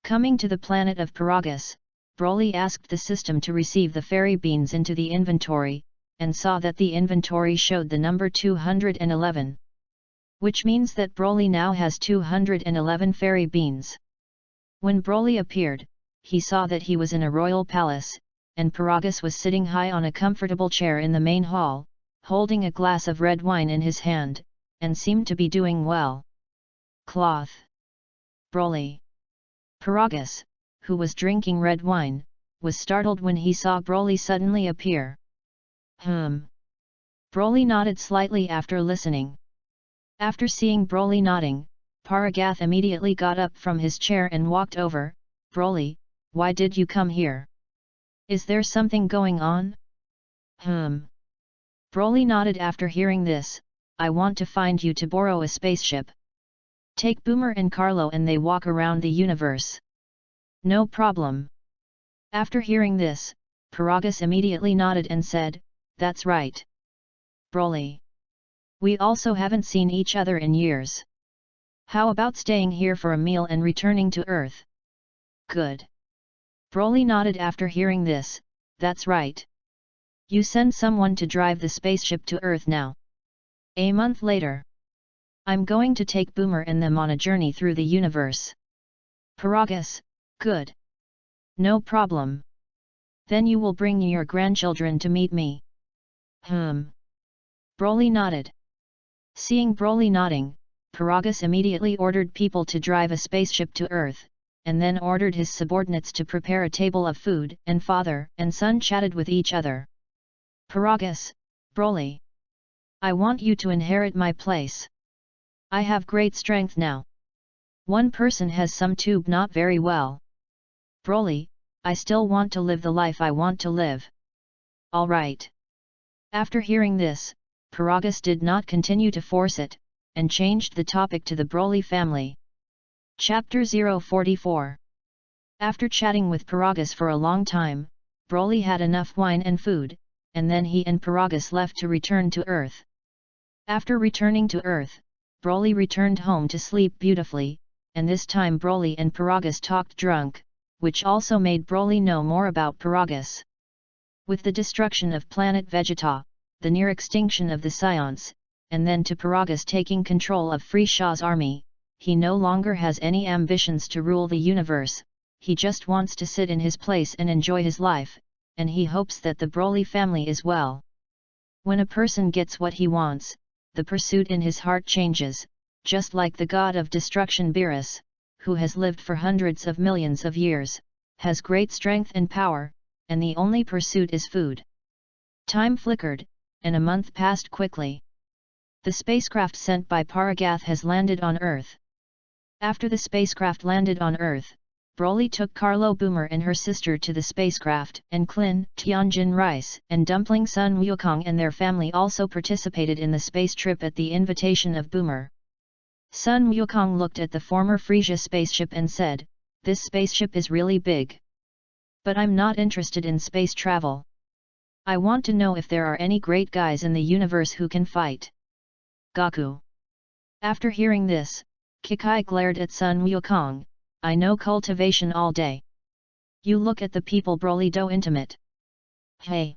Coming to the planet of Paragus, Broly asked the system to receive the fairy beans into the inventory, and saw that the inventory showed the number 211. Which means that Broly now has 211 fairy beans. When Broly appeared, he saw that he was in a royal palace, and Paragus was sitting high on a comfortable chair in the main hall, holding a glass of red wine in his hand, and seemed to be doing well. Cloth. Broly. Paragus, who was drinking red wine, was startled when he saw Broly suddenly appear. Broly nodded slightly after listening. After seeing Broly nodding, Paragath immediately got up from his chair and walked over. "Broly, why did you come here? Is there something going on?" Broly nodded after hearing this, "I want to find you to borrow a spaceship. Take Boomer and Carlo and they walk around the universe." "No problem." After hearing this, Paragus immediately nodded and said, "That's right. Broly. We also haven't seen each other in years. How about staying here for a meal and returning to Earth?" "Good." Broly nodded after hearing this, "That's right. You send someone to drive the spaceship to Earth now." A month later. "I'm going to take Boomer and them on a journey through the universe." Paragus, "Good. No problem. Then you will bring your grandchildren to meet me." Broly nodded. Seeing Broly nodding, Paragus immediately ordered people to drive a spaceship to Earth, and then ordered his subordinates to prepare a table of food, and father and son chatted with each other. Paragus, "Broly. I want you to inherit my place. I have great strength now. One person has some tube not very well. Broly, I still want to live the life I want to live." "Alright." After hearing this, Paragus did not continue to force it, and changed the topic to the Broly family. Chapter 044. After chatting with Paragus for a long time, Broly had enough wine and food, and then he and Paragus left to return to Earth. After returning to Earth, Broly returned home to sleep beautifully, and this time Broly and Paragus talked drunk, which also made Broly know more about Paragus. With the destruction of planet Vegeta, the near extinction of the Scions, and then to Paragus taking control of Free Shaw's army, he no longer has any ambitions to rule the universe, he just wants to sit in his place and enjoy his life, and he hopes that the Broly family is well. When a person gets what he wants, the pursuit in his heart changes, just like the god of destruction Beerus, who has lived for hundreds of millions of years, has great strength and power, and the only pursuit is food. Time flickered, and a month passed quickly. The spacecraft sent by Paragath has landed on Earth. After the spacecraft landed on Earth, Broly took Carlo Boomer and her sister to the spacecraft, and Klin, Tianjin Rice, and Dumpling Sun Wukong and their family also participated in the space trip at the invitation of Boomer. Sun Wukong looked at the former Frisia spaceship and said, "This spaceship is really big. But I'm not interested in space travel. I want to know if there are any great guys in the universe who can fight. Gaku. After hearing this, Kikai glared at Sun Wukong. I know cultivation all day. You look at the people Broly do intimate. Hey.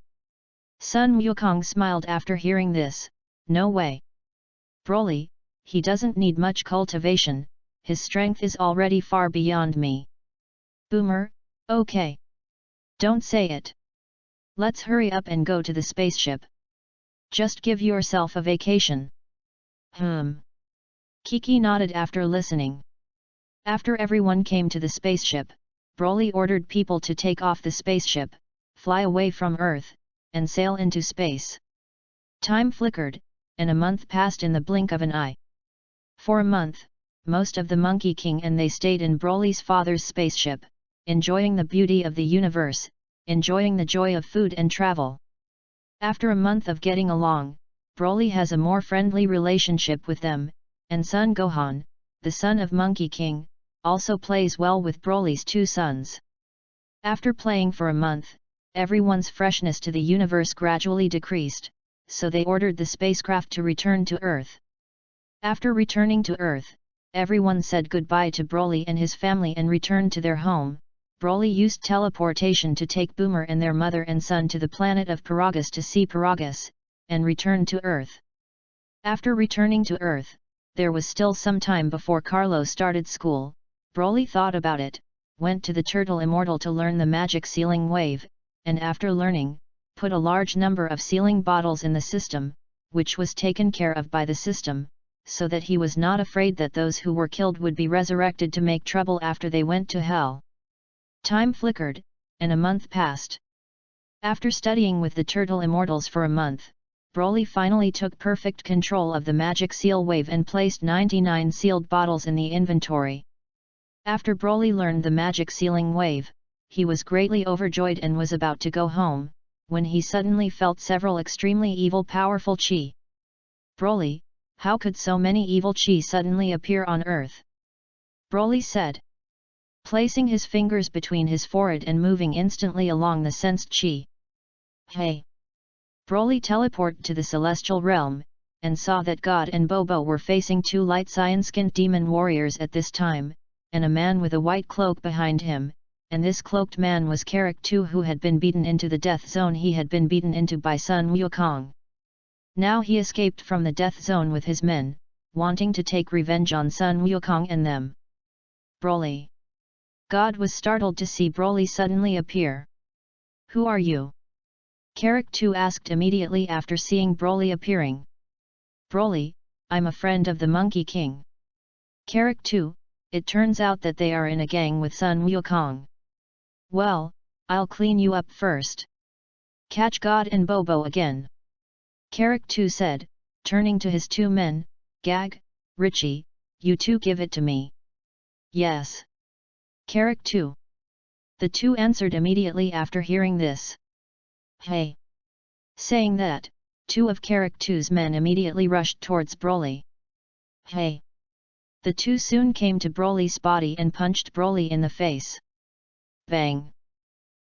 Sun Wukong smiled after hearing this. No way. Broly, he doesn't need much cultivation, his strength is already far beyond me. Boomer, okay. Don't say it. Let's hurry up and go to the spaceship. Just give yourself a vacation. Kiki nodded after listening. After everyone came to the spaceship, Broly ordered people to take off the spaceship, fly away from Earth, and sail into space. Time flickered, and a month passed in the blink of an eye. For a month, most of the Monkey King and they stayed in Broly's father's spaceship, enjoying the beauty of the universe, enjoying the joy of food and travel. After a month of getting along, Broly has a more friendly relationship with them, and son Gohan, the son of Monkey King, also plays well with Broly's two sons. After playing for a month, everyone's freshness to the universe gradually decreased, so they ordered the spacecraft to return to Earth. After returning to Earth, everyone said goodbye to Broly and his family and returned to their home. Broly used teleportation to take Boomer and their mother and son to the planet of Paragus to see Paragus, and returned to Earth. After returning to Earth, there was still some time before Carlo started school. Broly thought about it, went to the Turtle Immortal to learn the magic sealing wave, and after learning, put a large number of sealing bottles in the system, which was taken care of by the system, so that he was not afraid that those who were killed would be resurrected to make trouble after they went to hell. Time flickered, and a month passed. After studying with the Turtle Immortals for a month, Broly finally took perfect control of the magic seal wave and placed 99 sealed bottles in the inventory. After Broly learned the magic sealing wave, he was greatly overjoyed and was about to go home, when he suddenly felt several extremely evil powerful chi. Broly, how could so many evil chi suddenly appear on Earth? Broly said. Placing his fingers between his forehead and moving instantly along the sensed chi. Hey! Broly teleported to the celestial realm, and saw that God and Bobo were facing two light cyan-skinned demon warriors at this time, and a man with a white cloak behind him, and this cloaked man was Karak II who had been beaten into the death zone he had been beaten into by Sun Wukong. Now he escaped from the death zone with his men, wanting to take revenge on Sun Wukong and them. Broly. God was startled to see Broly suddenly appear. Who are you? Karak II asked immediately after seeing Broly appearing. Broly, I'm a friend of the Monkey King. Karak II, it turns out that they are in a gang with Sun Wukong. Well, I'll clean you up first. Catch God and Bobo again. Karak II said, turning to his two men, Gag, Richie, you two give it to me. Yes. Karak II. The two answered immediately after hearing this. Hey! Saying that, two of Karak II's men immediately rushed towards Broly. Hey! The two soon came to Broly's body and punched Broly in the face. Bang!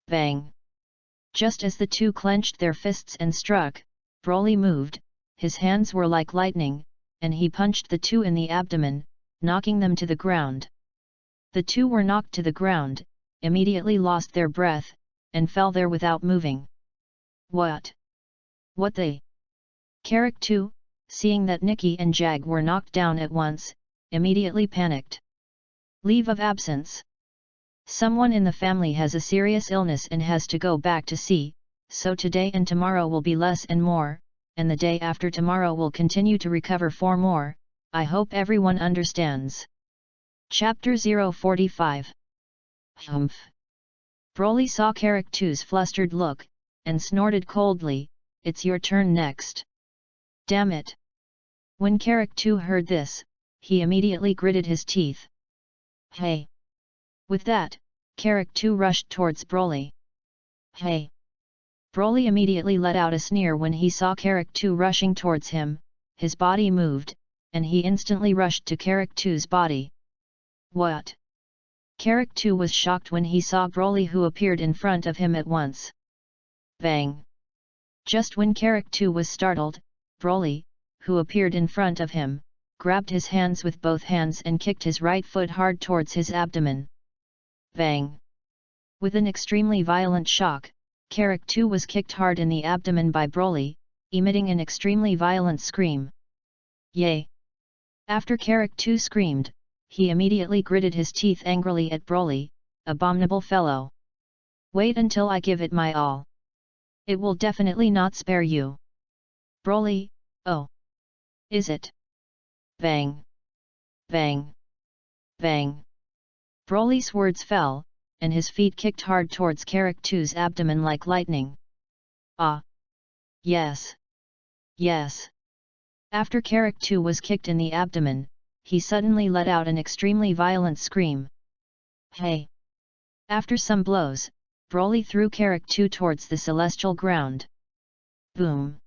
Bang! Just as the two clenched their fists and struck, Broly moved, his hands were like lightning, and he punched the two in the abdomen, knocking them to the ground. The two were knocked to the ground, immediately lost their breath, and fell there without moving. What? What they? Karak II, seeing that Nikki and Jag were knocked down at once, immediately panicked. Leave of absence. Someone in the family has a serious illness and has to go back to sea, so today and tomorrow will be less and more, and the day after tomorrow will continue to recover for more. I hope everyone understands. Chapter 045. Humph. Broly saw Karak II's flustered look, and snorted coldly, it's your turn next. Damn it. When Karak II heard this, he immediately gritted his teeth. Hey! With that, Karak II rushed towards Broly. Hey! Broly immediately let out a sneer when he saw Karak II rushing towards him, his body moved, and he instantly rushed to Karak II's body. What? Carrick too was shocked when he saw Broly, who appeared in front of him at once. Bang! Just when Carrick too was startled, Broly, who appeared in front of him, grabbed his hands with both hands and kicked his right foot hard towards his abdomen. Bang! With an extremely violent shock, Carrick too was kicked hard in the abdomen by Broly, emitting an extremely violent scream. Yay! After Carrick too screamed, he immediately gritted his teeth angrily at Broly, abominable fellow. Wait until I give it my all. It will definitely not spare you. Broly, oh. Is it? Bang! Bang! Bang! Broly's words fell, and his feet kicked hard towards Carrick too's abdomen like lightning. Ah! Yes! Yes! After Carrick too was kicked in the abdomen, he suddenly let out an extremely violent scream. Hey! After some blows, Broly threw Carrick too towards the celestial ground. Boom!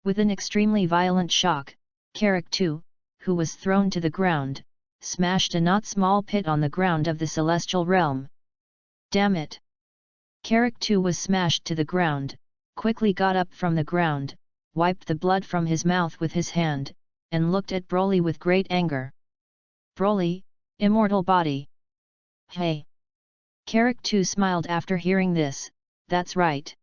With an extremely violent shock, Carrick too, who was thrown to the ground, smashed a not small pit on the ground of the celestial realm. Damn it! Carrick too was smashed to the ground, quickly got up from the ground, wiped the blood from his mouth with his hand, and looked at Broly with great anger. Broly, immortal body! Hey! Carrick too smiled after hearing this. That's right.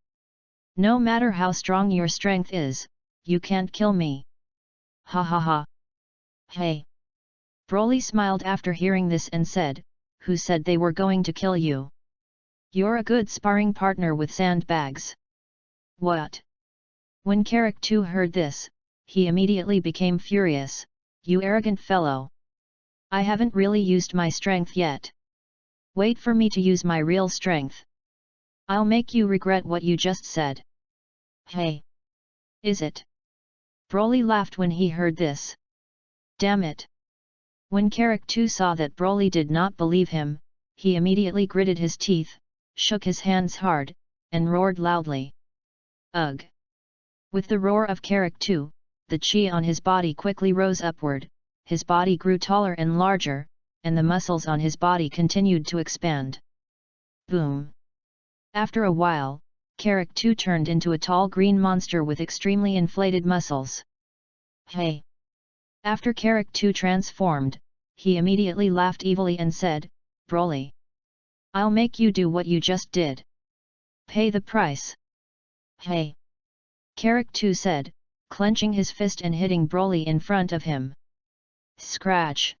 No matter how strong your strength is, you can't kill me. Ha ha ha. Hey! Broly smiled after hearing this and said, who said they were going to kill you? You're a good sparring partner with sandbags. What? When Carrick too heard this, he immediately became furious. You arrogant fellow! I haven't really used my strength yet. Wait for me to use my real strength. I'll make you regret what you just said. Hey! Is it? Broly laughed when he heard this. Damn it! When Carrick too saw that Broly did not believe him, he immediately gritted his teeth, shook his hands hard, and roared loudly. Ugh! With the roar of Carrick too, the chi on his body quickly rose upward, his body grew taller and larger, and the muscles on his body continued to expand. Boom! After a while, Carrick too turned into a tall green monster with extremely inflated muscles. Hey! After Carrick too transformed, he immediately laughed evilly and said, Broly! I'll make you do what you just did. Pay the price. Hey! Carrick too said, clenching his fist and hitting Broly in front of him. Scratch!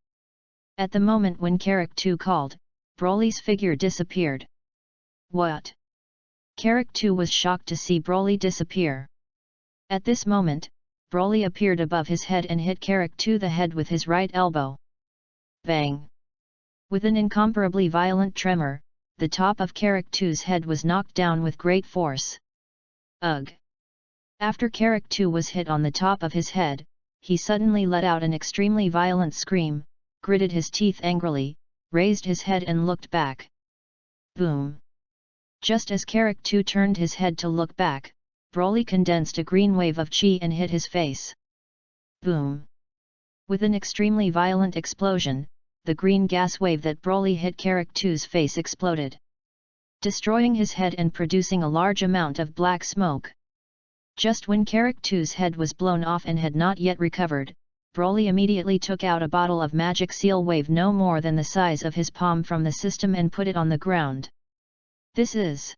At the moment when Carrick too called, Broly's figure disappeared. What? Carrick too was shocked to see Broly disappear. At this moment, Broly appeared above his head and hit Carrick too the head with his right elbow. Bang! With an incomparably violent tremor, the top of Carrick too's head was knocked down with great force. Ugh! After Carrick too was hit on the top of his head, he suddenly let out an extremely violent scream, gritted his teeth angrily, raised his head and looked back. Boom! Just as Carrick too turned his head to look back, Broly condensed a green wave of chi and hit his face. Boom! With an extremely violent explosion, the green gas wave that Broly hit Carrick too's face exploded, destroying his head and producing a large amount of black smoke. Just when Carrick too's head was blown off and had not yet recovered, Broly immediately took out a bottle of magic seal wave no more than the size of his palm from the system and put it on the ground. This is...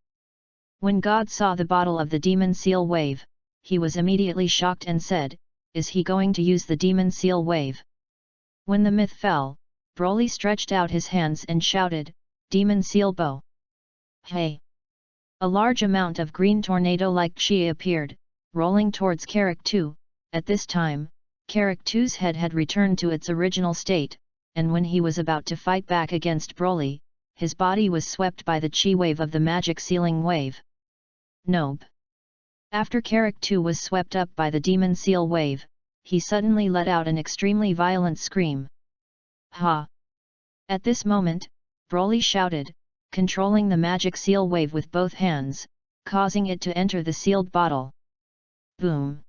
When God saw the bottle of the demon seal wave, he was immediately shocked and said, is he going to use the demon seal wave? When the myth fell, Broly stretched out his hands and shouted, Demon seal bow! Hey! A large amount of green tornado-like chi appeared, rolling towards Carrick too. At this time, Carrick too's head had returned to its original state, and when he was about to fight back against Broly, his body was swept by the chi wave of the magic sealing wave. Nope! After Carrick too was swept up by the demon seal wave, he suddenly let out an extremely violent scream. Ha! At this moment, Broly shouted, controlling the magic seal wave with both hands, causing it to enter the sealed bottle. Boom!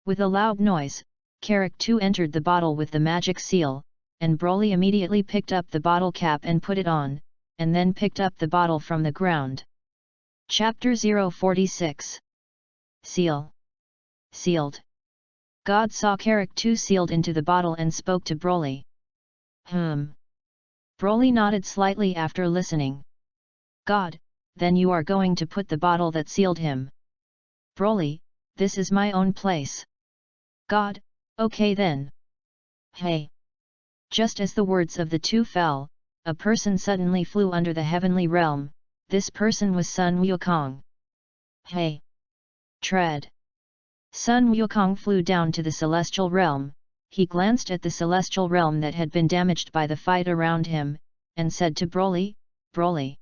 With a loud noise, Carrick too entered the bottle with the magic seal, and Broly immediately picked up the bottle cap and put it on, and then picked up the bottle from the ground. Chapter 046. Seal. Sealed. God saw Karak 2 sealed into the bottle and spoke to Broly. Broly nodded slightly after listening. God, then you are going to put the bottle that sealed him. Broly, this is my own place. God, okay then. Hey! Just as the words of the two fell, a person suddenly flew under the heavenly realm. This person was Sun Wukong. Hey! Tread! Sun Wukong flew down to the celestial realm. He glanced at the celestial realm that had been damaged by the fight around him, and said to Broly, Broly,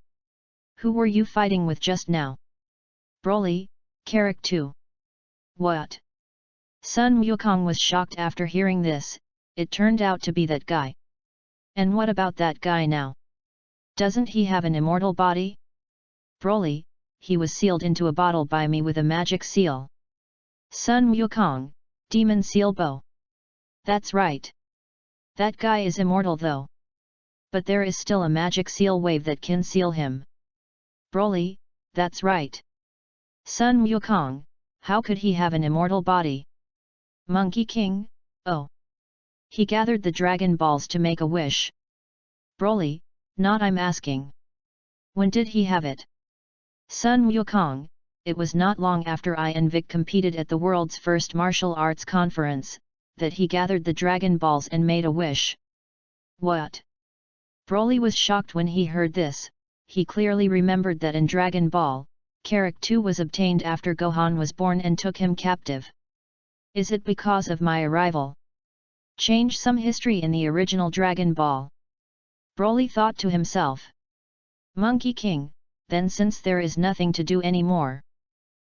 who were you fighting with just now? Broly, Karak 2. What? Sun Wukong was shocked after hearing this. It turned out to be that guy. And what about that guy now? Doesn't he have an immortal body? Broly, he was sealed into a bottle by me with a magic seal. Sun Wukong, Demon Seal Bow. That's right. That guy is immortal though. But there is still a magic seal wave that can seal him. Broly, that's right. Sun Wukong, how could he have an immortal body? Monkey King, oh. He gathered the Dragon Balls to make a wish. Broly, not I'm asking. When did he have it? Sun Wukong, it was not long after I and Vic competed at the world's first martial arts conference, that he gathered the Dragon Balls and made a wish. What? Broly was shocked when he heard this. He clearly remembered that in Dragon Ball, Karak 2 was obtained after Gohan was born and took him captive. Is it because of my arrival? Change some history in the original Dragon Ball. Broly thought to himself. Monkey King, then since there is nothing to do anymore.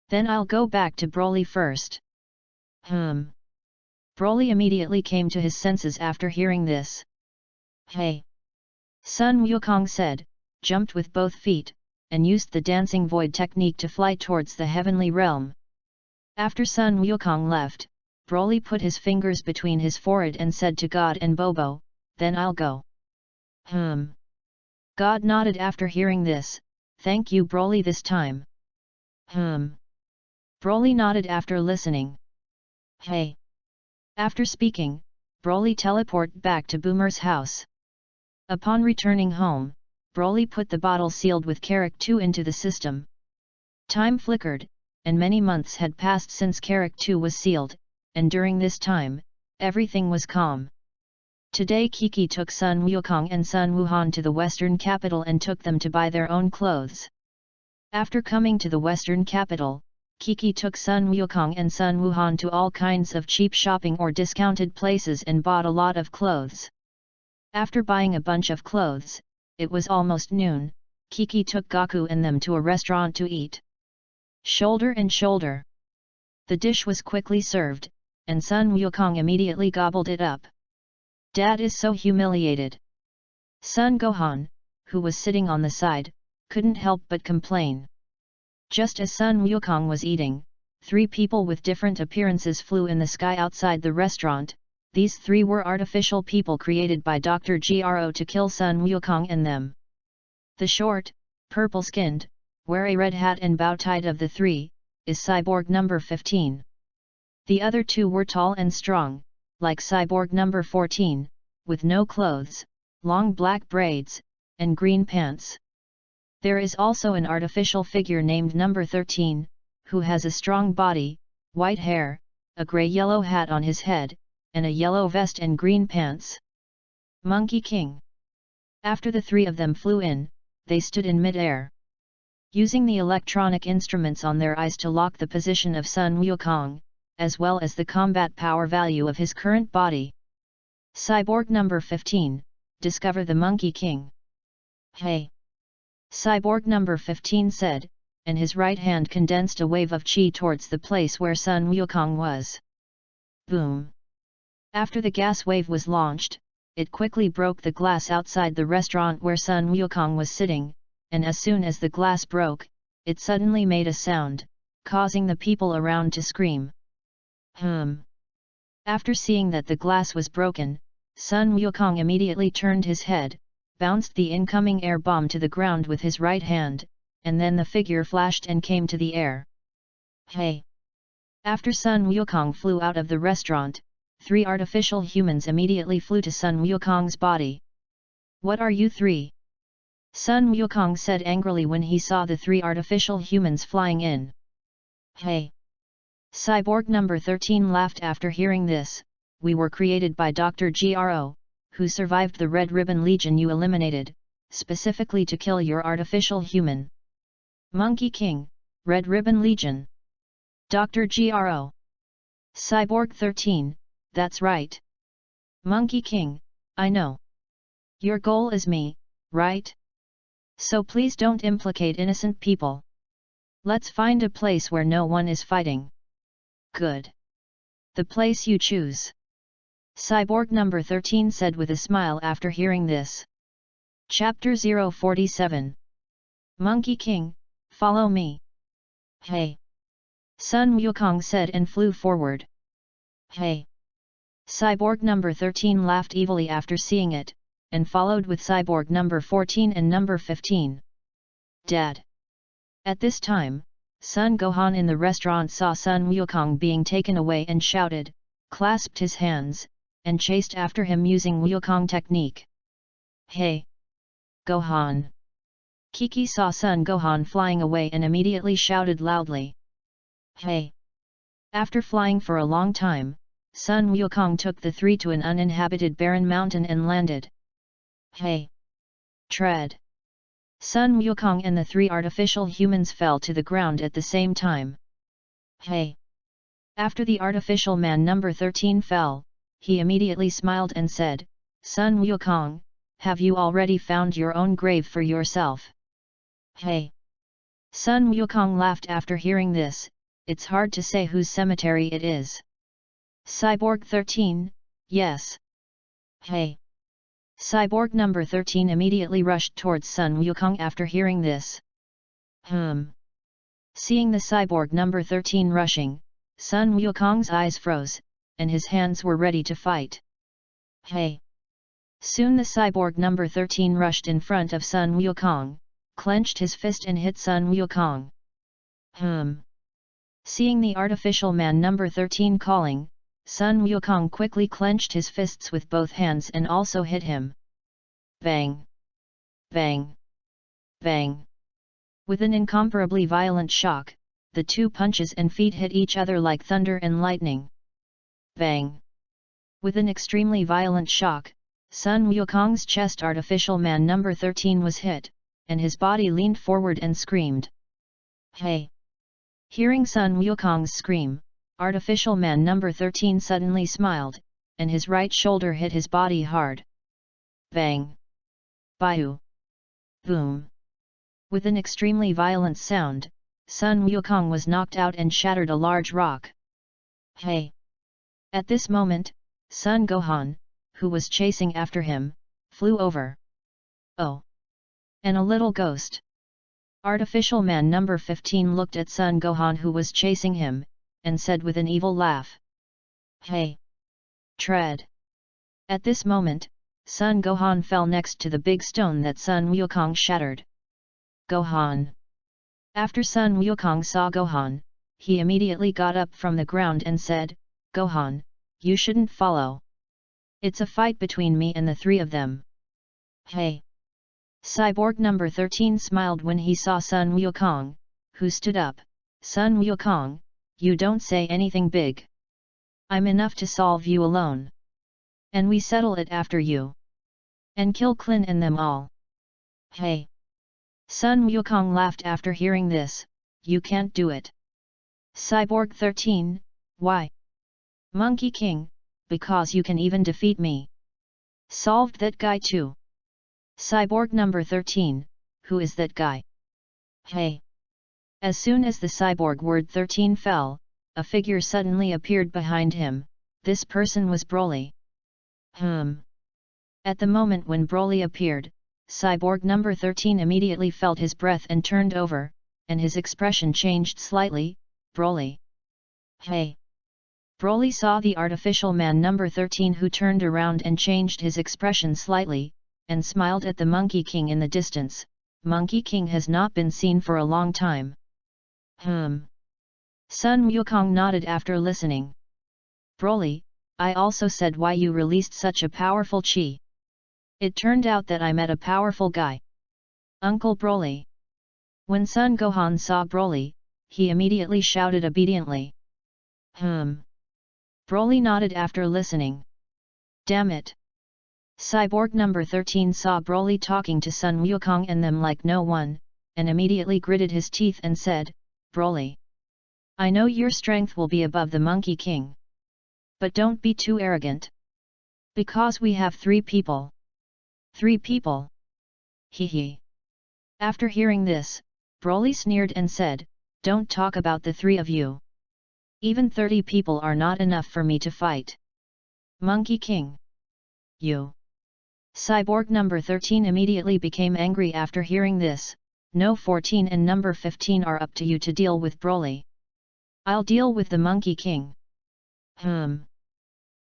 Then I'll go back to Broly first. Broly immediately came to his senses after hearing this. Hey! Sun Wukong said, jumped with both feet, and used the dancing void technique to fly towards the heavenly realm. After Sun Wukong left, Broly put his fingers between his forehead and said to God and Bobo, then I'll go. God nodded after hearing this, thank you Broly this time. Broly nodded after listening. Hey! After speaking, Broly teleported back to Boomer's house. Upon returning home, Broly put the bottle sealed with Karak 2 into the system. Time flickered, and many months had passed since Karak 2 was sealed, and during this time, everything was calm. Today Kiki took Sun Wukong and Sun Wuhan to the western capital and took them to buy their own clothes. After coming to the western capital, Kiki took Sun Wukong and Sun Wuhan to all kinds of cheap shopping or discounted places and bought a lot of clothes. After buying a bunch of clothes, it was almost noon. Kiki took Goku and them to a restaurant to eat. Shoulder and shoulder. The dish was quickly served, and Sun Wukong immediately gobbled it up. Dad is so humiliated. Son Gohan, who was sitting on the side, couldn't help but complain. Just as Sun Wukong was eating, 3 people with different appearances flew in the sky outside the restaurant. These 3 were artificial people created by Dr. Gro to kill Sun Wukong and them. The short, purple-skinned, wear a red hat and bow-tied of the 3, is Cyborg number 15. The other 2 were tall and strong, like Cyborg number 14, with no clothes, long black braids, and green pants. There is also an artificial figure named number 13, who has a strong body, white hair, a grey-yellow hat on his head, and a yellow vest and green pants. Monkey King. After the 3 of them flew in, they stood in mid-air. Using the electronic instruments on their eyes to lock the position of Sun Wukong, as well as the combat power value of his current body. Cyborg number 15, discover the Monkey King. Hey! Cyborg number 15 said, and his right hand condensed a wave of chi towards the place where Sun Wukong was. Boom! After the gas wave was launched, it quickly broke the glass outside the restaurant where Sun Wukong was sitting, and as soon as the glass broke, it suddenly made a sound, causing the people around to scream. After seeing that the glass was broken, Sun Wukong immediately turned his head, bounced the incoming air bomb to the ground with his right hand, and then the figure flashed and came to the air. Hey! After Sun Wukong flew out of the restaurant, 3 artificial humans immediately flew to Sun Wukong's body. What are you 3? Sun Wukong said angrily when he saw the 3 artificial humans flying in. Hey! Cyborg number 13 laughed after hearing this. We were created by Dr. Gro, who survived the Red Ribbon Legion you eliminated, specifically to kill your artificial human. Monkey King, Red Ribbon Legion. Dr. Gro. Cyborg 13, that's right. Monkey King, I know. Your goal is me, right? So please don't implicate innocent people. Let's find a place where no one is fighting. Good. The place you choose. Cyborg number 13 said with a smile after hearing this. Chapter 047. Monkey King, follow me. Hey! Sun Wukong said and flew forward. Hey! Cyborg number 13 laughed evilly after seeing it, and followed with Cyborg number 14 and number 15. Dad! At this time, Sun Gohan in the restaurant saw Sun Wukong being taken away and shouted, clasped his hands, and chased after him using Wukong technique. Hey! Gohan! Kiki saw Sun Gohan flying away and immediately shouted loudly. Hey! After flying for a long time, Sun Wukong took the 3 to an uninhabited barren mountain and landed. Hey! Tread! Sun Wukong and the 3 artificial humans fell to the ground at the same time. Hey! After the artificial man number 13 fell, he immediately smiled and said, Sun Wukong, have you already found your own grave for yourself? Hey! Sun Wukong laughed after hearing this. It's hard to say whose cemetery it is. Cyborg 13, yes. Hey! Cyborg number 13 immediately rushed towards Sun Wukong after hearing this. Seeing the cyborg number 13 rushing, Sun Wukong's eyes froze, and his hands were ready to fight. Hey! Soon the cyborg number 13 rushed in front of Sun Wukong, clenched his fist and hit Sun Wukong. Seeing the artificial man number 13 calling, Sun Wukong quickly clenched his fists with both hands and also hit him. Bang! Bang! Bang! With an incomparably violent shock, the 2 punches and feet hit each other like thunder and lightning. Bang! With an extremely violent shock, Sun Wukong's chest artificial man number 13 was hit, and his body leaned forward and screamed. Hey! Hearing Sun Wukong's scream, artificial man number 13 suddenly smiled, and his right shoulder hit his body hard. Bang! Bayou! Boom! With an extremely violent sound, Sun Wukong was knocked out and shattered a large rock. Hey! At this moment, Sun Gohan, who was chasing after him, flew over. Oh! And a little ghost. Artificial man number 15 looked at Sun Gohan who was chasing him, and said with an evil laugh. Hey! Tread! At this moment, Sun Gohan fell next to the big stone that Sun Wukong shattered. Gohan! After Sun Wukong saw Gohan, he immediately got up from the ground and said, Gohan, you shouldn't follow. It's a fight between me and the 3 of them. Hey! Cyborg number 13 smiled when he saw Sun Wukong, who stood up. Sun Wukong, you don't say anything big. I'm enough to solve you alone. And we settle it after you. And kill Klin and them all. Hey! Sun Wukong laughed after hearing this. You can't do it. Cyborg 13, why? Monkey King, because you can even defeat me. Solved that guy too. Cyborg number 13, who is that guy? Hey! As soon as the cyborg word 13 fell, a figure suddenly appeared behind him. This person was Broly. At the moment when Broly appeared, cyborg number 13 immediately felt his breath and turned over, and his expression changed slightly. Broly. Hey! Broly saw the artificial man number 13 who turned around and changed his expression slightly, and smiled at the Monkey King in the distance. Monkey King has not been seen for a long time. Sun Wukong nodded after listening. Broly, I also said why you released such a powerful chi. It turned out that I met a powerful guy. Uncle Broly. When Sun Gohan saw Broly, he immediately shouted obediently. Broly nodded after listening. Damn it! Cyborg number 13 saw Broly talking to Sun Wukong and them like no one, and immediately gritted his teeth and said, Broly, I know your strength will be above the Monkey King. But don't be too arrogant. Because we have 3 people. 3 people. Hee. After hearing this, Broly sneered and said, don't talk about the 3 of you. Even 30 people are not enough for me to fight. Monkey King. You. Cyborg number 13 immediately became angry after hearing this. No, 14 and number 15 are up to you to deal with Broly. I'll deal with the Monkey King.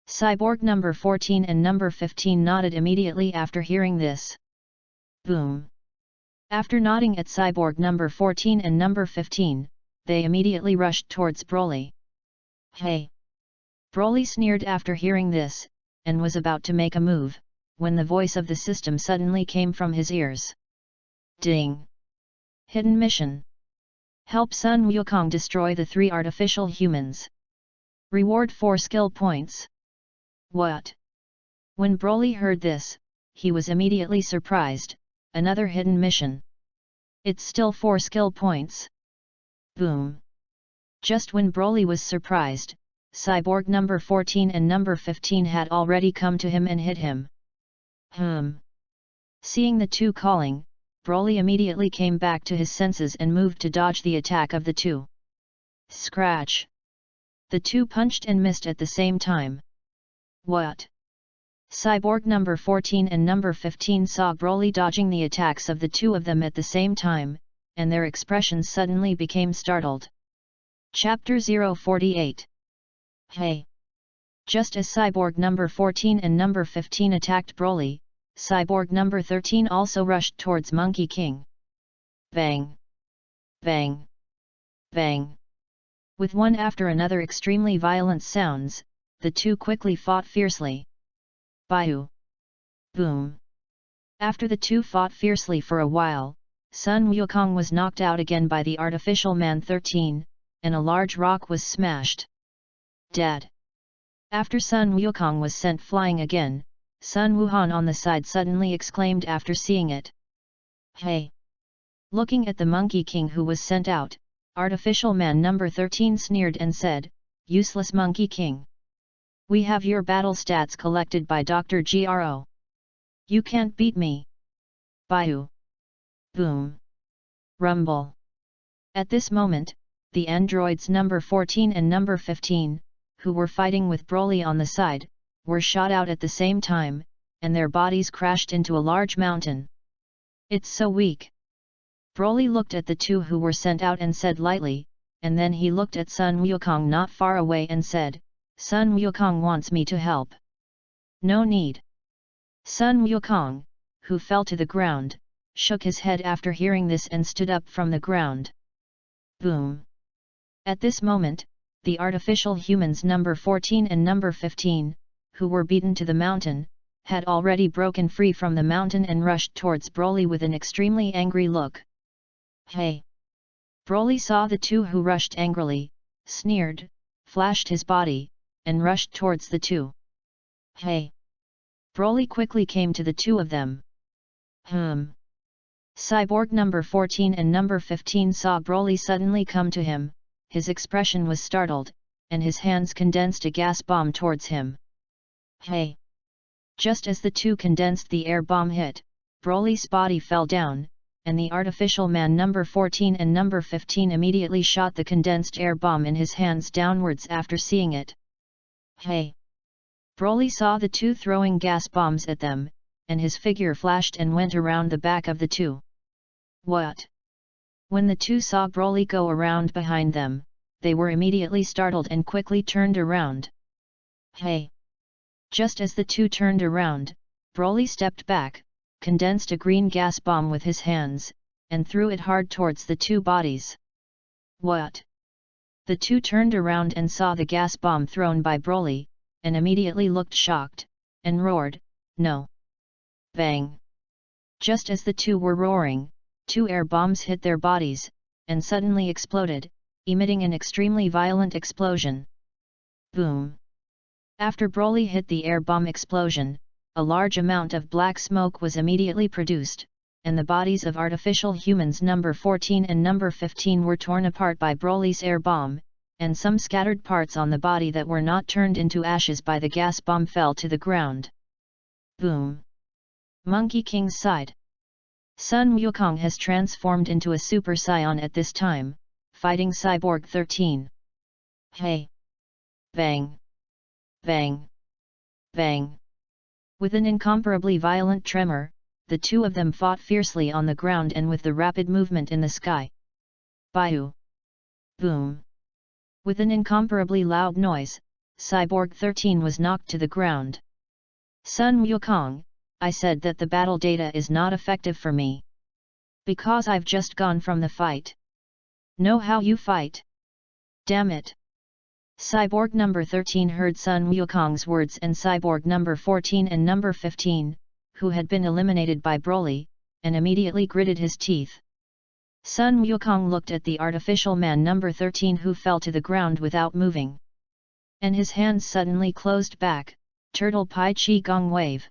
Cyborg number 14 and number 15 nodded immediately after hearing this. Boom. After nodding at Cyborg number 14 and number 15, they immediately rushed towards Broly. Hey! Broly sneered after hearing this, and was about to make a move, when the voice of the system suddenly came from his ears. Ding! Hidden mission. Help Sun Wukong destroy the 3 artificial humans. Reward 4 skill points. What? When Broly heard this, he was immediately surprised. Another hidden mission. It's still 4 skill points. Boom. Just when Broly was surprised, Cyborg number 14 and number 15 had already come to him and hit him. Seeing the 2 calling, Broly immediately came back to his senses and moved to dodge the attack of the 2. Scratch. The 2 punched and missed at the same time. What? Cyborg number 14 and number 15 saw Broly dodging the attacks of the 2 of them at the same time, and their expressions suddenly became startled. Chapter 048. Hey! Just as Cyborg number 14 and number 15 attacked Broly, Cyborg number 13 also rushed towards Monkey King. Bang! Bang! Bang! With one after another extremely violent sounds, the 2 quickly fought fiercely. Baiu! Boom! After the 2 fought fiercely for a while, Sun Wukong was knocked out again by the artificial man 13, and a large rock was smashed. Dead! After Sun Wukong was sent flying again, Sun Wuhan on the side suddenly exclaimed after seeing it. Hey! Looking at the Monkey King who was sent out, artificial man number 13 sneered and said, Useless Monkey King! We have your battle stats collected by Dr. Gro. You can't beat me. Baiu! Boom! Rumble! At this moment, the androids number 14 and number 15, who were fighting with Broly on the side, were shot out at the same time, and their bodies crashed into a large mountain. It's so weak. Broly looked at the 2 who were sent out and said lightly, and then he looked at Sun Wukong not far away and said, Sun Wukong wants me to help. No need. Sun Wukong, who fell to the ground, shook his head after hearing this and stood up from the ground. Boom! At this moment, the artificial humans number 14 and number 15, who were beaten to the mountain, had already broken free from the mountain and rushed towards Broly with an extremely angry look. Hey! Broly saw the 2 who rushed angrily, sneered, flashed his body, and rushed towards the 2. Hey! Broly quickly came to the 2 of them. Cyborg number 14 and number 15 saw Broly suddenly come to him, his expression was startled, and his hands condensed a gas bomb towards him. Hey! Just as the 2 condensed the air bomb hit, Broly's body fell down, and the artificial man number 14 and number 15 immediately shot the condensed air bomb in his hands downwards after seeing it. Hey! Broly saw the 2 throwing gas bombs at them, and his figure flashed and went around the back of the 2. What? When the 2 saw Broly go around behind them, they were immediately startled and quickly turned around. Hey! Just as the two turned around, Broly stepped back, condensed a green gas bomb with his hands, and threw it hard towards the two bodies. What? The two turned around and saw the gas bomb thrown by Broly, and immediately looked shocked, and roared, "No!" Bang! Just as the two were roaring, two air bombs hit their bodies, and suddenly exploded, emitting an extremely violent explosion. Boom! After Broly hit the air bomb explosion, a large amount of black smoke was immediately produced, and the bodies of artificial humans number 14 and number 15 were torn apart by Broly's air bomb, and some scattered parts on the body that were not turned into ashes by the gas bomb fell to the ground. Boom! Monkey King's side. Sun Wukong has transformed into a Super Saiyan at this time, fighting Cyborg 13. Hey! Bang! Bang! Bang! With an incomparably violent tremor, the two of them fought fiercely on the ground and with the rapid movement in the sky. Bayou! Boom! With an incomparably loud noise, Cyborg 13 was knocked to the ground. Sun Wukong, I said that the battle data is not effective for me. Because I've just gone from the fight. Know how you fight? Damn it! Cyborg number 13 heard Sun Wukong's words, and Cyborg number 14 and number 15, who had been eliminated by Broly, and immediately gritted his teeth. Sun Wukong looked at the artificial man number 13 who fell to the ground without moving. And his hands suddenly closed back, Turtle Pai Chi Gong Wave.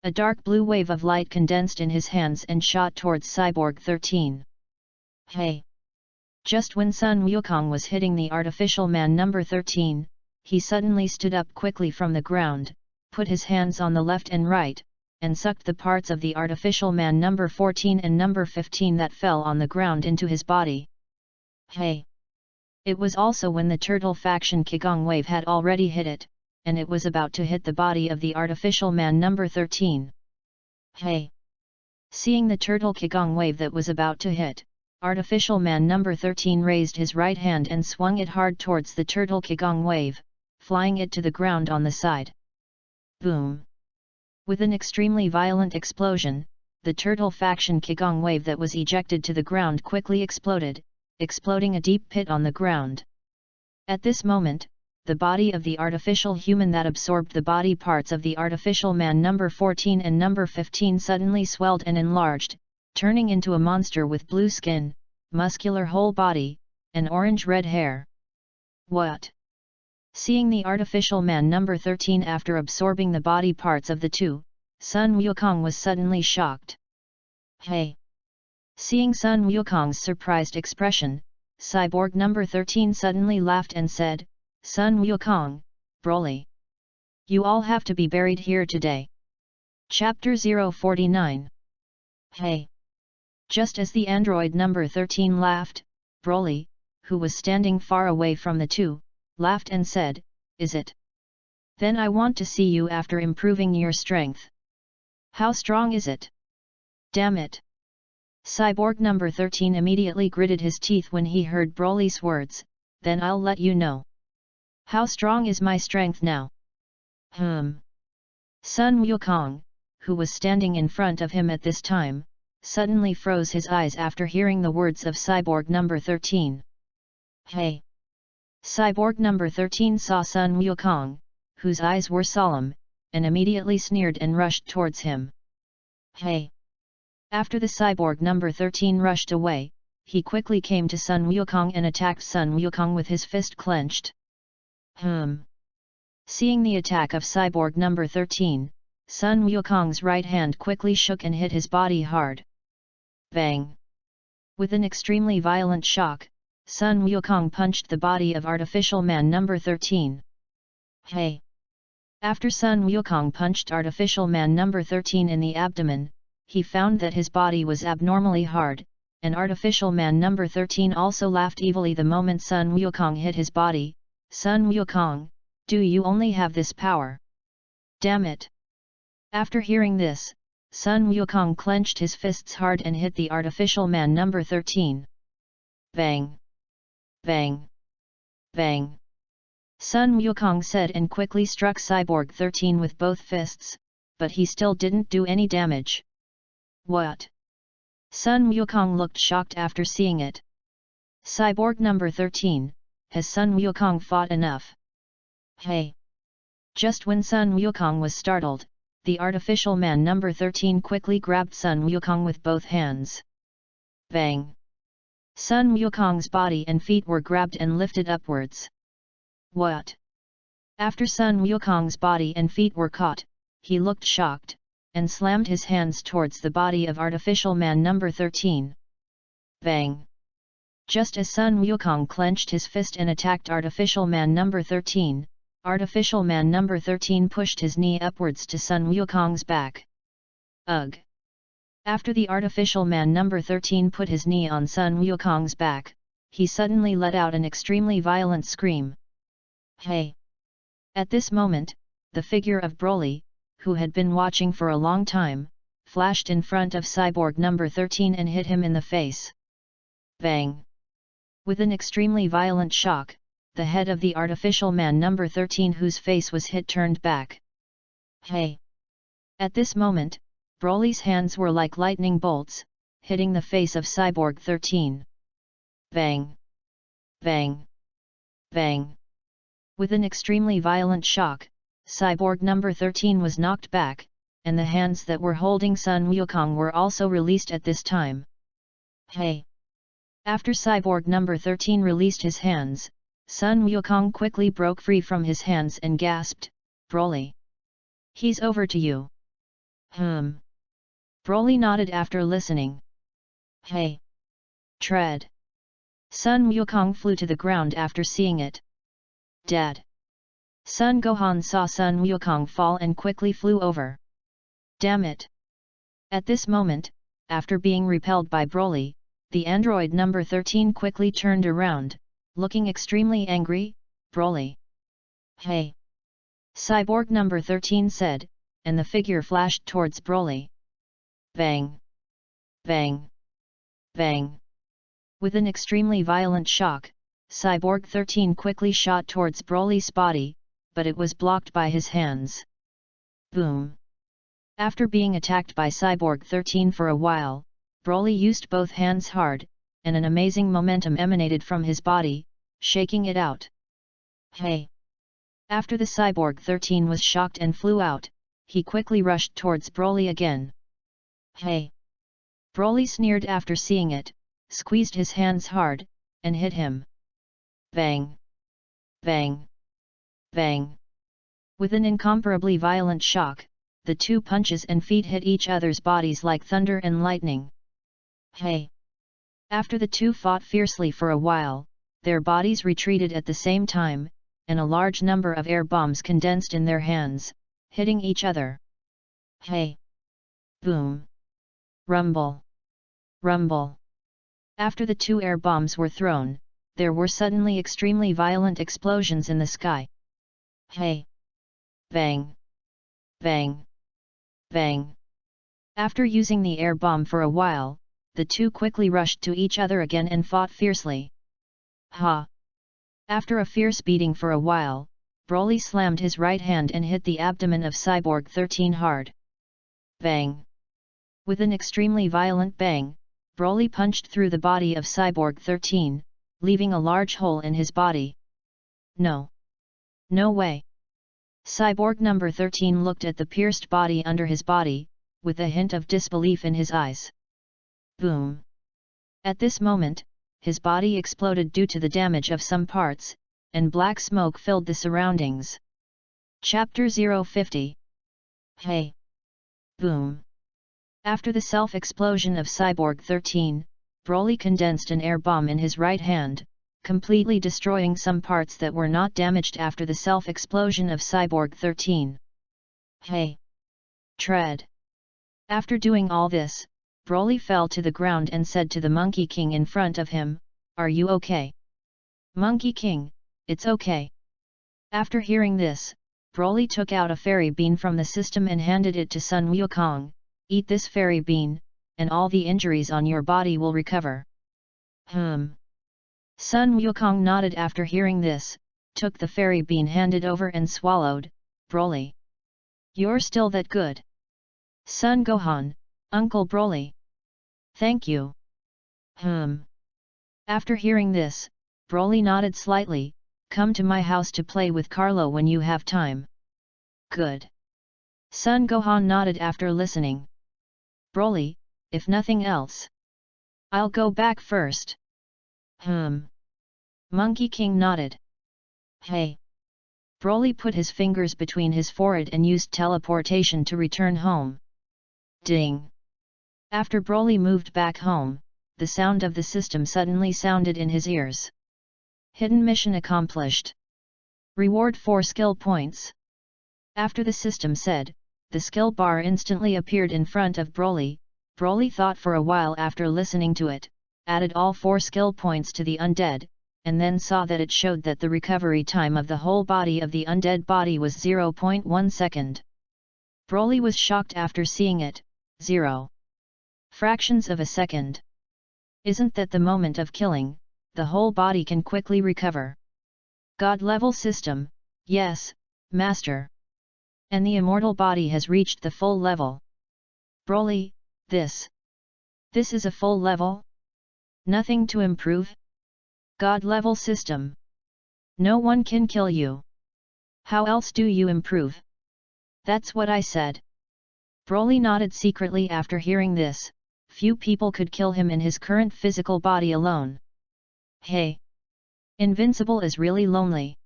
A dark blue wave of light condensed in his hands and shot towards Cyborg 13. Hey! Just when Sun Wukong was hitting the artificial man number 13, he suddenly stood up quickly from the ground, put his hands on the left and right, and sucked the parts of the artificial man number 14 and number 15 that fell on the ground into his body. Hey! It was also when the Turtle Faction Qigong Wave had already hit it, and it was about to hit the body of the artificial man number 13. Hey! Seeing the Turtle Qigong Wave that was about to hit, artificial man number 13 raised his right hand and swung it hard towards the Turtle Qigong Wave, flying it to the ground on the side. Boom! With an extremely violent explosion, the Turtle Faction Qigong Wave that was ejected to the ground quickly exploded, exploding a deep pit on the ground. At this moment, the body of the artificial human that absorbed the body parts of the artificial man number 14 and number 15 suddenly swelled and enlarged, turning into a monster with blue skin, muscular whole body, and orange-red hair. What? Seeing the artificial man number 13 after absorbing the body parts of the two, Sun Wukong was suddenly shocked. Hey! Seeing Sun Wukong's surprised expression, Cyborg number 13 suddenly laughed and said, "Sun Wukong, Broly. You all have to be buried here today." Chapter 049. Hey! Just as the android number 13 laughed, Broly, who was standing far away from the two, laughed and said, "Is it? Then I want to see you after improving your strength. How strong is it? Damn it!" Cyborg number 13 immediately gritted his teeth when he heard Broly's words, "Then I'll let you know. How strong is my strength now?" Sun Wukong, who was standing in front of him at this time, suddenly froze his eyes after hearing the words of Cyborg number 13. Hey! Cyborg number 13 saw Sun Wukong, whose eyes were solemn, and immediately sneered and rushed towards him. Hey! After the Cyborg number 13 rushed away, he quickly came to Sun Wukong and attacked Sun Wukong with his fist clenched. Seeing the attack of Cyborg number 13, Sun Wukong's right hand quickly shook and hit his body hard. Bang! With an extremely violent shock, Sun Wukong punched the body of artificial man number 13. Hey! After Sun Wukong punched artificial man number 13 in the abdomen, he found that his body was abnormally hard, and artificial man number 13 also laughed evilly the moment Sun Wukong hit his body. "Sun Wukong, do you only have this power? Damn it!" After hearing this, Sun Wukong clenched his fists hard and hit the artificial man number 13. Bang! Bang! Bang! Sun Wukong said and quickly struck Cyborg 13 with both fists, but he still didn't do any damage. What? Sun Wukong looked shocked after seeing it. Cyborg number 13, has Sun Wukong fought enough? Hey! Just when Sun Wukong was startled, the artificial man number 13 quickly grabbed Sun Wukong with both hands. Bang! Sun Wukong's body and feet were grabbed and lifted upwards. What? After Sun Wukong's body and feet were caught, he looked shocked, and slammed his hands towards the body of artificial man number 13. Bang! Just as Sun Wukong clenched his fist and attacked artificial man number 13, artificial man number 13 pushed his knee upwards to Sun Wukong's back. Ugh! After the artificial man number 13 put his knee on Sun Wukong's back, he suddenly let out an extremely violent scream. Hey! At this moment, the figure of Broly, who had been watching for a long time, flashed in front of Cyborg number 13 and hit him in the face. Bang! With an extremely violent shock, the head of the artificial man number 13 whose face was hit turned back. Hey! At this moment, Broly's hands were like lightning bolts, hitting the face of Cyborg 13. Bang! Bang! Bang! With an extremely violent shock, Cyborg number 13 was knocked back, and the hands that were holding Sun Wukong were also released at this time. Hey! After Cyborg number 13 released his hands, Sun Wukong quickly broke free from his hands and gasped, Broly! He's over to you. Broly nodded after listening. Hey! Tread! Sun Wukong flew to the ground after seeing it. Dad! Sun Gohan saw Sun Wukong fall and quickly flew over. Damn it! At this moment, after being repelled by Broly, the android number 13 quickly turned around, looking extremely angry. Broly! Hey! Cyborg number 13 said, and the figure flashed towards Broly. Bang! Bang! Bang! With an extremely violent shock, Cyborg 13 quickly shot towards Broly's body, but it was blocked by his hands. Boom! After being attacked by Cyborg 13 for a while, Broly used both hands hard, and an amazing momentum emanated from his body, shaking it out. Hey! After the Cyborg 13 was shocked and flew out, he quickly rushed towards Broly again. Hey! Broly sneered after seeing it, squeezed his hands hard, and hit him. Bang! Bang! Bang! With an incomparably violent shock, the two punches and feet hit each other's bodies like thunder and lightning. Hey! After the two fought fiercely for a while, their bodies retreated at the same time, and a large number of air bombs condensed in their hands, hitting each other. Hey! Boom! Rumble! Rumble! After the two air bombs were thrown, there were suddenly extremely violent explosions in the sky. Hey! Bang! Bang! Bang! After using the air bomb for a while, the two quickly rushed to each other again and fought fiercely. Ha! After a fierce beating for a while, Broly slammed his right hand and hit the abdomen of Cyborg 13 hard. Bang! With an extremely violent bang, Broly punched through the body of Cyborg 13, leaving a large hole in his body. No! No way! Cyborg number 13 looked at the pierced body under his body, with a hint of disbelief in his eyes. Boom! At this moment, his body exploded due to the damage of some parts, and black smoke filled the surroundings. Chapter 050. Hey! Boom! After the self-explosion of Cyborg 13, Broly condensed an air bomb in his right hand, completely destroying some parts that were not damaged after the self-explosion of Cyborg 13. Hey! Tread! After doing all this, Broly fell to the ground and said to the Monkey King in front of him, "Are you okay?" "Monkey King, it's okay." After hearing this, Broly took out a fairy bean from the system and handed it to Sun Wukong. "Eat this fairy bean, and all the injuries on your body will recover." Sun Wukong nodded after hearing this, took the fairy bean handed over and swallowed. Broly. You're still that good. Sun Gohan, Uncle Broly. Thank you. After hearing this, Broly nodded slightly. Come to my house to play with Carlo when you have time. Good. Sun Gohan nodded after listening. Broly, if nothing else, I'll go back first. Monkey King nodded. Hey. Broly put his fingers between his forehead and used teleportation to return home. Ding. After Broly moved back home, the sound of the system suddenly sounded in his ears. Hidden mission accomplished. Reward 4 skill points. After the system said, the skill bar instantly appeared in front of Broly. Broly thought for a while after listening to it, added all 4 skill points to the undead, and then saw that it showed that the recovery time of the whole body of the undead body was 0.1 second. Broly was shocked after seeing it, 0 fractions of a second. Isn't that the moment of killing, the whole body can quickly recover? God level system, yes, Master. And the immortal body has reached the full level. Broly, this is a full level? Nothing to improve? God level system. No one can kill you. How else do you improve? That's what I said. Broly nodded secretly after hearing this. Few people could kill him in his current physical body alone. Hey! Invincible is really lonely.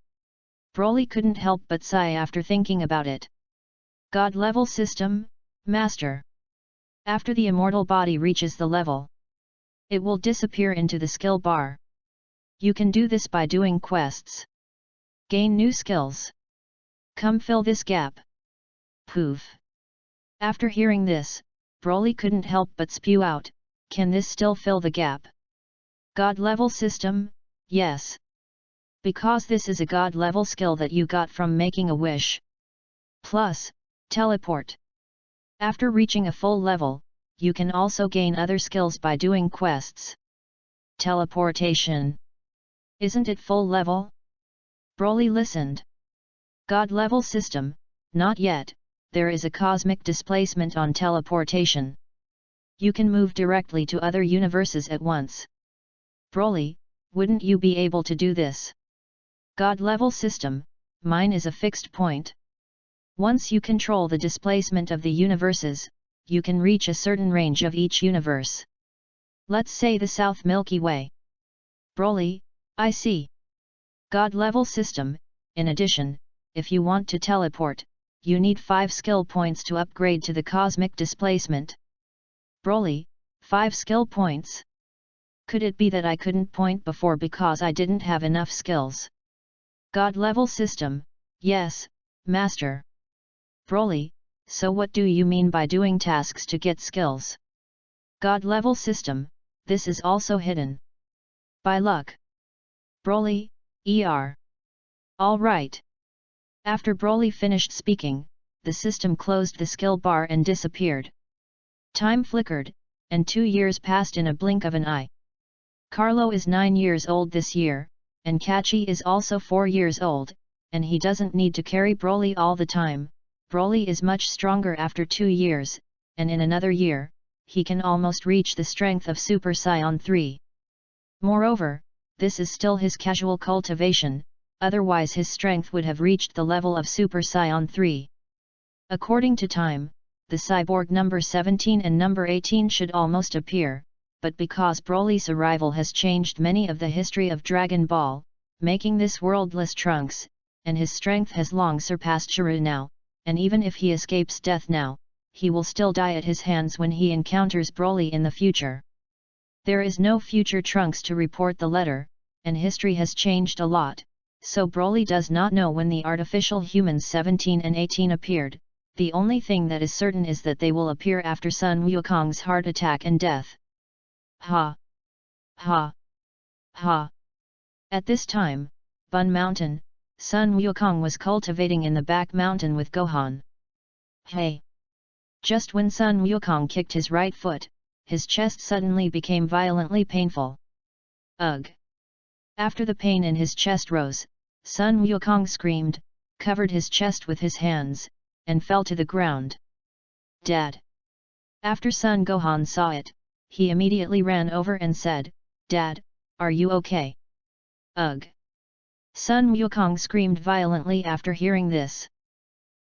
Broly couldn't help but sigh after thinking about it. God level system, Master. After the immortal body reaches the level, it will disappear into the skill bar. You can do this by doing quests. Gain new skills. Come fill this gap. Poof. After hearing this, Broly couldn't help but spew out, can this still fill the gap? God level system, yes. Because this is a God level skill that you got from making a wish. Plus, teleport. After reaching a full level, you can also gain other skills by doing quests. Teleportation. Isn't it full level? Broly listened. God level system, not yet, there is a cosmic displacement on teleportation. You can move directly to other universes at once. Broly, wouldn't you be able to do this? God level system, mine is a fixed point. Once you control the displacement of the universes, you can reach a certain range of each universe. Let's say the South Milky Way. Broly, I see. God level system, in addition, if you want to teleport, you need 5 skill points to upgrade to the cosmic displacement. Broly, 5 skill points? Could it be that I couldn't point before because I didn't have enough skills? God level system, yes, Master. Broly, so what do you mean by doing tasks to get skills? God level system, this is also hidden. By luck. Broly, Alright. After Broly finished speaking, the system closed the skill bar and disappeared. Time flickered, and 2 years passed in a blink of an eye. Carlo is 9 years old this year, and Kachi is also 4 years old, and he doesn't need to carry Broly all the time. Broly is much stronger after 2 years, and in another year, he can almost reach the strength of Super Saiyan 3. Moreover, this is still his casual cultivation, otherwise his strength would have reached the level of Super Saiyan 3. According to time, the cyborg number 17 and number 18 should almost appear, but because Broly's arrival has changed many of the history of Dragon Ball, making this worldless Trunks, and his strength has long surpassed Shuru now, and even if he escapes death now, he will still die at his hands when he encounters Broly in the future. There is no future Trunks to report the letter, and history has changed a lot, so Broly does not know when the artificial humans 17 and 18 appeared. The only thing that is certain is that they will appear after Sun Wukong's heart attack and death. Ha! Ha! Ha! At this time, Bun Mountain, Sun Wukong was cultivating in the back mountain with Gohan. Hey! Just when Sun Wukong kicked his right foot, his chest suddenly became violently painful. Ugh! After the pain in his chest rose, Sun Wukong screamed, covered his chest with his hands, and fell to the ground. Dad! After Sun Gohan saw it, he immediately ran over and said, Dad, are you okay? Ugh! Sun Wukong screamed violently after hearing this.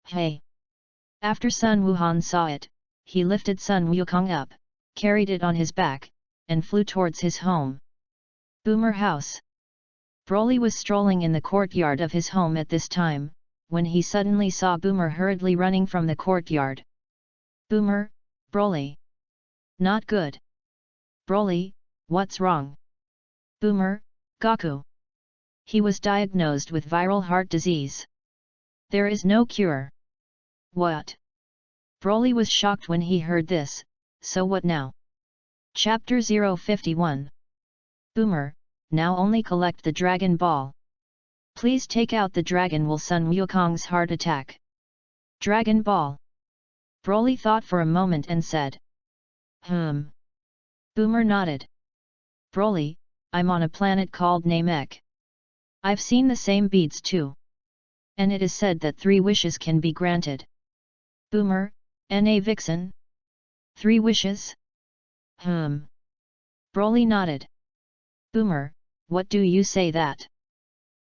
Hey! After Sun Wuhan saw it, he lifted Sun Wukong up, carried it on his back, and flew towards his home. Boomer House. Broly was strolling in the courtyard of his home at this time, when he suddenly saw Boomer hurriedly running from the courtyard. Boomer, Broly. Not good. Broly, what's wrong? Boomer, Goku. He was diagnosed with viral heart disease. There is no cure. What? Broly was shocked when he heard this, so what now? Chapter 051. Boomer, now only collect the Dragon Ball. Please take out the Dragon will Sun Wukong's heart attack. Dragon Ball. Broly thought for a moment and said. Boomer nodded. Broly, I'm on a planet called Namek. I've seen the same beads too. And it is said that 3 wishes can be granted. Boomer, N.A. Vixen? 3 wishes? Broly nodded. Boomer, what do you say that?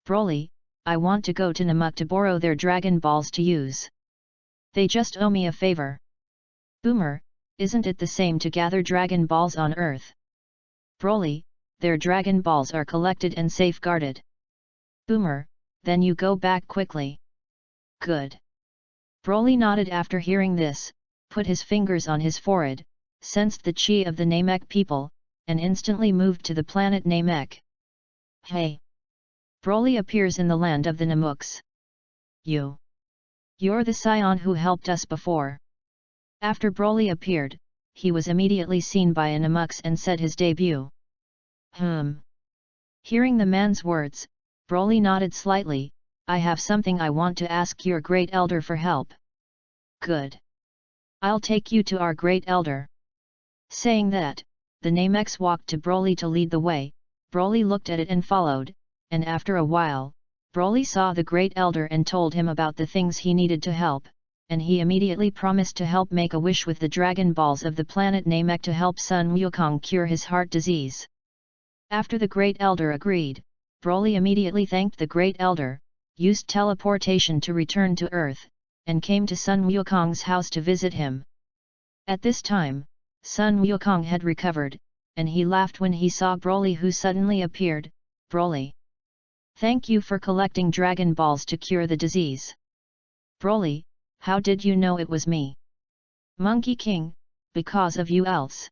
Broly, I want to go to Namek to borrow their Dragon Balls to use. They just owe me a favor. Boomer, isn't it the same to gather Dragon Balls on Earth? Broly, their Dragon Balls are collected and safeguarded. Boomer, then you go back quickly. Good. Broly nodded after hearing this, put his fingers on his forehead, sensed the chi of the Namek people, and instantly moved to the planet Namek. Hey! Broly appears in the land of the Namuks. You're the scion who helped us before. After Broly appeared, he was immediately seen by a Namuks and said his debut. Hearing the man's words, Broly nodded slightly. I have something I want to ask your great elder for help. Good. I'll take you to our great elder. Saying that, the Namex walked to Broly to lead the way. Broly looked at it and followed, and after a while, Broly saw the great elder and told him about the things he needed to help, and he immediately promised to help make a wish with the Dragon Balls of the planet Namek to help Sun Wukong cure his heart disease. After the great elder agreed, Broly immediately thanked the great elder, used teleportation to return to Earth, and came to Sun Wukong's house to visit him. At this time, Sun Wukong had recovered, and he laughed when he saw Broly, who suddenly appeared. Broly. Thank you for collecting Dragon Balls to cure the disease. Broly, how did you know it was me? Monkey King, because of you else.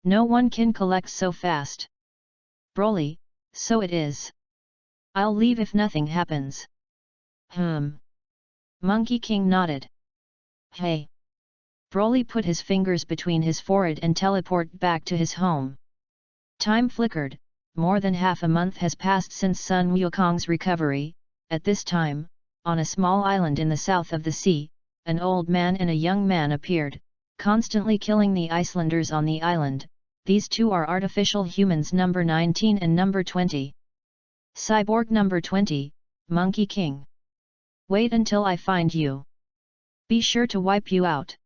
No one can collect so fast. Broly, so it is. I'll leave if nothing happens. Monkey King nodded. Hey! Broly put his fingers between his forehead and teleported back to his home. Time flickered, more than half a month has passed since Sun Wukong's recovery. At this time, on a small island in the south of the sea, an old man and a young man appeared, constantly killing the Icelanders on the island. These two are artificial humans number 19 and number 20. Cyborg number 20, Monkey King. Wait until I find you. Be sure to wipe you out.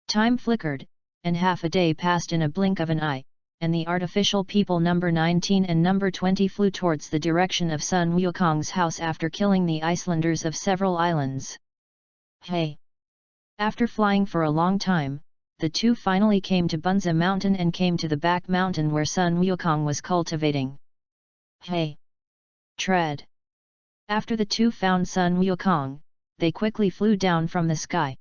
Time flickered, and half a day passed in a blink of an eye, and the artificial people number 19 and number 20 flew towards the direction of Sun Wukong's house after killing the Icelanders of several islands. Hey! After flying for a long time, the two finally came to Bunza Mountain and came to the back mountain where Sun Wukong was cultivating. Hey! Tread! After the two found Sun Wukong, they quickly flew down from the sky.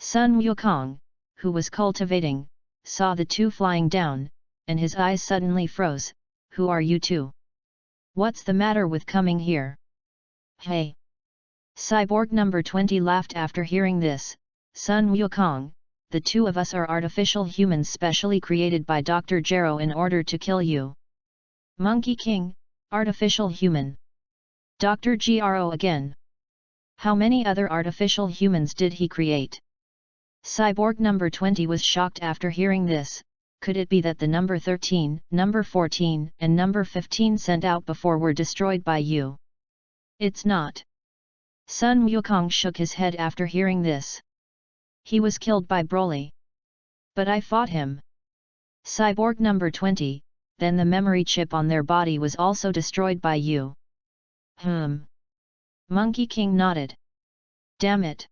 Sun Wukong, who was cultivating, saw the two flying down, and his eyes suddenly froze. Who are you two? What's the matter with coming here? Hey! Cyborg number 20 laughed after hearing this. Sun Wukong, the two of us are artificial humans specially created by Dr. Gero in order to kill you. Monkey King, artificial human. Dr. Gero again. How many other artificial humans did he create? Cyborg number 20 was shocked after hearing this. Could it be that the number 13, number 14, and number 15 sent out before were destroyed by you? It's not. Sun Wukong shook his head after hearing this. He was killed by Broly. But I fought him. Cyborg number 20, then the memory chip on their body was also destroyed by you. Monkey King nodded. Damn it.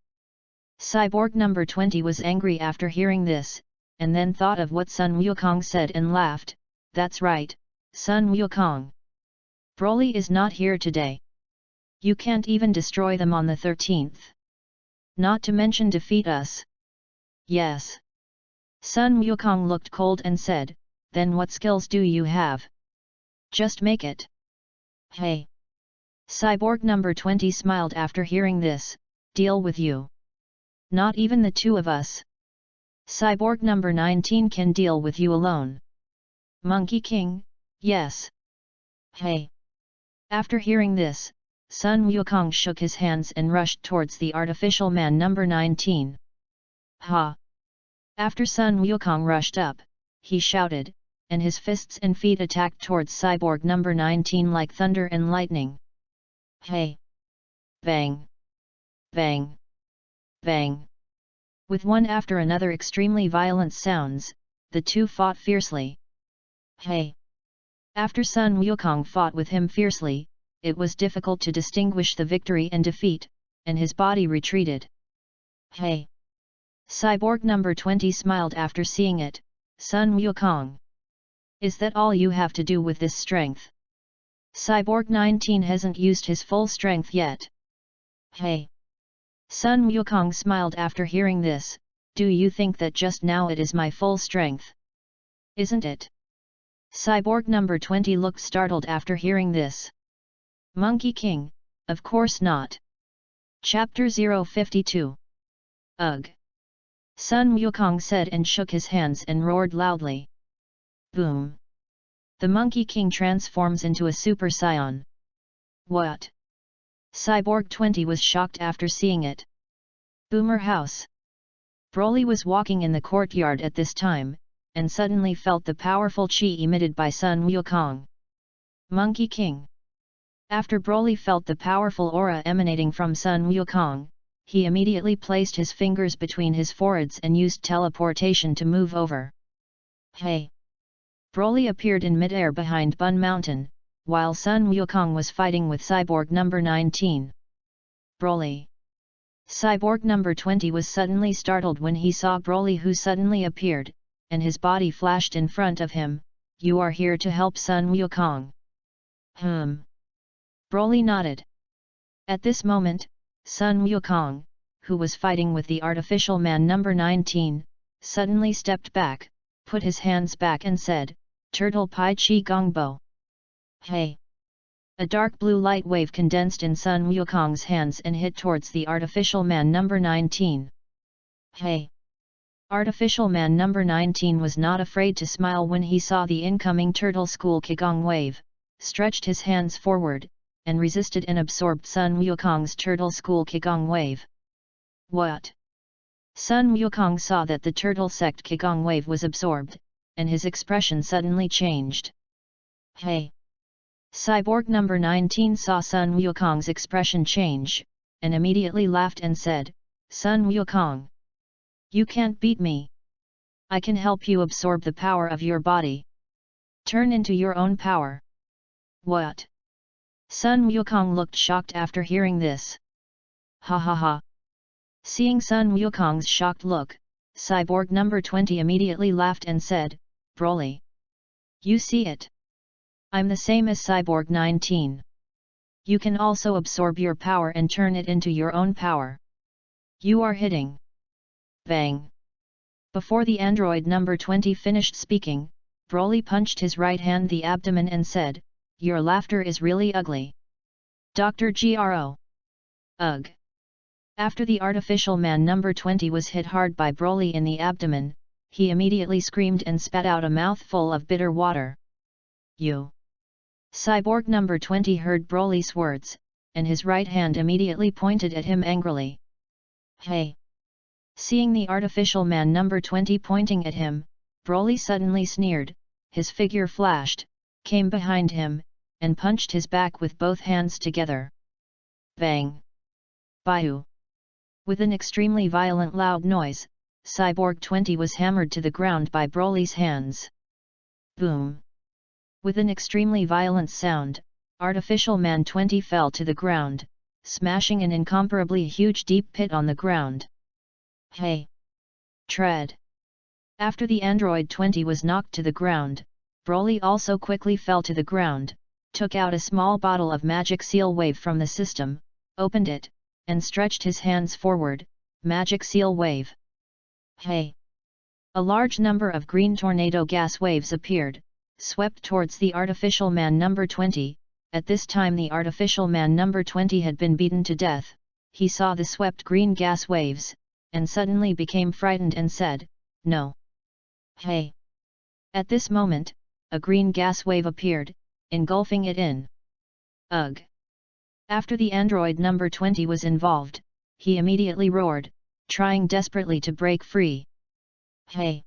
Cyborg number 20 was angry after hearing this, and then thought of what Sun Wukong said and laughed. That's right, Sun Wukong. Broly is not here today. You can't even destroy them on the 13th. Not to mention defeat us. Yes. Sun Wukong looked cold and said, then what skills do you have? Just make it. Hey. Cyborg number 20 smiled after hearing this, deal with you. Not even the two of us. Cyborg number 19 can deal with you alone. Monkey King, yes. Hey. After hearing this, Sun Wukong shook his hands and rushed towards the artificial man number 19. Ha! After Sun Wukong rushed up, he shouted, and his fists and feet attacked towards cyborg number 19 like thunder and lightning. Hey! Bang! Bang! Bang! With one after another extremely violent sounds, the two fought fiercely. Hey! After Sun Wukong fought with him fiercely, it was difficult to distinguish the victory and defeat, and his body retreated. Hey! Cyborg number 20 smiled after seeing it. Sun Wukong. Is that all you have to do with this strength? Cyborg 19 hasn't used his full strength yet. Hey! Sun Wukong smiled after hearing this. Do you think that just now it is my full strength? Isn't it? Cyborg number 20 looked startled after hearing this. Monkey King, of course not. Chapter 052. Ugh! Sun Wukong said and shook his hands and roared loudly. Boom! The Monkey King transforms into a Super Saiyan. What? Cyborg 20 was shocked after seeing it. Boomer House. Broly was walking in the courtyard at this time, and suddenly felt the powerful chi emitted by Sun Wukong. Monkey King. After Broly felt the powerful aura emanating from Sun Wukong, he immediately placed his fingers between his foreheads and used teleportation to move over. Hey! Broly appeared in midair behind Bun Mountain, while Sun Wukong was fighting with Cyborg number 19. Broly. Cyborg number 20 was suddenly startled when he saw Broly, who suddenly appeared, and his body flashed in front of him. You are here to help Sun Wukong. Broly nodded. At this moment, Sun Wukong, who was fighting with the artificial man number 19, suddenly stepped back, put his hands back and said, Turtle Pai Chi Gongbo. Hey! A dark blue light wave condensed in Sun Wukong's hands and hit towards the artificial man number 19. Hey! Artificial man number 19 was not afraid to smile when he saw the incoming Turtle School Qigong wave, stretched his hands forward, and resisted and absorbed Sun Wukong's Turtle School Qigong wave. What? Sun Wukong saw that the Turtle Sect Qigong wave was absorbed, and his expression suddenly changed. Hey! Cyborg number 19 saw Sun Wukong's expression change, and immediately laughed and said, Sun Wukong! You can't beat me. I can help you absorb the power of your body. Turn into your own power. What? Sun Wukong looked shocked after hearing this. Ha ha ha. Seeing Sun Wukong's shocked look, Cyborg number 20 immediately laughed and said, Broly. You see it? I'm the same as Cyborg 19. You can also absorb your power and turn it into your own power. You are hitting. Bang. Before the android number 20 finished speaking, Broly punched his right hand the abdomen and said, Your laughter is really ugly. Dr. Gro. Ugh. After the artificial man number 20 was hit hard by Broly in the abdomen, he immediately screamed and spat out a mouthful of bitter water. You. Cyborg number 20 heard Broly's words, and his right hand immediately pointed at him angrily. Hey! Seeing the artificial man number 20 pointing at him, Broly suddenly sneered, his figure flashed, came behind him, and punched his back with both hands together. Bang! Baiu! With an extremely violent loud noise, Cyborg 20 was hammered to the ground by Broly's hands. Boom! With an extremely violent sound, Artificial Man 20 fell to the ground, smashing an incomparably huge deep pit on the ground. Hey! Tread! After the android 20 was knocked to the ground, Broly also quickly fell to the ground, took out a small bottle of magic seal wave from the system, opened it, and stretched his hands forward. Magic seal wave. Hey! A large number of green tornado gas waves appeared, swept towards the Artificial Man number 20. At this time the Artificial Man number 20 had been beaten to death. He saw the swept green gas waves, and suddenly became frightened and said, "No! Hey!" At this moment, a green gas wave appeared, engulfing it in. Ugh! After the android number 20 was involved, he immediately roared, trying desperately to break free. Hey!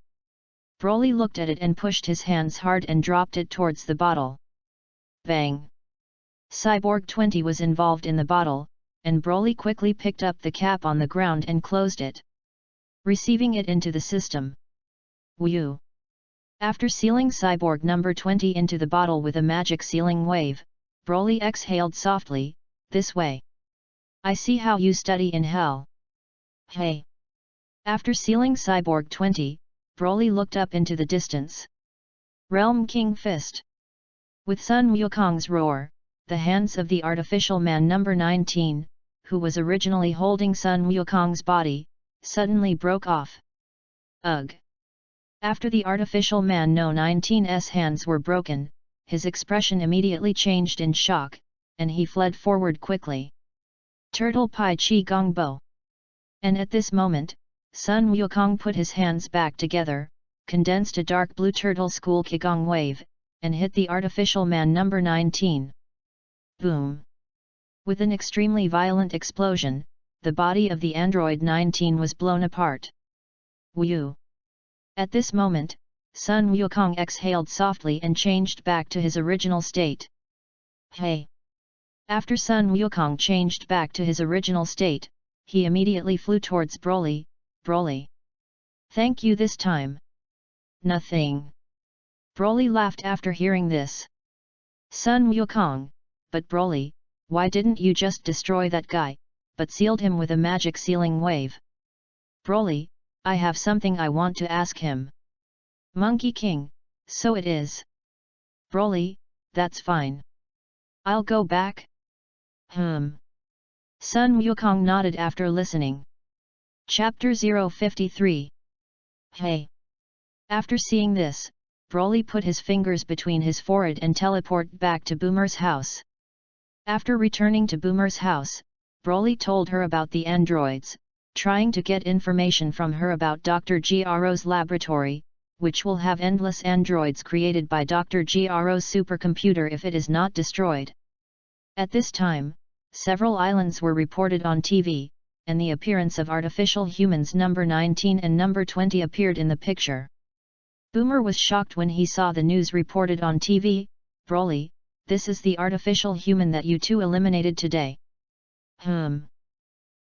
Broly looked at it and pushed his hands hard and dropped it towards the bottle. Bang! Cyborg 20 was involved in the bottle, and Broly quickly picked up the cap on the ground and closed it, receiving it into the system. Whew! After sealing Cyborg number 20 into the bottle with a magic sealing wave, Broly exhaled softly, "This way. I see how you study in hell." Hey! After sealing Cyborg 20, Broly looked up into the distance. Realm King Fist. With Sun Wukong's roar, the hands of the Artificial Man number 19, who was originally holding Sun Wukong's body, suddenly broke off. Ugh! After the Artificial Man No 19's hands were broken, his expression immediately changed in shock, and he fled forward quickly. Turtle Pai Chi Gong Bo. And at this moment, Sun Wukong put his hands back together, condensed a dark blue turtle school Qigong wave, and hit the Artificial Man number 19. Boom! With an extremely violent explosion, the body of the android 19 was blown apart. Whew! At this moment, Sun Wukong exhaled softly and changed back to his original state. Hey! After Sun Wukong changed back to his original state, he immediately flew towards Broly. Broly! Thank you this time. Nothing. Broly laughed after hearing this. Sun Wukong, but Broly, why didn't you just destroy that guy, but sealed him with a magic sealing wave? Broly, I have something I want to ask him. Monkey King, so it is. Broly, that's fine. I'll go back. Sun Wukong nodded after listening. Chapter 053. Hey! After seeing this, Broly put his fingers between his forehead and teleported back to Boomer's house. After returning to Boomer's house, Broly told her about the androids, trying to get information from her about Dr. Gro's laboratory, which will have endless androids created by Dr. Gro's supercomputer if it is not destroyed. At this time, several islands were reported on TV, and the appearance of artificial humans number 19 and number 20 appeared in the picture. Boomer was shocked when he saw the news reported on TV. Broly, this is the artificial human that you two eliminated today.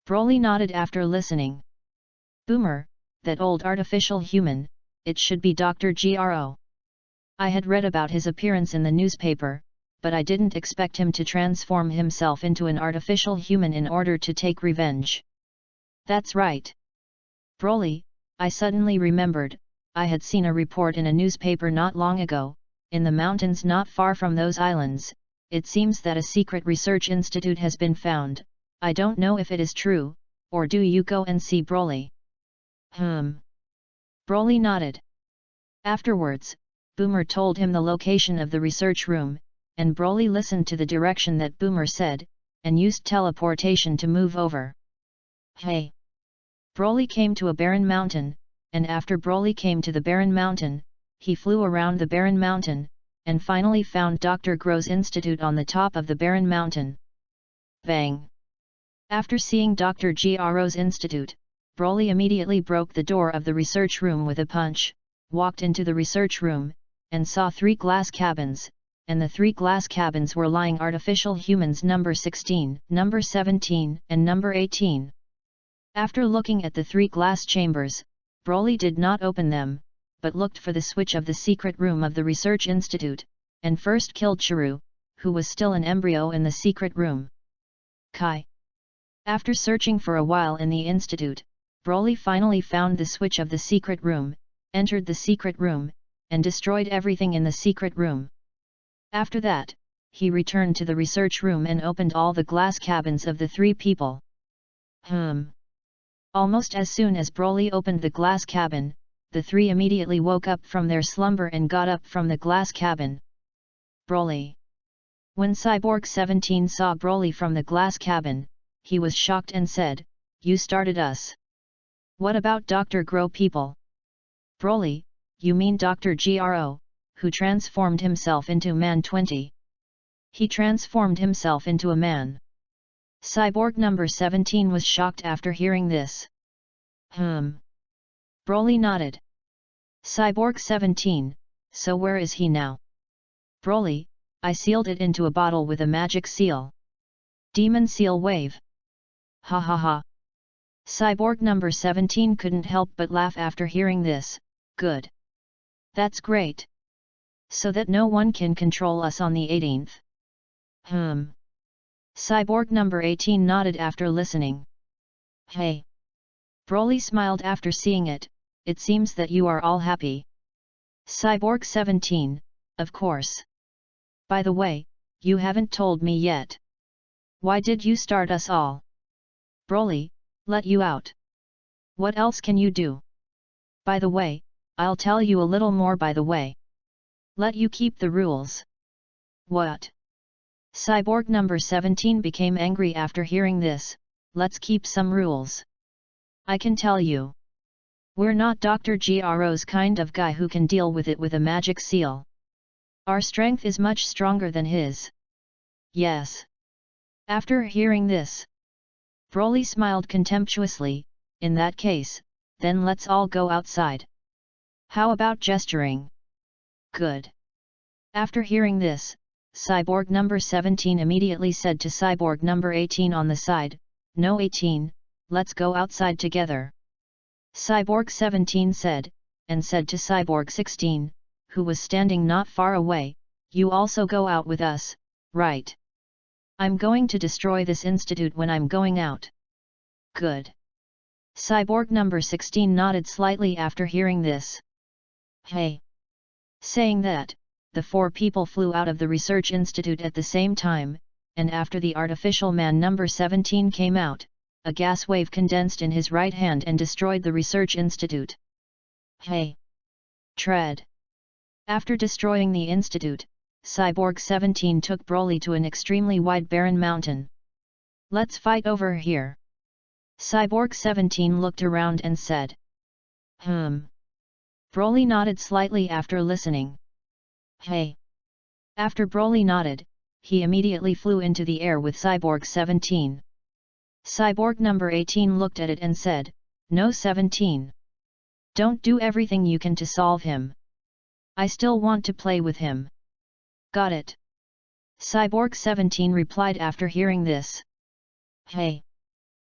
Broly nodded after listening. Boomer, that old artificial human, it should be Dr. Gro. I had read about his appearance in the newspaper, but I didn't expect him to transform himself into an artificial human in order to take revenge. That's right. Broly, I suddenly remembered, I had seen a report in a newspaper not long ago, in the mountains not far from those islands. It seems that a secret research institute has been found. I don't know if it is true, or do you go and see Broly? Broly nodded. Afterwards, Boomer told him the location of the research room, and Broly listened to the direction that Boomer said, and used teleportation to move over. Hey! Broly came to a barren mountain, and after Broly came to the barren mountain, he flew around the barren mountain, and finally found Dr. Gro's institute on the top of the barren mountain. Bang! After seeing Dr. Gro's institute, Broly immediately broke the door of the research room with a punch. walked into the research room, and saw 3 glass cabins, and the 3 glass cabins were lying artificial humans number 16, number 17, and number 18. After looking at the 3 glass chambers, Broly did not open them, but looked for the switch of the secret room of the research institute, and first killed Chiru, who was still an embryo in the secret room. Kai. After searching for a while in the institute, Broly finally found the switch of the secret room, entered the secret room, and destroyed everything in the secret room. After that, he returned to the research room and opened all the glass cabins of the 3 people. Almost as soon as Broly opened the glass cabin, the 3 immediately woke up from their slumber and got up from the glass cabin. Broly. When Cyborg 17 saw Broly from the glass cabin, he was shocked and said, "You started us. What about Dr. Gro people?" Broly, you mean Dr. Gro, who transformed himself into man 20. He transformed himself into a man. Cyborg number 17 was shocked after hearing this. Broly nodded. Cyborg 17, so where is he now? Broly, I sealed it into a bottle with a magic seal. Demon seal wave. Ha ha ha. Cyborg number 17 couldn't help but laugh after hearing this. Good. That's great. So that no one can control us on the 18th. Cyborg number 18 nodded after listening. Hey. Broly smiled after seeing it. It seems that you are all happy. Cyborg 17, of course. By the way, you haven't told me yet. Why did you start us all? Broly, let you out. What else can you do? By the way, I'll tell you a little more by the way. Let you keep the rules. What? Cyborg number 17 became angry after hearing this. Let's keep some rules. I can tell you. We're not Dr. Gro's kind of guy who can deal with it with a magic seal. Our strength is much stronger than his. Yes. After hearing this, Broly smiled contemptuously. In that case, then let's all go outside. How about gesturing? Good. After hearing this, Cyborg number 17 immediately said to Cyborg number 18 on the side, "No 18, let's go outside together." Cyborg 17 said, and said to Cyborg 16, who was standing not far away, "You also go out with us, right? I'm going to destroy this institute when I'm going out." Good. Cyborg number 16 nodded slightly after hearing this. Hey. Saying that, the 4 people flew out of the research institute at the same time, and after the artificial man number 17 came out, a gas wave condensed in his right hand and destroyed the research institute. Hey! Tread! After destroying the institute, Cyborg 17 took Broly to an extremely wide barren mountain. "Let's fight over here." Cyborg 17 looked around and said. Broly nodded slightly after listening. Hey! After Broly nodded, he immediately flew into the air with Cyborg 17. Cyborg number 18 looked at it and said, "No 17. Don't do everything you can to solve him. I still want to play with him." Got it. Cyborg 17 replied after hearing this. Hey!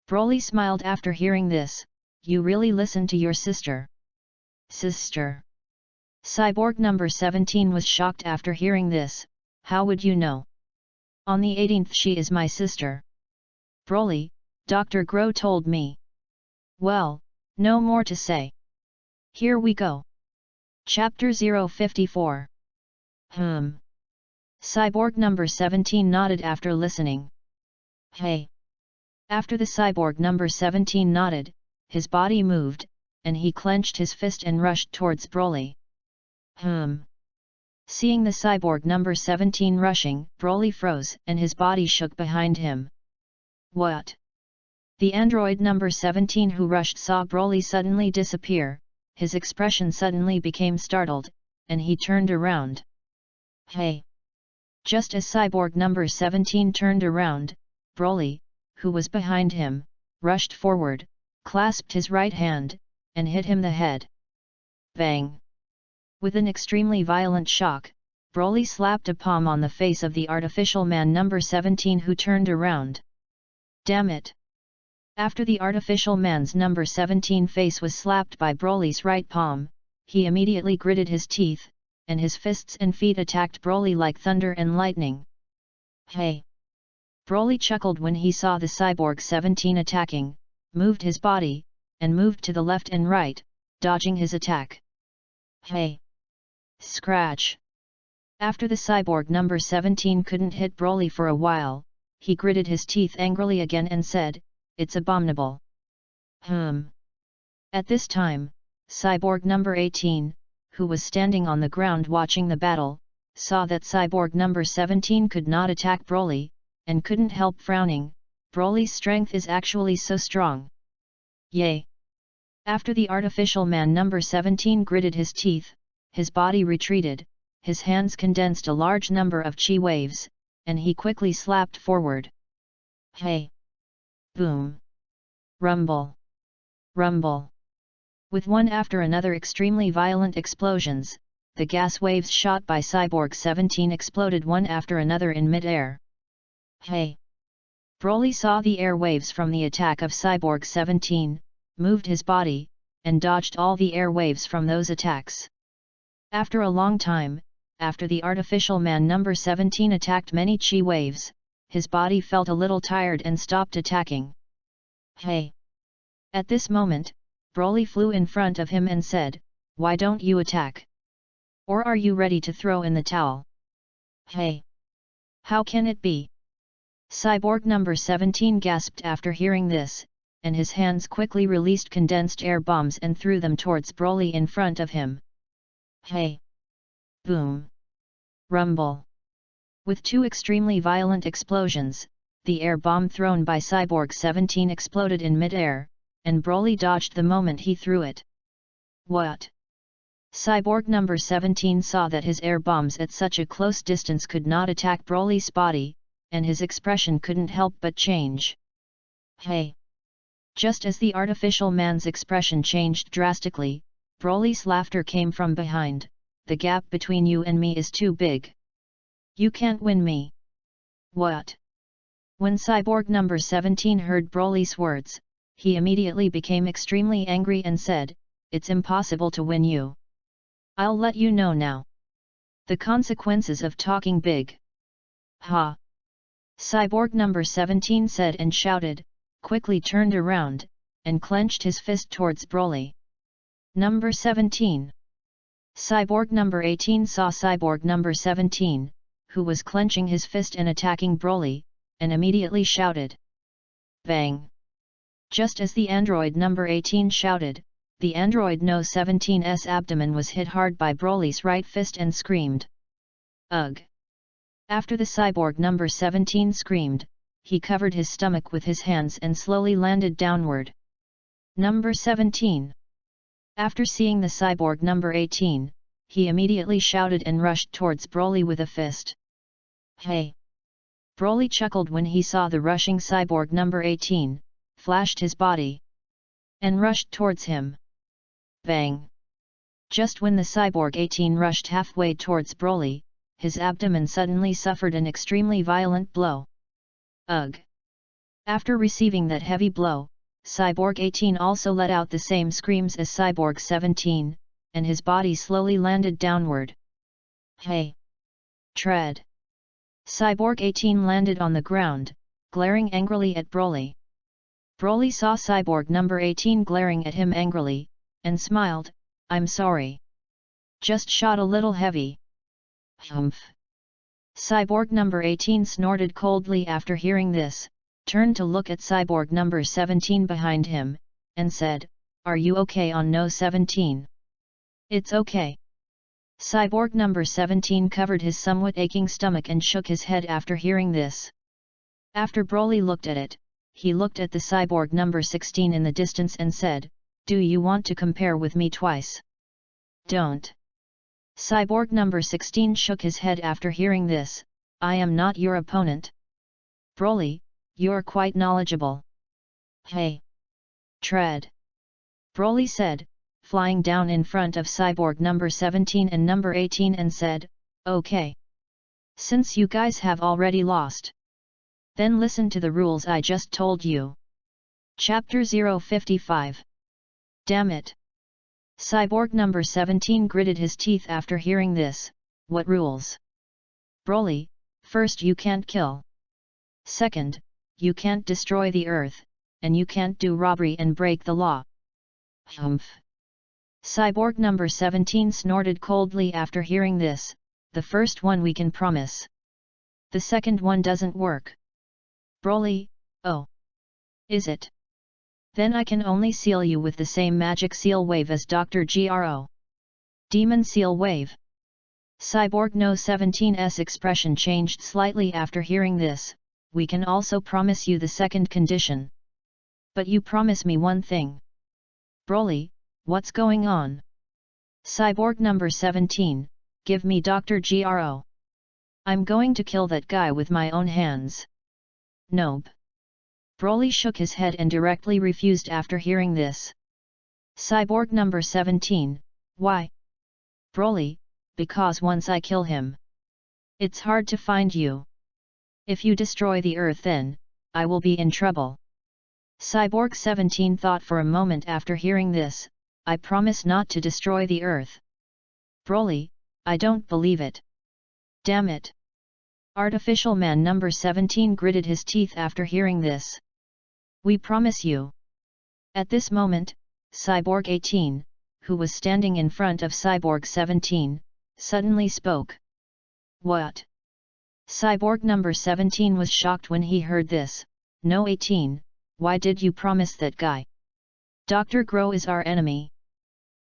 Broly smiled after hearing this. "You really listen to your sister." Sister. Cyborg number 17 was shocked after hearing this. "How would you know? On the 18th she is my sister." Broly, Dr. Gro told me. Well, no more to say. Here we go. Chapter 054. Cyborg number 17 nodded after listening. Hey! After the cyborg number 17 nodded, his body moved, and he clenched his fist and rushed towards Broly. Seeing the cyborg number 17 rushing, Broly froze and his body shook behind him. What? The android number 17 who rushed saw Broly suddenly disappear, his expression suddenly became startled, and he turned around. Hey! Just as cyborg number 17 turned around, Broly, who was behind him, rushed forward, clasped his right hand, and hit him the head. Bang! With an extremely violent shock, Broly slapped a palm on the face of the artificial man number 17, who turned around. Damn it! After the artificial man's number 17 face was slapped by Broly's right palm, he immediately gritted his teeth, and his fists and feet attacked Broly like thunder and lightning. Hey! Broly chuckled when he saw the cyborg 17 attacking, moved his body, and moved to the left and right, dodging his attack. Hey! Scratch! After the cyborg number 17 couldn't hit Broly for a while, he gritted his teeth angrily again and said, "It's abominable." At this time, cyborg number 18, who was standing on the ground watching the battle, saw that cyborg number 17 could not attack Broly, and couldn't help frowning. Broly's strength is actually so strong. Yay! After the artificial man number 17 gritted his teeth, his body retreated, his hands condensed a large number of chi waves, and he quickly slapped forward. Hey! Boom! Rumble! Rumble! With one after another extremely violent explosions, the gas waves shot by Cyborg 17 exploded one after another in mid-air. Hey! Broly saw the air waves from the attack of Cyborg 17, moved his body, and dodged all the air waves from those attacks. After a long time, after the artificial man number 17 attacked many chi waves, his body felt a little tired and stopped attacking. Hey! At this moment, Broly flew in front of him and said, "Why don't you attack? Or are you ready to throw in the towel?" Hey! How can it be? Cyborg number 17 gasped after hearing this, and his hands quickly released condensed air bombs and threw them towards Broly in front of him. Hey! Boom! Rumble! With two extremely violent explosions, the air bomb thrown by Cyborg 17 exploded in mid-air, and Broly dodged the moment he threw it. What? Cyborg number 17 saw that his air bombs at such a close distance could not attack Broly's body, and his expression couldn't help but change. Hey! Just as the artificial man's expression changed drastically, Broly's laughter came from behind. "The gap between you and me is too big. You can't win me." What? When Cyborg number 17 heard Broly's words, he immediately became extremely angry and said, "It's impossible to win you. I'll let you know now the consequences of talking big." Ha! Cyborg number 17 said and shouted, quickly turned around, and clenched his fist towards Broly. Number 17. Cyborg number 18 saw Cyborg number 17, who was clenching his fist and attacking Broly, and immediately shouted. Bang! Just as the android number 18 shouted, the android No 17's abdomen was hit hard by Broly's right fist and screamed. Ugh! After the cyborg number 17 screamed, he covered his stomach with his hands and slowly landed downward. Number 17. After seeing the cyborg number 18, he immediately shouted and rushed towards Broly with a fist. Hey! Broly chuckled when he saw the rushing cyborg number 18, flashed his body, and rushed towards him. Bang! Just when the cyborg 18 rushed halfway towards Broly, his abdomen suddenly suffered an extremely violent blow. Ugh! After receiving that heavy blow, Cyborg 18 also let out the same screams as Cyborg 17, and his body slowly landed downward. Hey! Tread! Cyborg 18 landed on the ground, glaring angrily at Broly. Broly saw Cyborg number 18 glaring at him angrily, and smiled, "I'm sorry. Just shot a little heavy." Humph! Cyborg number 18 snorted coldly after hearing this, turned to look at Cyborg number 17 behind him, and said, "Are you okay on No 17? "It's okay." Cyborg number 17 covered his somewhat aching stomach and shook his head after hearing this. After Broly looked at it, he looked at the cyborg number 16 in the distance and said, "Do you want to compare with me twice?" "Don't." Cyborg number 16 shook his head after hearing this, "I am not your opponent. Broly, you're quite knowledgeable." Hey! Tread! Broly said, flying down in front of cyborg number 17 and number 18 and said, "Okay. Since you guys have already lost, then listen to the rules I just told you." Chapter 055. Damn it! Cyborg number 17 gritted his teeth after hearing this. What rules? Broly, first you can't kill. Second, you can't destroy the earth, and you can't do robbery and break the law. Humph! Cyborg number 17 snorted coldly after hearing this. The first one we can promise. The second one doesn't work. Broly, oh. Is it? Then I can only seal you with the same magic seal wave as Dr. Gro. Demon Seal Wave. Cyborg No 17's expression changed slightly after hearing this. We can also promise you the second condition. But you promise me one thing. Broly, what's going on? Cyborg number 17, give me Dr. Gro. I'm going to kill that guy with my own hands. Nope. Broly shook his head and directly refused after hearing this. Cyborg number 17, why? Broly, because once I kill him, it's hard to find you. If you destroy the earth, then I will be in trouble. Cyborg 17 thought for a moment after hearing this. I promise not to destroy the earth. Broly, I don't believe it. Damn it! Artificial Man number 17 gritted his teeth after hearing this. We promise you. At this moment, Cyborg 18, who was standing in front of Cyborg 17, suddenly spoke. What? Cyborg number 17 was shocked when he heard this. No 18, why did you promise that guy? Dr. Gro is our enemy.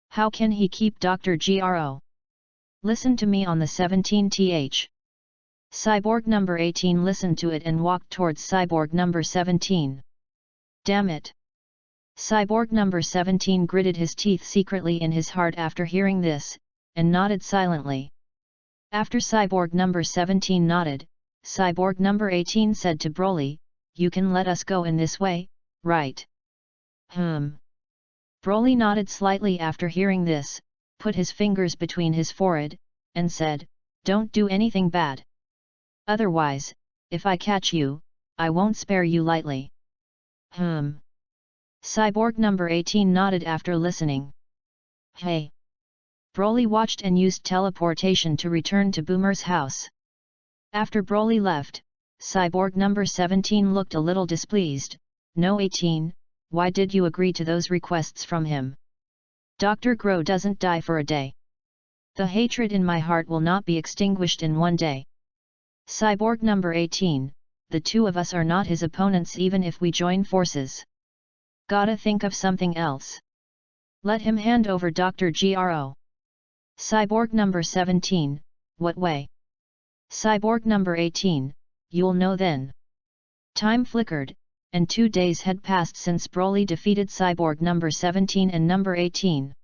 How can he keep Dr. Gro? Listen to me on the 17th. Cyborg number 18 listened to it and walked towards Cyborg number 17. Damn it! Cyborg number 17 gritted his teeth secretly in his heart after hearing this, and nodded silently. After Cyborg number 17 nodded, Cyborg number 18 said to Broly, "You can let us go in this way, right?" Broly nodded slightly after hearing this, put his fingers between his forehead, and said, "Don't do anything bad. Otherwise, if I catch you, I won't spare you lightly." Cyborg number 18 nodded after listening. Hey! Broly watched and used teleportation to return to Boomer's house. After Broly left, Cyborg number 17 looked a little displeased. No 18, why did you agree to those requests from him? Dr. Gro doesn't die for a day. The hatred in my heart will not be extinguished in one day. Cyborg number 18, the two of us are not his opponents even if we join forces. Gotta think of something else. Let him hand over Dr. Gro. Cyborg number 17, what way? Cyborg number 18, you'll know then. Time flickered, and 2 days had passed since Broly defeated Cyborg number 17 and number 18.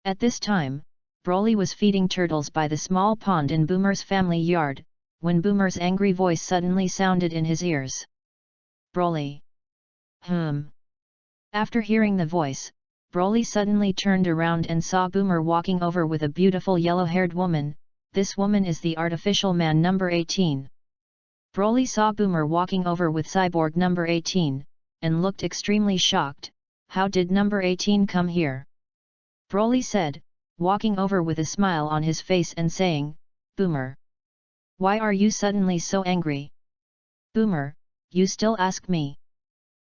At this time, Broly was feeding turtles by the small pond in Boomer's family yard, when Boomer's angry voice suddenly sounded in his ears. Broly. After hearing the voice, Broly suddenly turned around and saw Boomer walking over with a beautiful yellow-haired woman. This woman is the artificial man number 18. Broly saw Boomer walking over with Cyborg number 18, and looked extremely shocked. How did number 18 come here? Broly said, walking over with a smile on his face and saying, Boomer. Why are you suddenly so angry? Boomer, you still ask me.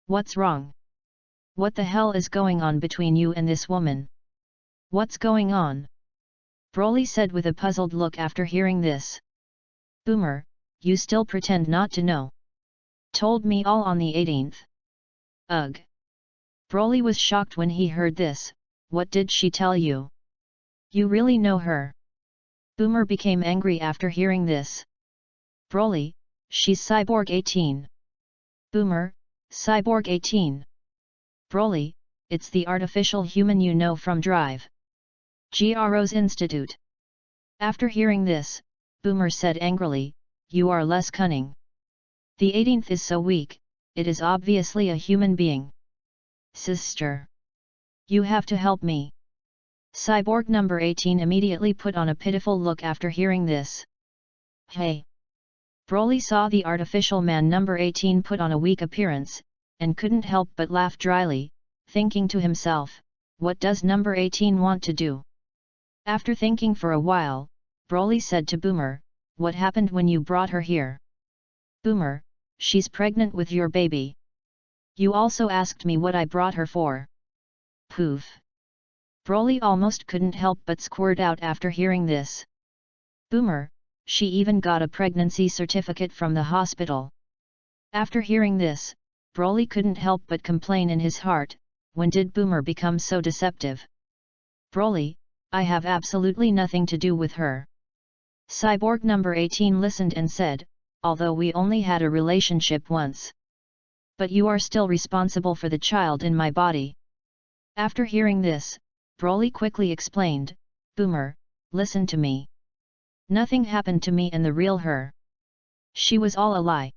What's wrong? What the hell is going on between you and this woman? What's going on? Broly said with a puzzled look after hearing this. Boomer, you still pretend not to know. Told me all on the 18th. Ugh. Broly was shocked when he heard this. What did she tell you? You really know her? Boomer became angry after hearing this. Broly, she's Cyborg 18. Boomer, Cyborg 18. Broly, it's the artificial human you know from Drive. Gro's Institute. After hearing this, Boomer said angrily, you are less cunning. The 18th is so weak, it is obviously a human being. Sister. You have to help me. Cyborg number 18 immediately put on a pitiful look after hearing this. Hey! Broly saw the artificial man number 18 put on a weak appearance, and couldn't help but laugh dryly, thinking to himself, what does number 18 want to do? After thinking for a while, Broly said to Boomer, what happened when you brought her here? Boomer, she's pregnant with your baby. You also asked me what I brought her for. Poof! Broly almost couldn't help but squirt out after hearing this. Boomer, she even got a pregnancy certificate from the hospital. After hearing this, Broly couldn't help but complain in his heart, when did Boomer become so deceptive? Broly, I have absolutely nothing to do with her. Cyborg number 18 listened and said, although we only had a relationship once. But you are still responsible for the child in my body. After hearing this, Broly quickly explained, Boomer, listen to me. Nothing happened to me and the real her. She was all a lie.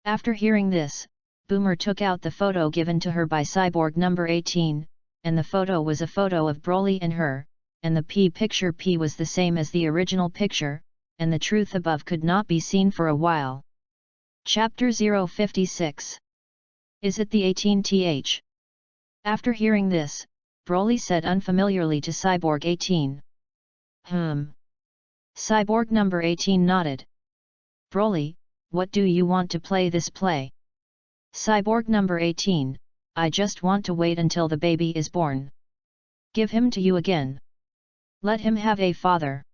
After hearing this, Boomer took out the photo given to her by Cyborg number 18, and the photo was a photo of Broly and her, and the picture P was the same as the original picture, and the truth above could not be seen for a while. Chapter 056. Is it the 18th? After hearing this, Broly said unfamiliarly to Cyborg 18. Cyborg number 18 nodded. Broly, what do you want to play this play? Cyborg number 18, I just want to wait until the baby is born. Give him to you again. Let him have a father.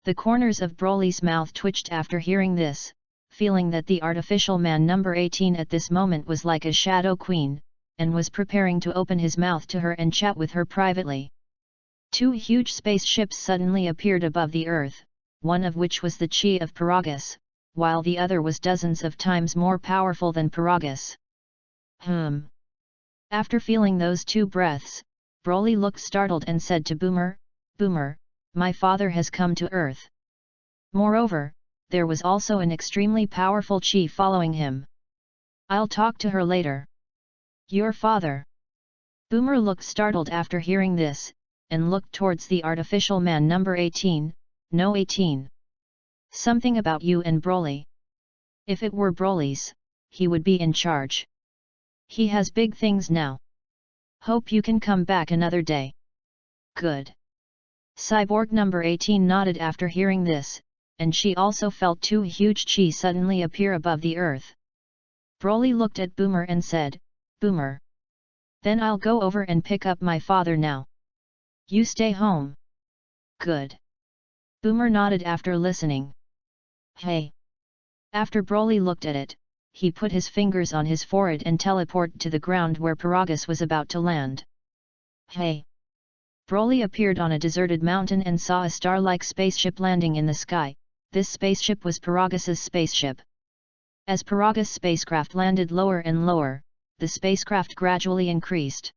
The corners of Broly's mouth twitched after hearing this, feeling that the artificial man number 18 at this moment was like a shadow queen, and was preparing to open his mouth to her and chat with her privately. Two huge spaceships suddenly appeared above the earth, one of which was the chi of Paragus, while the other was dozens of times more powerful than Paragus. After feeling those two breaths, Broly looked startled and said to Boomer, Boomer, my father has come to Earth. Moreover, there was also an extremely powerful chi following him. I'll talk to her later. Your father? Boomer looked startled after hearing this, and looked towards the artificial man number 18, no 18. Something about you and Broly. If it were Broly's, he would be in charge. He has big things now. Hope you can come back another day. Good. Cyborg number 18 nodded after hearing this, and she also felt two huge chi suddenly appear above the earth. Broly looked at Boomer and said, Boomer. Then I'll go over and pick up my father now. You stay home. Good. Boomer nodded after listening. Hey! After Broly looked at it, he put his fingers on his forehead and teleported to the ground where Paragus was about to land. Hey! Broly appeared on a deserted mountain and saw a star-like spaceship landing in the sky. This spaceship was Paragus's spaceship. As Paragus spacecraft landed lower and lower, the spacecraft gradually increased.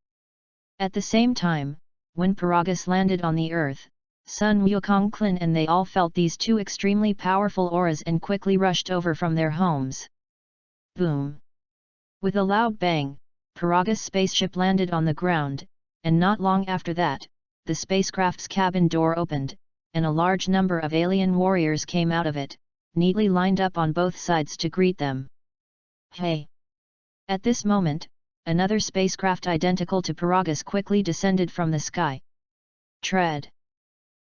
At the same time, when Paragus landed on the Earth, Sun Wukong Klin and they all felt these two extremely powerful auras and quickly rushed over from their homes. Boom! With a loud bang, Paragus spaceship landed on the ground, and not long after that, the spacecraft's cabin door opened, and a large number of alien warriors came out of it, neatly lined up on both sides to greet them. Hey! At this moment, another spacecraft identical to Paragus quickly descended from the sky. Tread!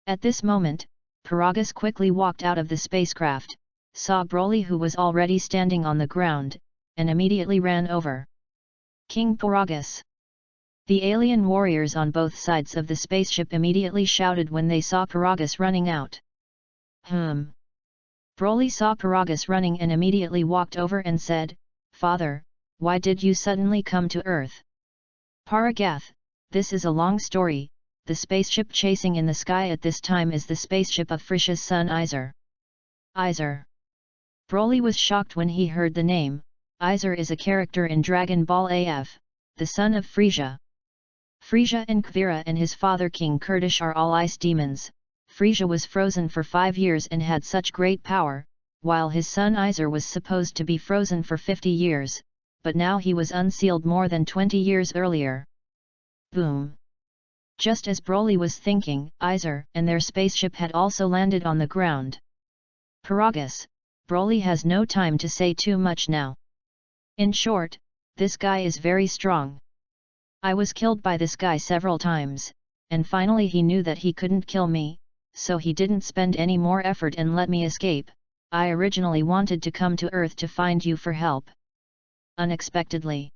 At this moment, Paragus quickly walked out of the spacecraft, saw Broly who was already standing on the ground, and immediately ran over. King Paragus! The alien warriors on both sides of the spaceship immediately shouted when they saw Paragus running out. Broly saw Paragus running and immediately walked over and said, Father, why did you suddenly come to Earth? Paragath, this is a long story. The spaceship chasing in the sky at this time is the spaceship of Frisha's son Iser. Iser. Broly was shocked when he heard the name. Iser is a character in Dragon Ball AF, the son of Frieza. Frieza and Kvira and his father King Kurdish are all ice demons. Frieza was frozen for 5 years and had such great power, while his son Iser was supposed to be frozen for 50 years, but now he was unsealed more than 20 years earlier. Boom! Just as Broly was thinking, Iser and their spaceship had also landed on the ground. Paragus, Broly has no time to say too much now. In short, this guy is very strong. I was killed by this guy several times, and finally he knew that he couldn't kill me, so he didn't spend any more effort and let me escape. I originally wanted to come to Earth to find you for help. Unexpectedly,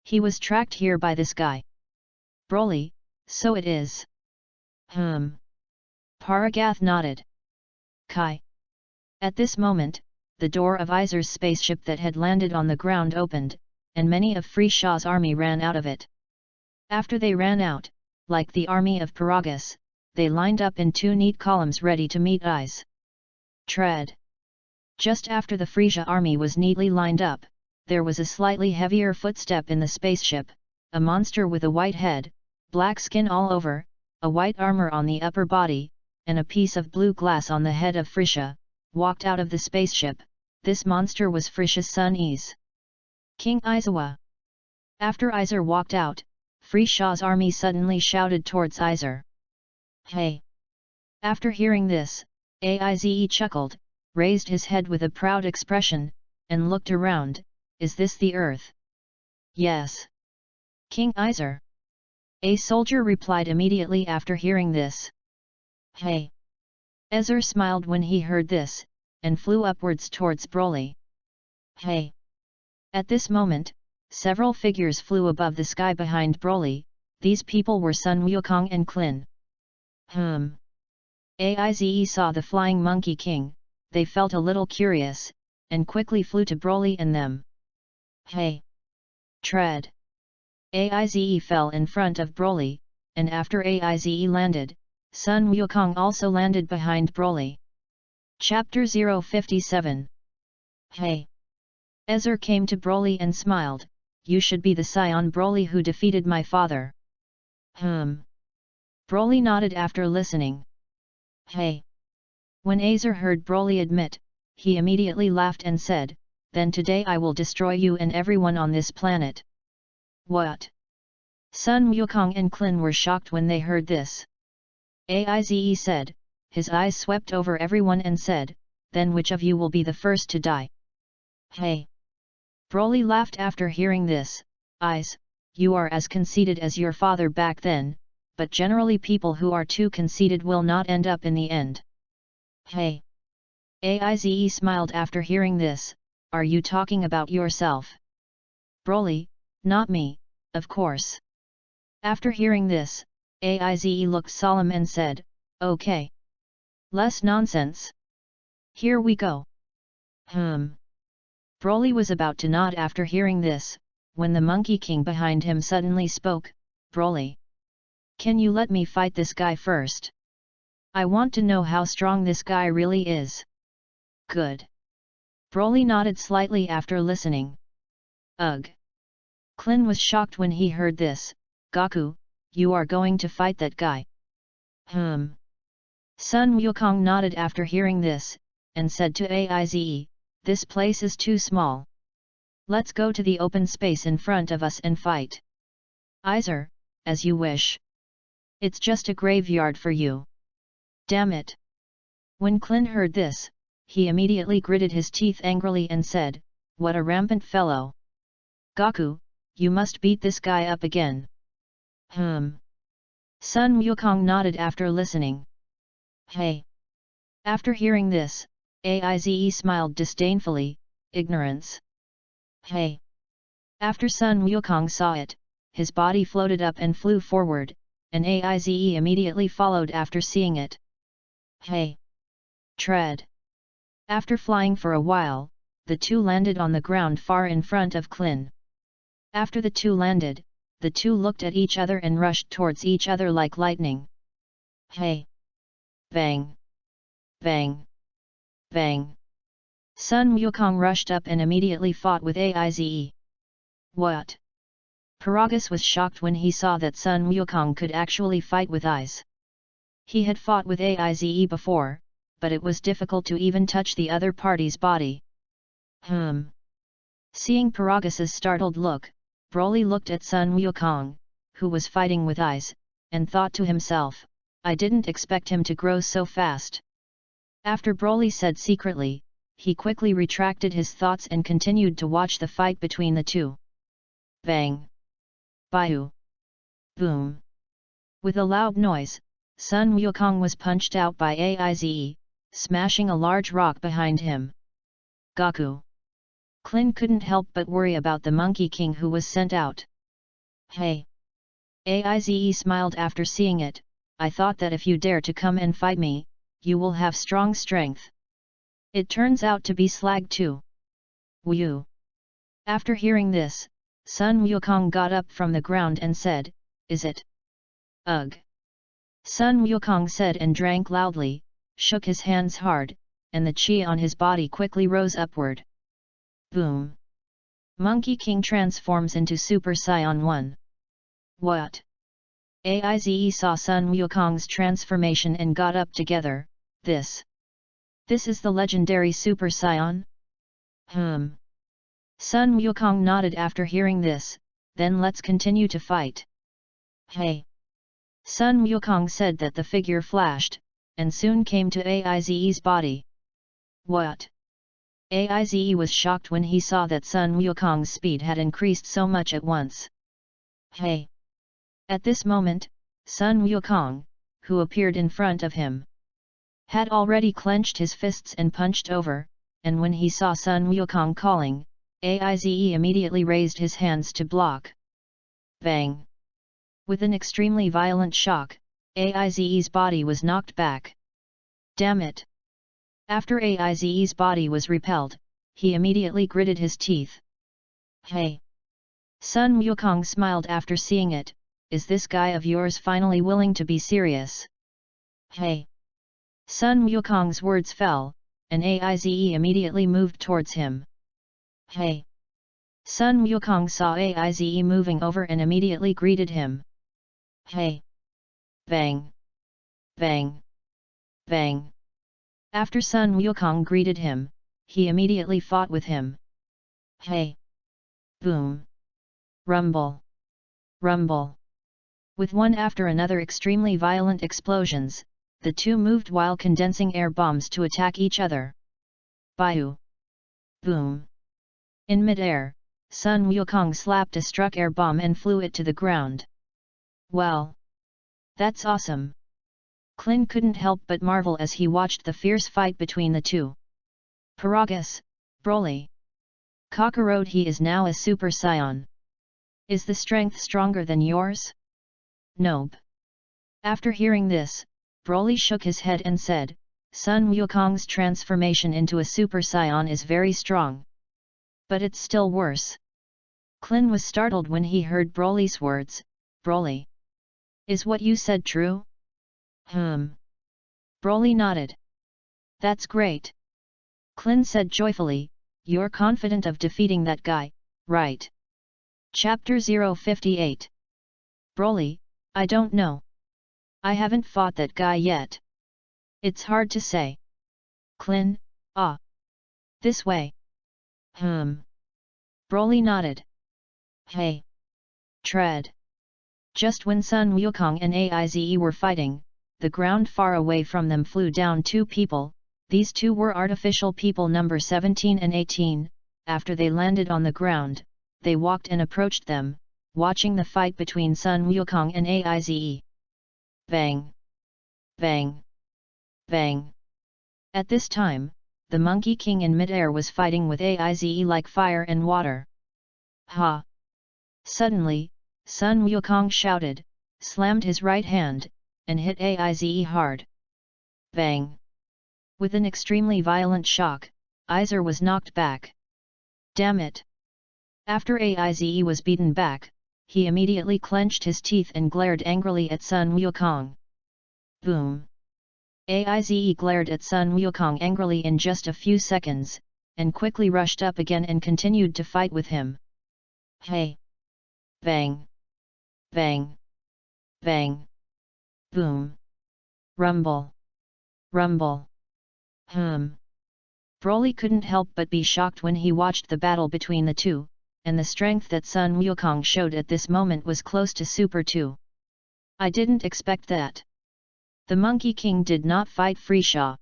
he was tracked here by this guy. Broly, so it is. Paragath nodded. Kai. At this moment, the door of Iser's spaceship that had landed on the ground opened, and many of Free Shaw's army ran out of it. After they ran out, like the army of Paragus, they lined up in 2 neat columns ready to meet eyes. Tread. Just after the Frisia army was neatly lined up, there was a slightly heavier footstep in the spaceship, a monster with a white head, black skin all over, a white armor on the upper body, and a piece of blue glass on the head of Frisia, walked out of the spaceship. This monster was Frisia's son Ys. King Izawa. After Iser walked out, Free Shaw's army suddenly shouted towards Iser. Hey! After hearing this, Aize chuckled, raised his head with a proud expression, and looked around. Is this the Earth? Yes. King Iser. A soldier replied immediately after hearing this. Hey! Ezer smiled when he heard this, and flew upwards towards Broly. Hey! At this moment, several figures flew above the sky behind Broly. These people were Sun Wukong and Klin. Aize saw the flying Monkey King. They felt a little curious, and quickly flew to Broly and them. Hey! Tread! Aize fell in front of Broly, and after Aize landed, Sun Wukong also landed behind Broly. Chapter 057. Hey! Ezer came to Broly and smiled. You should be the scion Broly who defeated my father. Broly nodded after listening. Hey! When Ezer heard Broly admit, he immediately laughed and said, then today I will destroy you and everyone on this planet. What? Sun Wukong and Klin were shocked when they heard this. Aize said, his eyes swept over everyone and said, then which of you will be the first to die? Hey! Broly laughed after hearing this. Eyes, you are as conceited as your father back then, but generally people who are too conceited will not end up in the end. Hey! Aize smiled after hearing this. Are you talking about yourself? Broly, not me, of course. After hearing this, Aize looked solemn and said, okay. Less nonsense. Here we go. Broly was about to nod after hearing this, when the Monkey King behind him suddenly spoke. Broly, can you let me fight this guy first? I want to know how strong this guy really is. Good. Broly nodded slightly after listening. Ugh. Klin was shocked when he heard this. Goku, you are going to fight that guy? Sun Wukong nodded after hearing this, and said to Aize, this place is too small. Let's go to the open space in front of us and fight. Iser, as you wish. It's just a graveyard for you. Damn it. When Klin heard this, he immediately gritted his teeth angrily and said, what a rampant fellow. Goku, you must beat this guy up again. Sun Wukong nodded after listening. Hey! After hearing this, Aize smiled disdainfully. Ignorance. Hey! After Sun Wukong saw it, his body floated up and flew forward, and Aize immediately followed after seeing it. Hey! Tread! After flying for a while, the two landed on the ground far in front of Klin. After the two landed, the two looked at each other and rushed towards each other like lightning. Hey! Bang! Bang! Bang! Sun Wukong rushed up and immediately fought with Aize. What? Paragus was shocked when he saw that Sun Wukong could actually fight with eyes. He had fought with Aize before, but it was difficult to even touch the other party's body. Seeing Paragus's startled look, Broly looked at Sun Wukong, who was fighting with eyes, and thought to himself, I didn't expect him to grow so fast. After Broly said secretly, he quickly retracted his thoughts and continued to watch the fight between the two. Bang! Baiu! Boom! With a loud noise, Sun Wukong was punched out by Aize, smashing a large rock behind him. Gaku! Klin couldn't help but worry about the Monkey King who was sent out. Hey! Aize smiled after seeing it, I thought that if you dare to come and fight me, you will have strong strength. It turns out to be slag too. Wu! After hearing this, Sun Wukong got up from the ground and said, Is it? Ugh! Sun Wukong said and drank loudly, shook his hands hard, and the chi on his body quickly rose upward. Boom! Monkey King transforms into Super Saiyan 1. What? Aize saw Sun Wukong's transformation and got up together, This is the legendary Super Saiyan? Sun Wukong nodded after hearing this, then let's continue to fight. Hey! Sun Wukong said that the figure flashed, and soon came to Aize's body. What? Aize was shocked when he saw that Sun Wukong's speed had increased so much at once. Hey! At this moment, Sun Wukong, who appeared in front of him, had already clenched his fists and punched over, and when he saw Sun Wukong calling, Aize immediately raised his hands to block. Bang! With an extremely violent shock, Aize's body was knocked back. Damn it! After Aize's body was repelled, he immediately gritted his teeth. Hey! Sun Wukong smiled after seeing it, is this guy of yours finally willing to be serious? Hey! Sun Wukong's words fell, and Aize immediately moved towards him. Hey! Sun Wukong saw Aize moving over and immediately greeted him. Hey! Bang! Bang! Bang! After Sun Wukong greeted him, he immediately fought with him. Hey! Boom! Rumble! Rumble! With one after another extremely violent explosions, the two moved while condensing air bombs to attack each other. Baiu! Boom! In mid-air, Sun Wukong slapped a struck air bomb and flew it to the ground. Well! That's awesome! Klin couldn't help but marvel as he watched the fierce fight between the two. Paragus, Broly! Kakarot, he is now a Super Saiyan. Is the strength stronger than yours? Nope. After hearing this, Broly shook his head and said, Sun Wukong's transformation into a Super Saiyan is very strong. But it's still worse. Klin was startled when he heard Broly's words. Broly! Is what you said true? Broly nodded. That's great. Klin said joyfully, you're confident of defeating that guy, right? Chapter 058. Broly, I don't know. I haven't fought that guy yet. It's hard to say. Klin, this way. Broly nodded. Hey! Tread! Just when Sun Wukong and Aize were fighting, the ground far away from them flew down two people. These two were artificial people number 17 and 18, after they landed on the ground, they walked and approached them, watching the fight between Sun Wukong and Aize. Bang! Bang! Bang! At this time, the Monkey King in mid-air was fighting with Aize like fire and water. Ha! Suddenly, Sun Wukong shouted, slammed his right hand, and hit Aize hard. Bang! With an extremely violent shock, Aize was knocked back. Damn it! After Aize was beaten back, he immediately clenched his teeth and glared angrily at Sun Wukong. Boom! Aize glared at Sun Wukong angrily in just a few seconds, and quickly rushed up again and continued to fight with him. Hey! Bang! Bang! Bang! Boom! Rumble! Rumble! Broly couldn't help but be shocked when he watched the battle between the two, and the strength that Sun Wukong showed at this moment was close to Super 2. I didn't expect that. The Monkey King did not fight Freeshaw.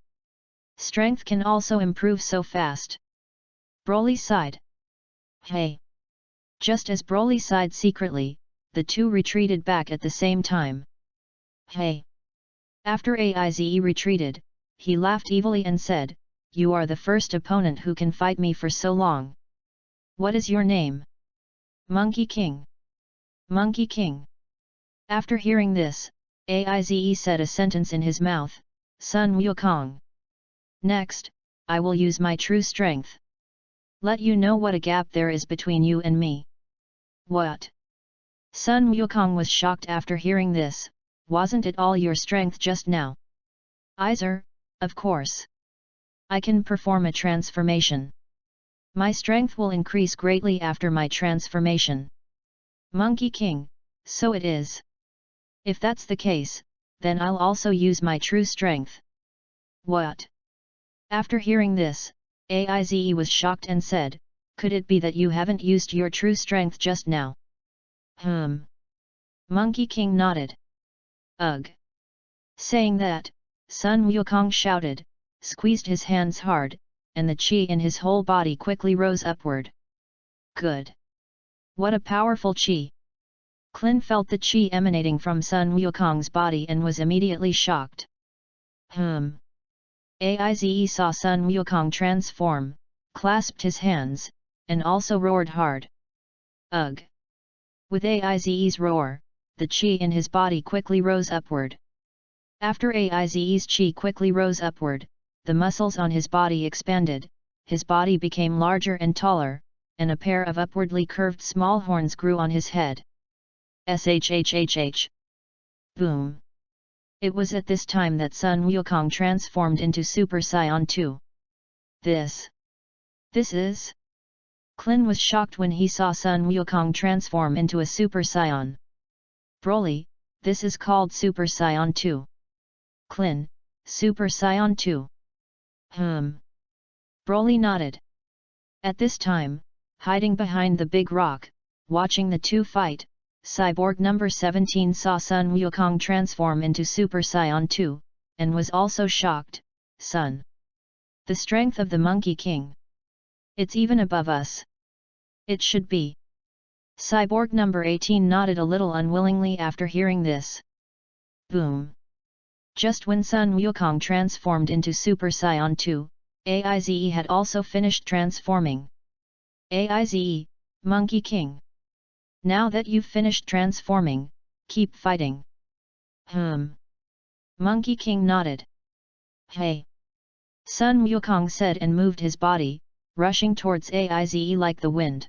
Strength can also improve so fast. Broly sighed. Hey! Just as Broly sighed secretly, the two retreated back at the same time. Hey! After Aize retreated, he laughed evilly and said, "You are the first opponent who can fight me for so long. What is your name?" Monkey King. Monkey King. After hearing this, Aize said a sentence in his mouth, Sun Wukong. Next, I will use my true strength. Let you know what a gap there is between you and me. What? Sun Wukong was shocked after hearing this. Wasn't it all your strength just now? Aizer, of course. I can perform a transformation. My strength will increase greatly after my transformation. Monkey King, so it is. If that's the case, then I'll also use my true strength. What? After hearing this, Aize was shocked and said, "Could it be that you haven't used your true strength just now?" Monkey King nodded. Ugh. Saying that, Sun Wukong shouted, squeezed his hands hard, and the chi in his whole body quickly rose upward. Good. What a powerful chi! Clin felt the chi emanating from Sun Wukong's body and was immediately shocked. Aize saw Sun Wukong transform, clasped his hands, and also roared hard. Ugh! With Aize's roar, the chi in his body quickly rose upward. After Aize's chi quickly rose upward, the muscles on his body expanded, his body became larger and taller, and a pair of upwardly curved small horns grew on his head. Shhhh! Boom! It was at this time that Sun Wukong transformed into Super Saiyan 2. This is... Clin was shocked when he saw Sun Wukong transform into a Super Saiyan. Broly, this is called Super Saiyan 2. Clin, Super Saiyan 2. Broly nodded. At this time, hiding behind the big rock, watching the two fight, Cyborg number 17 saw Sun Wukong transform into Super Saiyan 2, and was also shocked. Sun. The strength of the Monkey King. It's even above us. It should be. Cyborg number 18 nodded a little unwillingly after hearing this. Boom. Just when Sun Wukong transformed into Super Saiyan 2, Aize had also finished transforming. Aize, Monkey King. Now that you've finished transforming, keep fighting. Monkey King nodded. Hey! Sun Wukong said and moved his body, rushing towards Aize like the wind.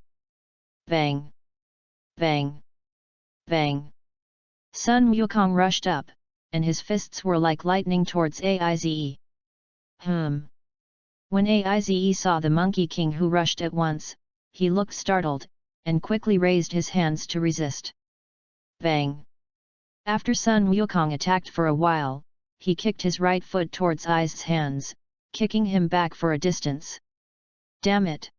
Bang! Bang! Bang! Sun Wukong rushed up, and his fists were like lightning towards Aize. When Aize saw the Monkey King who rushed at once, he looked startled, and quickly raised his hands to resist. Bang! After Sun Wukong attacked for a while, he kicked his right foot towards Aize's hands, kicking him back for a distance. Damn it!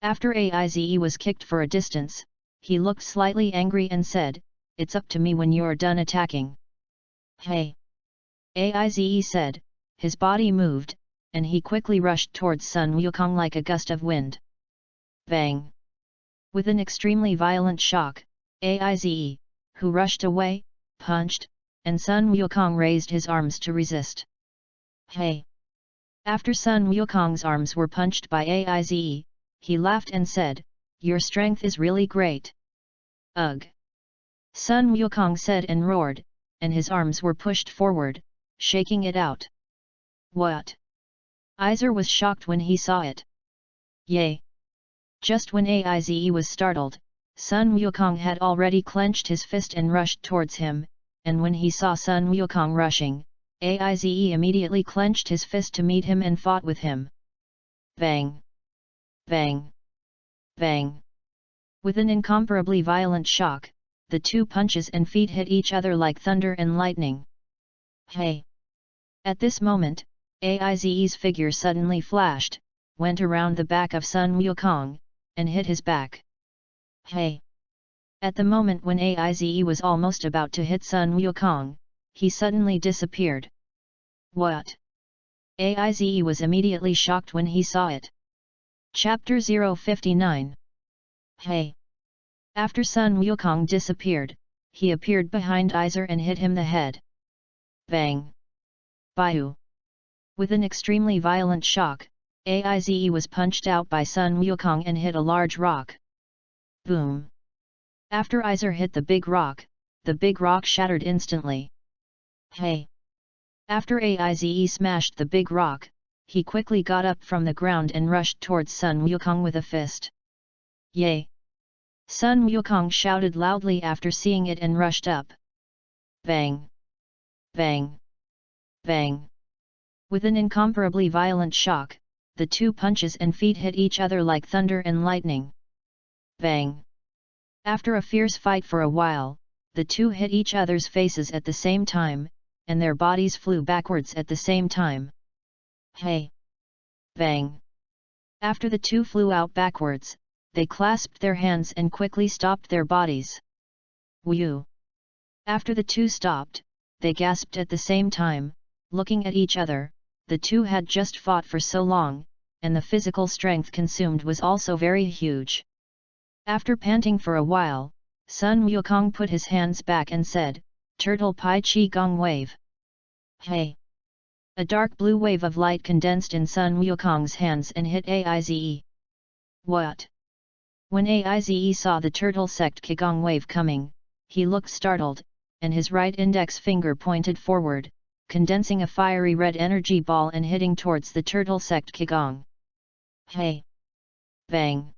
After Aize was kicked for a distance, he looked slightly angry and said, "It's up to me when you're done attacking." Hey! Aize said, his body moved, and he quickly rushed towards Sun Wukong like a gust of wind. Bang! With an extremely violent shock, Aize, who rushed away, punched, and Sun Wukong raised his arms to resist. Hey! After Sun Wukong's arms were punched by Aize, he laughed and said, "Your strength is really great." Ugh! Sun Wukong said and roared, and his arms were pushed forward, shaking it out. What? Aizer was shocked when he saw it. Yay! Just when Aize was startled, Sun Wukong had already clenched his fist and rushed towards him, and when he saw Sun Wukong rushing, Aize immediately clenched his fist to meet him and fought with him. Bang! Bang! Bang! With an incomparably violent shock, the two punches and feet hit each other like thunder and lightning. Hey! At this moment, Aize's figure suddenly flashed, went around the back of Sun Wukong, and hit his back. Hey! At the moment when Aize was almost about to hit Sun Wukong, he suddenly disappeared. What? Aize was immediately shocked when he saw it. Chapter 059. Hey! After Sun Wukong disappeared, he appeared behind Iser and hit him the head. Bang! Baiu! With an extremely violent shock, Aize was punched out by Sun Wukong and hit a large rock. Boom! After Iser hit the big rock shattered instantly. Hey! After Aize smashed the big rock, he quickly got up from the ground and rushed towards Sun Wukong with a fist. Yay! Sun Wukong shouted loudly after seeing it and rushed up. Bang! Bang! Bang! With an incomparably violent shock, the two punches and feet hit each other like thunder and lightning. Bang! After a fierce fight for a while, the two hit each other's faces at the same time, and their bodies flew backwards at the same time. Hey! Bang! After the two flew out backwards, they clasped their hands and quickly stopped their bodies. Whew! After the two stopped, they gasped at the same time, looking at each other. The two had just fought for so long, and the physical strength consumed was also very huge. After panting for a while, Sun Wukong put his hands back and said, "Turtle Pai Chi Gong Wave." Hey! A dark blue wave of light condensed in Sun Wukong's hands and hit Aize. What? When Aize saw the turtle sect Qigong wave coming, he looked startled, and his right index finger pointed forward, condensing a fiery red energy ball and hitting towards the turtle sect Qigong. Hey! Bang!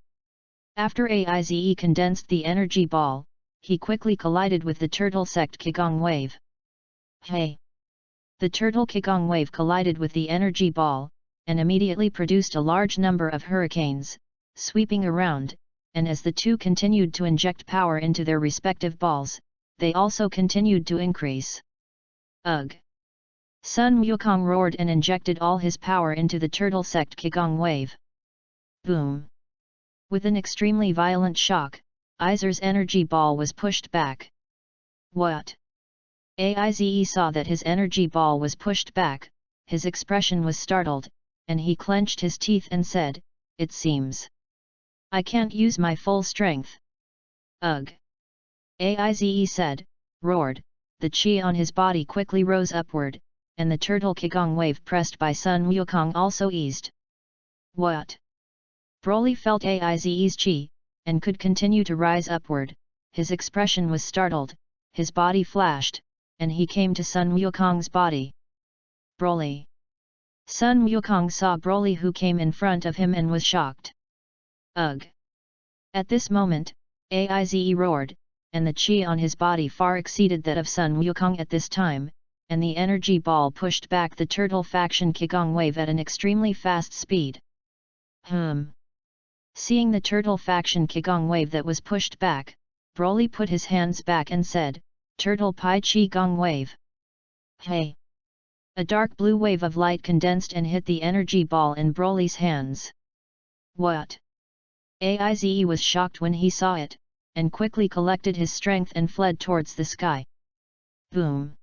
After Aize condensed the energy ball, he quickly collided with the turtle sect Qigong wave. Hey! The turtle Qigong wave collided with the energy ball, and immediately produced a large number of hurricanes, sweeping around, and as the two continued to inject power into their respective balls, they also continued to increase. Ugh! Sun Wukong roared and injected all his power into the turtle sect Qigong wave. Boom! With an extremely violent shock, Iser's energy ball was pushed back. What? Aize saw that his energy ball was pushed back, his expression was startled, and he clenched his teeth and said, "It seems I can't use my full strength." Ugh! Aize said, roared, the chi on his body quickly rose upward, and the turtle Qigong wave pressed by Sun Wukong also eased. What? Broly felt Aize's chi, and could continue to rise upward. His expression was startled, his body flashed, and he came to Sun Wukong's body. Broly! Sun Wukong saw Broly who came in front of him and was shocked. Ugh! At this moment, Aize roared, and the chi on his body far exceeded that of Sun Wukong at this time, and the energy ball pushed back the turtle faction Qigong wave at an extremely fast speed. Seeing the turtle faction Qigong wave that was pushed back, Broly put his hands back and said, "Turtle Pai Chi Gong Wave." Hey! A dark blue wave of light condensed and hit the energy ball in Broly's hands. What? Aize was shocked when he saw it, and quickly collected his strength and fled towards the sky. Boom!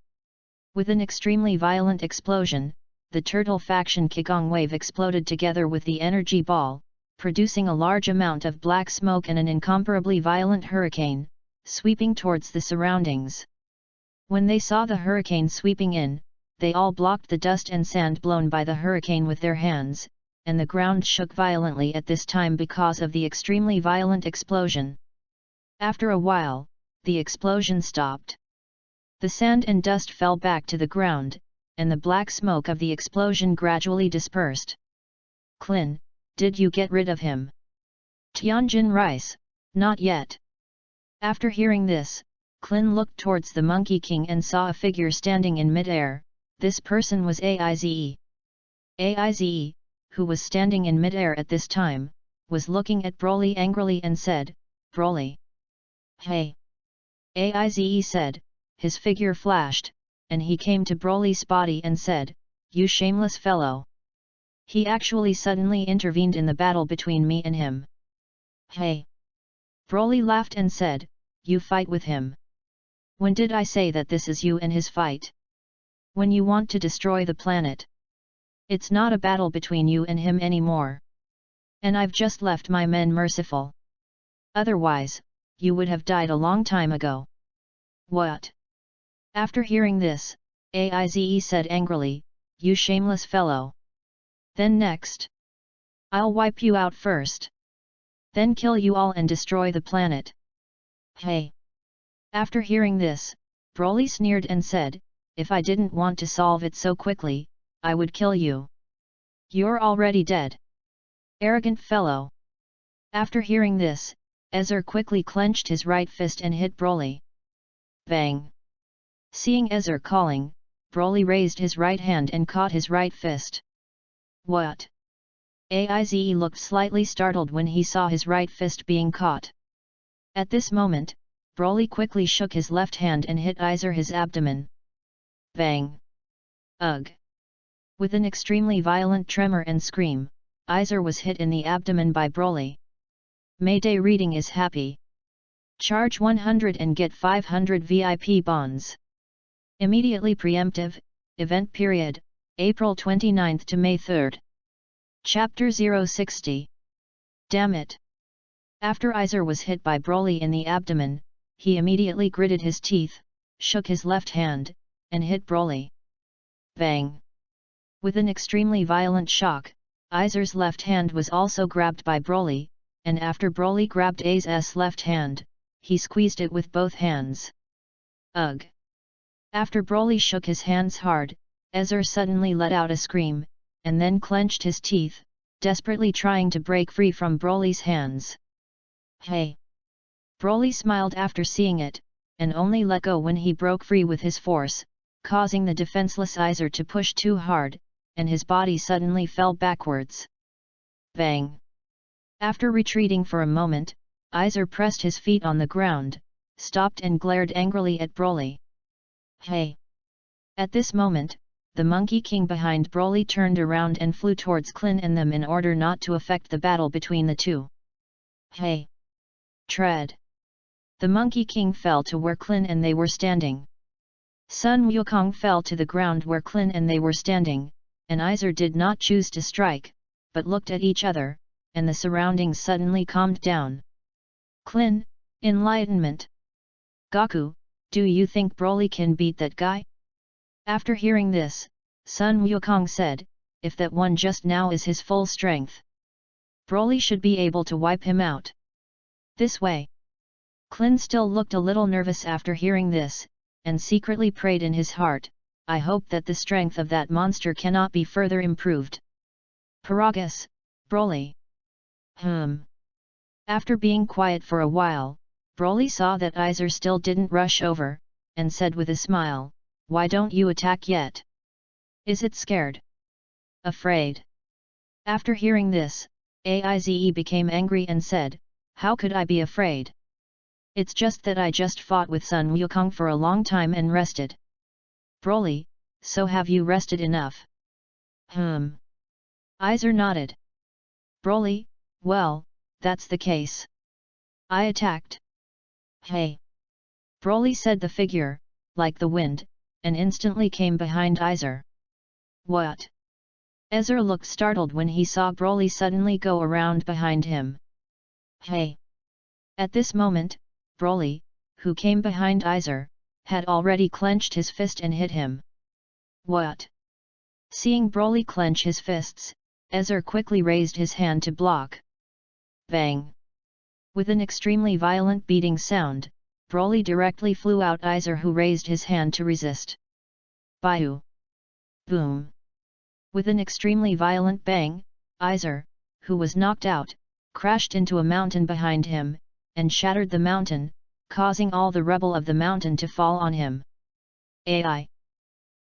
With an extremely violent explosion, the turtle faction Qigong wave exploded together with the energy ball, producing a large amount of black smoke and an incomparably violent hurricane, sweeping towards the surroundings. When they saw the hurricane sweeping in, they all blocked the dust and sand blown by the hurricane with their hands, and the ground shook violently at this time because of the extremely violent explosion. After a while, the explosion stopped. The sand and dust fell back to the ground, and the black smoke of the explosion gradually dispersed. "Klin, did you get rid of him?" Tianjin Rice, "Not yet." After hearing this, Klin looked towards the Monkey King and saw a figure standing in mid-air. This person was Aize. Aize, who was standing in mid-air at this time, was looking at Broly angrily and said, "Broly." "Hey!" Aize said, his figure flashed, and he came to Broly's body and said, "You shameless fellow." He actually suddenly intervened in the battle between me and him. "Hey!" Broly laughed and said, you fight with him. When did I say that this is you and his fight? When you want to destroy the planet. It's not a battle between you and him anymore. And I've just left my men merciful. Otherwise, you would have died a long time ago. What? After hearing this, Aize said angrily, you shameless fellow. Then next. I'll wipe you out first. Then kill you all and destroy the planet. Hey! After hearing this, Broly sneered and said, if I didn't want to solve it so quickly, I would kill you. You're already dead. Arrogant fellow. After hearing this, Ezer quickly clenched his right fist and hit Broly. Bang! Seeing Ezer calling, Broly raised his right hand and caught his right fist. What? Aize looked slightly startled when he saw his right fist being caught. At this moment, Broly quickly shook his left hand and hit Ezer his abdomen. Bang! Ugh! With an extremely violent tremor and scream, Ezer was hit in the abdomen by Broly. Mayday reading is happy. Charge 100 and get 500 VIP bonds. Immediately preemptive, event period, April 29 to May 3. Chapter 060. Damn it! After Ezer was hit by Broly in the abdomen, he immediately gritted his teeth, shook his left hand, and hit Broly. Bang! With an extremely violent shock, Ezer's left hand was also grabbed by Broly, and after Broly grabbed Aize's left hand, he squeezed it with both hands. Ugh! After Broly shook his hands hard, Ezer suddenly let out a scream, and then clenched his teeth, desperately trying to break free from Broly's hands. Hey! Broly smiled after seeing it, and only let go when he broke free with his force, causing the defenseless Ezer to push too hard, and his body suddenly fell backwards. Bang! After retreating for a moment, Ezer pressed his feet on the ground, stopped and glared angrily at Broly. Hey! At this moment, the Monkey King behind Broly turned around and flew towards Klin and them in order not to affect the battle between the two. Hey! Tread! The Monkey King fell to where Klin and they were standing. Sun Wukong fell to the ground where Klin and they were standing, and Ezer did not choose to strike, but looked at each other, and the surroundings suddenly calmed down. Klin, enlightenment. Goku, do you think Broly can beat that guy? After hearing this, Sun Wukong said, if that one just now is his full strength, Broly should be able to wipe him out. This way. Klin still looked a little nervous after hearing this, and secretly prayed in his heart, I hope that the strength of that monster cannot be further improved. Paragus, Broly. After being quiet for a while, Broly saw that Ezer still didn't rush over, and said with a smile, why don't you attack yet? Is it scared? Afraid? After hearing this, Aize became angry and said, how could I be afraid? It's just that I just fought with Sun Wukong for a long time and rested. Broly, so have you rested enough? Ezer nodded. Broly, well, that's the case. I attacked. Hey! Broly said the figure, like the wind, and instantly came behind Ezer. What? Ezer looked startled when he saw Broly suddenly go around behind him. Hey! At this moment, Broly, who came behind Ezer, had already clenched his fist and hit him. What? Seeing Broly clench his fists, Ezer quickly raised his hand to block. Bang! With an extremely violent beating sound, Broly directly flew out Ezer, who raised his hand to resist. Baiu! Boom! With an extremely violent bang, Ezer, who was knocked out, crashed into a mountain behind him, and shattered the mountain, causing all the rubble of the mountain to fall on him. Ai!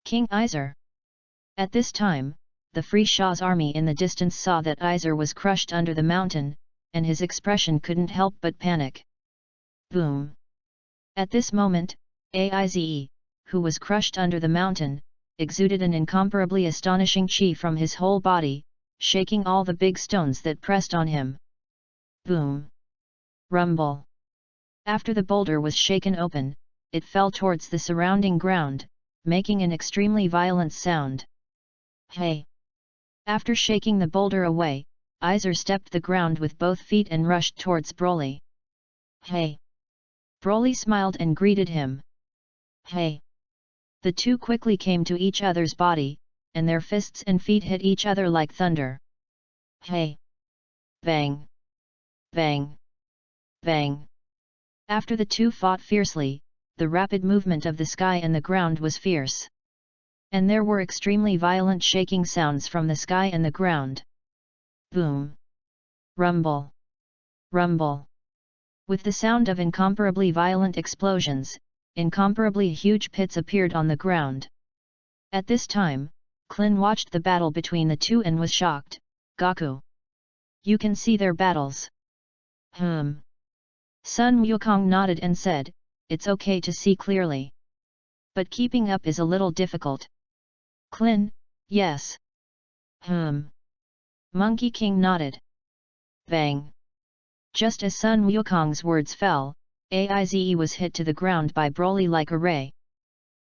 King Ezer! At this time, the Free Shaw's army in the distance saw that Ezer was crushed under the mountain, and his expression couldn't help but panic. Boom! At this moment, Aize, who was crushed under the mountain, exuded an incomparably astonishing chi from his whole body, shaking all the big stones that pressed on him. Boom! Rumble! After the boulder was shaken open, it fell towards the surrounding ground, making an extremely violent sound. Hey! After shaking the boulder away, Iser stepped the ground with both feet and rushed towards Broly. Hey! Broly smiled and greeted him. Hey! The two quickly came to each other's body, and their fists and feet hit each other like thunder. Hey! Bang! Bang! Bang! After the two fought fiercely, the rapid movement of the sky and the ground was fierce. And there were extremely violent shaking sounds from the sky and the ground. Boom! Rumble! Rumble! With the sound of incomparably violent explosions, incomparably huge pits appeared on the ground. At this time, Klin watched the battle between the two and was shocked. Goku! You can see their battles. Sun Wukong nodded and said, it's okay to see clearly. But keeping up is a little difficult. Klin, yes. Monkey King nodded. Bang! Just as Sun Wukong's words fell, Aize was hit to the ground by Broly like a ray.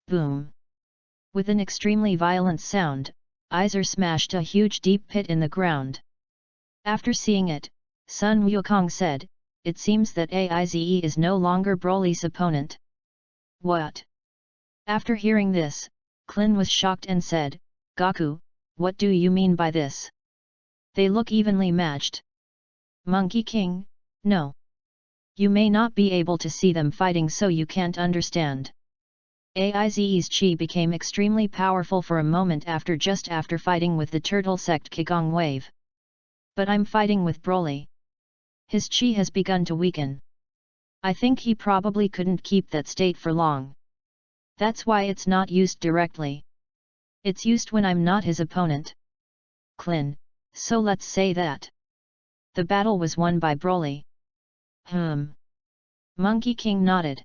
Boom! With an extremely violent sound, Iser smashed a huge deep pit in the ground. After seeing it, Sun Wukong said, it seems that Aize is no longer Broly's opponent. What? After hearing this, Klin was shocked and said, Goku, what do you mean by this? They look evenly matched. Monkey King, no. You may not be able to see them fighting, so you can't understand. Aize's chi became extremely powerful for a moment just after fighting with the turtle sect Qigong wave. But I'm fighting with Broly. His chi has begun to weaken. I think he probably couldn't keep that state for long. That's why it's not used directly. It's used when I'm not his opponent. Klin, so let's say that the battle was won by Broly. Monkey King nodded.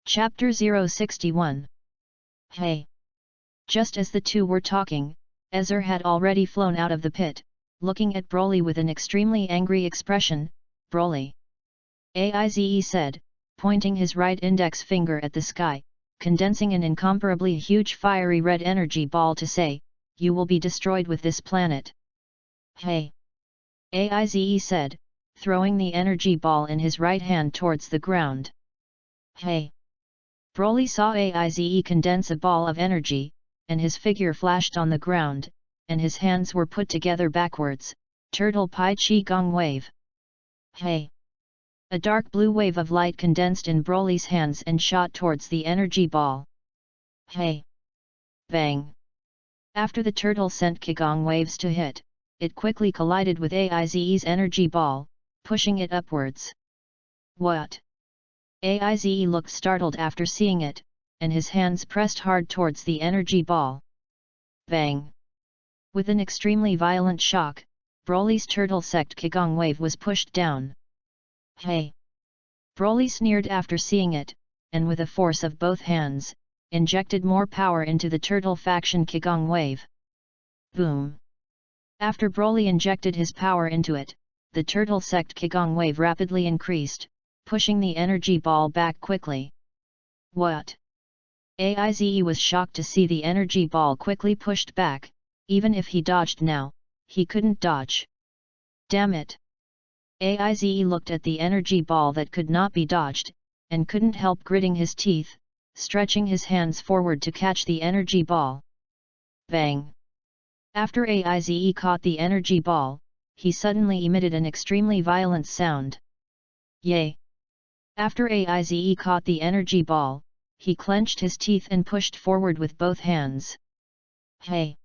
Chapter 061. Hey! Just as the two were talking, Ezer had already flown out of the pit, looking at Broly with an extremely angry expression. Broly! Aize said, pointing his right index finger at the sky, condensing an incomparably huge fiery red energy ball to say, you will be destroyed with this planet. Hey! Aize said, throwing the energy ball in his right hand towards the ground. Hey! Broly saw Aize condense a ball of energy, and his figure flashed on the ground, and his hands were put together backwards, Turtle Pi Chi Gong Wave. Hey! A dark blue wave of light condensed in Broly's hands and shot towards the energy ball. Hey! Bang! After the turtle sent Qigong waves to hit, it quickly collided with Aize's energy ball, pushing it upwards. What? Aize looked startled after seeing it, and his hands pressed hard towards the energy ball. Bang! With an extremely violent shock, Broly's turtle sect Qigong wave was pushed down. Hey! Broly sneered after seeing it, and with a force of both hands, injected more power into the turtle faction Qigong wave. Boom! After Broly injected his power into it, the turtle sect Qigong wave rapidly increased, pushing the energy ball back quickly. What? Aize was shocked to see the energy ball quickly pushed back. Even if he dodged now, he couldn't dodge. Damn it! Aize looked at the energy ball that could not be dodged, and couldn't help gritting his teeth, stretching his hands forward to catch the energy ball. Bang! After Aize caught the energy ball, he suddenly emitted an extremely violent sound. Yay! After Aize caught the energy ball, he clenched his teeth and pushed forward with both hands. Hey!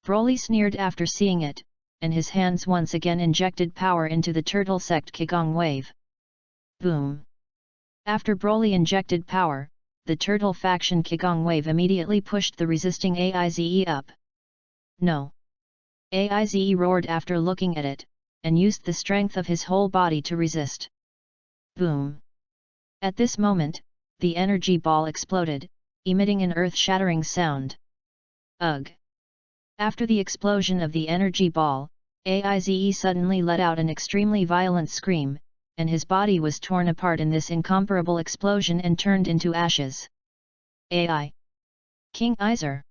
Broly sneered after seeing it, and his hands once again injected power into the turtle sect Qigong wave. Boom! After Broly injected power, the turtle faction Qigong wave immediately pushed the resisting Aize up. No! Aize roared after looking at it, and used the strength of his whole body to resist. Boom! At this moment, the energy ball exploded, emitting an earth-shattering sound. Ugh! After the explosion of the energy ball, Aize suddenly let out an extremely violent scream, and his body was torn apart in this incomparable explosion and turned into ashes. AI. King Iser.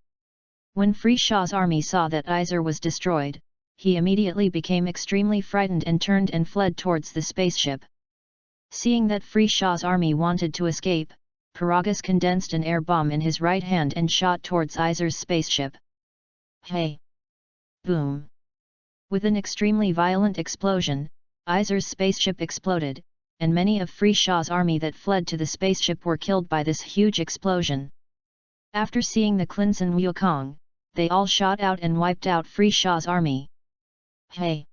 When Free Shah's army saw that Iser was destroyed, he immediately became extremely frightened and turned and fled towards the spaceship. Seeing that Free Shah's army wanted to escape, Paragas condensed an air bomb in his right hand and shot towards Iser's spaceship. Hey! Boom! With an extremely violent explosion, Iser's spaceship exploded, and many of Free Shah's army that fled to the spaceship were killed by this huge explosion. After seeing the Clinson Wukong, they all shot out and wiped out Free Shah's army. Hey!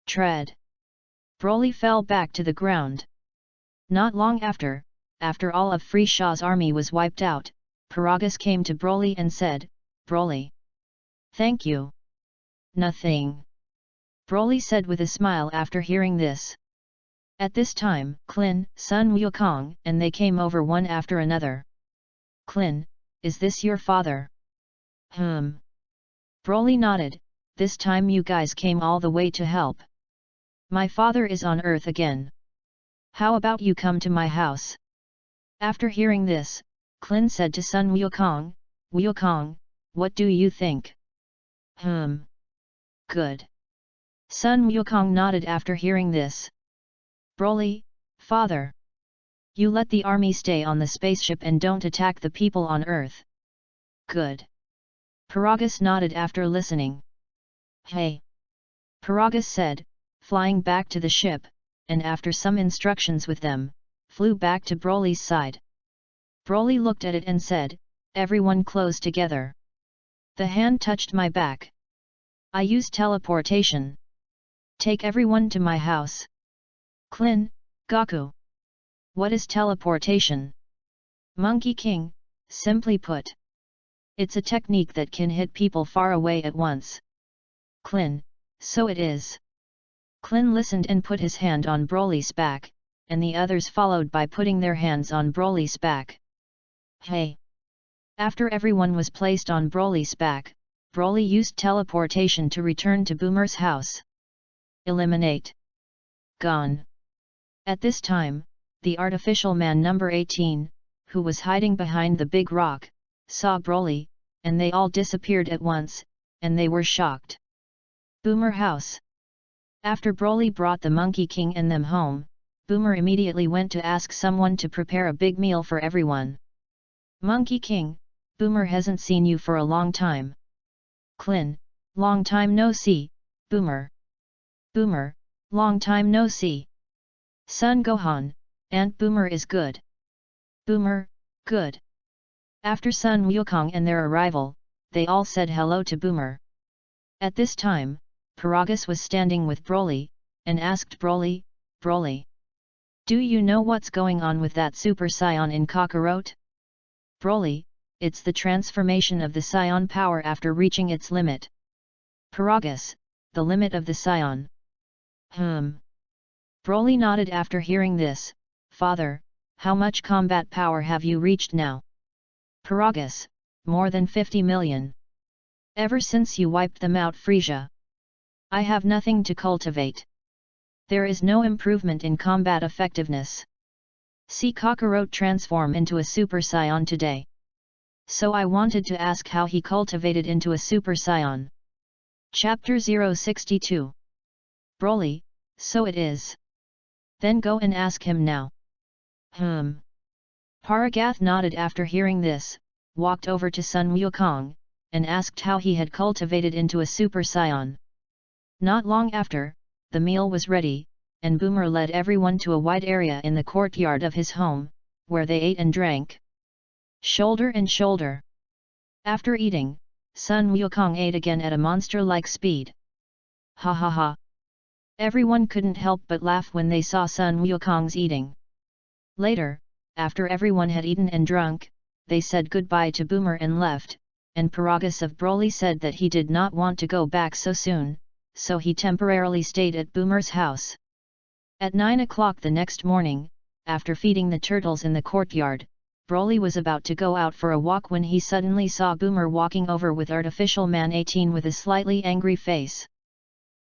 Tread! Broly fell back to the ground. Not long after all of Free Shah's army was wiped out, Paragas came to Broly and said, "Broly. Thank you." "Nothing," Broly said with a smile after hearing this. At this time, Clin, Sun Wukong, and they came over one after another. "Clin, is this your father?" Broly nodded. "This time you guys came all the way to help. My father is on Earth again. How about you come to my house?" After hearing this, Clin said to Sun Wukong, "Wukong, what do you think?" Good." Sun Wukong nodded after hearing this. "Broly, father. You let the army stay on the spaceship and don't attack the people on Earth." "Good." Paragas nodded after listening. "Hey!" Paragas said, flying back to the ship, and after some instructions with them, flew back to Broly's side. Broly looked at it and said, "Everyone close together. The hand touched my back. I use teleportation. Take everyone to my house." "Clin, Goku. What is teleportation?" "Monkey King, simply put. It's a technique that can hit people far away at once." "Clin, so it is." Clin listened and put his hand on Broly's back, and the others followed by putting their hands on Broly's back. Hey! After everyone was placed on Broly's back, Broly used teleportation to return to Boomer's house. Eliminate. Gone. At this time, the artificial man number 18, who was hiding behind the big rock, saw Broly, and they all disappeared at once, and they were shocked. Boomer house. After Broly brought the Monkey King and them home, Boomer immediately went to ask someone to prepare a big meal for everyone. "Monkey King, Boomer hasn't seen you for a long time." "Clin, long time no see, Boomer." "Boomer, long time no see." "Son Gohan, Aunt Boomer is good." "Boomer, good." After Sun Wukong and their arrival, they all said hello to Boomer. At this time, Paragas was standing with Broly, and asked Broly, "Broly, do you know what's going on with that Super Saiyan in Kakarot?" "Broly, it's the transformation of the Saiyan power after reaching its limit." Paragas, the limit of the Saiyan. Broly nodded after hearing this. "Father, how much combat power have you reached now?" Paragas, "More than 50 million. Ever since you wiped them out Frieza. I have nothing to cultivate. There is no improvement in combat effectiveness. See Kakarot transform into a Super Saiyan today. So I wanted to ask how he cultivated into a Super Saiyan." Chapter 062. Broly, so it is. Then go and ask him now. Paragath nodded after hearing this, walked over to Sun Wukong, and asked how he had cultivated into a Super Saiyan. Not long after, the meal was ready, and Boomer led everyone to a wide area in the courtyard of his home, where they ate and drank. Shoulder and shoulder. After eating, Sun Wukong ate again at a monster-like speed. Ha ha ha. Everyone couldn't help but laugh when they saw Sun Wukong's eating. Later, after everyone had eaten and drunk, they said goodbye to Boomer and left, and Paragas of Broly said that he did not want to go back so soon, so he temporarily stayed at Boomer's house. At 9 o'clock the next morning, after feeding the turtles in the courtyard, Broly was about to go out for a walk when he suddenly saw Boomer walking over with Artificial Man 18 with a slightly angry face.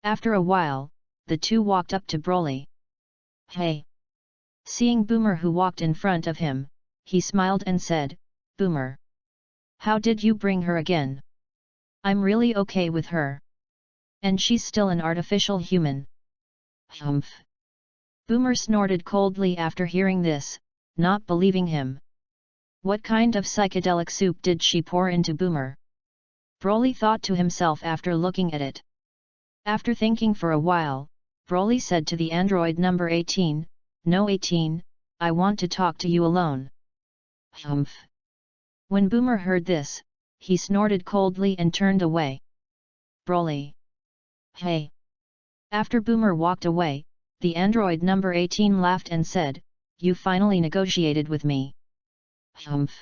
After a while, the two walked up to Broly. Hey! Seeing Boomer who walked in front of him, he smiled and said, Boomer! How did you bring her again? I'm really okay with her. And she's still an artificial human. Humph! Boomer snorted coldly after hearing this, not believing him. What kind of psychedelic soup did she pour into Boomer? Broly thought to himself after looking at it. After thinking for a while, Broly said to the android number 18, No 18, I want to talk to you alone. Humph! When Boomer heard this, he snorted coldly and turned away. Broly! Hey! After Boomer walked away, the android number 18 laughed and said, You finally negotiated with me. Humph!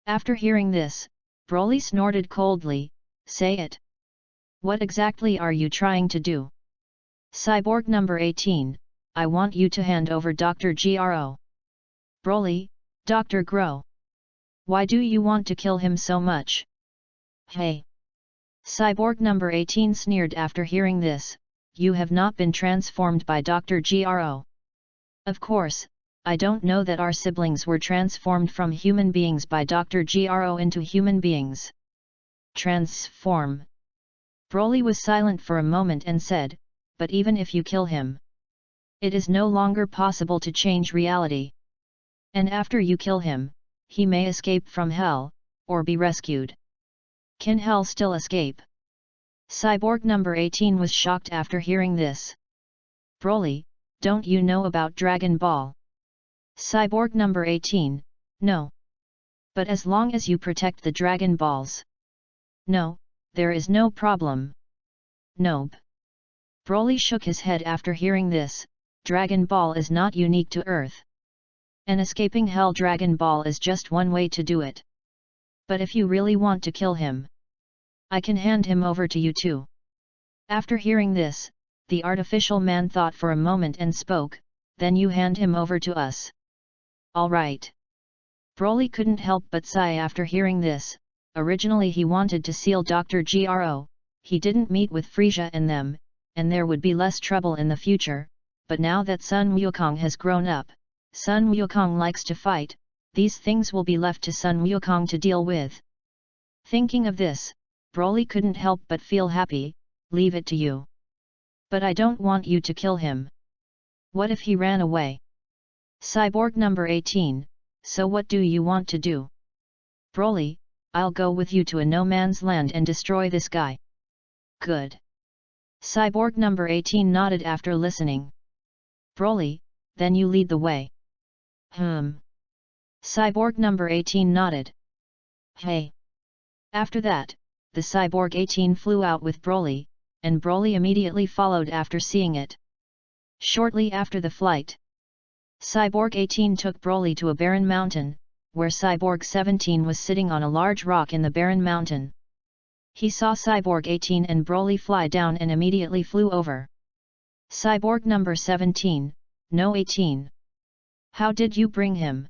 After hearing this, Broly snorted coldly, Say it. What exactly are you trying to do? Cyborg number 18, I want you to hand over Dr. Gro. Broly, Dr. Gro. Why do you want to kill him so much? Hey! Cyborg number 18 sneered after hearing this, You have not been transformed by Dr. Gro. Of course, I don't know that our siblings were transformed from human beings by Dr. Gro into human beings. Transform. Broly was silent for a moment and said, But even if you kill him, it is no longer possible to change reality. And after you kill him, he may escape from hell, or be rescued. Can hell still escape? Cyborg number 18 was shocked after hearing this. Broly, don't you know about Dragon Ball? Cyborg number 18, No. But as long as you protect the Dragon Balls. No, there is no problem. Nope. Broly shook his head after hearing this, Dragon Ball is not unique to Earth. And escaping Hell Dragon Ball is just one way to do it. But if you really want to kill him, I can hand him over to you too. After hearing this, the artificial man thought for a moment and spoke, Then you hand him over to us. Alright. Broly couldn't help but sigh after hearing this. Originally he wanted to seal Dr. Gro, he didn't meet with Frieza and them, and there would be less trouble in the future, but now that Sun Wukong has grown up, Sun Wukong likes to fight, these things will be left to Sun Wukong to deal with. Thinking of this, Broly couldn't help but feel happy, leave it to you. But I don't want you to kill him. What if he ran away? Cyborg number 18, so what do you want to do? Broly, I'll go with you to a no-man's land and destroy this guy. Good. Cyborg number 18 nodded after listening. Broly, then you lead the way. Cyborg number 18 nodded. Hey. After that, the Cyborg 18 flew out with Broly, and Broly immediately followed after seeing it. Shortly after the flight, Cyborg 18 took Broly to a barren mountain, where Cyborg 17 was sitting on a large rock in the barren mountain. He saw Cyborg 18 and Broly fly down and immediately flew over. Cyborg number 17, No 18. How did you bring him?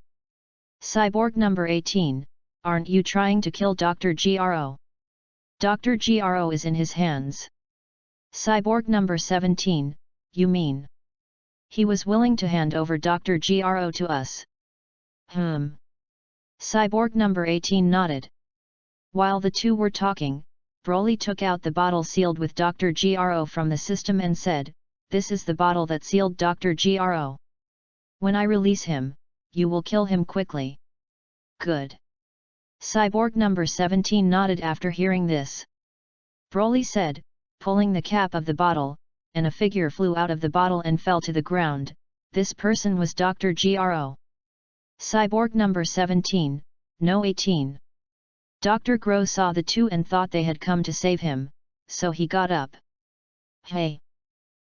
Cyborg number 18, aren't you trying to kill Dr. Gro? Dr. Gro is in his hands. Cyborg number 17, you mean? He was willing to hand over Dr. Gro to us. Cyborg number 18 nodded. While the two were talking, Broly took out the bottle sealed with Dr. Gro from the system and said, This is the bottle that sealed Dr. Gro. When I release him, you will kill him quickly. Good. Cyborg number 17 nodded after hearing this. Broly said, pulling the cap of the bottle, and a figure flew out of the bottle and fell to the ground. This person was Dr. Gro. Cyborg number 17, No 18. Dr. Gro saw the two and thought they had come to save him, so he got up. Hey!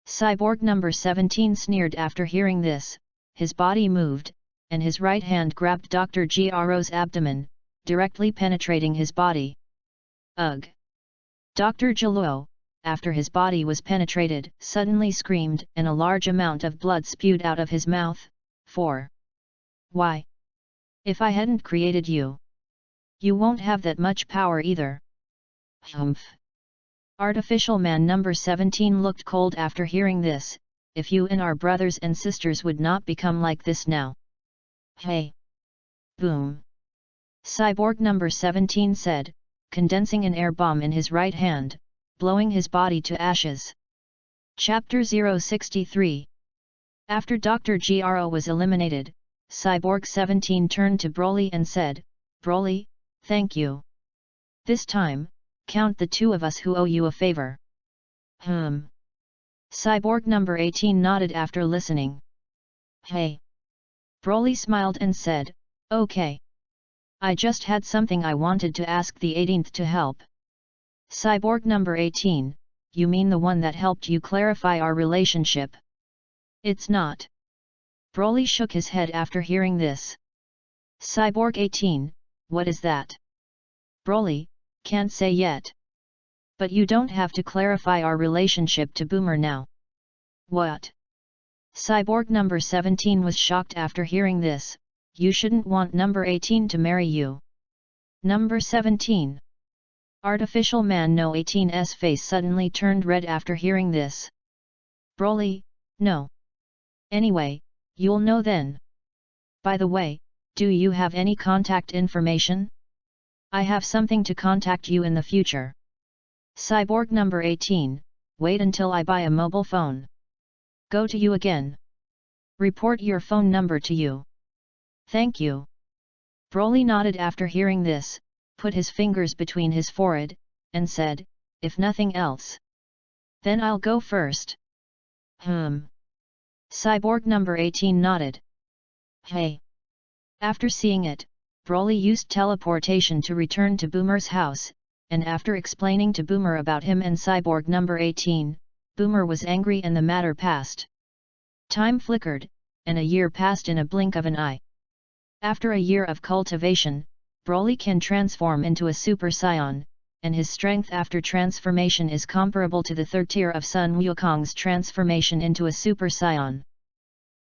Cyborg number 17 sneered after hearing this, his body moved, and his right hand grabbed Dr. Gro's abdomen, directly penetrating his body. Ugh! Dr. Gro, after his body was penetrated, suddenly screamed and a large amount of blood spewed out of his mouth. Why? If I hadn't created you, you won't have that much power either. Humph! Artificial man number 17 looked cold after hearing this, if you and our brothers and sisters would not become like this now. Hey! Boom! Cyborg number 17 said, condensing an air bomb in his right hand, blowing his body to ashes. Chapter 063. After Dr. Gro was eliminated, Cyborg 17 turned to Broly and said, Broly, thank you. This time, count the two of us who owe you a favor. Cyborg number 18 nodded after listening. Hey! Broly smiled and said, okay. I just had something I wanted to ask the 18th to help. Cyborg number 18, you mean the one that helped you clarify our relationship? It's not. Broly shook his head after hearing this. Cyborg 18, what is that? Broly, can't say yet. But you don't have to clarify our relationship to Boomer now. What? Cyborg number 17 was shocked after hearing this. You shouldn't want number 18 to marry you. Number 17. Artificial Man No 18's face suddenly turned red after hearing this. Broly, no. Anyway, you'll know then. By the way, do you have any contact information? I have something to contact you in the future. Cyborg number 18, wait until I buy a mobile phone. Go to you again. Report your phone number to you. Thank you. Broly nodded after hearing this, put his fingers between his forehead, and said, if nothing else. Then I'll go first. Cyborg number 18 nodded. Hey! After seeing it, Broly used teleportation to return to Boomer's house, and after explaining to Boomer about him and Cyborg number 18, Boomer was angry and the matter passed. Time flickered, and a year passed in a blink of an eye. After a year of cultivation, Broly can transform into a Super Saiyan, and his strength after transformation is comparable to the third tier of Sun Wukong's transformation into a Super Saiyan.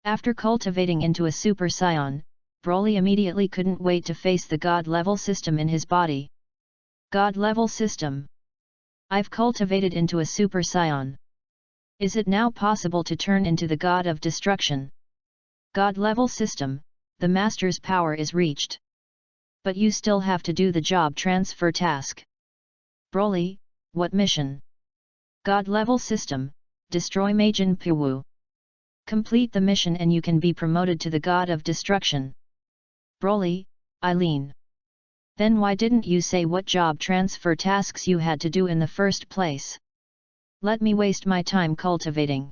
After cultivating into a Super Saiyan, Broly immediately couldn't wait to face the God-level system in his body. God-level system. I've cultivated into a Super Saiyan. Is it now possible to turn into the God of Destruction? God-level system, the Master's power is reached. But you still have to do the job transfer task. Broly, what mission? God-level system, destroy Majin Buu. Complete the mission and you can be promoted to the God of Destruction. Broly, Eileen. Then why didn't you say what job transfer tasks you had to do in the first place? Let me waste my time cultivating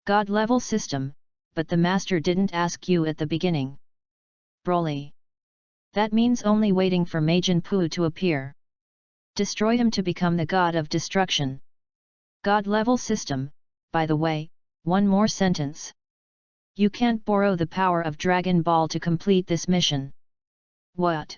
God-level system, but the Master didn't ask you at the beginning. Broly. That means only waiting for Majin Buu to appear. Destroy him to become the God of Destruction. God-level system, by the way, one more sentence. You can't borrow the power of Dragon Ball to complete this mission. What?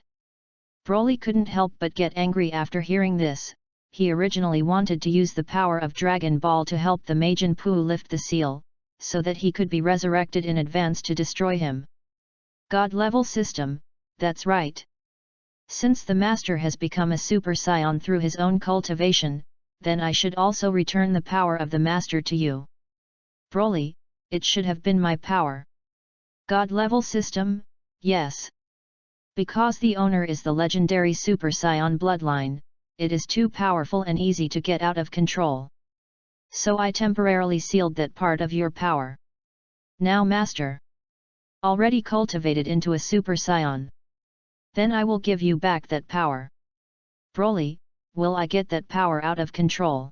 Broly couldn't help but get angry after hearing this. He originally wanted to use the power of Dragon Ball to help the Majin Buu lift the seal, so that he could be resurrected in advance to destroy him. God-level system, that's right. Since the Master has become a Super Saiyan through his own cultivation, then I should also return the power of the Master to you. Broly, it should have been my power. God-level system, yes. Because the owner is the legendary Super Saiyan bloodline, it is too powerful and easy to get out of control. So I temporarily sealed that part of your power. Now Master. Already cultivated into a Super Saiyan. Then I will give you back that power. Broly, will I get that power out of control?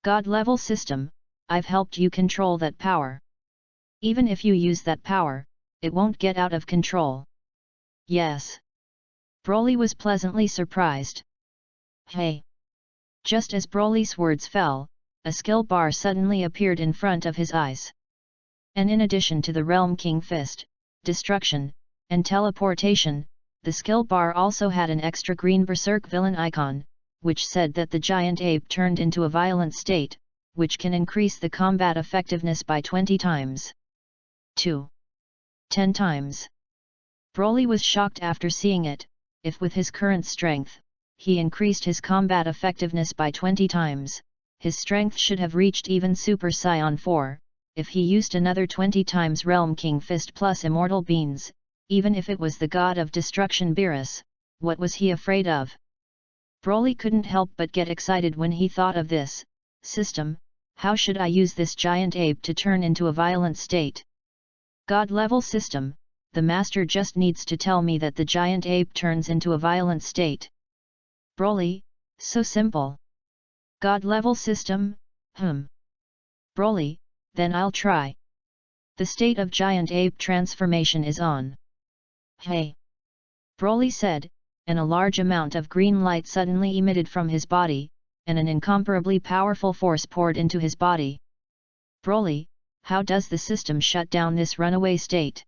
God-level system, I've helped you control that power. Even if you use that power, it won't get out of control. Yes. Broly was pleasantly surprised. Hey! Just as Broly's words fell, a skill bar suddenly appeared in front of his eyes. And in addition to the Realm King Fist, Destruction, and Teleportation, the skill bar also had an extra green Berserk villain icon, which said that the giant ape turned into a violent state, which can increase the combat effectiveness by 20 times. 10 times. Broly was shocked after seeing it. If with his current strength, he increased his combat effectiveness by 20 times, his strength should have reached even Super Saiyan 4, if he used another 20 times Realm King Fist plus Immortal Beans, even if it was the god of destruction Beerus, what was he afraid of? Broly couldn't help but get excited when he thought of this system. How should I use this giant ape to turn into a violent state? God-level system, the master just needs to tell me that the giant ape turns into a violent state. Broly, so simple. God-level system, Broly, then I'll try. The state of giant ape transformation is on. Hey! Broly said, and a large amount of green light suddenly emitted from his body, and an incomparably powerful force poured into his body. Broly, how does the system shut down this runaway state?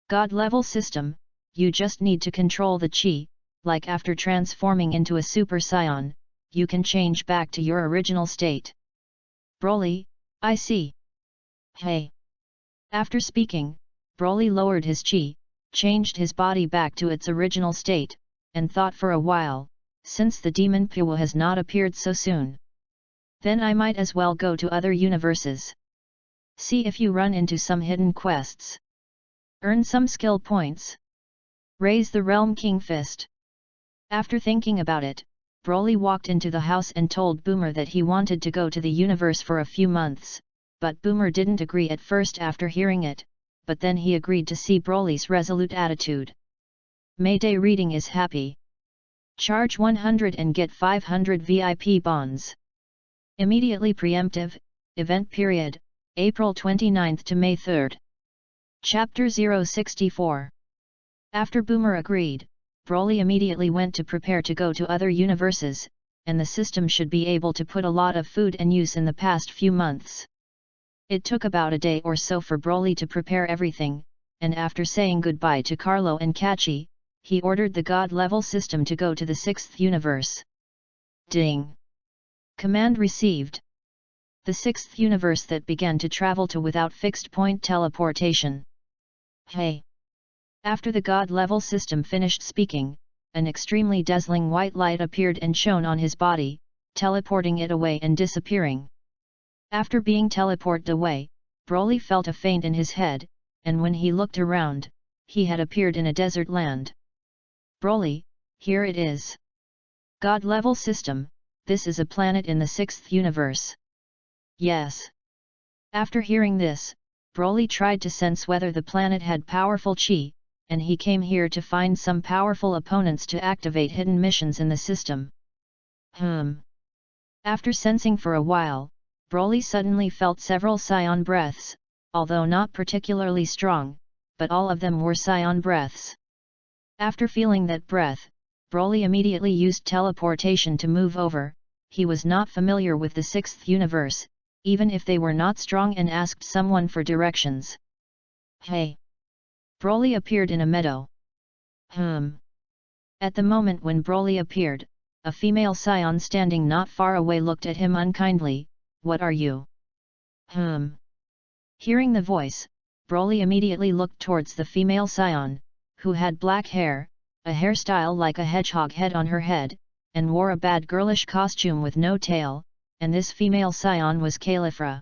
God-level system, you just need to control the chi, like after transforming into a Super Saiyan, you can change back to your original state. Broly, I see. Hey! After speaking, Broly lowered his chi, changed his body back to its original state, and thought for a while, since the demon Puwa has not appeared so soon. Then I might as well go to other universes. See if you run into some hidden quests. Earn some skill points. Raise the Realm King Fist. After thinking about it, Broly walked into the house and told Boomer that he wanted to go to the universe for a few months, but Boomer didn't agree at first after hearing it, but then he agreed to see Broly's resolute attitude. Mayday reading is happy. Charge 100 and get 500 VIP bonds. Immediately preemptive, event period, April 29 to May 3. Chapter 064. After Boomer agreed, Broly immediately went to prepare to go to other universes, and the system should be able to put a lot of food and use in the past few months. It took about a day or so for Broly to prepare everything, and after saying goodbye to Carlo and Kachi, he ordered the God-level system to go to the 6th universe. Ding! Command received. The 6th universe that began to travel to without fixed point teleportation. Hey! After the God-level system finished speaking, an extremely dazzling white light appeared and shone on his body, teleporting it away and disappearing. After being teleported away, Broly felt a faint in his head, and when he looked around, he had appeared in a desert land. Broly, here it is. God-level system, this is a planet in the 6th universe. Yes. After hearing this, Broly tried to sense whether the planet had powerful chi, and he came here to find some powerful opponents to activate hidden missions in the system. After sensing for a while, Broly suddenly felt several Saiyan breaths, although not particularly strong, but all of them were Saiyan breaths. After feeling that breath, Broly immediately used teleportation to move over. He was not familiar with the 6th universe, even if they were not strong, and asked someone for directions. Hey! Broly appeared in a meadow. At the moment when Broly appeared, a female Saiyan standing not far away looked at him unkindly. What are you? Hearing the voice, Broly immediately looked towards the female Saiyan, who had black hair, a hairstyle like a hedgehog head on her head, and wore a bad girlish costume with no tail, and this female Saiyan was Caulifla.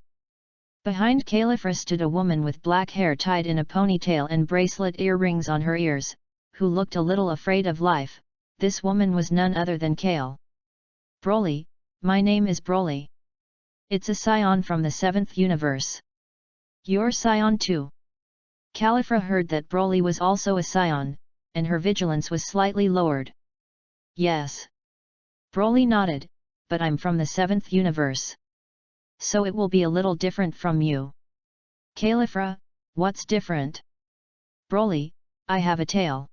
Behind Caulifla stood a woman with black hair tied in a ponytail and bracelet earrings on her ears, who looked a little afraid of life. This woman was none other than Kale. Broly, my name is Broly. It's a Saiyan from the 7th universe. You're Saiyan too? Caulifla heard that Broly was also a Saiyan, and her vigilance was slightly lowered. Yes. Broly nodded, but I'm from the 7th universe. So it will be a little different from you. Caulifla, what's different? Broly, I have a tail.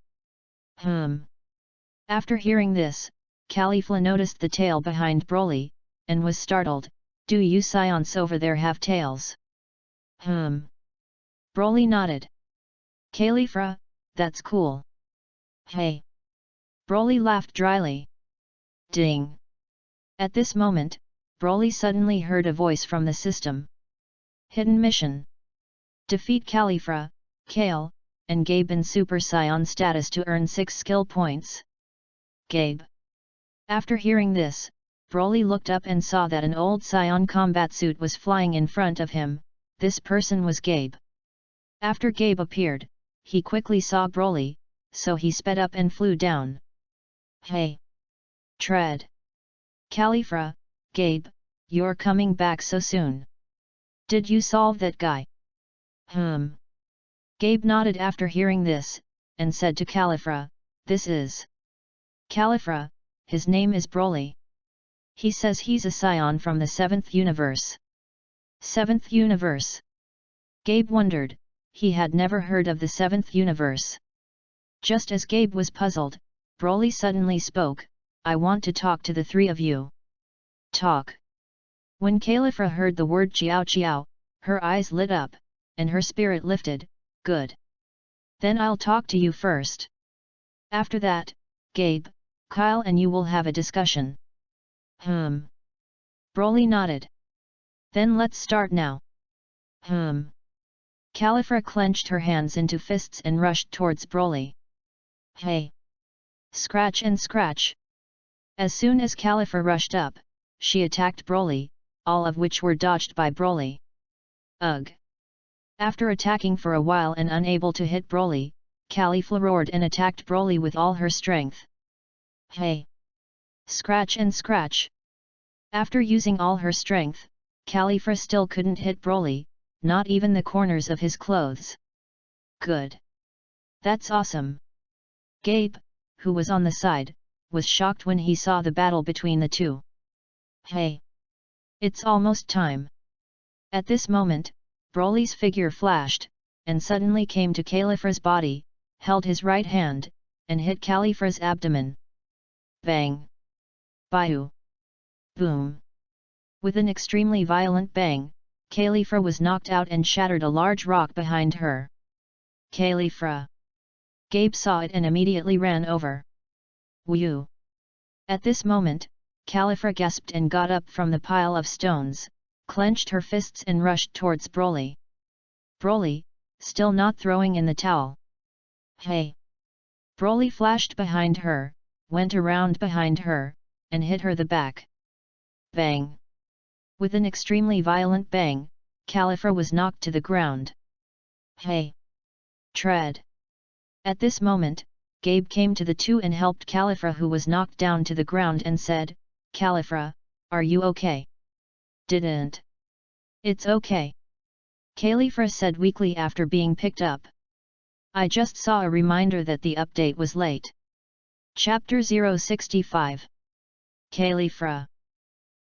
After hearing this, Caulifla noticed the tail behind Broly, and was startled. Do you Saiyans over there have tails? Broly nodded. Caulifla, that's cool. Hey! Broly laughed dryly. Ding! At this moment, Broly suddenly heard a voice from the system. Hidden mission. Defeat Caulifla, Kale, and Gabe in Super Saiyan status to earn 6 skill points. Gabe. After hearing this, Broly looked up and saw that an old Saiyan combat suit was flying in front of him, This person was Gabe. After Gabe appeared, he quickly saw Broly, so he sped up and flew down. Hey! Tread! Califra, Gabe, you're coming back so soon. Did you solve that guy? Gabe nodded after hearing this, and said to Califra, this is Califra, his name is Broly. He says he's a scion from the 7th universe. 7th universe? Gabe wondered, he had never heard of the 7th universe. Just as Gabe was puzzled, Broly suddenly spoke, I want to talk to the three of you. Talk. When Califra heard the word Chiao Chiao, her eyes lit up, and her spirit lifted, good. Then I'll talk to you first. After that, Gabe, Kyle and you will have a discussion. Broly nodded. Then let's start now. Califra clenched her hands into fists and rushed towards Broly. Hey! Scratch and scratch! As soon as Califra rushed up, she attacked Broly, all of which were dodged by Broly. Ugh! After attacking for a while and unable to hit Broly, Califra roared and attacked Broly with all her strength. Hey! Scratch and scratch! After using all her strength, Califra still couldn't hit Broly, not even the corners of his clothes. Good! That's awesome! Gabe, who was on the side, was shocked when he saw the battle between the two. Hey! It's almost time! At this moment, Broly's figure flashed, and suddenly came to Califra's body, held his right hand, and hit Califra's abdomen. Bang! Bayou! Boom! With an extremely violent bang, Califra was knocked out and shattered a large rock behind her. Califra! Gabe saw it and immediately ran over. Whew! At this moment, Califra gasped and got up from the pile of stones, clenched her fists and rushed towards Broly. Broly, still not throwing in the towel. Hey! Broly flashed behind her, went around behind her, and hit her the back. Bang! With an extremely violent bang, Califra was knocked to the ground. Hey! Tread! At this moment, Gabe came to the two and helped Califra, who was knocked down to the ground, and said, Califra, are you okay? Didn't. It's okay. Califra said weakly after being picked up. I just saw a reminder that the update was late. Chapter 065. Califra.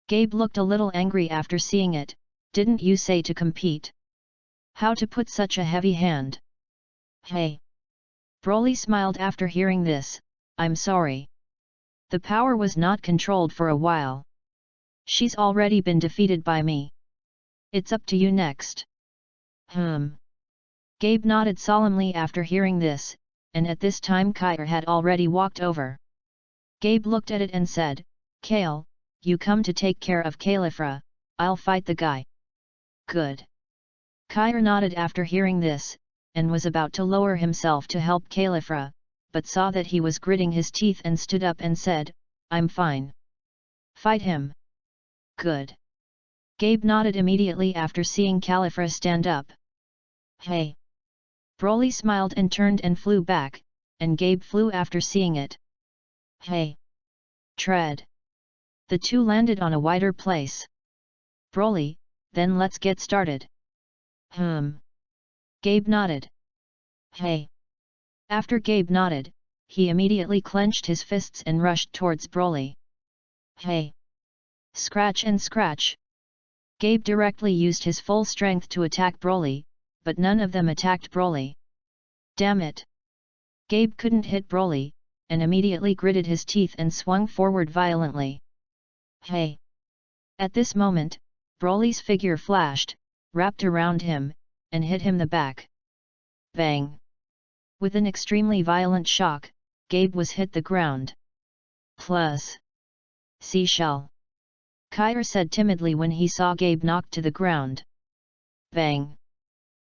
Gabe looked a little angry after seeing it. Didn't you say to compete? How to put such a heavy hand? Hey! Broly smiled after hearing this, I'm sorry. The power was not controlled for a while. She's already been defeated by me. It's up to you next. Gabe nodded solemnly after hearing this, and at this time Kyle had already walked over. Gabe looked at it and said, Kale, you come to take care of Califra, I'll fight the guy. Good. Kyle nodded after hearing this, and was about to lower himself to help Califra, but saw that he was gritting his teeth and stood up and said, I'm fine. Fight him. Good. Gabe nodded immediately after seeing Califra stand up. Hey! Broly smiled and turned and flew back, and Gabe flew after seeing it. Hey! Tread! The two landed on a wider place. Broly, then let's get started. Gabe nodded. Hey! After Gabe nodded, he immediately clenched his fists and rushed towards Broly. Hey! Scratch and scratch! Gabe directly used his full strength to attack Broly, but none of them attacked Broly. Damn it! Gabe couldn't hit Broly, and immediately gritted his teeth and swung forward violently. Hey! At this moment, Broly's figure flashed, wrapped around him, and hit him the back. Bang! With an extremely violent shock, Gabe was hit the ground. Plus. Seashell. Kyle said timidly when he saw Gabe knocked to the ground. Bang!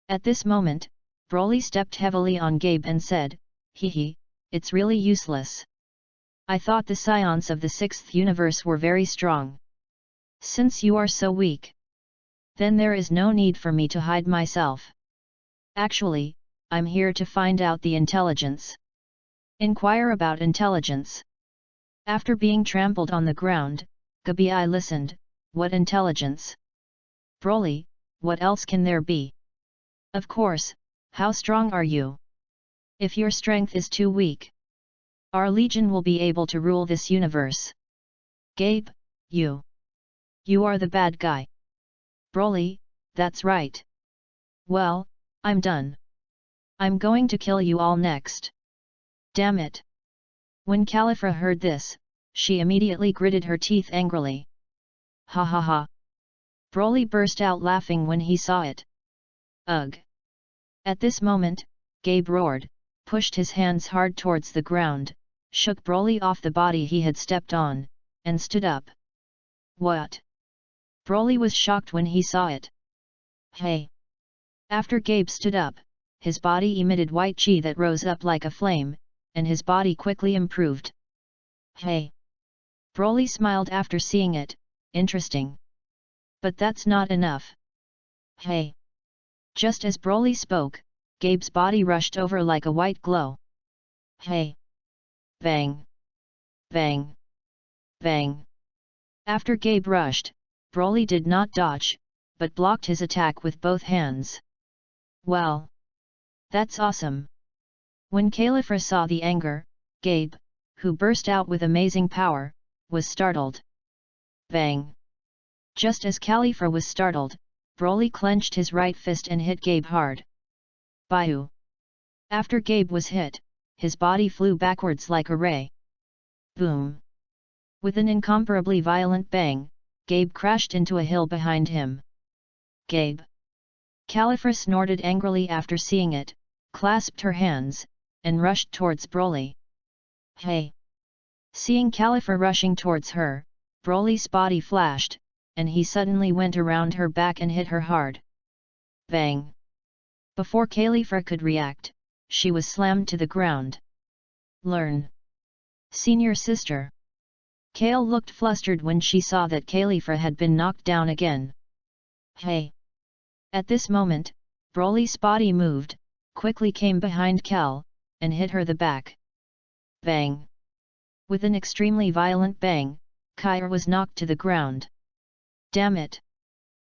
At this moment, Broly stepped heavily on Gabe and said, Hee, it's really useless. I thought the scions of the 6th universe were very strong. Since you are so weak. Then there is no need for me to hide myself. Actually, I'm here to find out the intelligence. Inquire about intelligence. After being trampled on the ground, Gabi listened. What intelligence? Broly, what else can there be? Of course, how strong are you? If your strength is too weak, our legion will be able to rule this universe. Gabe, you are the bad guy. Broly, that's right. Well, I'm done. I'm going to kill you all next. Damn it. When Califra heard this, she immediately gritted her teeth angrily. Ha ha ha. Broly burst out laughing when he saw it. Ugh. At this moment, Gabe roared, pushed his hands hard towards the ground, shook Broly off the body he had stepped on, and stood up. What? Broly was shocked when he saw it. Hey! After Gabe stood up, his body emitted white chi that rose up like a flame, and his body quickly improved. Hey! Broly smiled after seeing it, interesting. But that's not enough. Hey! Just as Broly spoke, Gabe's body rushed over like a white glow. Hey! Bang! Bang! Bang! After Gabe rushed, Broly did not dodge, but blocked his attack with both hands. Well! That's awesome! When Califra saw the anger, Gabe, who burst out with amazing power, was startled. Bang! Just as Califra was startled, Broly clenched his right fist and hit Gabe hard. Bayou! After Gabe was hit, his body flew backwards like a ray. Boom! With an incomparably violent bang, Gabe crashed into a hill behind him. Gabe! Califra snorted angrily after seeing it, clasped her hands, and rushed towards Broly. Hey! Seeing Califra rushing towards her, Broly's body flashed, and he suddenly went around her back and hit her hard. Bang! Before Califra could react, she was slammed to the ground. Learn! Senior sister! Kale looked flustered when she saw that Califra had been knocked down again. Hey! At this moment, Broly's body moved, quickly came behind Cal, and hit her the back. Bang! With an extremely violent bang, Kair was knocked to the ground. Damn it!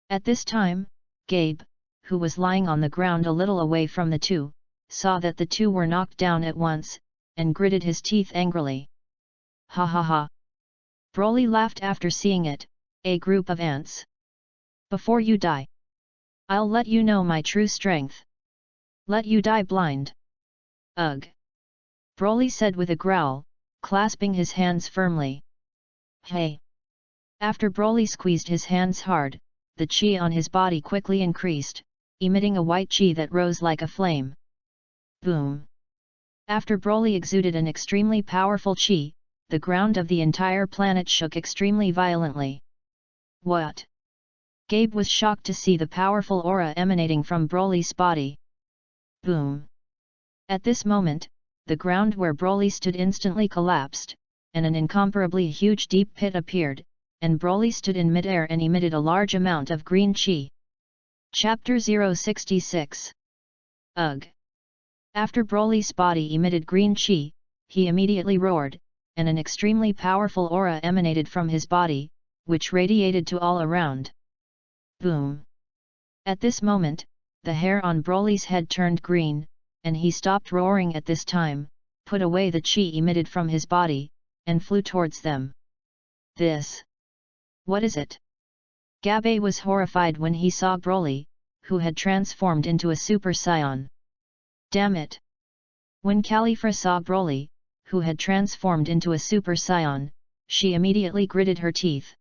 At this time, Gabe, who was lying on the ground a little away from the two, saw that the two were knocked down at once, and gritted his teeth angrily. Ha ha ha! Broly laughed after seeing it, a group of ants. Before you die, I'll let you know my true strength. Let you die blind. Ugh! Broly said with a growl, clasping his hands firmly. Hey! After Broly squeezed his hands hard, the chi on his body quickly increased, emitting a white chi that rose like a flame. Boom! After Broly exuded an extremely powerful chi, the ground of the entire planet shook extremely violently. What? Gabe was shocked to see the powerful aura emanating from Broly's body. Boom! At this moment, the ground where Broly stood instantly collapsed, and an incomparably huge deep pit appeared, and Broly stood in midair and emitted a large amount of green chi. Chapter 066. Ugh! After Broly's body emitted green chi, he immediately roared, and an extremely powerful aura emanated from his body, which radiated to all around. Boom! At this moment, the hair on Broly's head turned green, and he stopped roaring at this time, put away the chi emitted from his body, and flew towards them. This! What is it? Gabe was horrified when he saw Broly, who had transformed into a Super Saiyan. Damn it! When Califra saw Broly, who had transformed into a Super Saiyan, she immediately gritted her teeth.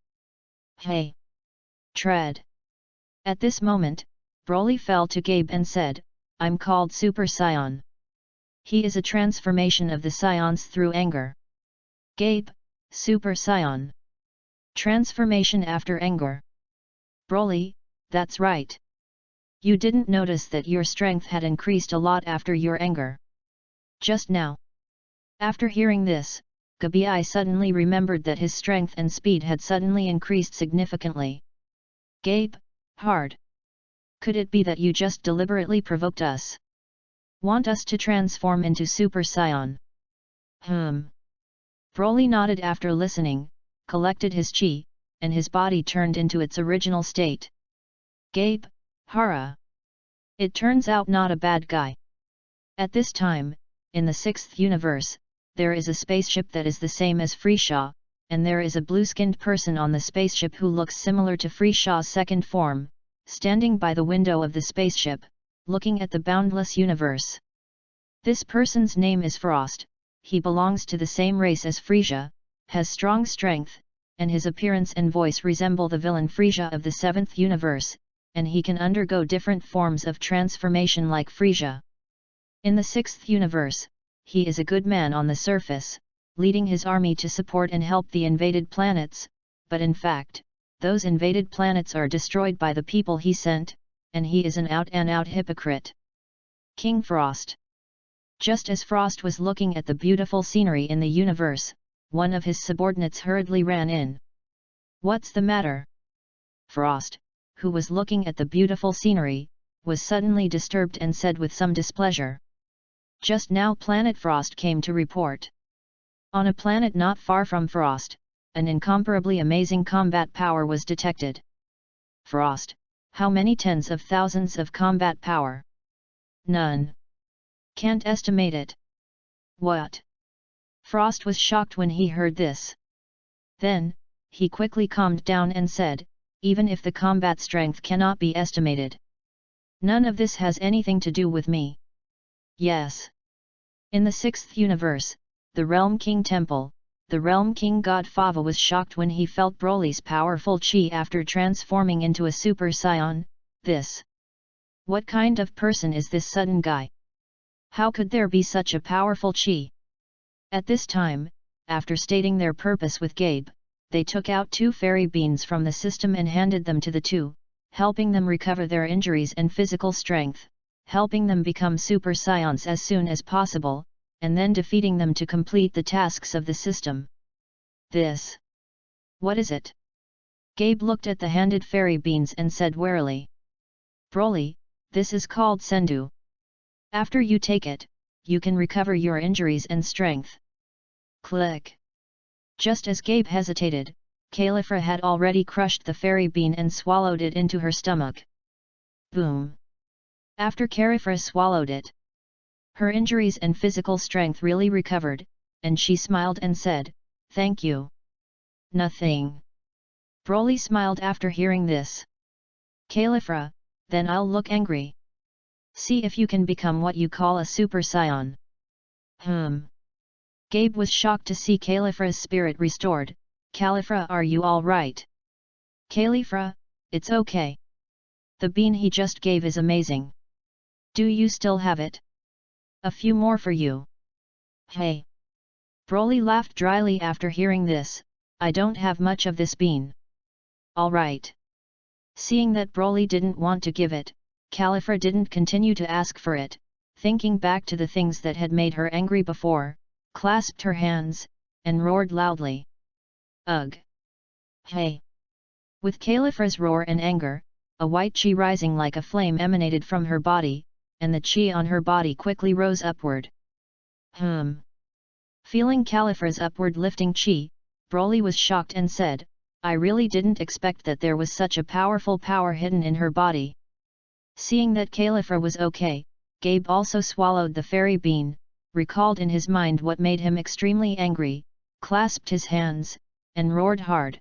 Hey! Tread! At this moment, Broly fell to Gabe and said, I'm called Super Saiyan. He is a transformation of the Saiyans through anger. Gabe, Super Saiyan. Transformation after anger. Broly, that's right. You didn't notice that your strength had increased a lot after your anger. Just now. After hearing this, Gabi suddenly remembered that his strength and speed had suddenly increased significantly. Gabe, Hard. Could it be that you just deliberately provoked us? Want us to transform into Super Saiyan? Broly nodded after listening, collected his chi, and his body turned into its original state. Gabe, Hara. It turns out not a bad guy. At this time, in the 6th universe, there is a spaceship that is the same as Freeshaw, and there is a blue-skinned person on the spaceship who looks similar to Freeshaw's second form, standing by the window of the spaceship, looking at the boundless universe. This person's name is Frost. He belongs to the same race as Frieza, has strong strength, and his appearance and voice resemble the villain Frieza of the 7th universe, and he can undergo different forms of transformation like Frieza. In the 6th universe, he is a good man on the surface, leading his army to support and help the invaded planets, but in fact, those invaded planets are destroyed by the people he sent, and he is an out-and-out hypocrite. King Frost. Just as Frost was looking at the beautiful scenery in the universe, one of his subordinates hurriedly ran in. What's the matter? Frost, who was looking at the beautiful scenery, was suddenly disturbed and said with some displeasure. Just now Planet Frost came to report. On a planet not far from Frost, an incomparably amazing combat power was detected. Frost, how many tens of thousands of combat power? None. Can't estimate it. What? Frost was shocked when he heard this. Then, he quickly calmed down and said, even if the combat strength cannot be estimated. None of this has anything to do with me. Yes. In the 6th universe, the Realm King Temple, the Realm King God Fava was shocked when he felt Broly's powerful chi after transforming into a Super Saiyan. This. What kind of person is this sudden guy? How could there be such a powerful chi? At this time, after stating their purpose with Gabe, they took out 2 fairy beans from the system and handed them to the two, helping them recover their injuries and physical strength, helping them become Super Saiyans as soon as possible, and then defeating them to complete the tasks of the system. This. What is it? Gabe looked at the handed fairy beans and said warily. Broly, this is called Sendu. After you take it, you can recover your injuries and strength. Click. Just as Gabe hesitated, Califra had already crushed the fairy bean and swallowed it into her stomach. Boom. After Califra swallowed it, her injuries and physical strength really recovered, and she smiled and said, "Thank you." Nothing. Broly smiled after hearing this. Califra, then I'll look angry. See if you can become what you call a Super Saiyan. Gabe was shocked to see Califra's spirit restored. Califra, are you alright? Califra, it's okay. The bean he just gave is amazing. Do you still have it? A few more for you. Hey. Broly laughed dryly after hearing this. I don't have much of this bean. Alright. Seeing that Broly didn't want to give it, Califra didn't continue to ask for it, thinking back to the things that had made her angry before, clasped her hands, and roared loudly. Ugh! Hey! With Califra's roar and anger, a white chi rising like a flame emanated from her body, and the chi on her body quickly rose upward. Feeling Califra's upward lifting chi, Broly was shocked and said, I really didn't expect that there was such a powerful power hidden in her body. Seeing that Califra was okay, Gabe also swallowed the fairy bean, recalled in his mind what made him extremely angry, clasped his hands, and roared hard.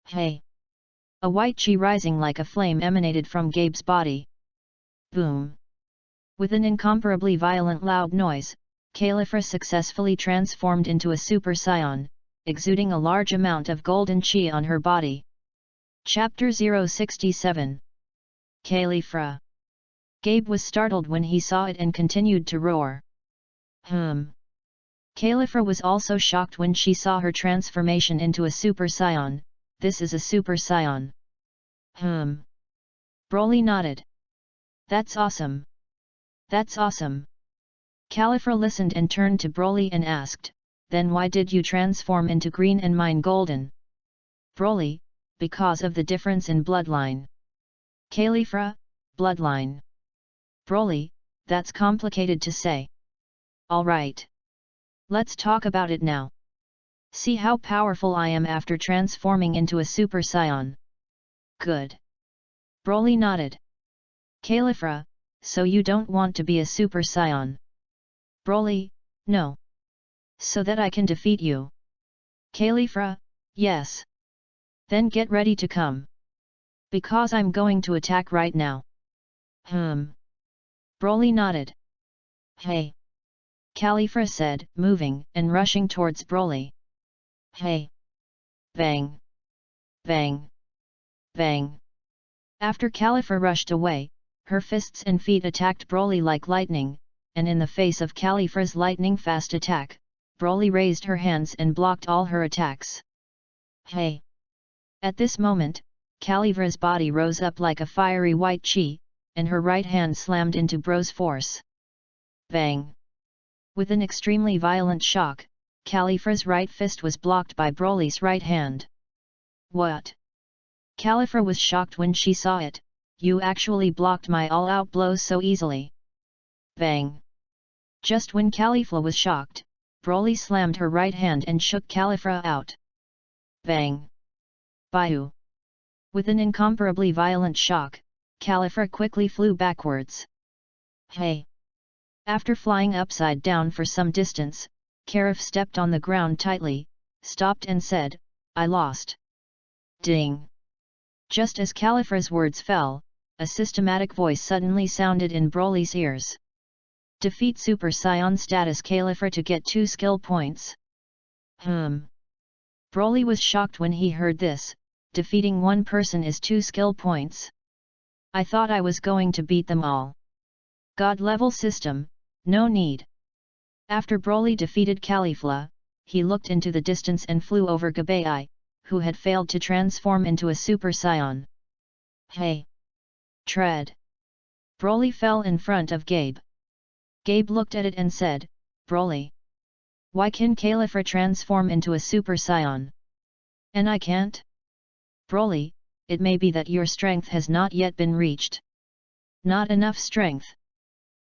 Hey! A white chi rising like a flame emanated from Gabe's body. Boom! With an incomparably violent loud noise, Califra successfully transformed into a Super Saiyan, exuding a large amount of golden chi on her body. Chapter 067. Califra. Gabe was startled when he saw it and continued to roar. Califra was also shocked when she saw her transformation into a Super Saiyan. This is a Super Saiyan. Broly nodded. That's awesome. That's awesome. Califra listened and turned to Broly and asked, then why did you transform into green and mine golden? Broly, because of the difference in bloodline. Califra, bloodline. Broly, that's complicated to say. Alright. Let's talk about it now. See how powerful I am after transforming into a Super Saiyan. Good. Broly nodded. Califra, so you don't want to be a Super Saiyan? Broly, no. So that I can defeat you. Califra, yes. Then get ready to come. Because I'm going to attack right now. Broly nodded. Hey. Califra said, moving and rushing towards Broly. Hey. Bang. Bang. Bang. After Califra rushed away, her fists and feet attacked Broly like lightning, and in the face of Califra's lightning-fast attack, Broly raised her hands and blocked all her attacks. Hey! At this moment, Califra's body rose up like a fiery white chi, and her right hand slammed into Bro's force. Bang! With an extremely violent shock, Califra's right fist was blocked by Broly's right hand. What? Califra was shocked when she saw it. You actually blocked my all-out blows so easily. Bang! Just when Califra was shocked, Broly slammed her right hand and shook Califra out. Bang! Bayou! With an incomparably violent shock, Califra quickly flew backwards. Hey! After flying upside down for some distance, Karif stepped on the ground tightly, stopped and said, I lost. Ding! Just as Califra's words fell, a systematic voice suddenly sounded in Broly's ears. Defeat Super Saiyan status Califra to get 2 skill points. Broly was shocked when he heard this. Defeating one person is 2 skill points. I thought I was going to beat them all. God level system, no need. After Broly defeated Califra, he looked into the distance and flew over Gabai, who had failed to transform into a Super Saiyan. Hey! Tread! Broly fell in front of Gabe. Gabe looked at it and said, Broly. Why can Califra transform into a Super Saiyan? And I can't? Broly, it may be that your strength has not yet been reached. Not enough strength.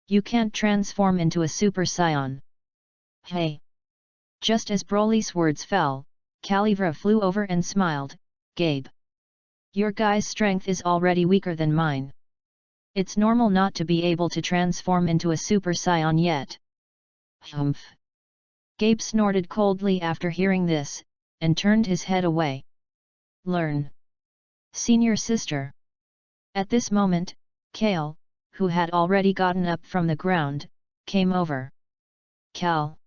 You can't transform into a Super Saiyan. Hey! Just as Broly's words fell, Califra flew over and smiled, Gabe. Your guy's strength is already weaker than mine. It's normal not to be able to transform into a Super Saiyan yet. Humph! Gabe snorted coldly after hearing this, and turned his head away. Learn. Senior sister. At this moment, Kale, who had already gotten up from the ground, came over. Cal.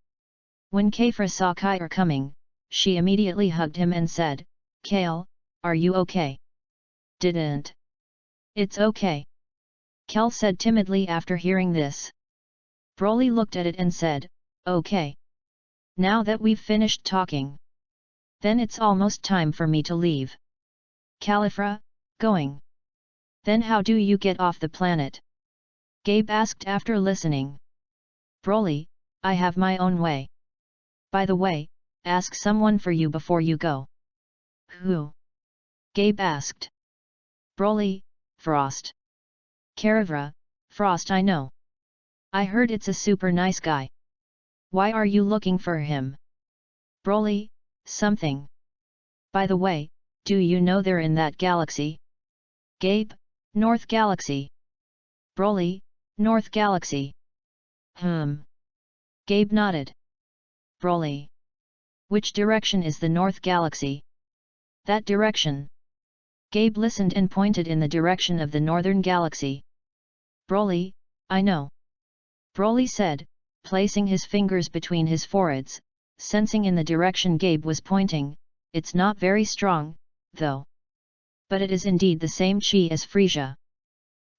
When Kefra saw Kair coming, she immediately hugged him and said, Kale, are you okay? Didn't. It's okay. Kel said timidly after hearing this. Broly looked at it and said, okay. Now that we've finished talking. Then it's almost time for me to leave. Califra, going. Then how do you get off the planet? Gabe asked after listening. Broly, I have my own way. By the way, ask someone for you before you go. Who? Gabe asked. Broly, Frost. Karavra, Frost I know. I heard it's a super nice guy. Why are you looking for him? Broly, something. By the way, do you know they're in that galaxy? Gabe, North Galaxy. Broly, North Galaxy. Gabe nodded. Broly. Which direction is the North Galaxy? That direction. Gabe listened and pointed in the direction of the Northern Galaxy. Broly, I know. Broly said, placing his fingers between his foreheads, sensing in the direction Gabe was pointing. It's not very strong, though. But it is indeed the same chi as Frieza.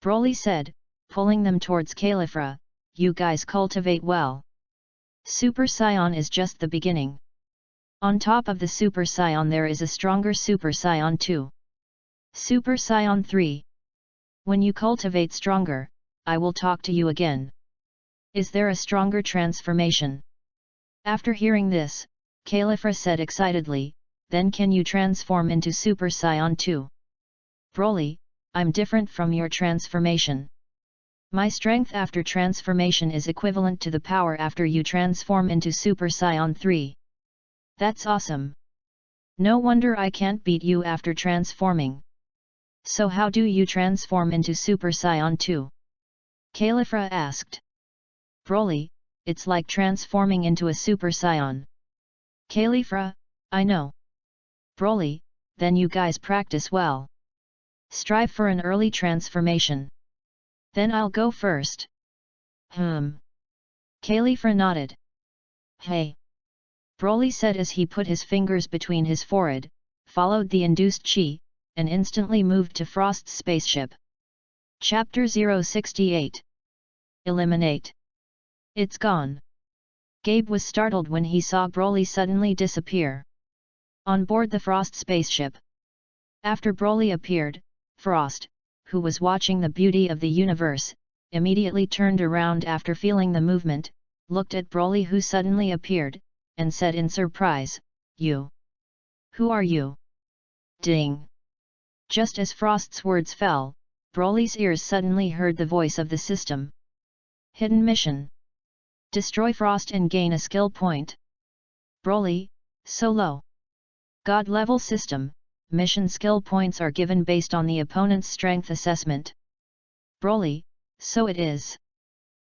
Broly said, pulling them towards Califra, you guys cultivate well. Super Saiyan is just the beginning. On top of the Super Saiyan there is a stronger Super Saiyan 2. Super Saiyan 3. When you cultivate stronger, I will talk to you again. Is there a stronger transformation? After hearing this, Califra said excitedly, then can you transform into Super Saiyan 2? Broly, I'm different from your transformation. My strength after transformation is equivalent to the power after you transform into Super Saiyan 3. That's awesome. No wonder I can't beat you after transforming. So how do you transform into Super Saiyan 2? Califra asked. Broly, it's like transforming into a Super Saiyan. Califra, I know. Broly, then you guys practice well. Strive for an early transformation. Then I'll go first. Califra nodded. Hey! Broly said as he put his fingers between his forehead, followed the induced chi, and instantly moved to Frost's spaceship. Chapter 068. Eliminate. It's gone. Gabe was startled when he saw Broly suddenly disappear. On board the Frost spaceship. After Broly appeared, Frost, who was watching the beauty of the universe, immediately turned around after feeling the movement, looked at Broly who suddenly appeared, and said in surprise, "You? Who are you?" Ding! Just as Frost's words fell, Broly's ears suddenly heard the voice of the system. Hidden mission. Destroy Frost and gain a skill point. Broly, solo. God level system. Mission skill points are given based on the opponent's strength assessment. Broly, so it is.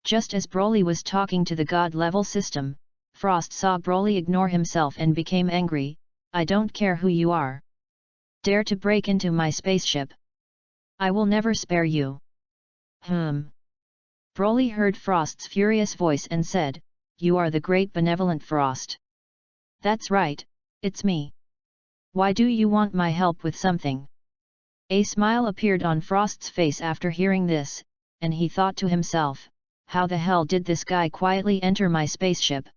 Just as Broly was talking to the God level system, Frost saw Broly ignore himself and became angry. I don't care who you are. Dare to break into my spaceship. I will never spare you. Broly heard Frost's furious voice and said, You are the great benevolent Frost. That's right, it's me. Why do you want my help with something? A smile appeared on Frost's face after hearing this, and he thought to himself, how the hell did this guy quietly enter my spaceship?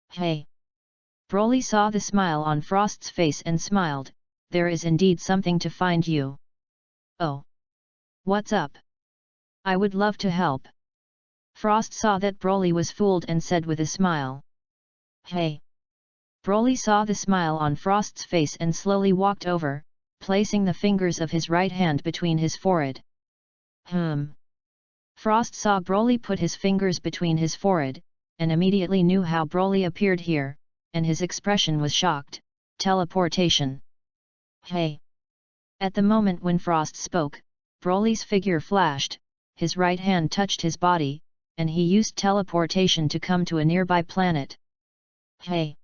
Hey! Broly saw the smile on Frost's face and smiled, there is indeed something to find you. Oh! What's up? I would love to help. Frost saw that Broly was fooled and said with a smile. Hey! Broly saw the smile on Frost's face and slowly walked over, placing the fingers of his right hand between his forehead. Frost saw Broly put his fingers between his forehead, and immediately knew how Broly appeared here, and his expression was shocked. Teleportation. Hey! At the moment when Frost spoke, Broly's figure flashed, his right hand touched his body, and he used teleportation to come to a nearby planet. Hey!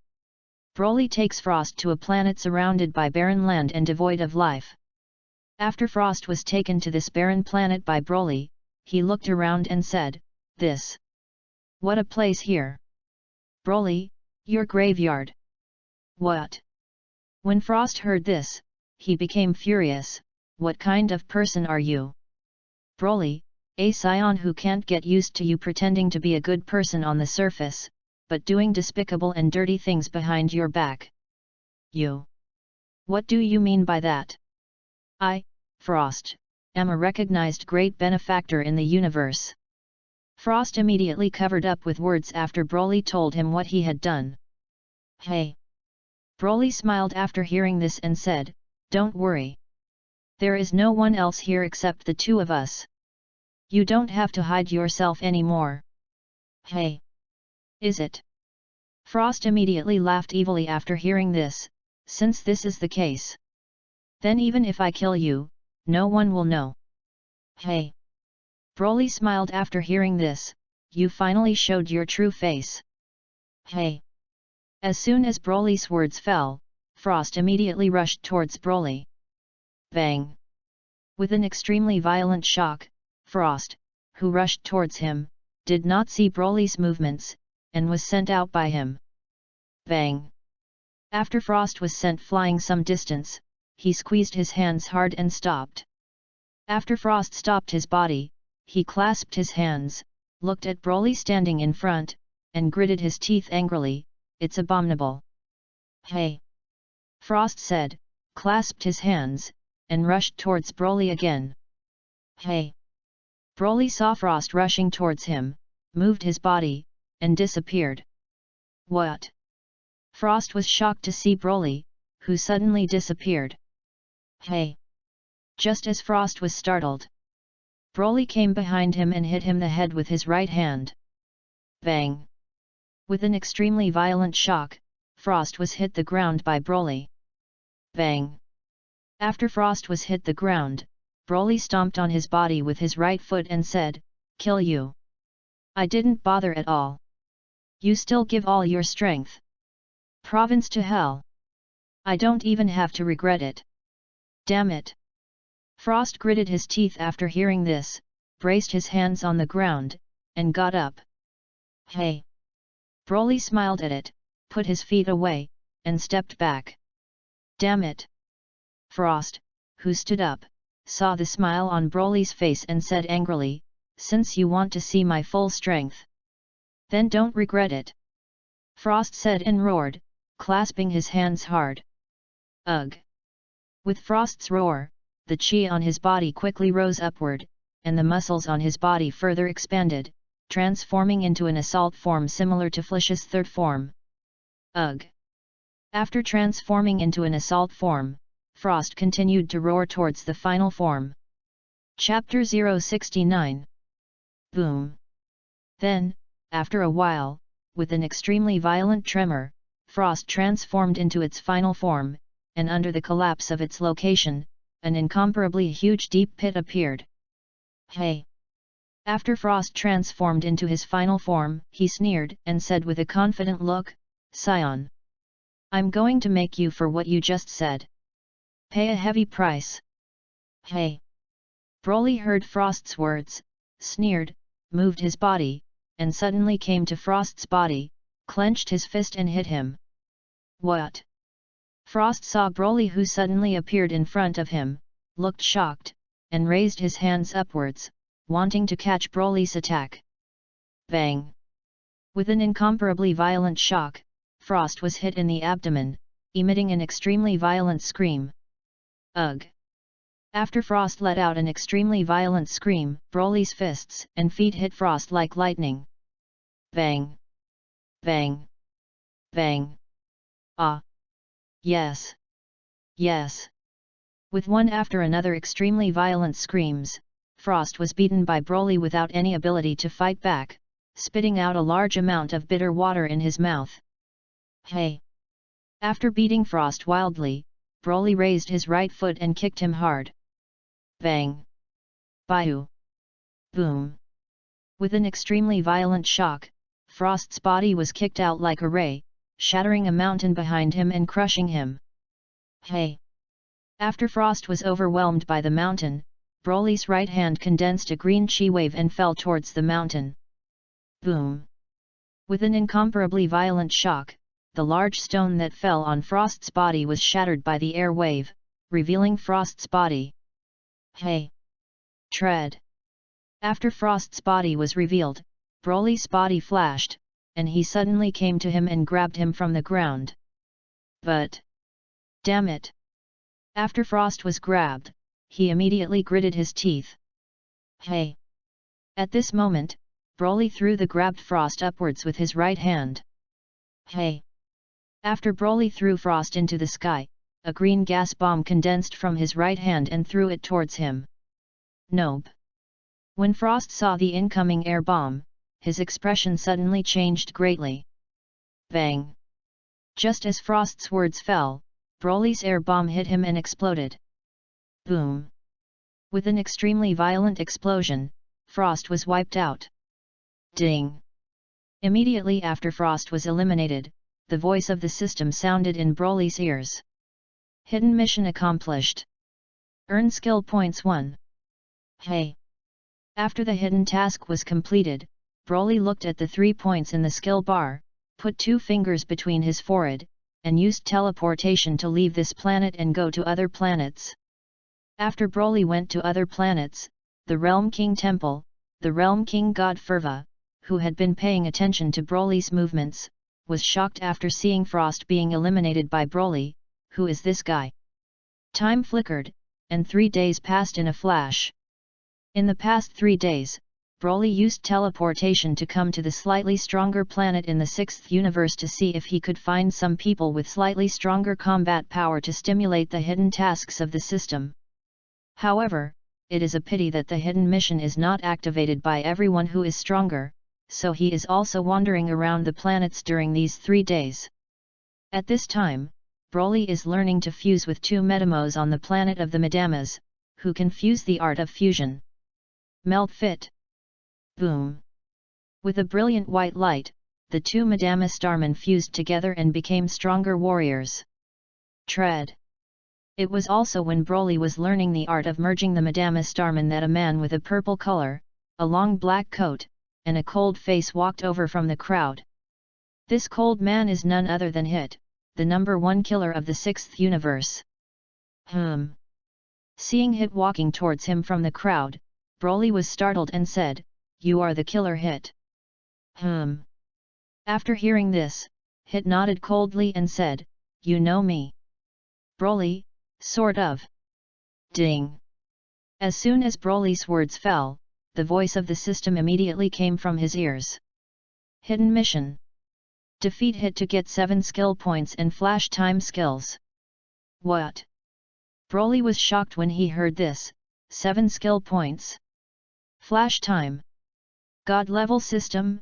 Broly takes Frost to a planet surrounded by barren land and devoid of life. After Frost was taken to this barren planet by Broly, he looked around and said, This. What a place here. Broly, your graveyard. What? When Frost heard this, he became furious. What kind of person are you? Broly, a scion who can't get used to you pretending to be a good person on the surface, but doing despicable and dirty things behind your back. You. What do you mean by that? I, Frost, am a recognized great benefactor in the universe. Frost immediately covered up with words after Broly told him what he had done. Hey! Broly smiled after hearing this and said, Don't worry. There is no one else here except the two of us. You don't have to hide yourself anymore. Hey! Is it? Frost immediately laughed evilly after hearing this, since this is the case. Then even if I kill you, no one will know. Hey! Broly smiled after hearing this, you finally showed your true face. Hey! As soon as Broly's words fell, Frost immediately rushed towards Broly. Bang! With an extremely violent shock, Frost, who rushed towards him, did not see Broly's movements, and was sent out by him. Bang! After Frost was sent flying some distance, he squeezed his hands hard and stopped. After Frost stopped his body, he clasped his hands, looked at Broly standing in front, and gritted his teeth angrily, It's abominable. Hey! Frost said, clasped his hands, and rushed towards Broly again. Hey! Broly saw Frost rushing towards him, moved his body, and disappeared. What? Frost was shocked to see Broly, who suddenly disappeared. Hey! Just as Frost was startled, Broly came behind him and hit him the head with his right hand. Bang! With an extremely violent shock, Frost was hit the ground by Broly. Bang! After Frost was hit the ground, Broly stomped on his body with his right foot and said, "Kill you. I didn't bother at all. You still give all your strength. Province to hell. I don't even have to regret it. Damn it." Frost gritted his teeth after hearing this, braced his hands on the ground, and got up. "Hey!" Broly smiled at it, put his feet away, and stepped back. "Damn it!" Frost, who stood up, saw the smile on Broly's face and said angrily, "Since you want to see my full strength, then don't regret it," Frost said and roared, clasping his hands hard. Ugh! With Frost's roar, the chi on his body quickly rose upward, and the muscles on his body further expanded, transforming into an assault form similar to Flish's third form. Ugh! After transforming into an assault form, Frost continued to roar towards the final form. Chapter 069. Boom! Then, after a while, with an extremely violent tremor, Frost transformed into its final form, and under the collapse of its location, an incomparably huge deep pit appeared. "Hey!" After Frost transformed into his final form, he sneered and said with a confident look, "Scion, I'm going to make you for what you just said. Pay a heavy price." "Hey!" Broly heard Frost's words, sneered, moved his body, and suddenly came to Frost's body, clenched his fist and hit him. "What?" Frost saw Broly, who suddenly appeared in front of him, looked shocked, and raised his hands upwards, wanting to catch Broly's attack. Bang! With an incomparably violent shock, Frost was hit in the abdomen, emitting an extremely violent scream. Ugh! After Frost let out an extremely violent scream, Broly's fists and feet hit Frost like lightning. Bang! Bang! Bang! Ah! Yes! Yes! With one after another extremely violent screams, Frost was beaten by Broly without any ability to fight back, spitting out a large amount of bitter water in his mouth. Hey! After beating Frost wildly, Broly raised his right foot and kicked him hard. Bang! Bayou! Boom! With an extremely violent shock, Frost's body was kicked out like a ray, shattering a mountain behind him and crushing him. Hey! After Frost was overwhelmed by the mountain, Broly's right hand condensed a green chi wave and fell towards the mountain. Boom! With an incomparably violent shock, the large stone that fell on Frost's body was shattered by the air wave, revealing Frost's body. Hey! Tread! After Frost's body was revealed, Broly's body flashed, and he suddenly came to him and grabbed him from the ground. But... damn it! After Frost was grabbed, he immediately gritted his teeth. Hey! At this moment, Broly threw the grabbed Frost upwards with his right hand. Hey! After Broly threw Frost into the sky, a green gas bomb condensed from his right hand and threw it towards him. Nope! When Frost saw the incoming air bomb, his expression suddenly changed greatly. Bang! Just as Frost's words fell, Broly's air bomb hit him and exploded. Boom! With an extremely violent explosion, Frost was wiped out. Ding! Immediately after Frost was eliminated, the voice of the system sounded in Broly's ears. Hidden mission accomplished. Earn skill points 1. Hey! After the hidden task was completed, Broly looked at the 3 points in the skill bar, put 2 fingers between his forehead, and used teleportation to leave this planet and go to other planets. After Broly went to other planets, the Realm King Temple, the Realm King God Ferva, who had been paying attention to Broly's movements, was shocked after seeing Frost being eliminated by Broly. Who is this guy? Time flickered, and 3 days passed in a flash. In the past 3 days, Broly used teleportation to come to the slightly stronger planet in the 6th universe to see if he could find some people with slightly stronger combat power to stimulate the hidden tasks of the system. However, it is a pity that the hidden mission is not activated by everyone who is stronger, so he is also wandering around the planets during these 3 days. At this time, Broly is learning to fuse with 2 Metamos on the planet of the Madamas, who can fuse the art of fusion. Melt fit. Boom. With a brilliant white light, the 2 Madama Starmen fused together and became stronger warriors. Tread. It was also when Broly was learning the art of merging the Madama Starmen that a man with a purple color, a long black coat, and a cold face walked over from the crowd. This cold man is none other than Hit, the number 1 killer of the 6th universe. Seeing Hit walking towards him from the crowd, Broly was startled and said, "You are the killer Hit." After hearing this, Hit nodded coldly and said, "You know me." Broly, sort of. Ding. As soon as Broly's words fell, the voice of the system immediately came from his ears. Hidden mission. Defeat Hit to get 7 skill points and flash time skills. What? Broly was shocked when he heard this. 7 skill points. Flash time. God level system,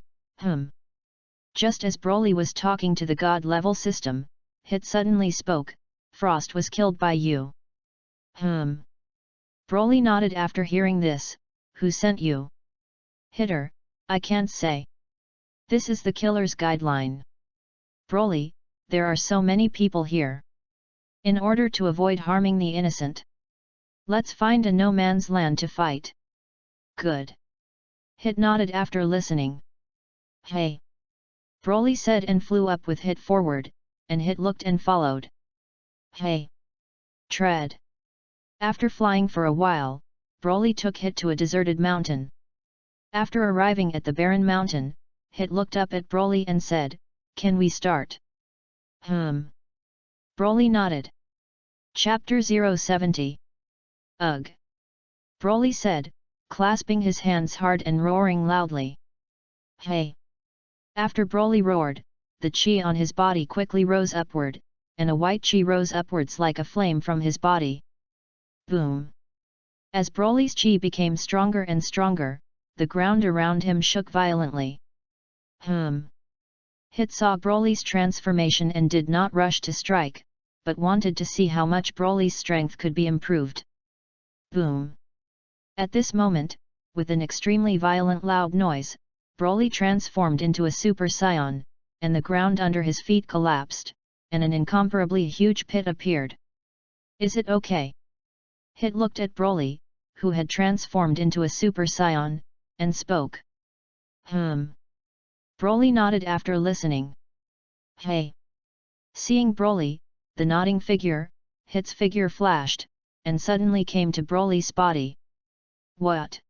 Just as Broly was talking to the God level system, Hit suddenly spoke, "Frost was killed by you." Broly nodded after hearing this. "Who sent you?" "Hitter, I can't say. This is the killer's guideline." "Broly, there are so many people here. In order to avoid harming the innocent, let's find a no man's land to fight." "Good." Hit nodded after listening. "Hey!" Broly said and flew up with Hit forward, and Hit looked and followed. "Hey! Tread!" After flying for a while, Broly took Hit to a deserted mountain. After arriving at the barren mountain, Hit looked up at Broly and said, "Can we start?" Broly nodded. Chapter 070. Ugh! Broly said, clasping his hands hard and roaring loudly. "Hey!" After Broly roared, the chi on his body quickly rose upward, and a white chi rose upwards like a flame from his body. Boom! As Broly's chi became stronger and stronger, the ground around him shook violently. Hit saw Broly's transformation and did not rush to strike, but wanted to see how much Broly's strength could be improved. Boom! At this moment, with an extremely violent loud noise, Broly transformed into a Super Saiyan, and the ground under his feet collapsed, and an incomparably huge pit appeared. "Is it okay?" Hit looked at Broly, who had transformed into a Super Saiyan, and spoke. Broly nodded after listening. "Hey!" Seeing Broly, the nodding figure, Hit's figure flashed, and suddenly came to Broly's body. "What?"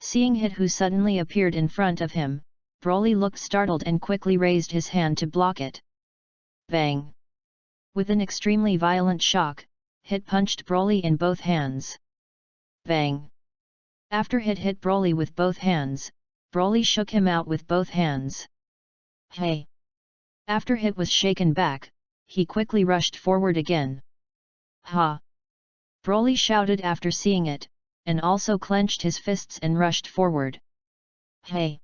Seeing Hit who suddenly appeared in front of him, Broly looked startled and quickly raised his hand to block it. Bang! With an extremely violent shock, Hit punched Broly in both hands. Bang! After Hit hit Broly with both hands, Broly shook him out with both hands. "Hey!" After Hit was shaken back, he quickly rushed forward again. "Ha!" Broly shouted after seeing it, and also clenched his fists and rushed forward. "Hey!"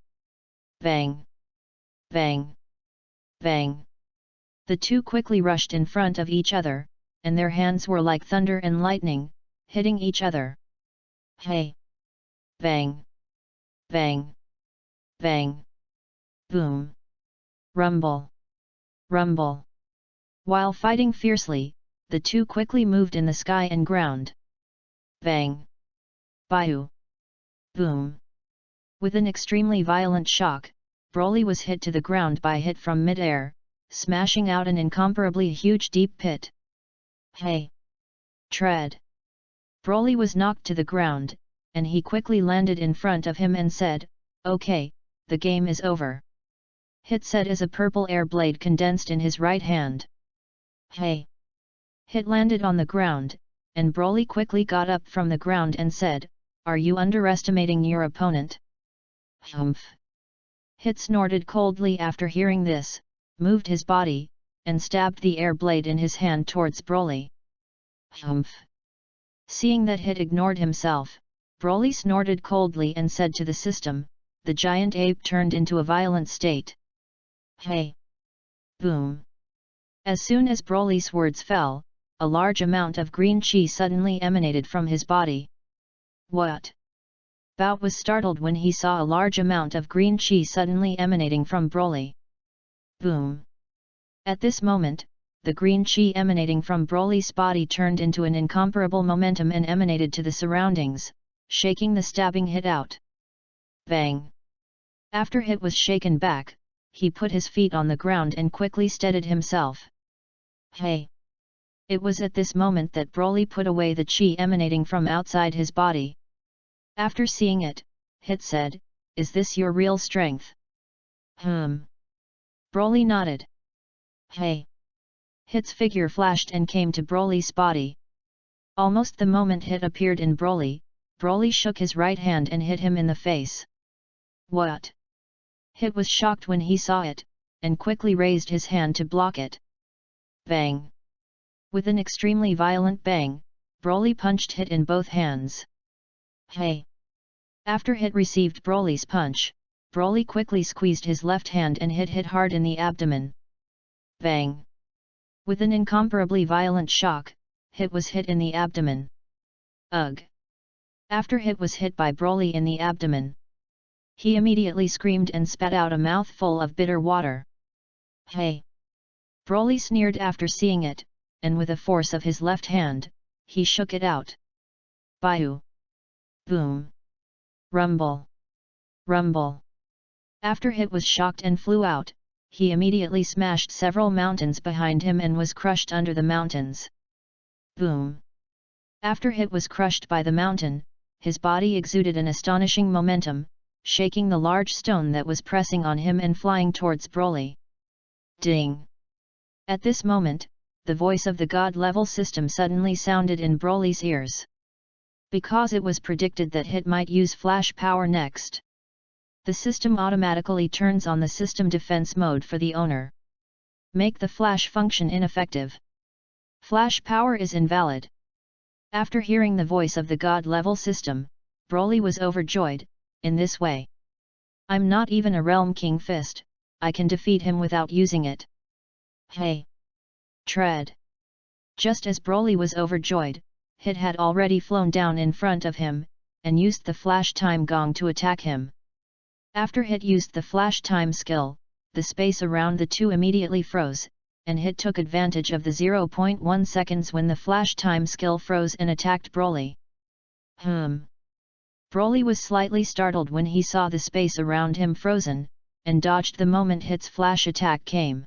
Bang! Bang! Bang! The two quickly rushed in front of each other, and their hands were like thunder and lightning, hitting each other. "Hey!" Bang! Bang! Bang! Boom! Rumble! Rumble! While fighting fiercely, the two quickly moved in the sky and ground. Bang! Bayou! Boom! With an extremely violent shock, Broly was hit to the ground by Hit from mid-air, smashing out an incomparably huge deep pit. "Hey!" Tread! Broly was knocked to the ground, and he quickly landed in front of him and said, "Okay, the game is over." Hit said as a purple air blade condensed in his right hand. "Hey!" Hit landed on the ground, and Broly quickly got up from the ground and said, "Are you underestimating your opponent?" "Humph!" Hit snorted coldly after hearing this, moved his body, and stabbed the air blade in his hand towards Broly. "Humph!" Seeing that Hit ignored himself, Broly snorted coldly and said to the system, the giant ape turned into a violent state. Hey! Boom! As soon as Broly's words fell, a large amount of green chi suddenly emanated from his body. What? Bout was startled when he saw a large amount of green chi suddenly emanating from Broly. Boom! At this moment, the green chi emanating from Broly's body turned into an incomparable momentum and emanated to the surroundings, shaking the stabbing Hit out. Bang! After Hit was shaken back, he put his feet on the ground and quickly steadied himself. Hey! It was at this moment that Broly put away the chi emanating from outside his body. After seeing it, Hit said, "Is this your real strength?" Broly nodded. Hey! Hit's figure flashed and came to Broly's body. Almost the moment Hit appeared in Broly, Broly shook his right hand and hit him in the face. What? Hit was shocked when he saw it, and quickly raised his hand to block it. Bang! With an extremely violent bang, Broly punched Hit in both hands. Hey! After Hit received Broly's punch, Broly quickly squeezed his left hand and hit Hit hard in the abdomen. Bang! With an incomparably violent shock, Hit was hit in the abdomen. Ugh! After Hit was hit by Broly in the abdomen, he immediately screamed and spat out a mouthful of bitter water. Hey! Broly sneered after seeing it, and with the force of his left hand, he shook it out. Baiu! Boom! Rumble! Rumble! After Hit was shocked and flew out, he immediately smashed several mountains behind him and was crushed under the mountains. Boom! After Hit was crushed by the mountain, his body exuded an astonishing momentum, shaking the large stone that was pressing on him and flying towards Broly. Ding! At this moment, the voice of the God-level system suddenly sounded in Broly's ears. Because it was predicted that Hit might use flash power next, the system automatically turns on the system defense mode for the owner. Make the flash function ineffective. Flash power is invalid. After hearing the voice of the God-level system, Broly was overjoyed. In this way, I'm not even a Realm King Fist, I can defeat him without using it. Hey! Tread! Just as Broly was overjoyed, Hit had already flown down in front of him, and used the flash time gong to attack him. After Hit used the flash time skill, the space around the two immediately froze, and Hit took advantage of the 0.1 seconds when the flash time skill froze and attacked Broly. Broly was slightly startled when he saw the space around him frozen, and dodged the moment Hit's flash attack came.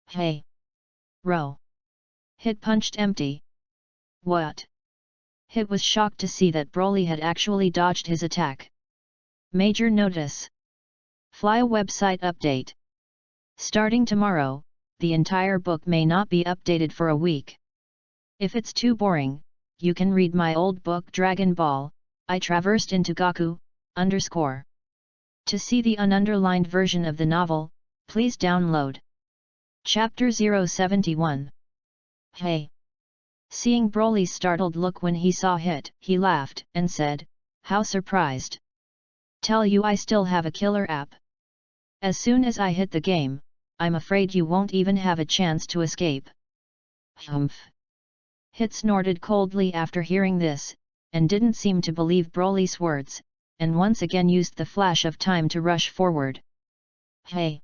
Hey! Row! Hit punched empty. What? Hit was shocked to see that Broly had actually dodged his attack. Major notice! Fly website update. Starting tomorrow, the entire book may not be updated for a week. If it's too boring, you can read my old book Dragon Ball, I Traversed into Goku, _. To see the ununderlined version of the novel, please download. Chapter 071. Hey! Seeing Broly's startled look when he saw Hit, he laughed and said, "How surprised! Tell you I still have a killer app. As soon as I hit the game, I'm afraid you won't even have a chance to escape." Humph! Hit snorted coldly after hearing this, and didn't seem to believe Broly's words, and once again used the flash of time to rush forward. Hey!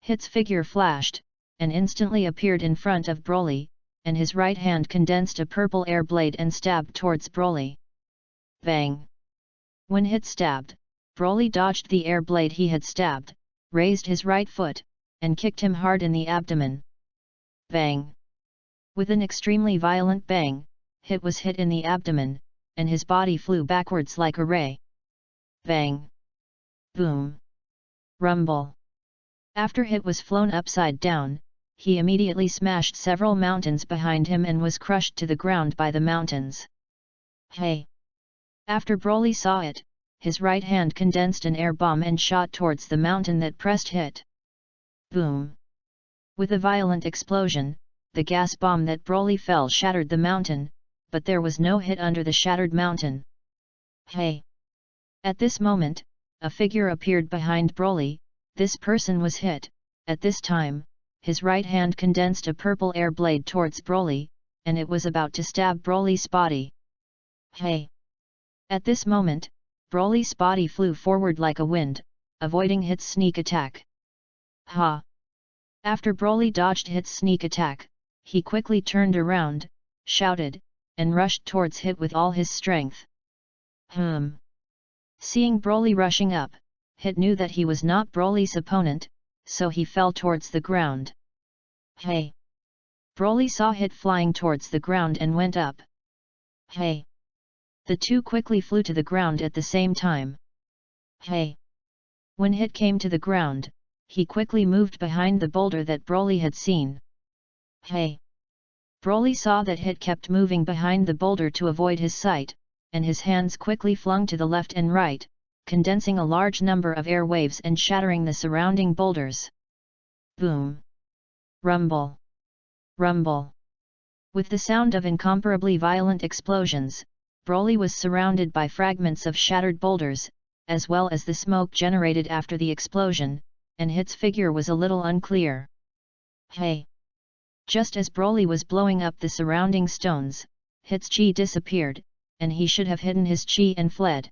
Hit's figure flashed, and instantly appeared in front of Broly, and his right hand condensed a purple air blade and stabbed towards Broly. Bang! When Hit stabbed, Broly dodged the air blade he had stabbed, raised his right foot, and kicked him hard in the abdomen. Bang! With an extremely violent bang, Hit was hit in the abdomen, and his body flew backwards like a ray. Bang! Boom! Rumble! After Hit was flown upside down, he immediately smashed several mountains behind him and was crushed to the ground by the mountains. Hey! After Broly saw it, his right hand condensed an air bomb and shot towards the mountain that pressed Hit. Boom! With a violent explosion, the gas bomb that Broly fell shattered the mountain, but there was no hit under the shattered mountain. Hey! At this moment, a figure appeared behind Broly. This person was hit. At this time, his right hand condensed a purple air blade towards Broly, and it was about to stab Broly's body. Hey! At this moment, Broly's body flew forward like a wind, avoiding Hit's sneak attack. Ha! After Broly dodged Hit's sneak attack, he quickly turned around, shouted, and rushed towards Hit with all his strength. Seeing Broly rushing up, Hit knew that he was not Broly's opponent, so he fell towards the ground. Hey! Broly saw Hit flying towards the ground and went up. Hey! The two quickly flew to the ground at the same time. Hey! When Hit came to the ground, he quickly moved behind the boulder that Broly had seen. Hey! Broly saw that Hit kept moving behind the boulder to avoid his sight, and his hands quickly flung to the left and right, condensing a large number of air waves and shattering the surrounding boulders. Boom! Rumble! Rumble! With the sound of incomparably violent explosions, Broly was surrounded by fragments of shattered boulders, as well as the smoke generated after the explosion, and Hit's figure was a little unclear. Hey! Just as Broly was blowing up the surrounding stones, Hit's chi disappeared, and he should have hidden his chi and fled.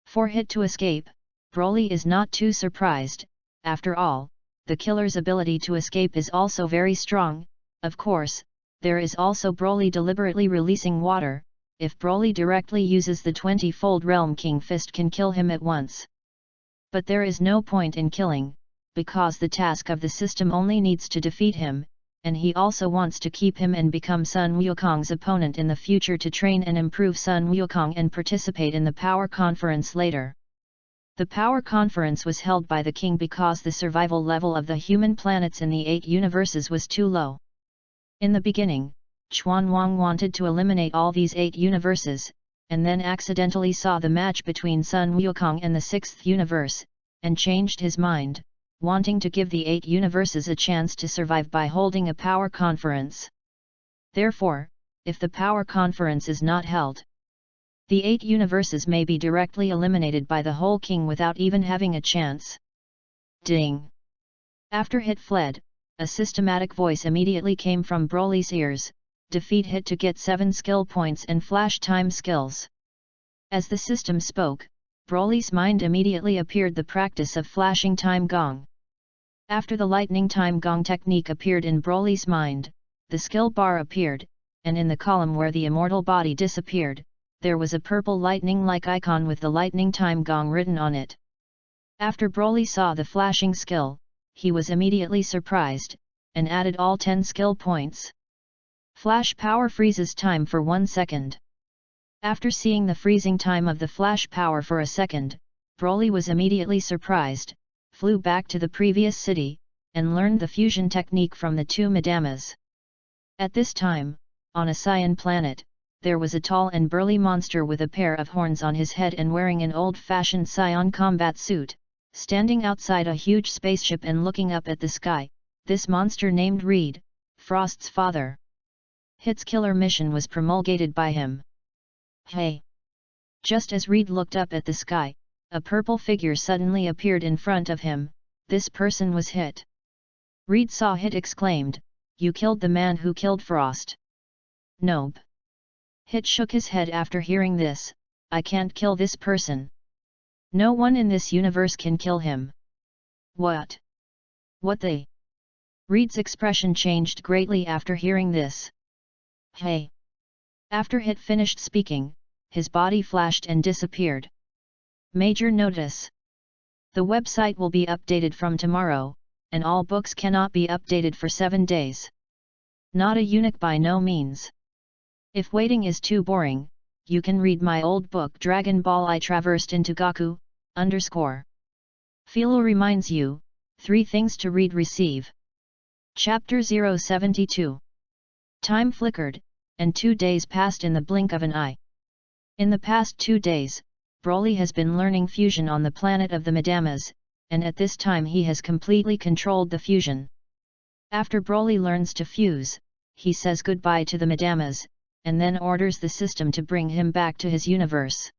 For Hit to escape, Broly is not too surprised. After all, the killer's ability to escape is also very strong. Of course, there is also Broly deliberately releasing water. If Broly directly uses the 20-fold Realm King Fist can kill him at once. But there is no point in killing, because the task of the system only needs to defeat him, and he also wants to keep him and become Sun Wukong's opponent in the future to train and improve Sun Wukong and participate in the Power Conference later. The Power Conference was held by the king because the survival level of the human planets in the 8 universes was too low. In the beginning, Chuan Wang wanted to eliminate all these 8 universes, and then accidentally saw the match between Sun Wukong and the 6th universe, and changed his mind, wanting to give the 8 universes a chance to survive by holding a power conference. Therefore, if the power conference is not held, the 8 universes may be directly eliminated by the whole king without even having a chance. Ding! After Hit fled, a systematic voice immediately came from Broly's ears: defeat Hit to get 7 skill points and flash time skills. As the system spoke, Broly's mind immediately appeared the practice of flashing time gong. After the lightning time gong technique appeared in Broly's mind, the skill bar appeared, and in the column where the immortal body disappeared, there was a purple lightning-like icon with the lightning time gong written on it. After Broly saw the flashing skill, he was immediately surprised, and added all 10 skill points. Flash power freezes time for 1 second. After seeing the freezing time of the flash power for a second, Broly was immediately surprised, flew back to the previous city, and learned the fusion technique from the 2 Madamas. At this time, on a Saiyan planet, there was a tall and burly monster with a pair of horns on his head and wearing an old-fashioned Saiyan combat suit, standing outside a huge spaceship and looking up at the sky. This monster named Reed, Frost's father. Hit's killer mission was promulgated by him. Hey! Just as Reed looked up at the sky, a purple figure suddenly appeared in front of him. This person was Hit. Reed saw Hit, exclaimed, "You killed the man who killed Frost." Nope. Hit shook his head after hearing this. I can't kill this person. No one in this universe can kill him. What? What they? Reed's expression changed greatly after hearing this. Hey! After Hit finished speaking, his body flashed and disappeared. Major notice: the website will be updated from tomorrow, and all books cannot be updated for 7 days. Not a eunuch by no means. If waiting is too boring, you can read my old book Dragon Ball I Traversed into Goku, _ Philo reminds you, 3 things to read receive. Chapter 072. Time flickered, and 2 days passed in the blink of an eye. In the past 2 days, Broly has been learning fusion on the planet of the Madamas, and at this time he has completely controlled the fusion. After Broly learns to fuse, he says goodbye to the Madamas, and then orders the system to bring him back to his universe.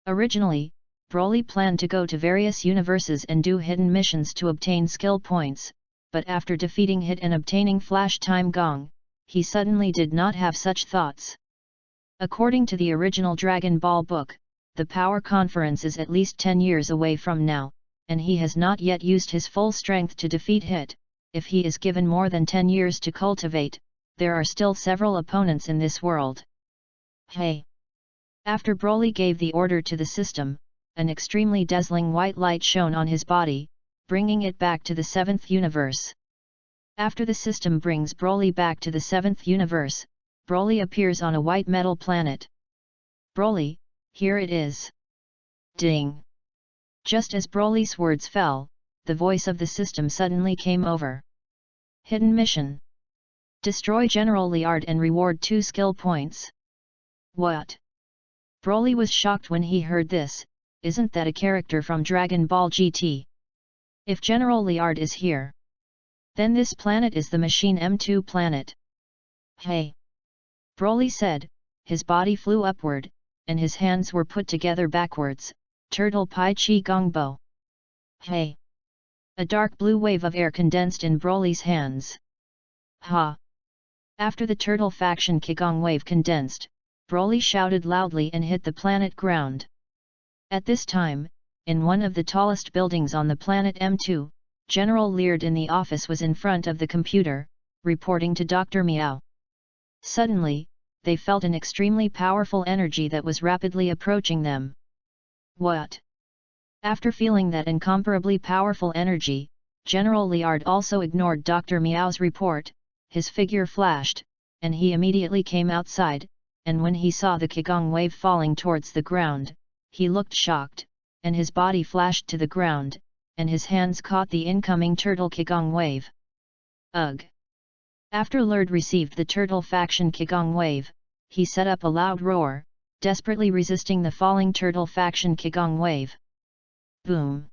Originally, Broly planned to go to various universes and do hidden missions to obtain skill points, but after defeating Hit and obtaining Flash Time Gong, he suddenly did not have such thoughts. According to the original Dragon Ball book, the power conference is at least 10 years away from now, and he has not yet used his full strength to defeat Hit. If he is given more than 10 years to cultivate, there are still several opponents in this world. Hey! After Broly gave the order to the system, an extremely dazzling white light shone on his body, bringing it back to the 7th universe. After the system brings Broly back to the 7th universe, Broly appears on a white metal planet. Broly, here it is. Ding! Just as Broly's words fell, the voice of the system suddenly came over. Hidden mission. Destroy General Liard and reward 2 skill points. What? Broly was shocked when he heard this. Isn't that a character from Dragon Ball GT? If General Liard is here, then this planet is the Machine M2 planet. Hey! Broly said, his body flew upward, and his hands were put together backwards, Turtle Pai Chi Gong Bo. Hey! A dark blue wave of air condensed in Broly's hands. Ha! After the Turtle Faction Qigong wave condensed, Broly shouted loudly and hit the planet ground. At this time, in one of the tallest buildings on the planet M2, General Liard in the office was in front of the computer, reporting to Dr. Meow. Suddenly, they felt an extremely powerful energy that was rapidly approaching them. What? After feeling that incomparably powerful energy, General Liard also ignored Dr. Meow's report. His figure flashed, and he immediately came outside, and when he saw the Qigong wave falling towards the ground, he looked shocked, and his body flashed to the ground, and his hands caught the incoming Turtle Qigong wave. Ugh! After Liard received the Turtle Faction Qigong wave, he set up a loud roar, desperately resisting the falling Turtle Faction Qigong wave. Boom!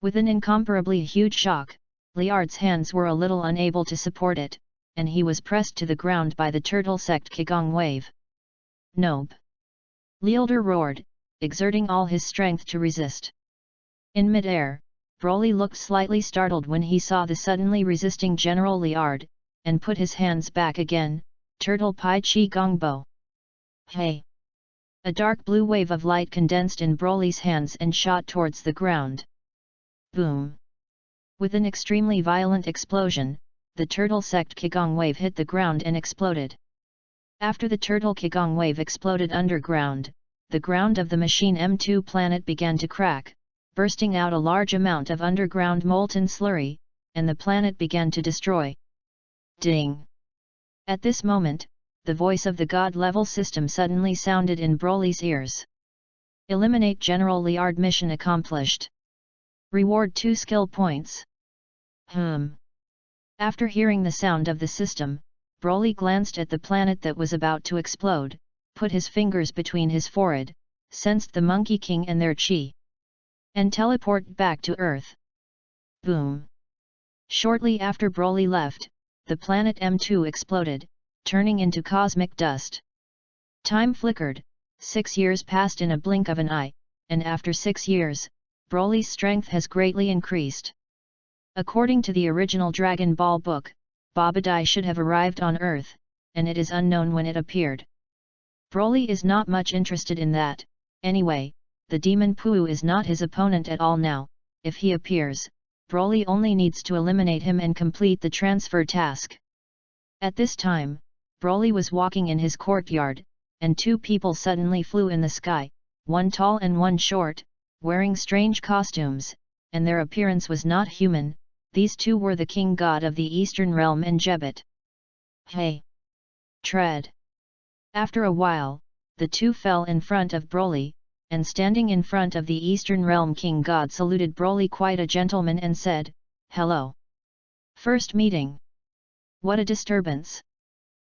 With an incomparably huge shock, Liard's hands were a little unable to support it, and he was pressed to the ground by the Turtle Sect Qigong wave. Nope! Liard roared, exerting all his strength to resist. In mid-air, Broly looked slightly startled when he saw the suddenly resisting General Liard, and put his hands back again, Turtle Pai Chi Gong Bo. Hey! A dark blue wave of light condensed in Broly's hands and shot towards the ground. Boom! With an extremely violent explosion, the Turtle Sect Qigong wave hit the ground and exploded. After the Turtle Qigong wave exploded underground, the ground of the Machine M2 planet began to crack, bursting out a large amount of underground molten slurry, and the planet began to destroy. Ding! At this moment, the voice of the God-level system suddenly sounded in Broly's ears. Eliminate General Liard, mission accomplished. Reward 2 skill points. After hearing the sound of the system, Broly glanced at the planet that was about to explode, put his fingers between his forehead, sensed the Monkey King and their chi, and teleported back to Earth. Boom! Shortly after Broly left, the planet M2 exploded, turning into cosmic dust. Time flickered, 6 years passed in a blink of an eye, and after 6 years, Broly's strength has greatly increased. According to the original Dragon Ball book, Babadai should have arrived on Earth, and it is unknown when it appeared. Broly is not much interested in that. Anyway, the Demon Poo is not his opponent at all now. If he appears, Broly only needs to eliminate him and complete the transfer task. At this time, Broly was walking in his courtyard, and 2 people suddenly flew in the sky, one tall and one short, wearing strange costumes, and their appearance was not human. These 2 were the king god of the Eastern Realm and Jebet. Hey! Tread! After a while, the 2 fell in front of Broly, and standing in front of the Eastern Realm king god saluted Broly quite a gentleman and said, "Hello! First meeting. What a disturbance!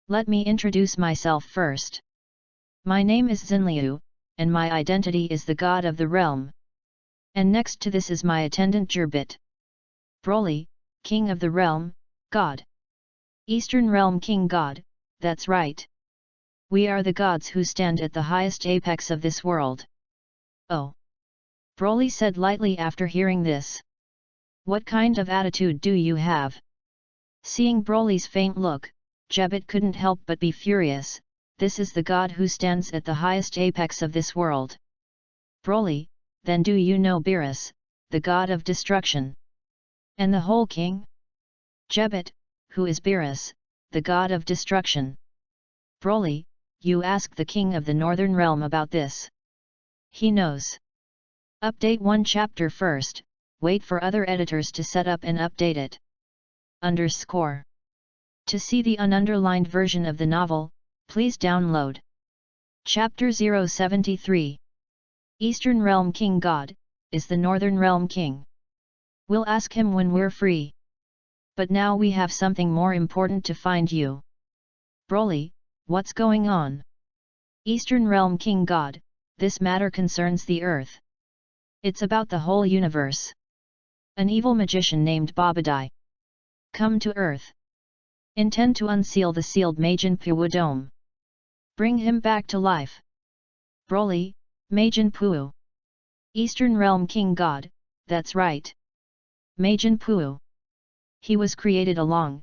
Let me introduce myself first. My name is Xinliu, and my identity is the god of the realm. And next to this is my attendant Gerbit. Broly, king of the realm, god. Eastern realm king god, that's right. We are the gods who stand at the highest apex of this world. Oh! Broly said lightly after hearing this. What kind of attitude do you have? Seeing Broly's faint look, Jebbit couldn't help but be furious. This is the god who stands at the highest apex of this world. Broly, then do you know Beerus, the god of destruction? And the whole king? Jebbit, who is Beerus, the god of destruction? Broly, you ask the king of the Northern Realm about this. He knows. Update 1 chapter first, wait for other editors to set up and update it. _ To see the ununderlined version of the novel, please download. Chapter 073. Eastern Realm King God, is the Northern Realm King. We'll ask him when we're free. But now we have something more important to find you. Broly, what's going on? Eastern Realm King God, this matter concerns the Earth. It's about the whole universe. An evil magician named Babadai come to Earth. Intend to unseal the sealed Majin Puwu dome. Bring him back to life. Broly, Majin Puwu. Eastern Realm King God, that's right. Majin Puwu. He was created a long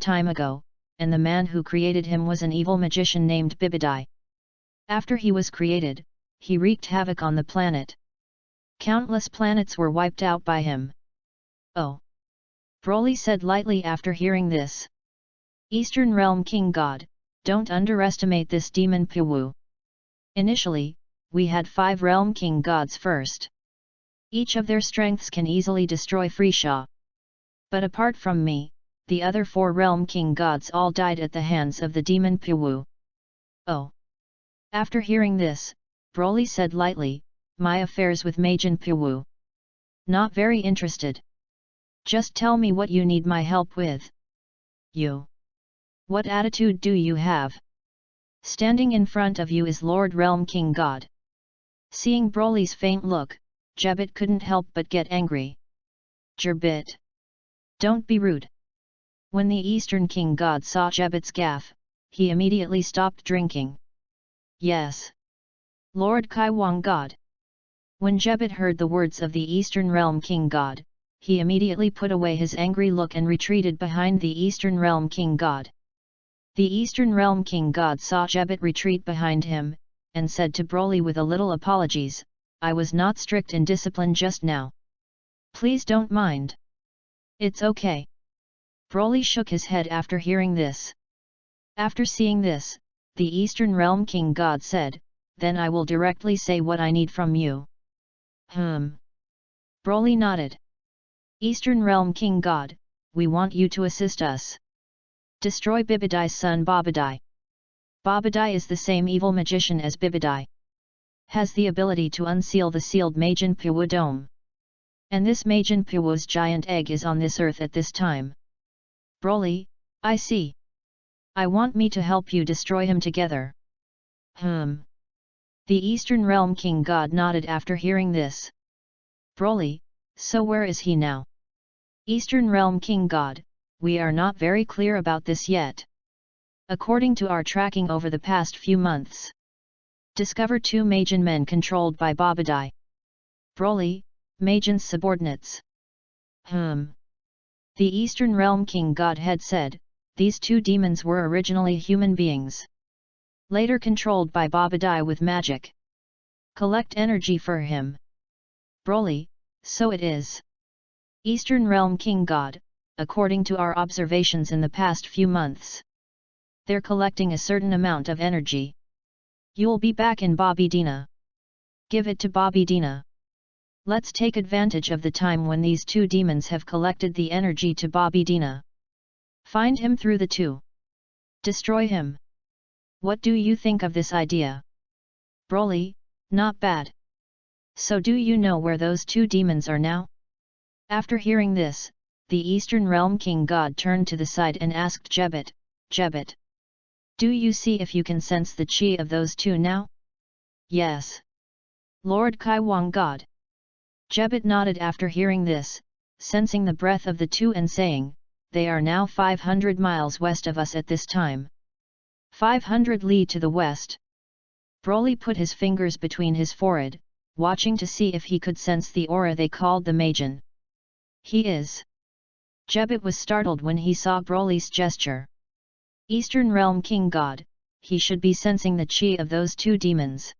time ago, and the man who created him was an evil magician named Babadai. After he was created, he wreaked havoc on the planet. Countless planets were wiped out by him. Oh! Broly said lightly after hearing this. Eastern Realm King God, don't underestimate this demon Puwu. Initially, we had 5 Realm King Gods first. Each of their strengths can easily destroy Freesha. But apart from me, the other 4 Realm King Gods all died at the hands of the demon Puwu. Oh! After hearing this, Broly said lightly, my affairs with Majin Puwu. Not very interested. Just tell me what you need my help with. You. What attitude do you have? Standing in front of you is Lord Realm King God. Seeing Broly's faint look, Jebbit couldn't help but get angry. Jebbit. Don't be rude. When the Eastern King God saw Jebbit's gaffe, he immediately stopped drinking. Yes. Lord Kaiwang God. When Jebbit heard the words of the Eastern Realm King God, he immediately put away his angry look and retreated behind the Eastern Realm King God. The Eastern Realm King God saw Jebbit retreat behind him, and said to Broly with a little apologies, I was not strict in discipline just now. Please don't mind. It's okay. Broly shook his head after hearing this. After seeing this, the Eastern Realm King God said, then I will directly say what I need from you. Broly nodded. Eastern Realm King God, we want you to assist us. Destroy Babadai's son Babadai. Babadai is the same evil magician as Babadai. Has the ability to unseal the sealed Majin Puwu dome. And this Majin Puwu's giant egg is on this earth at this time. Broly, I see. I want me to help you destroy him together. The Eastern Realm King God nodded after hearing this. Broly, so where is he now? Eastern Realm King God, we are not very clear about this yet. According to our tracking over the past few months. Discover 2 Majin men controlled by Babadai. Broly, Majin's subordinates. The Eastern Realm King God had said, these 2 demons were originally human beings. Later controlled by Babadai with magic. Collect energy for him. Broly, so it is. Eastern Realm King God, according to our observations in the past few months. They're collecting a certain amount of energy. You'll be back in Babydina. Give it to Babydina. Let's take advantage of the time when these 2 demons have collected the energy to Babydina. Find him through the 2. Destroy him. What do you think of this idea? Broly, not bad. So do you know where those 2 demons are now? After hearing this, the Eastern Realm King God turned to the side and asked Jebbit, Jebbit. Do you see if you can sense the chi of those 2 now? Yes. Lord Kaiwang God. Jebbit nodded after hearing this, sensing the breath of the 2 and saying, they are now 500 miles west of us at this time. 500 li to the west. Broly put his fingers between his forehead, watching to see if he could sense the aura they called the Majin. He is. Jebet was startled when he saw Broly's gesture. Eastern Realm King God, he should be sensing the chi of those two demons.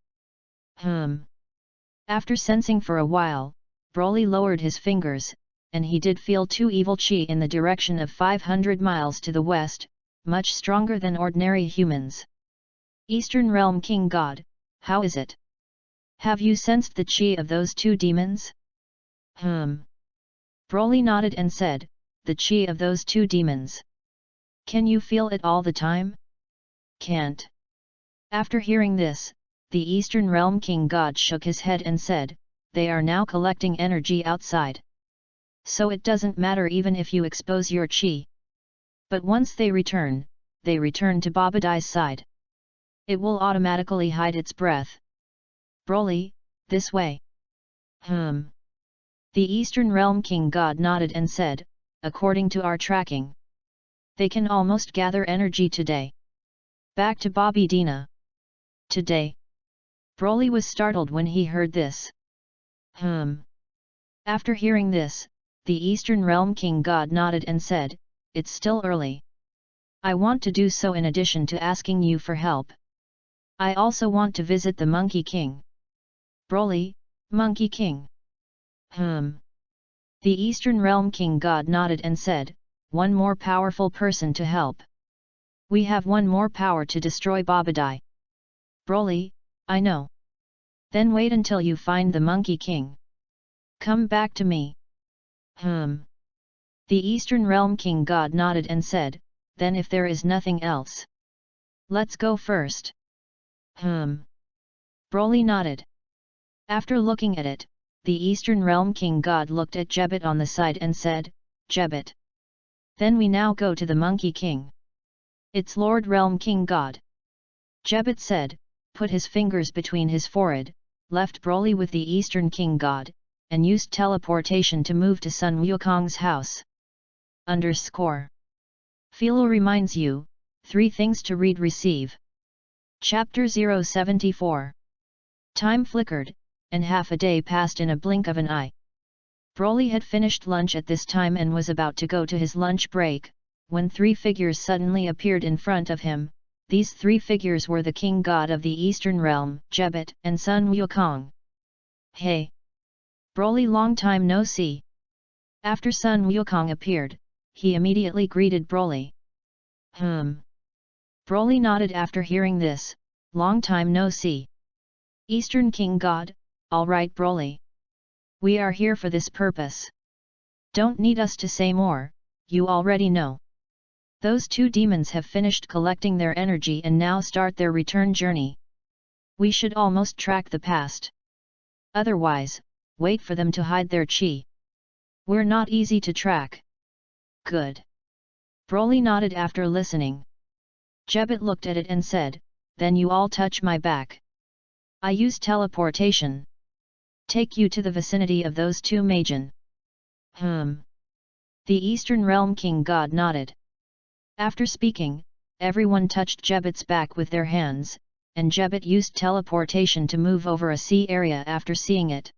After sensing for a while, Broly lowered his fingers, and he did feel two evil chi in the direction of 500 miles to the west, much stronger than ordinary humans. Eastern Realm King God, how is it? Have you sensed the chi of those two demons? Broly nodded and said, the chi of those two demons. Can you feel it all the time? Can't. After hearing this, the Eastern Realm King God shook his head and said, they are now collecting energy outside. So it doesn't matter even if you expose your chi. But once they return to Babadai's side. It will automatically hide its breath. Broly, this way. The Eastern Realm King God nodded and said, according to our tracking, they can almost gather energy today. Back to Babydina. Today. Broly was startled when he heard this. After hearing this, the Eastern Realm King God nodded and said, it's still early. I want to do so in addition to asking you for help. I also want to visit the Monkey King. Broly, Monkey King. The Eastern Realm King God nodded and said, one more powerful person to help. We have one more power to destroy Babadai. Broly, I know. Then wait until you find the Monkey King. Come back to me. The Eastern Realm King God nodded and said, then if there is nothing else, let's go first. Broly nodded. After looking at it, the Eastern Realm King God looked at Jebet on the side and said, Jebet. Then we now go to the Monkey King. It's Lord Realm King God. Jebet said, put his fingers between his forehead, left Broly with the Eastern King God, and used teleportation to move to Sun Wukong's house. Philo reminds you, 3 things to read receive. Chapter 074. Time flickered, and half a day passed in a blink of an eye. Broly had finished lunch at this time and was about to go to his lunch break, when 3 figures suddenly appeared in front of him. These 3 figures were the King God of the Eastern Realm, Jebet, and Sun Wukong. Hey! Broly, long time no see. After Sun Wukong appeared, he immediately greeted Broly. Broly nodded after hearing this, long time no see. Eastern King God, alright Broly. We are here for this purpose. Don't need us to say more, you already know. Those 2 demons have finished collecting their energy and now start their return journey. We should almost track the past. Otherwise, wait for them to hide their chi. We're not easy to track. Good. Broly nodded after listening. Jebet looked at it and said, then you all touch my back. I use teleportation. Take you to the vicinity of those 2 Majin. The Eastern Realm King God nodded. After speaking, everyone touched Jebet's back with their hands, and Jebet used teleportation to move over a sea area after seeing it.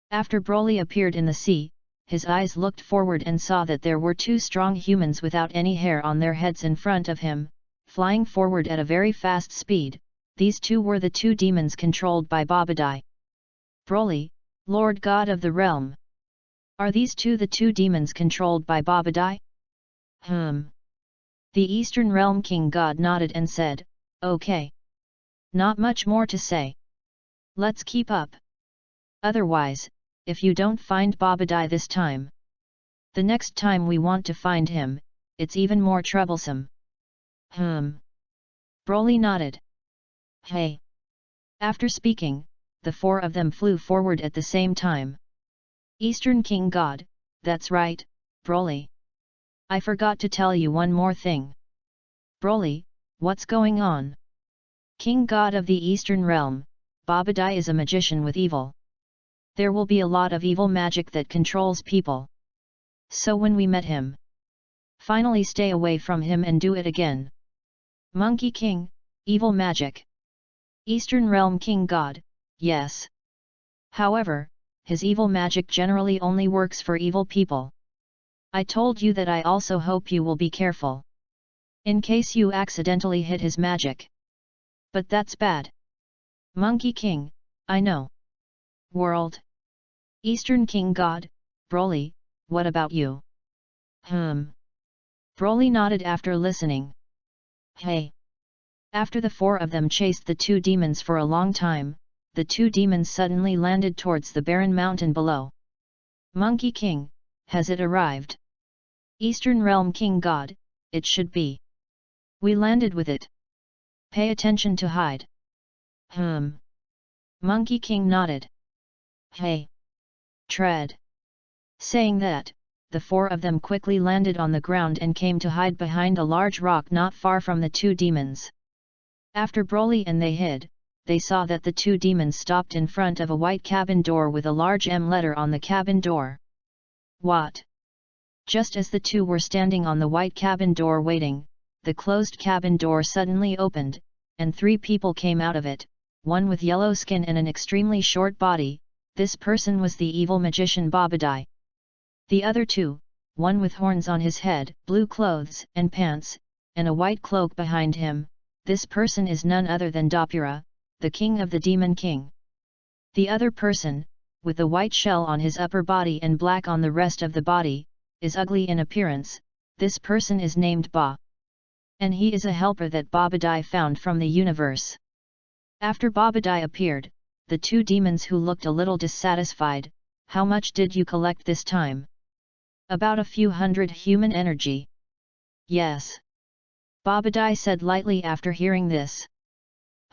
After Broly appeared in the sea, his eyes looked forward and saw that there were 2 strong humans without any hair on their heads in front of him, flying forward at a very fast speed. These 2 were the 2 demons controlled by Babadai. Broly, Lord God of the Realm. Are these 2 the 2 demons controlled by Babadai? The Eastern Realm King God nodded and said, okay. Not much more to say. Let's keep up. Otherwise, if you don't find Babadai this time, the next time we want to find him, it's even more troublesome. Broly nodded. Hey! After speaking, the 4 of them flew forward at the same time. Eastern King God, that's right, Broly. I forgot to tell you one more thing. Broly, what's going on? King God of the Eastern Realm, Babadai is a magician with evil. There will be a lot of evil magic that controls people. So when we met him, finally stay away from him and do it again. Monkey King, evil magic. Eastern Realm King God, yes. However, his evil magic generally only works for evil people. I told you that I also hope you will be careful. In case you accidentally hit his magic. But that's bad. Monkey King, I know. World. Eastern King God, Broly, what about you? Broly nodded after listening. Hey. After the four of them chased the two demons for a long time, the two demons suddenly landed towards the barren mountain below. Monkey King, has it arrived? Eastern Realm King God, it should be. We landed with it. Pay attention to hide. Monkey King nodded. Hey. Tread. Saying that, the four of them quickly landed on the ground and came to hide behind a large rock not far from the two demons. After Broly and they hid, they saw that the two demons stopped in front of a white cabin door with a large M letter on the cabin door. What? Just as the two were standing on the white cabin door waiting, the closed cabin door suddenly opened, and three people came out of it, one with yellow skin and an extremely short body. This person was the evil magician Babadai. The other two, one with horns on his head, blue clothes and pants, and a white cloak behind him, this person is none other than Dopura, the king of the Demon King. The other person, with a white shell on his upper body and black on the rest of the body, is ugly in appearance. This person is named Ba. And he is a helper that Babadai found from the universe. After Babadai appeared, the two demons who looked a little dissatisfied, how much did you collect this time? About a few hundred human energy. Yes. Babadai said lightly after hearing this.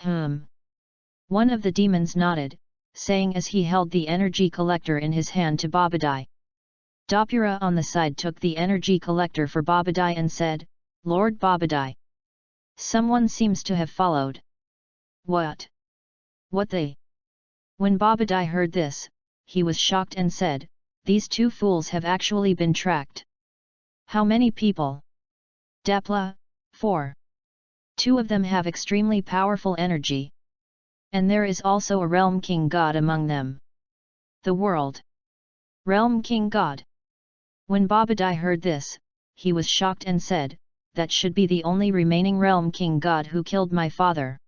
One of the demons nodded, saying as he held the energy collector in his hand to Babadai. Dopura on the side took the energy collector for Babadai and said, Lord Babadai. Someone seems to have followed. What? What they? When Babadai heard this, he was shocked and said, these two fools have actually been tracked. How many people? Dapla, 4. Two of them have extremely powerful energy. And there is also a Realm King God among them. The world. Realm King God. When Babadai heard this, he was shocked and said, that should be the only remaining Realm King God who killed my father.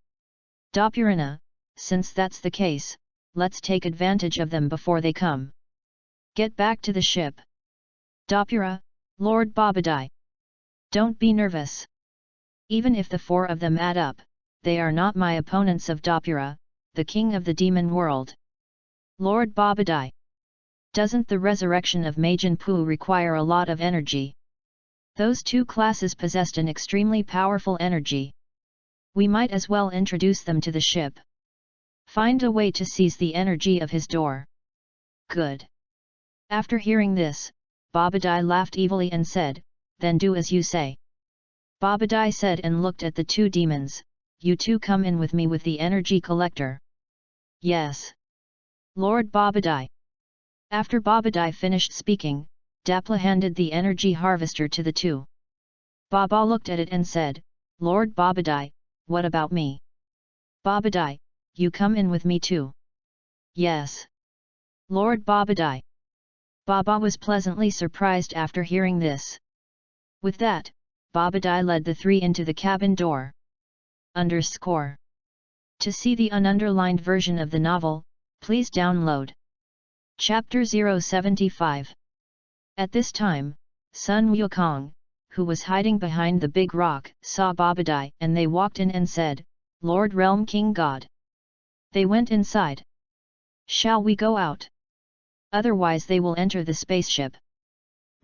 Dopurina, since that's the case, let's take advantage of them before they come. Get back to the ship. Dopura, Lord Babadai. Don't be nervous. Even if the four of them add up, they are not my opponents of Dopura, the king of the demon world. Lord Babadai. Doesn't the resurrection of Majin Buu require a lot of energy? Those two classes possessed an extremely powerful energy. We might as well introduce them to the ship. Find a way to seize the energy of his door. Good. After hearing this, Babadai laughed evilly and said, then do as you say. Babadai said and looked at the two demons, you two come in with me with the energy collector. Yes. Lord Babadai. After Babadai finished speaking, Dapla handed the energy harvester to the two. Baba looked at it and said, Lord Babadai, what about me? Babadai, you come in with me too. Yes. Lord Babadai. Baba was pleasantly surprised after hearing this. With that, Babadai led the three into the cabin door. _ To see the ununderlined version of the novel, please download Chapter 075. At this time, Sun Wukong, who was hiding behind the big rock, saw Babadai and they walked in and said, Lord Realm King God. They went inside. Shall we go out? Otherwise they will enter the spaceship.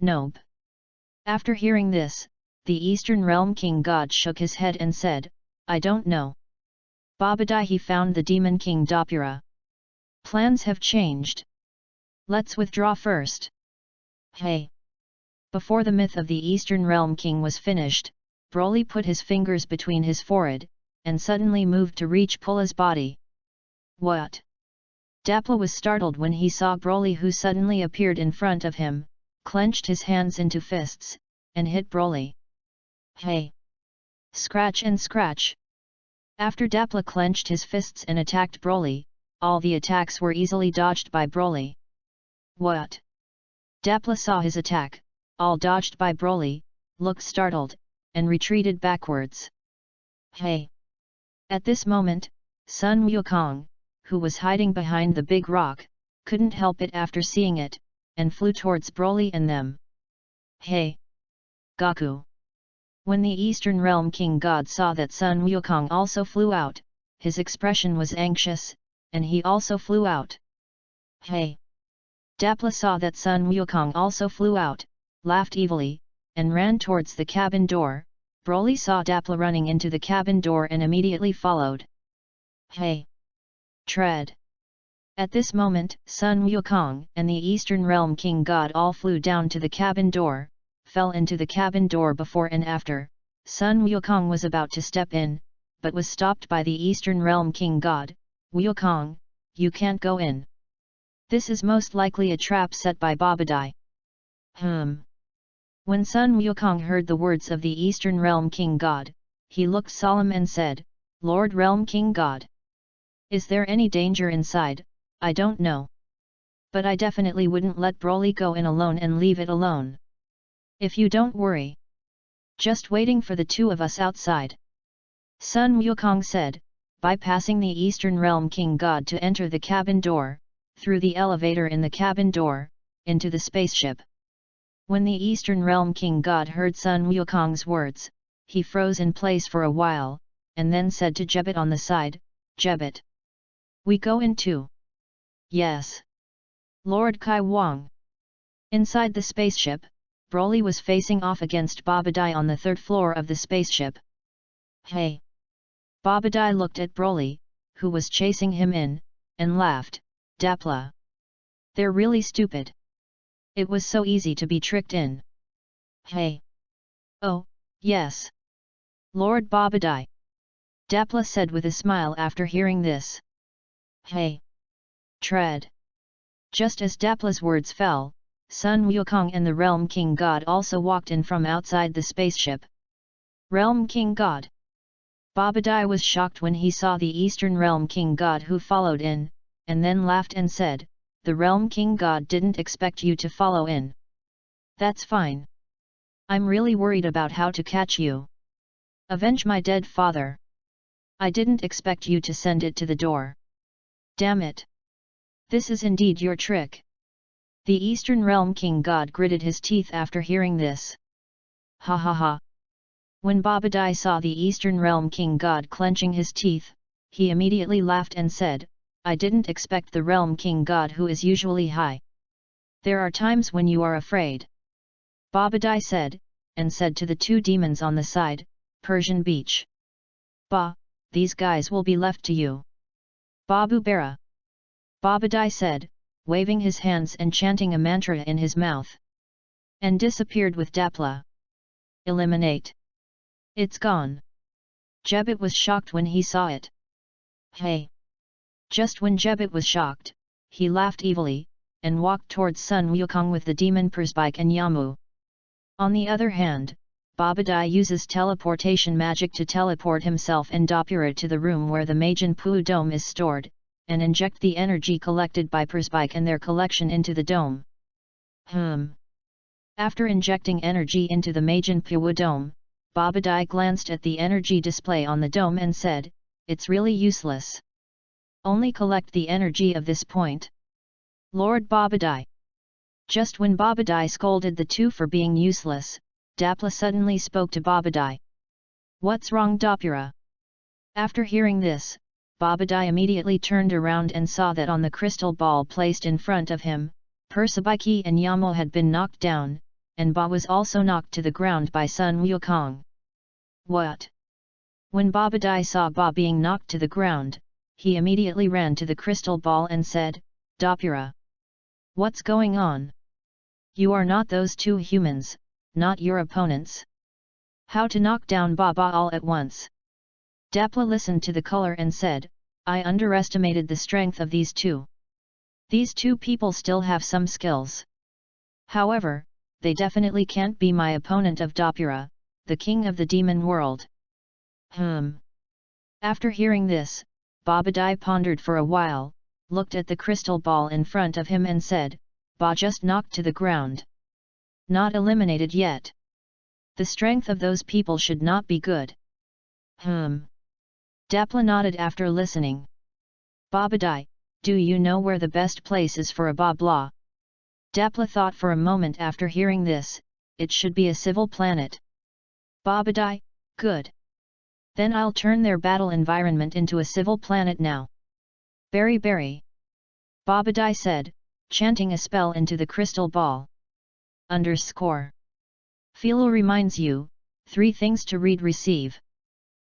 Nope. After hearing this, the Eastern Realm King God shook his head and said, I don't know. Babadai he found the Demon King Dopura. Plans have changed. Let's withdraw first. Hey! Before the myth of the Eastern Realm King was finished, Broly put his fingers between his forehead, and suddenly moved to reach Pulla's body. What? Dapla was startled when he saw Broly who suddenly appeared in front of him, clenched his hands into fists, and hit Broly. Hey! Scratch and scratch. After Dapla clenched his fists and attacked Broly, all the attacks were easily dodged by Broly. What? Dapla saw his attack, all dodged by Broly, looked startled, and retreated backwards. Hey! At this moment, Sun Wukong, who was hiding behind the big rock, couldn't help it after seeing it, and flew towards Broly and them. Hey! Goku! When the Eastern Realm King God saw that Sun Wukong also flew out, his expression was anxious, and he also flew out. Hey! Dapla saw that Sun Wukong also flew out, laughed evilly, and ran towards the cabin door. Broly saw Dapla running into the cabin door and immediately followed. Hey! Tread! At this moment, Sun Wukong and the Eastern Realm King God all flew down to the cabin door, fell into the cabin door before and after. Sun Wukong was about to step in, but was stopped by the Eastern Realm King God. Wukong, you can't go in. This is most likely a trap set by Babadai. When Sun Wukong heard the words of the Eastern Realm King God, he looked solemn and said, Lord Realm King God. Is there any danger inside? I don't know. But I definitely wouldn't let Broly go in alone and leave it alone. If you don't worry. Just waiting for the two of us outside. Sun Wukong said, bypassing the Eastern Realm King God to enter the cabin door, through the elevator in the cabin door, into the spaceship. When the Eastern Realm King God heard Sun Wukong's words, he froze in place for a while, and then said to Jebet on the side, Jebet. We go in too. Yes. Lord Kai Wang. Inside the spaceship, Broly was facing off against Babadai on the third floor of the spaceship. Hey! Babadai looked at Broly, who was chasing him in, and laughed, Dapla. They're really stupid. It was so easy to be tricked in. Hey! Oh, yes. Lord Babadai. Dapla said with a smile after hearing this. Hey! Tread! Just as Dapla's words fell, Sun Wukong and the Realm King God also walked in from outside the spaceship. Realm King God! Babadai was shocked when he saw the Eastern Realm King God who followed in, and then laughed and said, the Realm King God didn't expect you to follow in. That's fine. I'm really worried about how to catch you. Avenge my dead father. I didn't expect you to send it to the door. Damn it. This is indeed your trick. The Eastern Realm King God gritted his teeth after hearing this. Ha ha ha. When Babadai saw the Eastern Realm King God clenching his teeth, he immediately laughed and said, I didn't expect the Realm King God who is usually high. There are times when you are afraid. Babadai said, and said to the two demons on the side, Persian Beach. Ba, these guys will be left to you. Babu Bara. Babadai said, waving his hands and chanting a mantra in his mouth. And disappeared with Dapla. Eliminate. It's gone. Jebet was shocked when he saw it. Hey! Just when Jebet was shocked, he laughed evilly, and walked towards Sun Wukong with the demon Persbike and Yamu. On the other hand, Babadai uses teleportation magic to teleport himself and Dopura to the room where the Majin Pu dome is stored, and inject the energy collected by Persbike and their collection into the dome. After injecting energy into the Majin Pu dome, Babadai glanced at the energy display on the dome and said, it's really useless. Only collect the energy of this point. Lord Babadai. Just when Babadai scolded the two for being useless, Dapla suddenly spoke to Babadai. What's wrong, Dopura? After hearing this, Babadai immediately turned around and saw that on the crystal ball placed in front of him, Persabiki and Yamo had been knocked down, and Ba was also knocked to the ground by Sun Wukong. What? When Babadai saw Ba being knocked to the ground, he immediately ran to the crystal ball and said, Dopura. What's going on? You are not those two humans, not your opponents. How to knock down Ba all at once? Dapla listened to the color and said, I underestimated the strength of these two. These two people still have some skills. However, they definitely can't be my opponent of Dopura, the king of the demon world. After hearing this, Babadai pondered for a while, looked at the crystal ball in front of him and said, "Ba just knocked to the ground. Not eliminated yet. The strength of those people should not be good." Dapla nodded after listening. "Babadai, do you know where the best place is for a Babla?" Dapla thought for a moment after hearing this, it should be a civil planet. "Babadai, good. Then I'll turn their battle environment into a civil planet now." "Berry berry," Babadai said, chanting a spell into the crystal ball. __. Philo reminds you, 3 things to read receive.